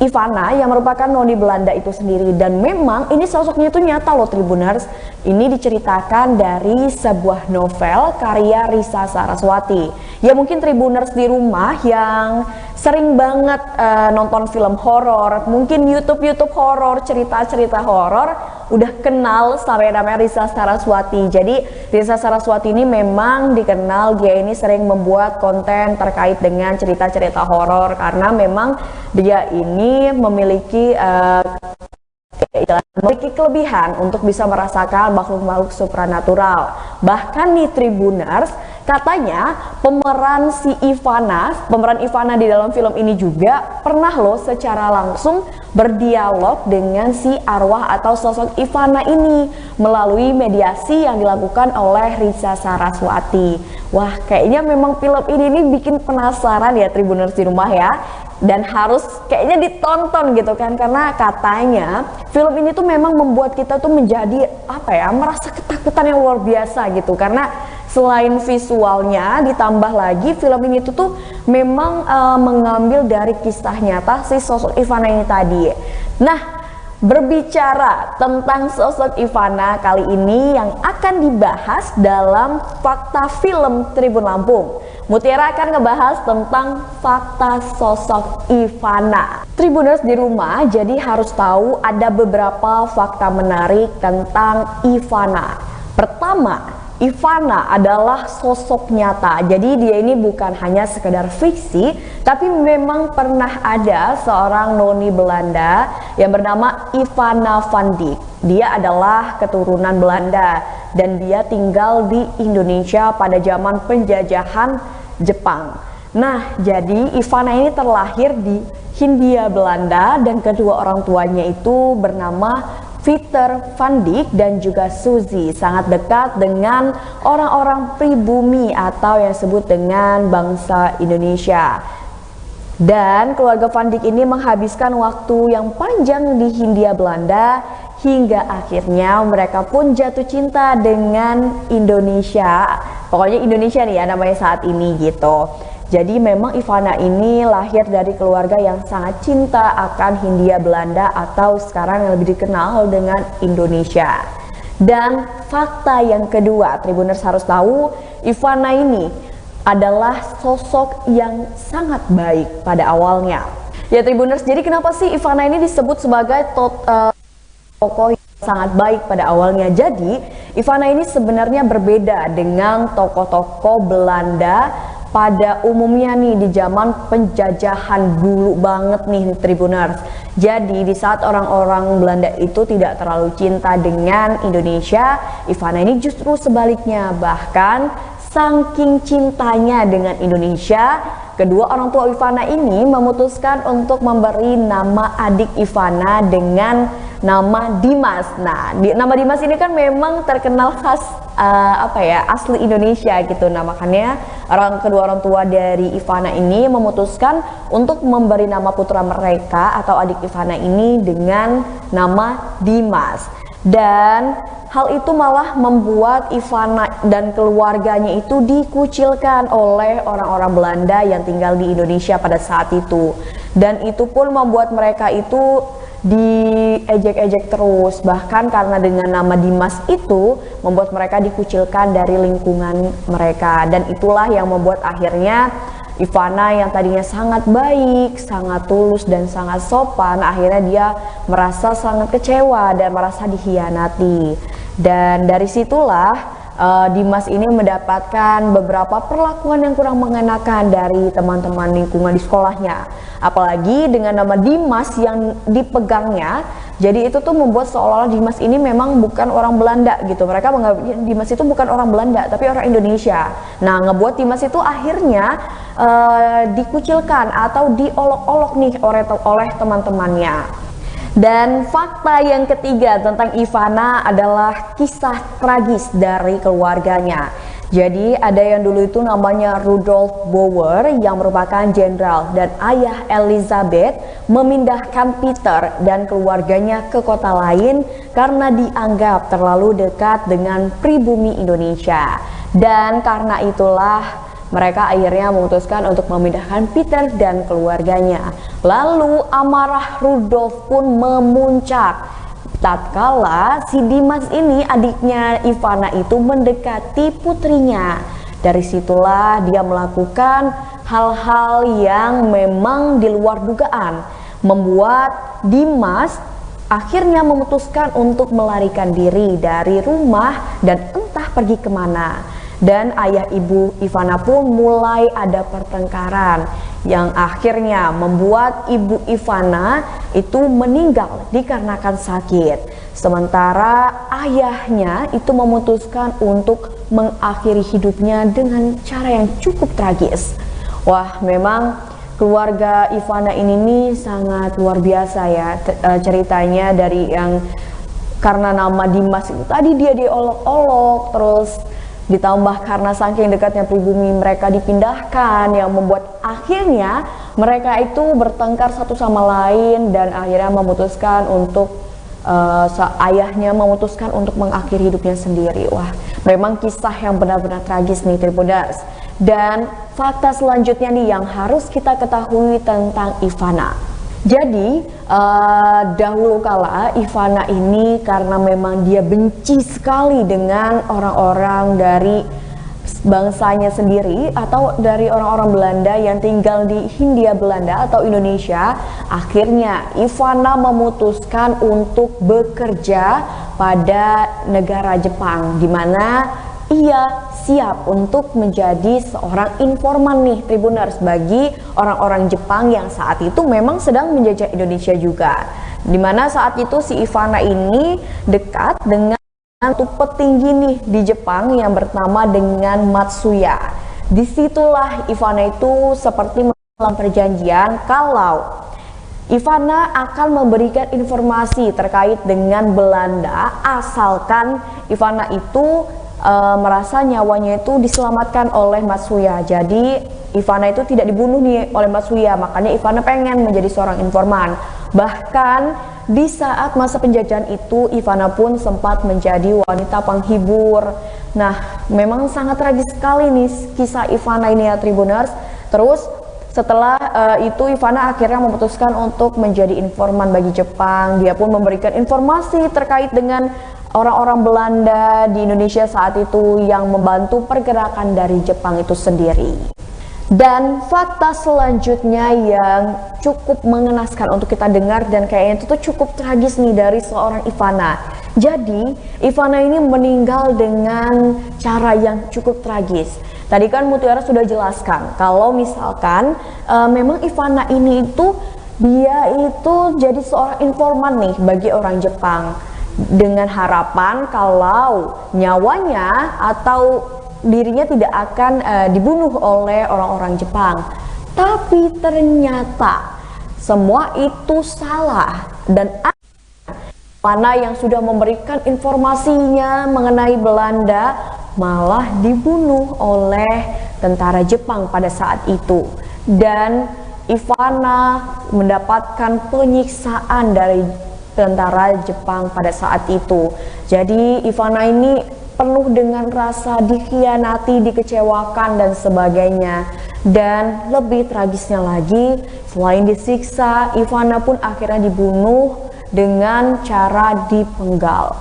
Ivana yang merupakan noni Belanda itu sendiri, dan memang ini sosoknya itu nyata loh Tribuners. Ini diceritakan dari sebuah novel karya Risa Saraswati. Ya mungkin Tribuners di rumah yang sering banget nonton film horor, mungkin YouTube horor, cerita-cerita horor, udah kenal sama yang namanya Risa Saraswati. Jadi Risa Saraswati ini memang dikenal dia ini sering membuat konten terkait dengan cerita-cerita horor, karena memang dia ini memiliki kelebihan untuk bisa merasakan makhluk-makhluk supranatural. Bahkan nih Tribuners, katanya pemeran Ivana di dalam film ini juga pernah loh secara langsung berdialog dengan si arwah atau sosok Ivana ini melalui mediasi yang dilakukan oleh Risa Saraswati. Wah, kayaknya memang film ini nih bikin penasaran ya Tribuners di rumah ya, dan harus kayaknya ditonton gitu kan, karena katanya film ini tuh memang membuat kita tuh menjadi merasa ketakutan yang luar biasa gitu, karena selain visualnya ditambah lagi film ini tuh memang mengambil dari kisah nyata si sosok Ivana ini tadi. Nah, berbicara tentang sosok Ivana kali ini yang akan dibahas dalam Fakta Film Tribun Lampung, Mutiara akan ngebahas tentang fakta sosok Ivana. Tribuners di rumah jadi harus tahu ada beberapa fakta menarik tentang Ivana. Pertama, Ivana adalah sosok nyata. Jadi dia ini bukan hanya sekedar fiksi, tapi memang pernah ada seorang noni Belanda yang bernama Ivana van Dijk. Dia adalah keturunan Belanda dan dia tinggal di Indonesia pada zaman penjajahan Jepang. Nah, jadi Ivana ini terlahir di Hindia Belanda dan kedua orang tuanya itu bernama Pieter van Dijk dan juga Suzy, sangat dekat dengan orang-orang pribumi atau yang disebut dengan bangsa Indonesia. Dan keluarga van Dijk ini menghabiskan waktu yang panjang di Hindia Belanda hingga akhirnya mereka pun jatuh cinta dengan Indonesia. Pokoknya Indonesia nih ya namanya saat ini gitu. Jadi memang Ivana ini lahir dari keluarga yang sangat cinta akan Hindia Belanda atau sekarang yang lebih dikenal dengan Indonesia. Dan fakta yang kedua, Tribuners harus tahu, Ivana ini adalah sosok yang sangat baik pada awalnya. Ya Tribuners, jadi kenapa sih Ivana ini disebut sebagai tokoh yang sangat baik pada awalnya? Jadi Ivana ini sebenarnya berbeda dengan tokoh-tokoh Belanda pada umumnya nih di zaman penjajahan dulu banget nih Tribuners. Jadi di saat orang-orang Belanda itu tidak terlalu cinta dengan Indonesia, Ivana ini justru sebaliknya. Bahkan saking cintanya dengan Indonesia, kedua orang tua Ivana ini memutuskan untuk memberi nama adik Ivana dengan nama Dimas. Nah, nama Dimas ini kan memang terkenal khas asli Indonesia gitu. Nah, makanya kedua orang tua dari Ivana ini memutuskan untuk memberi nama putra mereka atau adik Ivana ini dengan nama Dimas. Dan hal itu malah membuat Ivana dan keluarganya itu dikucilkan oleh orang-orang Belanda yang tinggal di Indonesia pada saat itu. Dan itu pun membuat mereka itu diejek-ejek terus, bahkan karena dengan nama Dimas itu membuat mereka dikucilkan dari lingkungan mereka. Dan itulah yang membuat akhirnya Ivana yang tadinya sangat baik, sangat tulus dan sangat sopan, akhirnya dia merasa sangat kecewa dan merasa dikhianati. Dan dari situlah Dimas ini mendapatkan beberapa perlakuan yang kurang mengenakan dari teman-teman lingkungan di sekolahnya. Apalagi dengan nama Dimas yang dipegangnya, jadi itu tuh membuat seolah-olah Dimas ini memang bukan orang Belanda gitu. Mereka menganggap Dimas itu bukan orang Belanda tapi orang Indonesia. Nah, ngebuat Dimas itu akhirnya dikucilkan atau diolok-olok nih oleh teman-temannya. Dan fakta yang ketiga tentang Ivana adalah kisah tragis dari keluarganya. Jadi ada yang dulu itu namanya Rudolf Boer yang merupakan jenderal, dan ayah Elizabeth memindahkan Peter dan keluarganya ke kota lain karena dianggap terlalu dekat dengan pribumi Indonesia. Dan karena itulah mereka akhirnya memutuskan untuk memindahkan Peter dan keluarganya. Lalu amarah Rudolf pun memuncak tatkala si Dimas ini, adiknya Ivana itu, mendekati putrinya. Dari situlah dia melakukan hal-hal yang memang di luar dugaan, membuat Dimas akhirnya memutuskan untuk melarikan diri dari rumah dan entah pergi kemana. Dan ayah ibu Ivana pun mulai ada pertengkaran yang akhirnya membuat ibu Ivana itu meninggal dikarenakan sakit. Sementara ayahnya itu memutuskan untuk mengakhiri hidupnya dengan cara yang cukup tragis. Wah, memang keluarga Ivana ini nih sangat luar biasa ya ceritanya. Dari yang karena nama Dimas itu tadi dia diolok-olok, terus ditambah karena saking dekatnya pribumi mereka dipindahkan, yang membuat akhirnya mereka itu bertengkar satu sama lain dan akhirnya memutuskan untuk ayahnya memutuskan untuk mengakhiri hidupnya sendiri. Wah, memang kisah yang benar-benar tragis nih Tribuners. Dan fakta selanjutnya nih yang harus kita ketahui tentang Ivana. Jadi dahulu kala Ivana ini karena memang dia benci sekali dengan orang-orang dari bangsanya sendiri atau dari orang-orang Belanda yang tinggal di Hindia Belanda atau Indonesia, akhirnya Ivana memutuskan untuk bekerja pada negara Jepang, di mana ia siap untuk menjadi seorang informan nih Tribuners bagi orang-orang Jepang yang saat itu memang sedang menjajah Indonesia juga. Dimana saat itu si Ivana ini dekat dengan satu petinggi nih di Jepang yang bernama dengan Matsuya. Disitulah Ivana itu seperti dalam perjanjian kalau Ivana akan memberikan informasi terkait dengan Belanda asalkan Ivana itu merasa nyawanya itu diselamatkan oleh Matsuya. Jadi Ivana itu tidak dibunuh nih oleh Matsuya, makanya Ivana pengen menjadi seorang informan. Bahkan di saat masa penjajahan itu Ivana pun sempat menjadi wanita penghibur. Nah, memang sangat tragis sekali nih kisah Ivana ini ya Tribuners. Terus setelah itu Ivana akhirnya memutuskan untuk menjadi informan bagi Jepang. Dia pun memberikan informasi terkait dengan orang-orang Belanda di Indonesia saat itu yang membantu pergerakan dari Jepang itu sendiri. Dan fakta selanjutnya yang cukup mengenaskan untuk kita dengar dan kayaknya itu tuh cukup tragis nih dari seorang Ivana. Jadi Ivana ini meninggal dengan cara yang cukup tragis. Tadi kan Mutiara sudah jelaskan kalau misalkan memang Ivana ini itu dia itu jadi seorang informan nih bagi orang Jepang dengan harapan kalau nyawanya atau dirinya tidak akan dibunuh oleh orang-orang Jepang. Tapi ternyata semua itu salah dan Ivana yang sudah memberikan informasinya mengenai Belanda malah dibunuh oleh tentara Jepang pada saat itu. Dan Ivana mendapatkan penyiksaan dari tentara Jepang pada saat itu. Jadi Ivana ini penuh dengan rasa dikhianati, dikecewakan dan sebagainya. Dan lebih tragisnya lagi, selain disiksa, Ivana pun akhirnya dibunuh dengan cara dipenggal.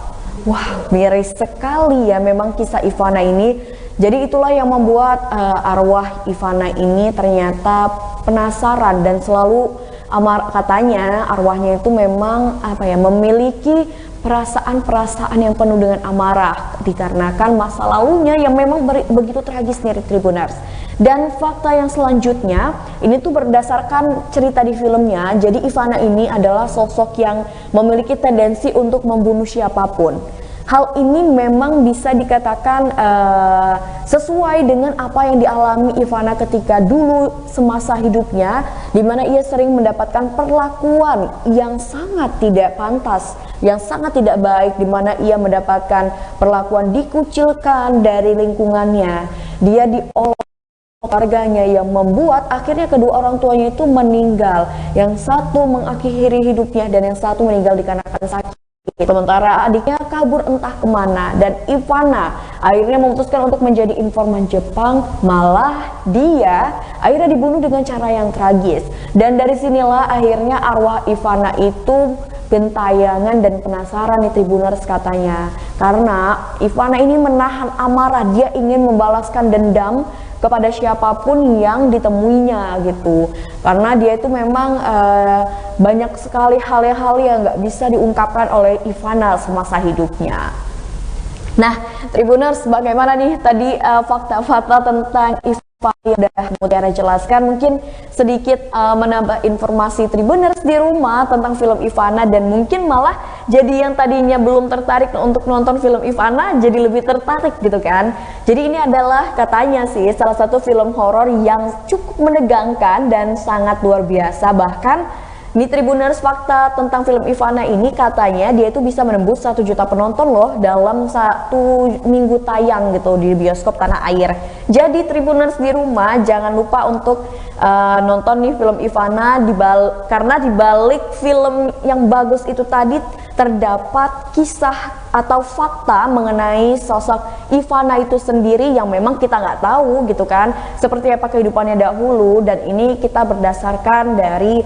Wah, miris sekali ya memang kisah Ivana ini. Jadi itulah yang membuat arwah Ivana ini ternyata penasaran dan selalu katanya arwahnya itu memang memiliki perasaan-perasaan yang penuh dengan amarah dikarenakan masa lalunya yang memang begitu tragis nih Tribuners. Dan fakta yang selanjutnya ini tuh berdasarkan cerita di filmnya. Jadi Ivana ini adalah sosok yang memiliki tendensi untuk membunuh siapapun. Hal ini memang bisa dikatakan sesuai dengan apa yang dialami Ivana ketika dulu semasa hidupnya, di mana ia sering mendapatkan perlakuan yang sangat tidak pantas, yang sangat tidak baik, di mana ia mendapatkan perlakuan dikucilkan dari lingkungannya, dia diolah keluarganya yang membuat akhirnya kedua orang tuanya itu meninggal. Yang satu mengakhiri hidupnya dan yang satu meninggal dikarenakan sakit. Sementara adiknya kabur entah kemana dan Ivana akhirnya memutuskan untuk menjadi informan Jepang, malah dia akhirnya dibunuh dengan cara yang tragis. Dan dari sinilah akhirnya arwah Ivana itu gentayangan dan penasaran nih Tribuners katanya. Karena Ivana ini menahan amarah, dia ingin membalaskan dendam kepada siapapun yang ditemuinya gitu, karena dia itu memang banyak sekali hal-hal yang nggak bisa diungkapkan oleh Ivana semasa hidupnya. Nah Tribuners, bagaimana nih tadi fakta-fakta tentang Ivana yang udah Mutiara jelaskan, mungkin sedikit menambah informasi Tribuners di rumah tentang film Ivana, dan mungkin malah jadi yang tadinya belum tertarik untuk nonton film Ivana jadi lebih tertarik gitu kan. Jadi ini adalah katanya sih salah satu film horor yang cukup menegangkan dan sangat luar biasa. Bahkan nih Tribuners, fakta tentang film Ivana ini katanya dia itu bisa menembus 1 juta penonton loh dalam 1 minggu tayang gitu di bioskop tanah air. Jadi Tribuners di rumah jangan lupa untuk nonton nih film Ivana, karena dibalik film yang bagus itu tadi terdapat kisah atau fakta mengenai sosok Ivana itu sendiri yang memang kita nggak tahu gitu kan, seperti apa kehidupannya dahulu. Dan ini kita berdasarkan dari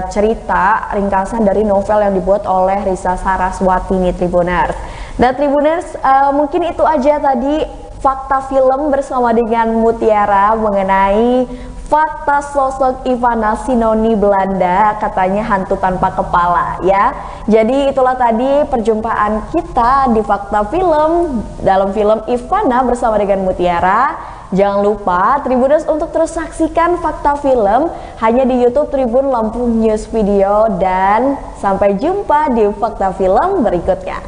cerita ringkasan dari novel yang dibuat oleh Risa Saraswati nih Tribuners. Nah Tribuners, mungkin itu aja tadi fakta film bersama dengan Mutiara mengenai fakta sosok Ivana Sinoni Belanda katanya hantu tanpa kepala ya. Jadi itulah tadi perjumpaan kita di Fakta Film dalam film Ivana bersama dengan Mutiara. Jangan lupa Tribuners untuk terus saksikan Fakta Film hanya di YouTube Tribun Lampung News Video, dan sampai jumpa di Fakta Film berikutnya.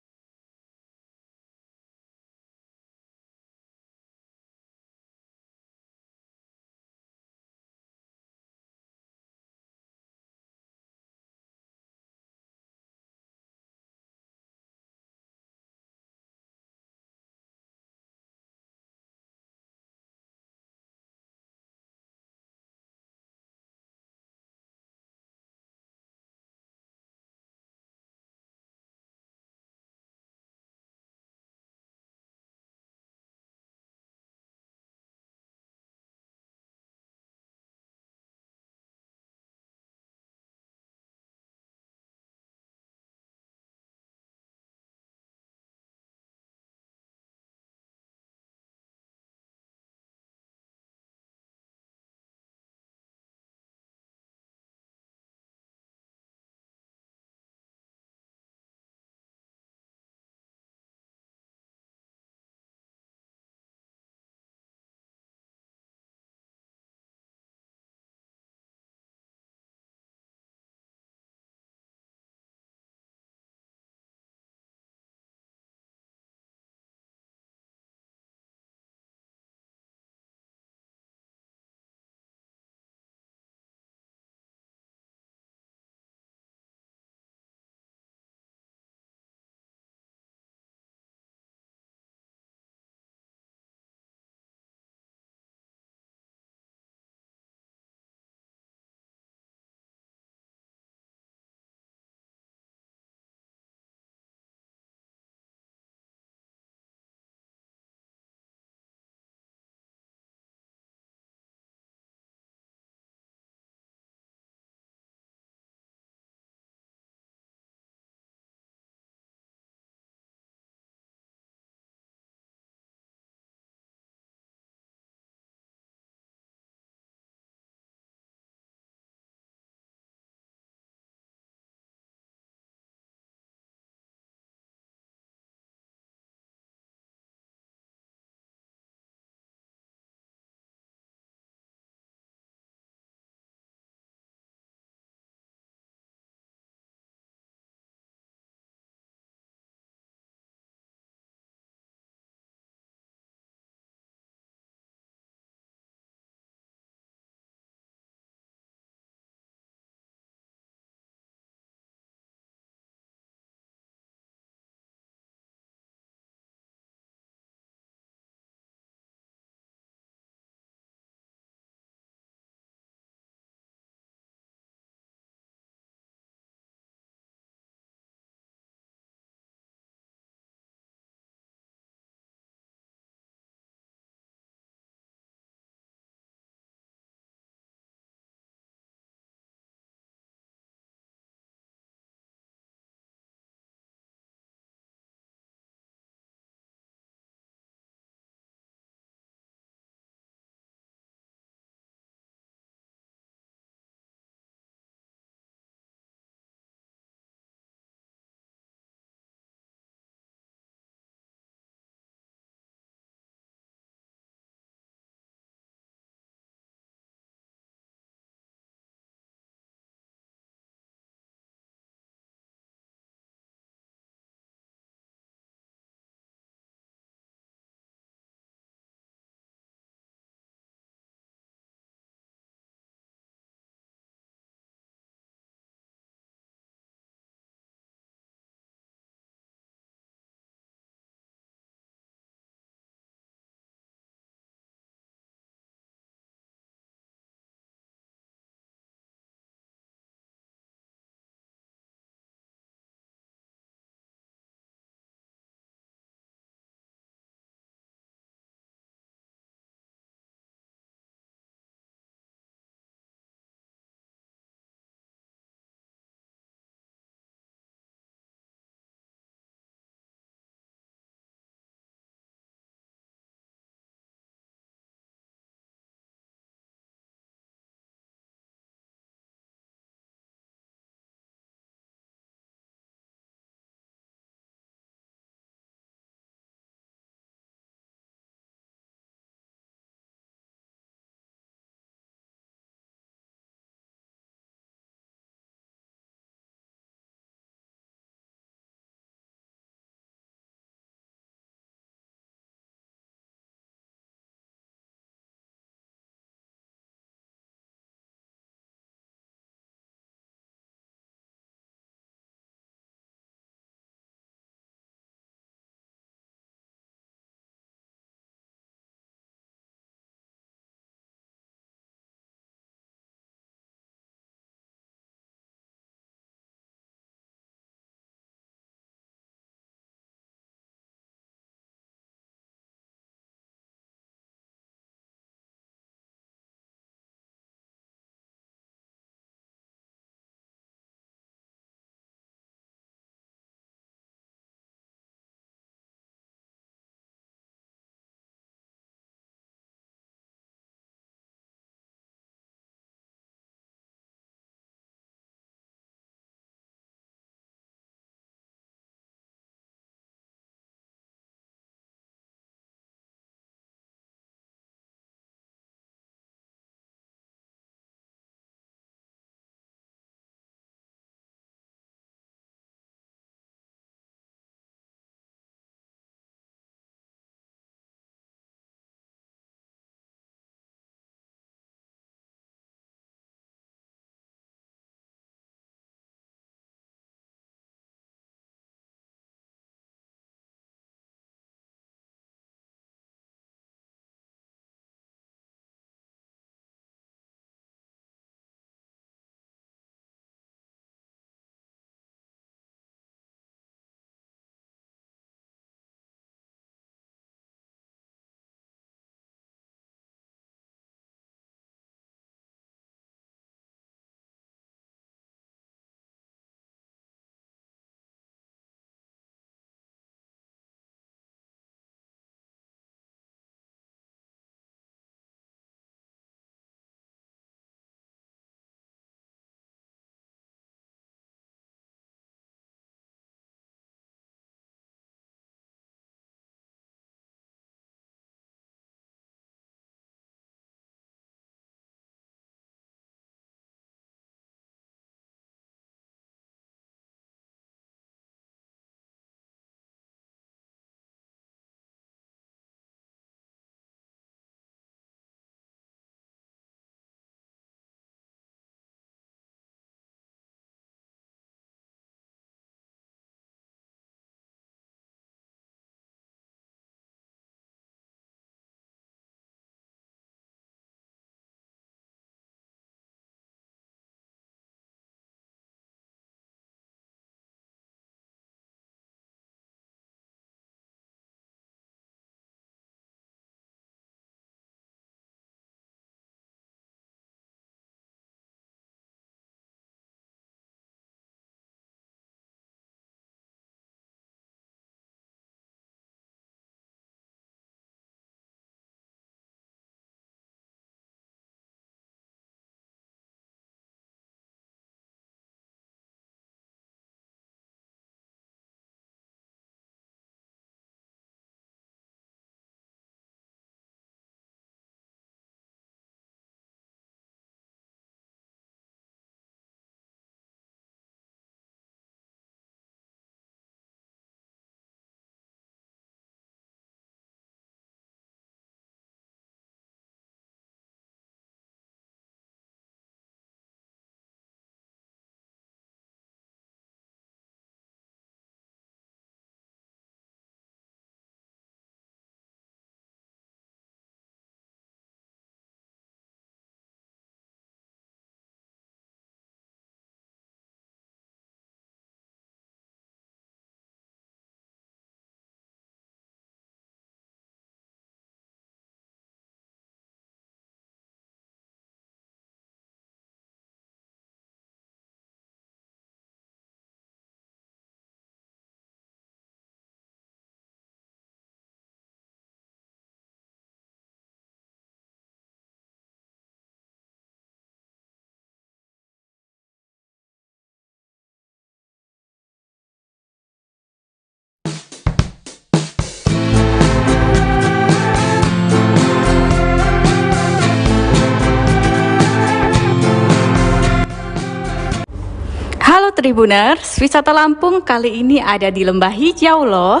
Tribuners, wisata Lampung kali ini ada di Lembah Hijau loh.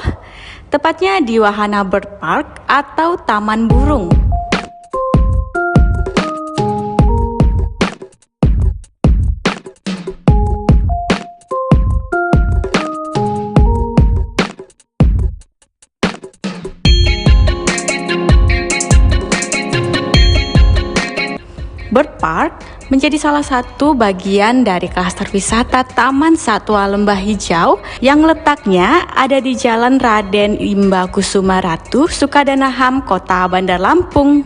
Tepatnya di Wahana Bird Park atau Taman Burung. Bird Park menjadi salah satu bagian dari klaster wisata Taman Satwa Lembah Hijau yang letaknya ada di Jalan Raden Imba Kusuma Ratu, Sukadanaham, Kota Bandar Lampung.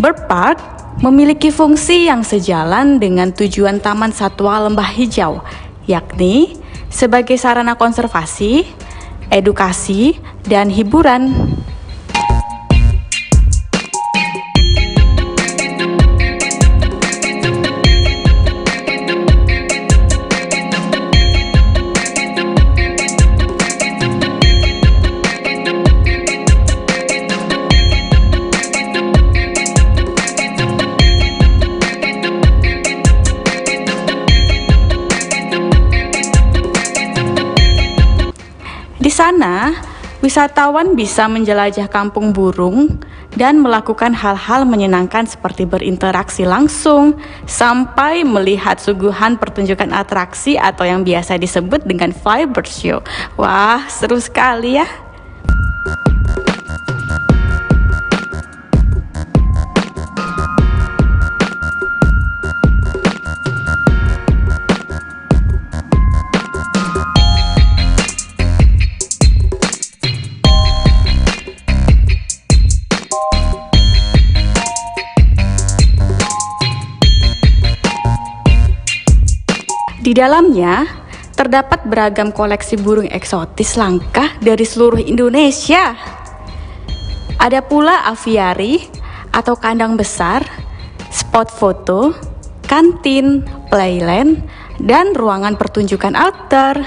Bird Park memiliki fungsi yang sejalan dengan tujuan Taman Satwa Lembah Hijau, yakni sebagai sarana konservasi, edukasi, dan hiburan. Di sana, wisatawan bisa menjelajah kampung burung dan melakukan hal-hal menyenangkan seperti berinteraksi langsung sampai melihat suguhan pertunjukan atraksi atau yang biasa disebut dengan Flybird Show. Wah, seru sekali ya. Di dalamnya terdapat beragam koleksi burung eksotis langka dari seluruh Indonesia. Ada pula aviari atau kandang besar, spot foto, kantin, playland, dan ruangan pertunjukan outdoor.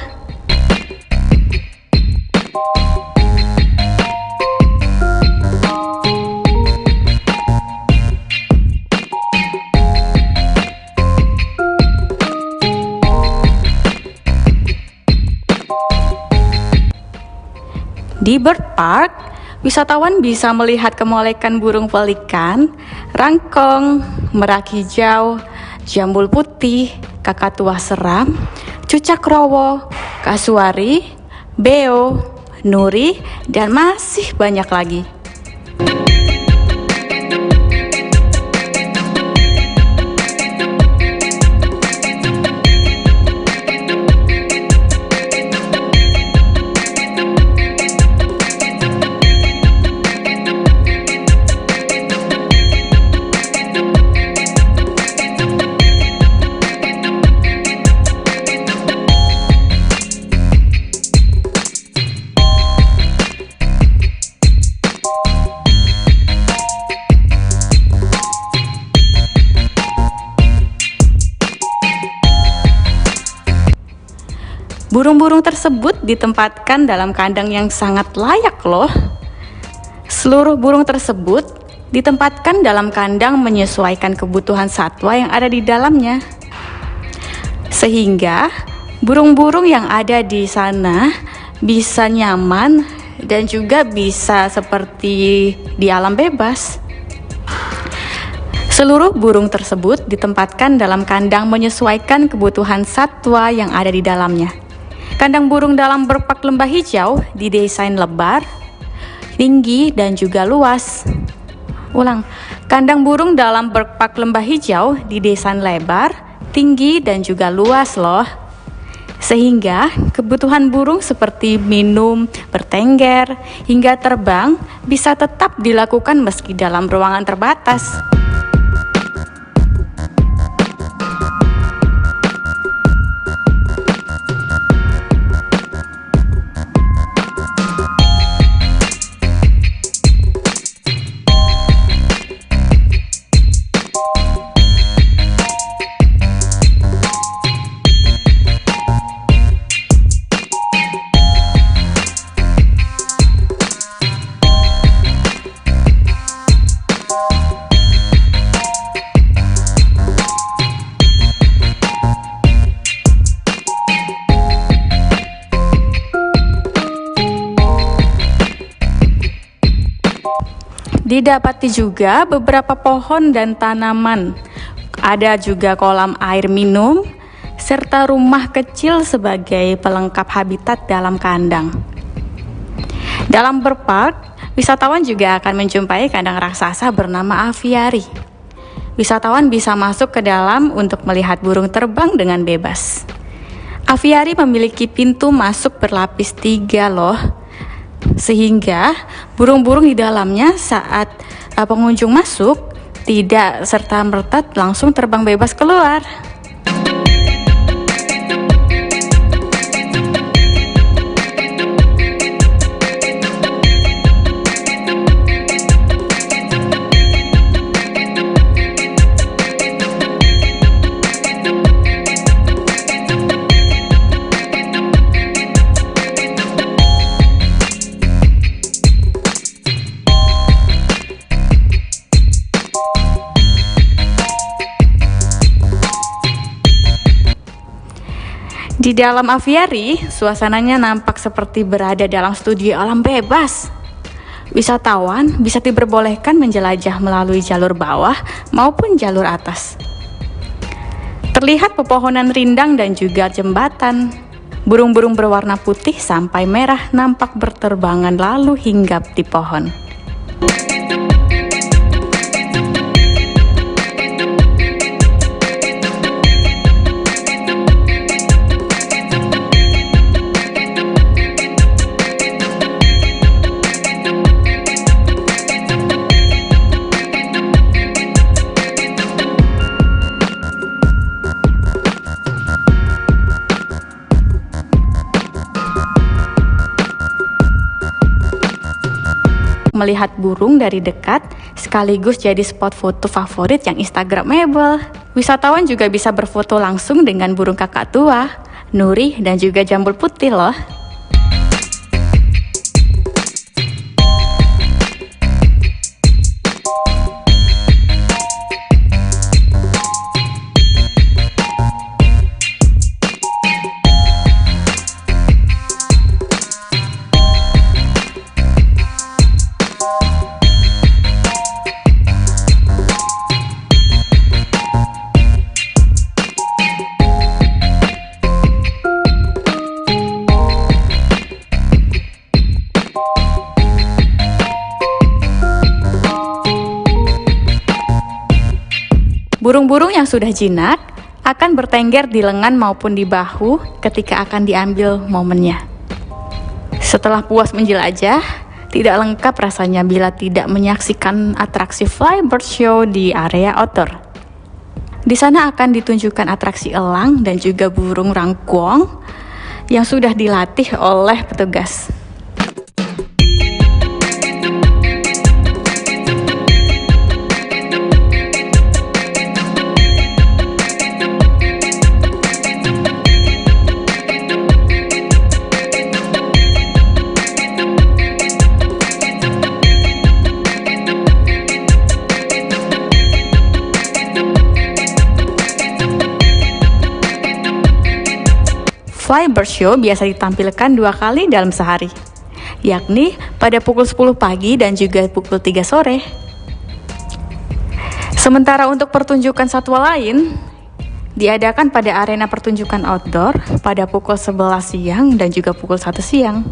Di Bird Park, wisatawan bisa melihat kemolekan burung pelikan, rangkong, merak hijau, jambul putih, kakatua seram, cucak rowo, kasuari, beo, nuri, dan masih banyak lagi. Burung-burung tersebut ditempatkan dalam kandang yang sangat layak loh. Seluruh burung tersebut ditempatkan dalam kandang menyesuaikan kebutuhan satwa yang ada di dalamnya. Sehingga burung-burung yang ada di sana bisa nyaman dan juga bisa seperti di alam bebas. Seluruh burung tersebut ditempatkan dalam kandang menyesuaikan kebutuhan satwa yang ada di dalamnya. Kandang burung dalam Bird Park Lembah Hijau didesain lebar, tinggi, dan juga luas. Ulang, kandang burung dalam Bird Park Lembah Hijau didesain lebar, tinggi, dan juga luas loh. Sehingga kebutuhan burung seperti minum, bertengger, hingga terbang bisa tetap dilakukan meski dalam ruangan terbatas. Didapati juga beberapa pohon dan tanaman. Ada juga kolam air minum, serta rumah kecil sebagai pelengkap habitat dalam kandang. Dalam berpark, wisatawan juga akan menjumpai kandang raksasa bernama aviari. Wisatawan bisa masuk ke dalam untuk melihat burung terbang dengan bebas. Aviari memiliki pintu masuk berlapis 3 loh, sehingga burung-burung di dalamnya saat pengunjung masuk tidak serta-merta langsung terbang bebas keluar. Di dalam aviari, suasananya nampak seperti berada dalam studio alam bebas. Wisatawan bisa diperbolehkan menjelajah melalui jalur bawah maupun jalur atas. Terlihat pepohonan rindang dan juga jembatan. Burung-burung berwarna putih sampai merah nampak berterbangan lalu hinggap di pohon. Melihat burung dari dekat sekaligus jadi spot foto favorit yang instagramable. Wisatawan juga bisa berfoto langsung dengan burung kakak tua, nuri, dan juga jambul putih loh. Burung-burung yang sudah jinak akan bertengger di lengan maupun di bahu ketika akan diambil momennya. Setelah puas menjelajah, tidak lengkap rasanya bila tidak menyaksikan atraksi Flybird Show di area outdoor. Di sana akan ditunjukkan atraksi elang dan juga burung rangkuong yang sudah dilatih oleh petugas. Flybird Show biasa ditampilkan 2 kali dalam sehari, yakni pada pukul 10 pagi dan juga pukul 3 sore. Sementara untuk pertunjukan satwa lain, diadakan pada arena pertunjukan outdoor pada pukul 11 siang dan juga pukul 1 siang.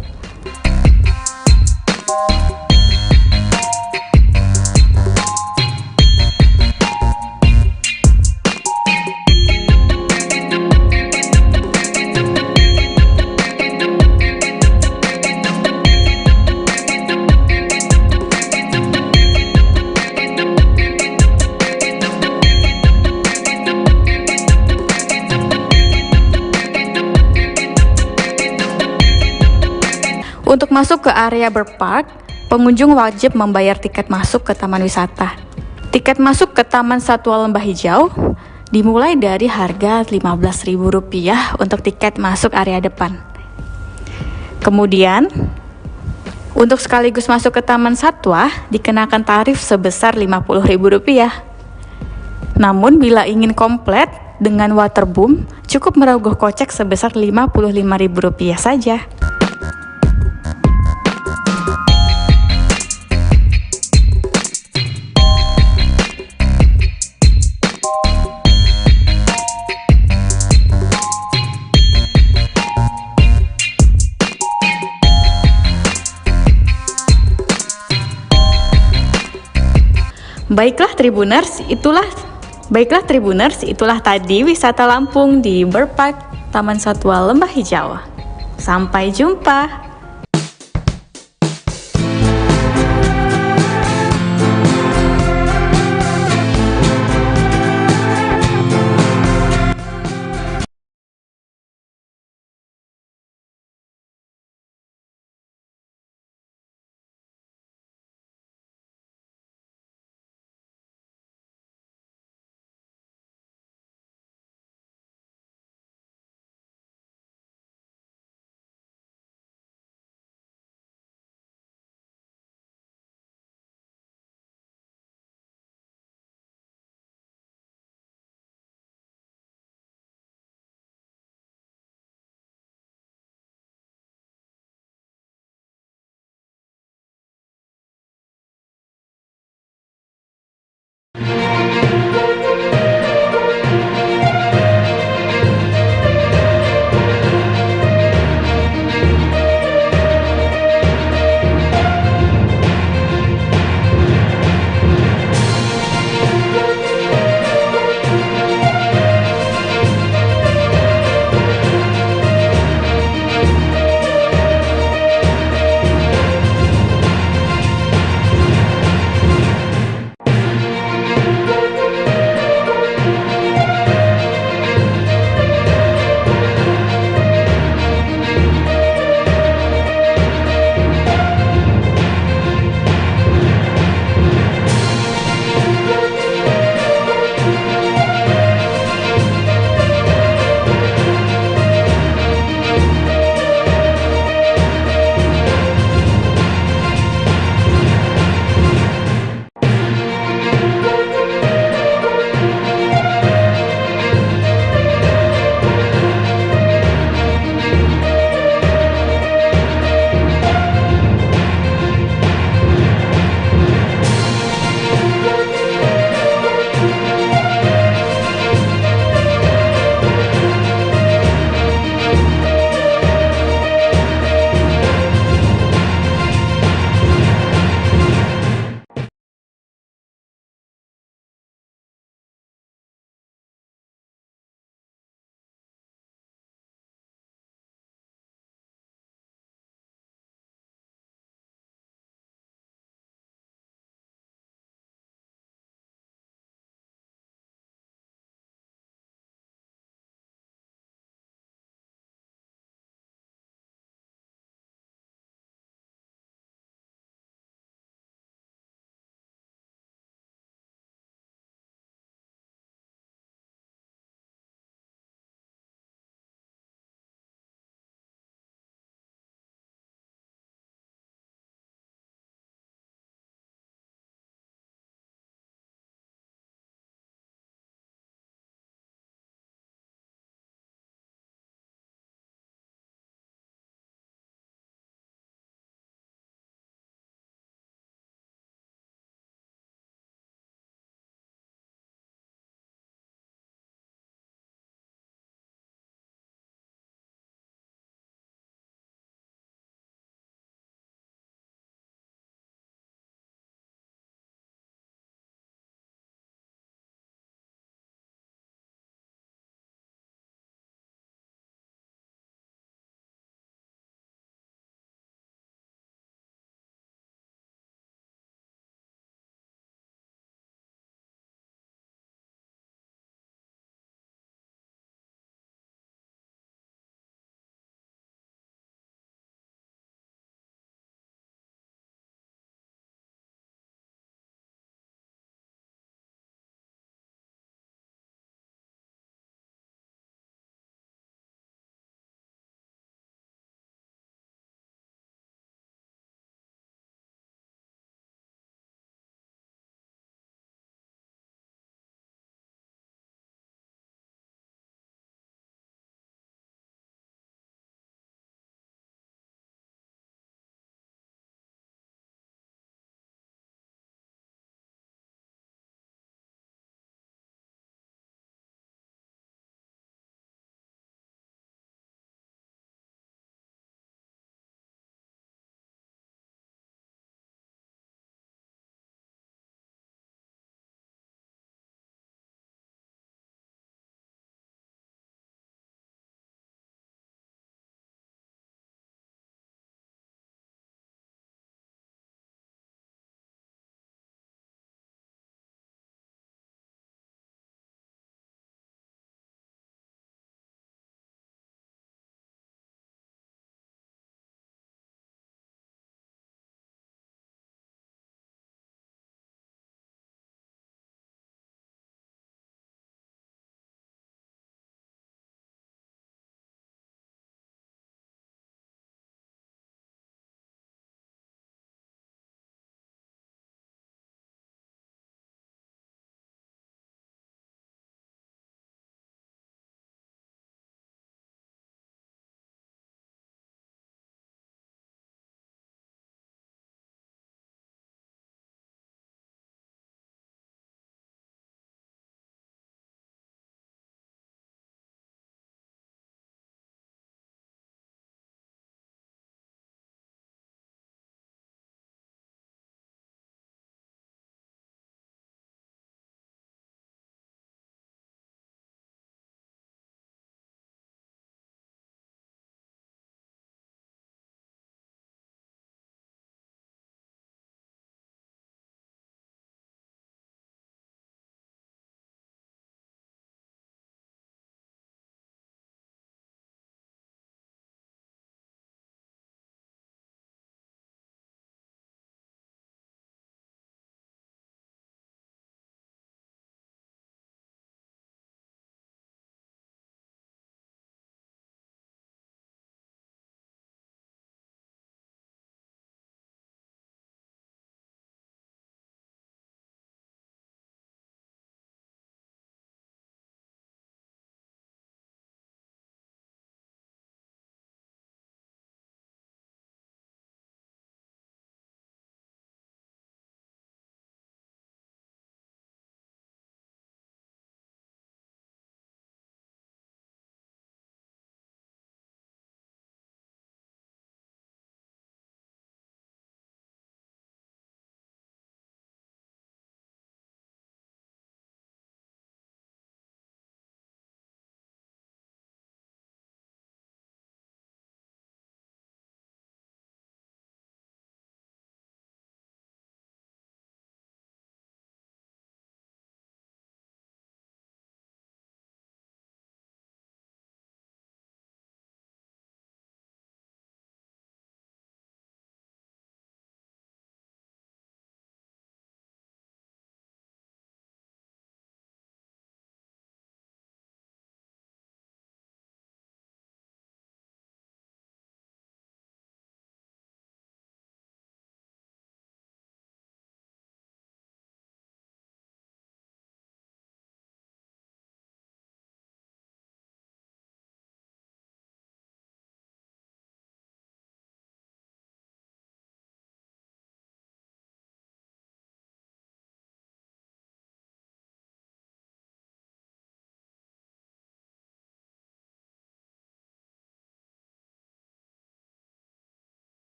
Untuk masuk ke area bird park, pengunjung wajib membayar tiket masuk ke taman wisata. Tiket masuk ke Taman Satwa Lembah Hijau dimulai dari harga Rp15.000 untuk tiket masuk area depan. Kemudian, untuk sekaligus masuk ke Taman Satwa dikenakan tarif sebesar Rp50.000. Namun bila ingin komplit dengan waterboom, cukup merogoh kocek sebesar Rp55.000 saja. Baiklah Tribuners, itulah tadi wisata Lampung di Bird Park Taman Satwa Lembah Hijau. Sampai jumpa.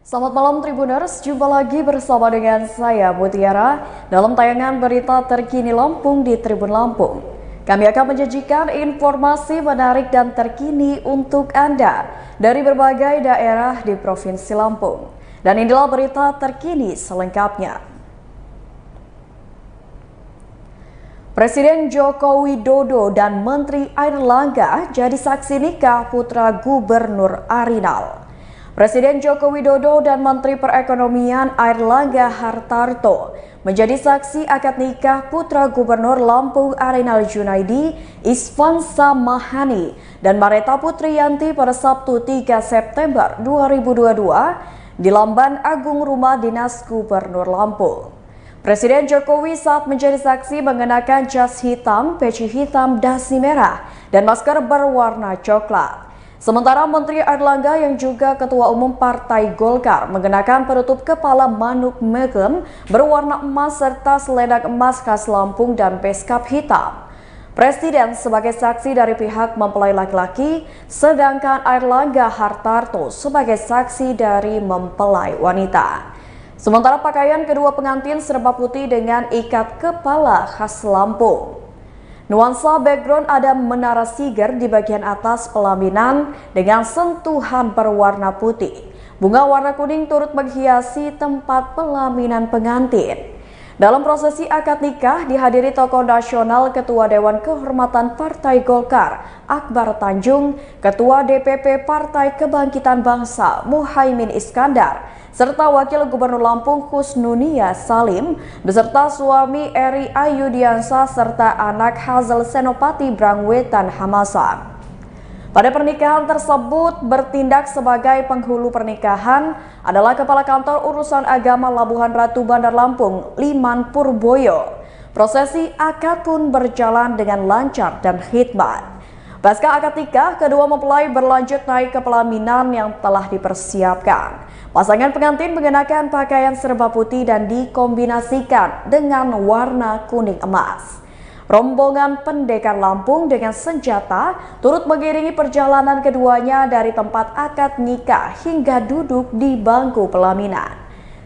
Selamat malam Tribuners, jumpa lagi bersama dengan saya Mutiara dalam tayangan berita terkini Lampung di Tribun Lampung. Kami akan menyajikan informasi menarik dan terkini untuk Anda dari berbagai daerah di Provinsi Lampung. Dan inilah berita terkini selengkapnya. Presiden Joko Widodo dan Menteri Airlangga jadi saksi nikah putra Gubernur Arinal. Presiden Joko Widodo dan Menteri Perekonomian Airlangga Hartarto menjadi saksi akad nikah putra Gubernur Lampung Arinal Junaidi, Isfansa Mahani, dan Mareta Putriyanti pada Sabtu 3 September 2022 di Lamban Agung Rumah Dinas Gubernur Lampung. Presiden Jokowi saat menjadi saksi mengenakan jas hitam, peci hitam, dasi merah, dan masker berwarna coklat. Sementara Menteri Airlangga yang juga Ketua Umum Partai Golkar mengenakan penutup kepala manuk megem berwarna emas serta selendang emas khas Lampung dan beskap hitam. Presiden sebagai saksi dari pihak mempelai laki-laki, sedangkan Airlangga Hartarto sebagai saksi dari mempelai wanita. Sementara pakaian kedua pengantin serba putih dengan ikat kepala khas Lampung. Nuansa background ada menara siger di bagian atas pelaminan dengan sentuhan berwarna putih. Bunga warna kuning turut menghiasi tempat pelaminan pengantin. Dalam prosesi akad nikah dihadiri tokoh nasional Ketua Dewan Kehormatan Partai Golkar Akbar Tanjung, Ketua DPP Partai Kebangkitan Bangsa Muhaimin Iskandar, serta Wakil Gubernur Lampung Husnunia Salim, beserta suami Eri Ayudiansa serta anak Hazel Senopati Brangwetan Hamasan. Pada pernikahan tersebut bertindak sebagai penghulu pernikahan adalah Kepala Kantor Urusan Agama Labuhan Ratu Bandar Lampung, Liman Purboyo. Prosesi akad pun berjalan dengan lancar dan khidmat. Pasca akad nikah, kedua mempelai berlanjut naik ke pelaminan yang telah dipersiapkan. Pasangan pengantin mengenakan pakaian serba putih dan dikombinasikan dengan warna kuning emas. Rombongan pendekar Lampung dengan senjata turut mengiringi perjalanan keduanya dari tempat akad nikah hingga duduk di bangku pelaminan.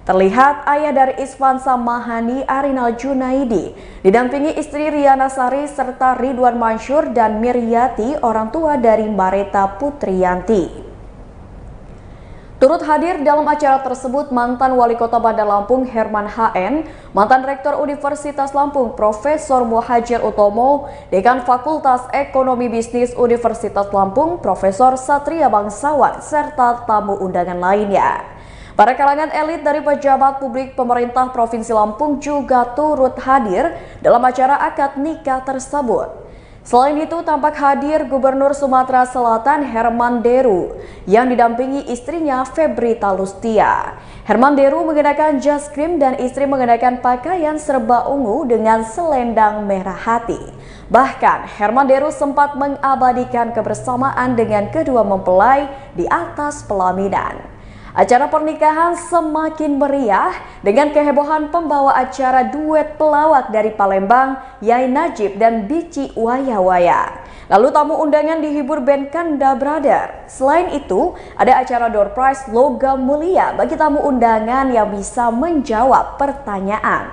Terlihat ayah dari Isfansa Mahani Arinal Junaidi didampingi istri Riana Sari serta Ridwan Mansyur dan Miryati orang tua dari Mareta Putriyanti. Turut hadir dalam acara tersebut mantan Wali Kota Bandar Lampung Herman HN, mantan Rektor Universitas Lampung Profesor Muhajir Utomo, Dekan Fakultas Ekonomi Bisnis Universitas Lampung Profesor Satria Bangsawan, serta tamu undangan lainnya. Para kalangan elit dari pejabat publik pemerintah Provinsi Lampung juga turut hadir dalam acara akad nikah tersebut. Selain itu tampak hadir Gubernur Sumatera Selatan Herman Deru yang didampingi istrinya Febrita Lustia. Herman Deru mengenakan jas krim dan istri mengenakan pakaian serba ungu dengan selendang merah hati. Bahkan Herman Deru sempat mengabadikan kebersamaan dengan kedua mempelai di atas pelaminan. Acara pernikahan semakin meriah dengan kehebohan pembawa acara duet pelawak dari Palembang, Yai Najib dan Bici Waya Waya. Lalu tamu undangan dihibur band Kanda Brother. Selain itu, ada acara door prize logam mulia bagi tamu undangan yang bisa menjawab pertanyaan.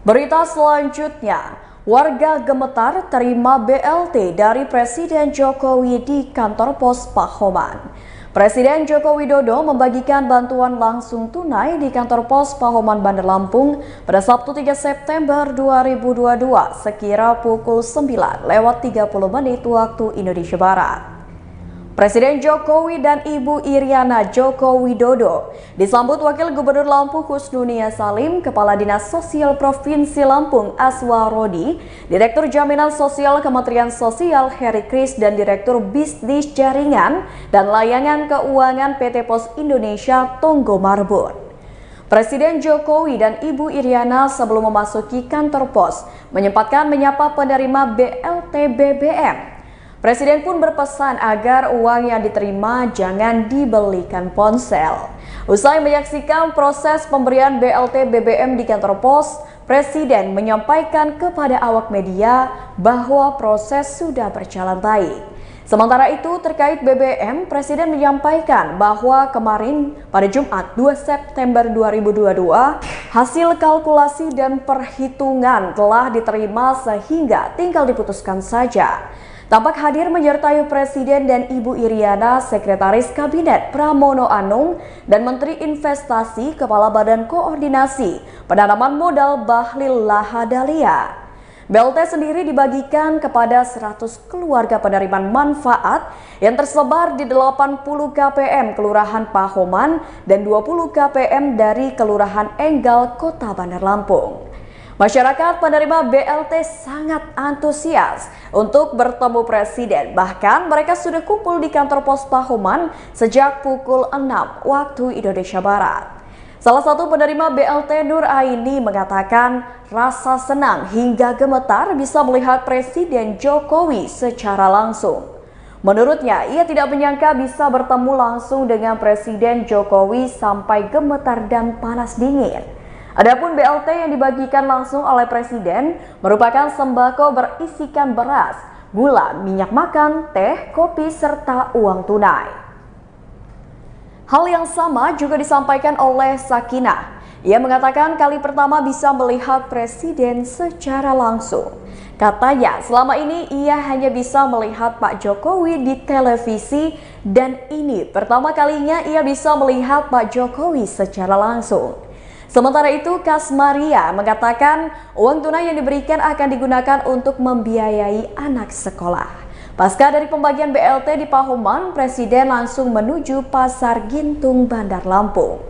Berita selanjutnya. Warga gemetar terima BLT dari Presiden Jokowi di kantor pos Pahoman. Presiden Joko Widodo membagikan bantuan langsung tunai di kantor pos Pahoman Bandar Lampung pada Sabtu 3 September 2022 sekira pukul 9:30 waktu Indonesia Barat. Presiden Jokowi dan Ibu Iriana Joko Widodo disambut Wakil Gubernur Lampung Husnunia Salim, Kepala Dinas Sosial Provinsi Lampung Aswa Rodi, Direktur Jaminan Sosial Kementerian Sosial Heri Kris, dan Direktur Bisnis Jaringan dan Layanan Keuangan PT Pos Indonesia Tonggo Marbun. Presiden Jokowi dan Ibu Iriana sebelum memasuki kantor pos menyempatkan menyapa penerima BLT BBM. Presiden pun berpesan agar uang yang diterima jangan dibelikan ponsel. Usai menyaksikan proses pemberian BLT BBM di kantor pos, Presiden menyampaikan kepada awak media bahwa proses sudah berjalan baik. Sementara itu terkait BBM, Presiden menyampaikan bahwa kemarin pada Jumat 2 September 2022, hasil kalkulasi dan perhitungan telah diterima sehingga tinggal diputuskan saja. Tampak hadir menyertai Presiden dan Ibu Iriana, Sekretaris Kabinet Pramono Anung, dan Menteri Investasi Kepala Badan Koordinasi Penanaman Modal Bahlil Lahadalia. BLT sendiri dibagikan kepada 100 keluarga penerima manfaat yang tersebar di 80 KPM Kelurahan Pahoman dan 20 KPM dari Kelurahan Enggal, Kota Bandar Lampung. Masyarakat penerima BLT sangat antusias untuk bertemu Presiden. Bahkan mereka sudah kumpul di kantor pos Pahoman sejak pukul 6 waktu Indonesia Barat. Salah satu penerima BLT Nur Aini mengatakan rasa senang hingga gemetar bisa melihat Presiden Jokowi secara langsung. Menurutnya, ia tidak menyangka bisa bertemu langsung dengan Presiden Jokowi sampai gemetar dan panas dingin. Adapun BLT yang dibagikan langsung oleh Presiden merupakan sembako berisikan beras, gula, minyak makan, teh, kopi, serta uang tunai. Hal yang sama juga disampaikan oleh Sakinah. Ia mengatakan kali pertama bisa melihat Presiden secara langsung. Katanya selama ini ia hanya bisa melihat Pak Jokowi di televisi dan ini pertama kalinya ia bisa melihat Pak Jokowi secara langsung. Sementara itu, Kasmaria mengatakan uang tunai yang diberikan akan digunakan untuk membiayai anak sekolah. Pasca dari pembagian BLT di Pahoman, Presiden langsung menuju Pasar Gintung, Bandar Lampung.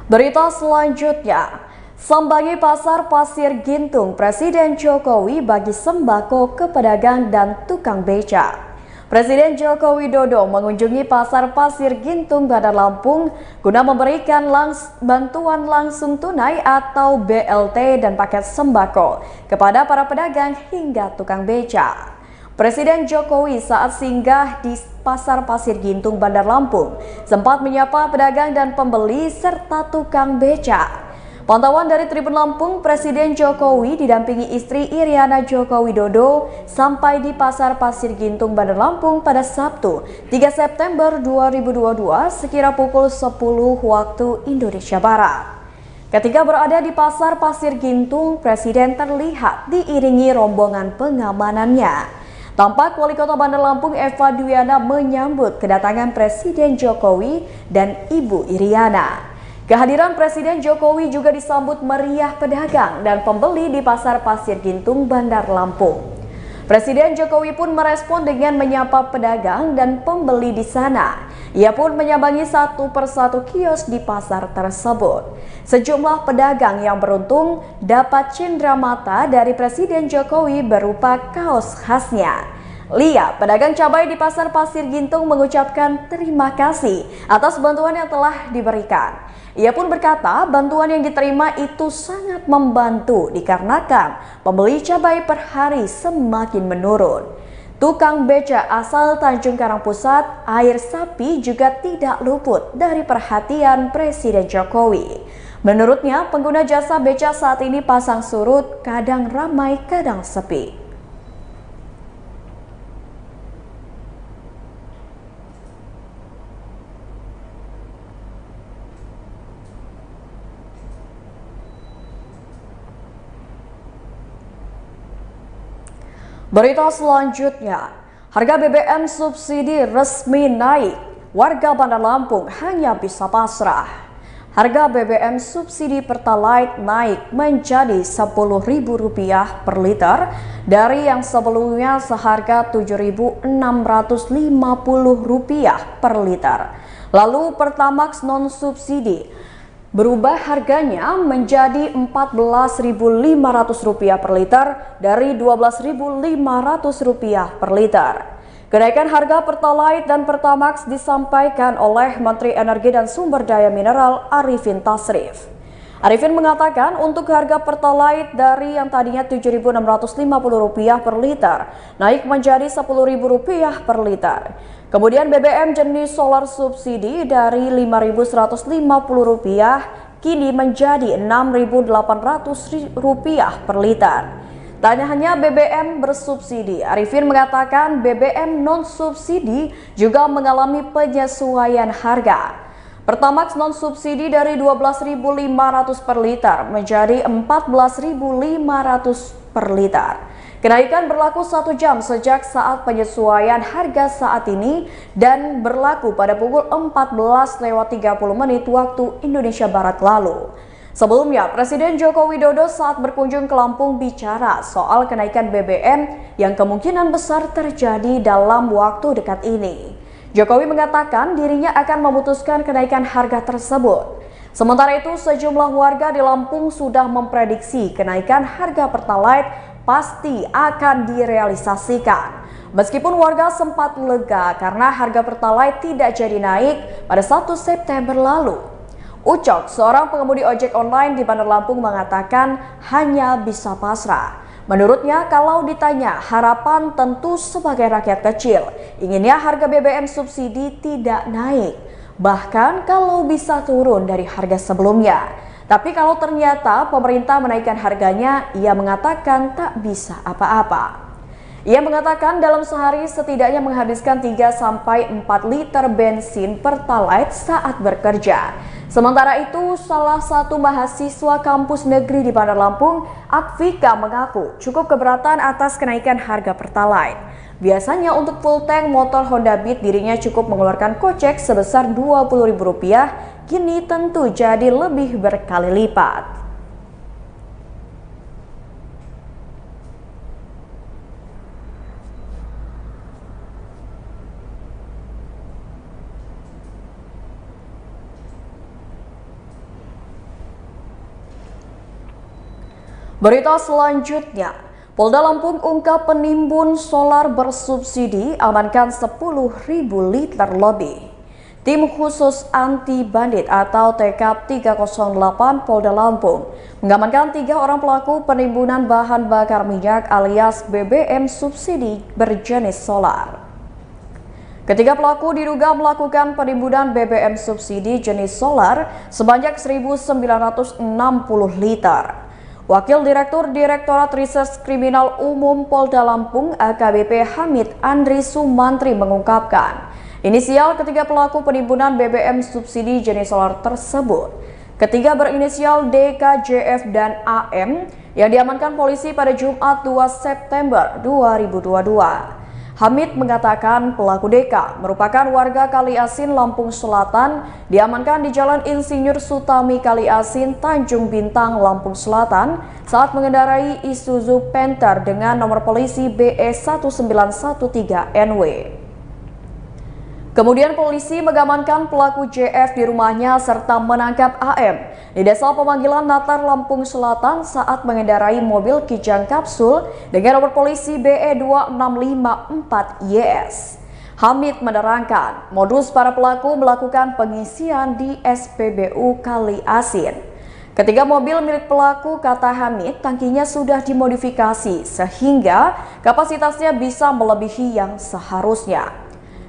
Berita selanjutnya, sambangi Pasar Pasir Gintung, Presiden Jokowi bagi sembako ke pedagang dan tukang beca. Presiden Joko Widodo mengunjungi Pasar Pasir Gintung, Bandar Lampung guna memberikan bantuan langsung tunai atau BLT dan paket sembako kepada para pedagang hingga tukang beca. Presiden Jokowi saat singgah di Pasar Pasir Gintung, Bandar Lampung sempat menyapa pedagang dan pembeli serta tukang beca. Pantauan dari Tribun Lampung, Presiden Jokowi didampingi istri Iriana Joko Widodo sampai di Pasar Pasir Gintung, Bandar Lampung pada Sabtu 3 September 2022 sekira pukul 10 waktu Indonesia Barat. Ketika berada di Pasar Pasir Gintung, Presiden terlihat diiringi rombongan pengamanannya. Tampak Wali Kota Bandar Lampung Eva Dwiana menyambut kedatangan Presiden Jokowi dan Ibu Iriana. Kehadiran Presiden Jokowi juga disambut meriah pedagang dan pembeli di Pasar Pasir Gintung, Bandar Lampung. Presiden Jokowi pun merespon dengan menyapa pedagang dan pembeli di sana. Ia pun menyambangi satu persatu kios di pasar tersebut. Sejumlah pedagang yang beruntung dapat cindera mata dari Presiden Jokowi berupa kaos khasnya. Lia, pedagang cabai di Pasar Pasir Gintung mengucapkan terima kasih atas bantuan yang telah diberikan. Ia pun berkata bantuan yang diterima itu sangat membantu dikarenakan pembeli cabai per hari semakin menurun. Tukang beca asal Tanjung Karang Pusat, Air Sapi juga tidak luput dari perhatian Presiden Jokowi. Menurutnya, pengguna jasa beca saat ini pasang surut, kadang ramai, kadang sepi. Berita selanjutnya, harga BBM subsidi resmi naik. Warga Bandar Lampung hanya bisa pasrah. Harga BBM subsidi Pertalite naik menjadi Rp10.000 per liter dari yang sebelumnya seharga Rp7.650 per liter. Lalu Pertamax non subsidi berubah harganya menjadi Rp14.500 per liter dari Rp12.500 per liter. Kenaikan harga Pertalite dan Pertamax disampaikan oleh Menteri Energi dan Sumber Daya Mineral Arifin Tasrif. Arifin mengatakan untuk harga Pertalite dari yang tadinya Rp7.650 per liter naik menjadi Rp10.000 per liter. Kemudian BBM jenis solar subsidi dari Rp5.150 kini menjadi Rp6.800 per liter. Tak hanya BBM bersubsidi, Arifin mengatakan BBM non-subsidi juga mengalami penyesuaian harga. Pertamax non-subsidi dari Rp12.500 per liter menjadi Rp14.500 per liter. Kenaikan berlaku 1 jam sejak saat penyesuaian harga saat ini dan berlaku pada pukul 14.30 waktu Indonesia Barat lalu. Sebelumnya, Presiden Joko Widodo saat berkunjung ke Lampung bicara soal kenaikan BBM yang kemungkinan besar terjadi dalam waktu dekat ini. Jokowi mengatakan dirinya akan memutuskan kenaikan harga tersebut. Sementara itu, sejumlah warga di Lampung sudah memprediksi kenaikan harga Pertalite pasti akan direalisasikan. Meskipun warga sempat lega karena harga Pertalite tidak jadi naik pada 1 September lalu. Ucok, seorang pengemudi ojek online di Bandar Lampung mengatakan hanya bisa pasrah. Menurutnya, kalau ditanya harapan tentu sebagai rakyat kecil, inginnya harga BBM subsidi tidak naik. Bahkan kalau bisa turun dari harga sebelumnya. Tapi kalau ternyata pemerintah menaikkan harganya, ia mengatakan tak bisa apa-apa. Ia mengatakan dalam sehari setidaknya menghabiskan 3-4 liter bensin Pertalite saat bekerja. Sementara itu, salah satu mahasiswa kampus negeri di Bandar Lampung, Akvika, mengaku cukup keberatan atas kenaikan harga Pertalite. Biasanya untuk full tank motor Honda Beat dirinya cukup mengeluarkan kocek sebesar Rp20.000, kini tentu jadi lebih berkali lipat. Berita selanjutnya, Polda Lampung ungkap penimbun solar bersubsidi amankan 10.000 liter lebih. Tim khusus anti bandit atau TKP 308 Polda Lampung mengamankan 3 orang pelaku penimbunan bahan bakar minyak alias BBM subsidi berjenis solar. Ketiga pelaku diduga melakukan penimbunan BBM subsidi jenis solar sebanyak 1.960 liter. Wakil Direktur Direktorat Reserse Kriminal Umum Polda Lampung AKBP Hamid Andri Sumantri mengungkapkan, inisial ketiga pelaku penimbunan BBM subsidi jenis solar tersebut. Ketiga berinisial D, K, JF, dan AM yang diamankan polisi pada Jumat 2 September 2022. Hamid mengatakan pelaku DK merupakan warga Kali Asin, Lampung Selatan, diamankan di Jalan Insinyur Sutami Kali Asin, Tanjung Bintang, Lampung Selatan saat mengendarai Isuzu Panther dengan nomor polisi BE 1913NW. Kemudian polisi mengamankan pelaku JF di rumahnya serta menangkap AM di Desa Pemanggilan Natar, Lampung Selatan saat mengendarai mobil Kijang Kapsul dengan nomor polisi BE 2654YS. Hamid menerangkan modus para pelaku melakukan pengisian di SPBU Kali Asin. Ketiga mobil milik pelaku, kata Hamid, tangkinya sudah dimodifikasi sehingga kapasitasnya bisa melebihi yang seharusnya.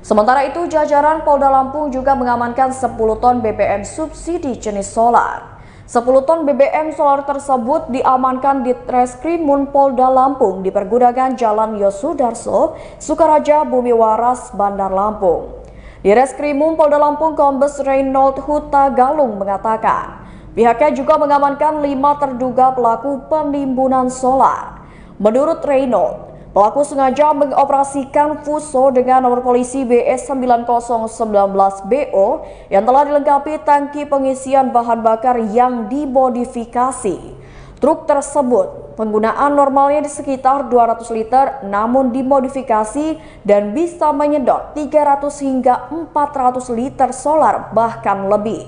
Sementara itu, jajaran Polda Lampung juga mengamankan 10 ton BBM subsidi jenis solar. 10 ton BBM solar tersebut diamankan di Treskrimum Polda Lampung di pergudangan Jalan Yosudarso, Sukaraja, Bumi Waras, Bandar Lampung. Di Reskrimum Polda Lampung, Kombes Reynold Huta Galung mengatakan, pihaknya juga mengamankan 5 terduga pelaku penimbunan solar. Menurut Reynold, pelaku sengaja mengoperasikan Fuso dengan nomor polisi BE 9019BO yang telah dilengkapi tangki pengisian bahan bakar yang dimodifikasi. Truk tersebut penggunaan normalnya di sekitar 200 liter namun dimodifikasi dan bisa menyedot 300 hingga 400 liter solar bahkan lebih.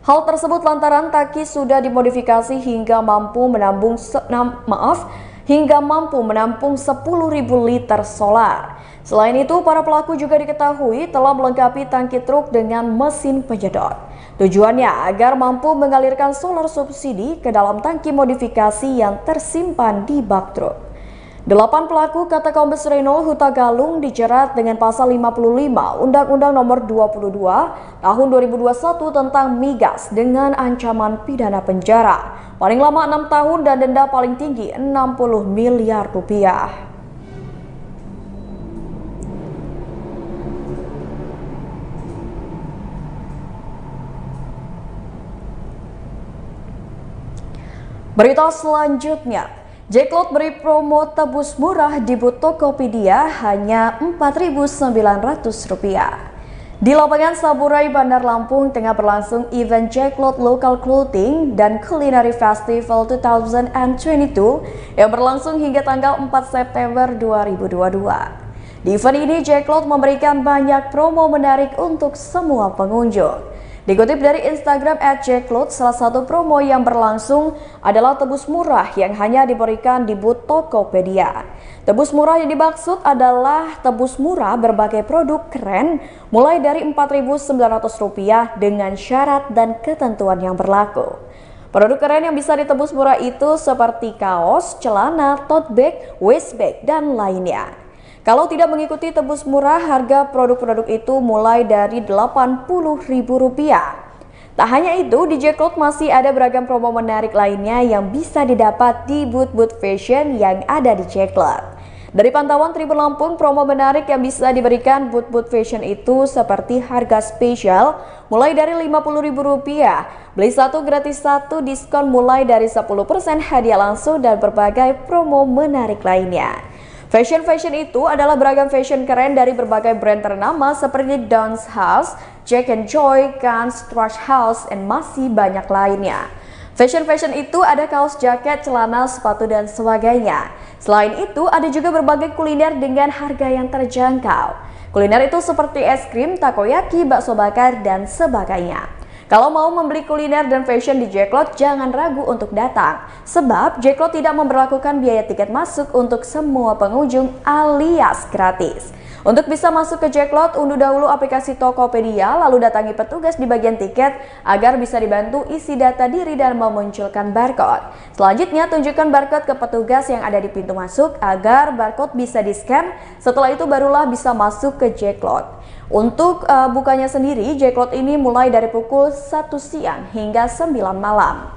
Hal tersebut lantaran tangki sudah dimodifikasi hingga mampu menampung 10.000 liter solar. Selain itu, para pelaku juga diketahui telah melengkapi tangki truk dengan mesin penyedot. Tujuannya agar mampu mengalirkan solar subsidi ke dalam tangki modifikasi yang tersimpan di bak truk. 8 pelaku kata Kombes Reno Huta Galung dijerat dengan pasal 55 Undang-Undang Nomor 22 Tahun 2021 tentang migas dengan ancaman pidana penjara paling lama 6 tahun dan denda paling tinggi 60 miliar rupiah. Berita selanjutnya, Jacklot beri promo tebus murah di booth Tokopedia hanya Rp4.900. Di lapangan Saburai Bandar Lampung tengah berlangsung event Jacklot Local Clothing dan Culinary Festival 2022 yang berlangsung hingga tanggal 4 September 2022. Di event ini Jacklot memberikan banyak promo menarik untuk semua pengunjung. Dikutip dari Instagram @jacklot, salah satu promo yang berlangsung adalah tebus murah yang hanya diberikan di booth Tokopedia. Tebus murah yang dimaksud adalah tebus murah berbagai produk keren mulai dari Rp4.900 dengan syarat dan ketentuan yang berlaku. Produk keren yang bisa ditebus murah itu seperti kaos, celana, tote bag, waist bag, dan lainnya. Kalau tidak mengikuti tebus murah, harga produk-produk itu mulai dari Rp80.000. Tak hanya itu, di Jacklot masih ada beragam promo menarik lainnya yang bisa didapat di booth-booth fashion yang ada di Jacklot. Dari pantauan Tribun Lampung, promo menarik yang bisa diberikan booth-booth fashion itu seperti harga spesial mulai dari Rp50.000, beli satu gratis satu, diskon mulai dari 10%, hadiah langsung, dan berbagai promo menarik lainnya. Fashion itu adalah beragam fashion keren dari berbagai brand ternama seperti Dance House, Jack and Joy, Guns, Trash House, dan masih banyak lainnya. Fashion itu ada kaos, jaket, celana, sepatu, dan sebagainya. Selain itu, ada juga berbagai kuliner dengan harga yang terjangkau. Kuliner itu seperti es krim, takoyaki, bakso bakar, dan sebagainya. Kalau mau membeli kuliner dan fashion di Jacklot, jangan ragu untuk datang. Sebab Jacklot tidak memberlakukan biaya tiket masuk untuk semua pengunjung alias gratis. Untuk bisa masuk ke Jacklot, unduh dahulu aplikasi Tokopedia, lalu datangi petugas di bagian tiket agar bisa dibantu isi data diri dan memunculkan barcode. Selanjutnya, tunjukkan barcode ke petugas yang ada di pintu masuk agar barcode bisa di-scan. Setelah itu barulah bisa masuk ke Jacklot. Untuk bukanya sendiri, Jacklot ini mulai dari pukul 1 siang hingga 9 malam.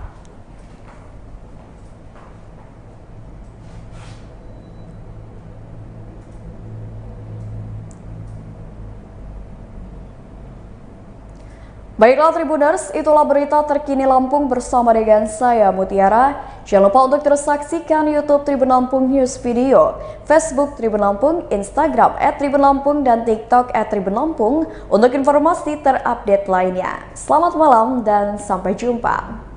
Baiklah Tribuners, itulah berita terkini Lampung bersama dengan saya Mutiara. Jangan lupa untuk terus saksikan YouTube Tribun Lampung News Video, Facebook Tribun Lampung, Instagram @Tribun Lampung, dan TikTok @Tribun Lampung untuk informasi terupdate lainnya. Selamat malam dan sampai jumpa.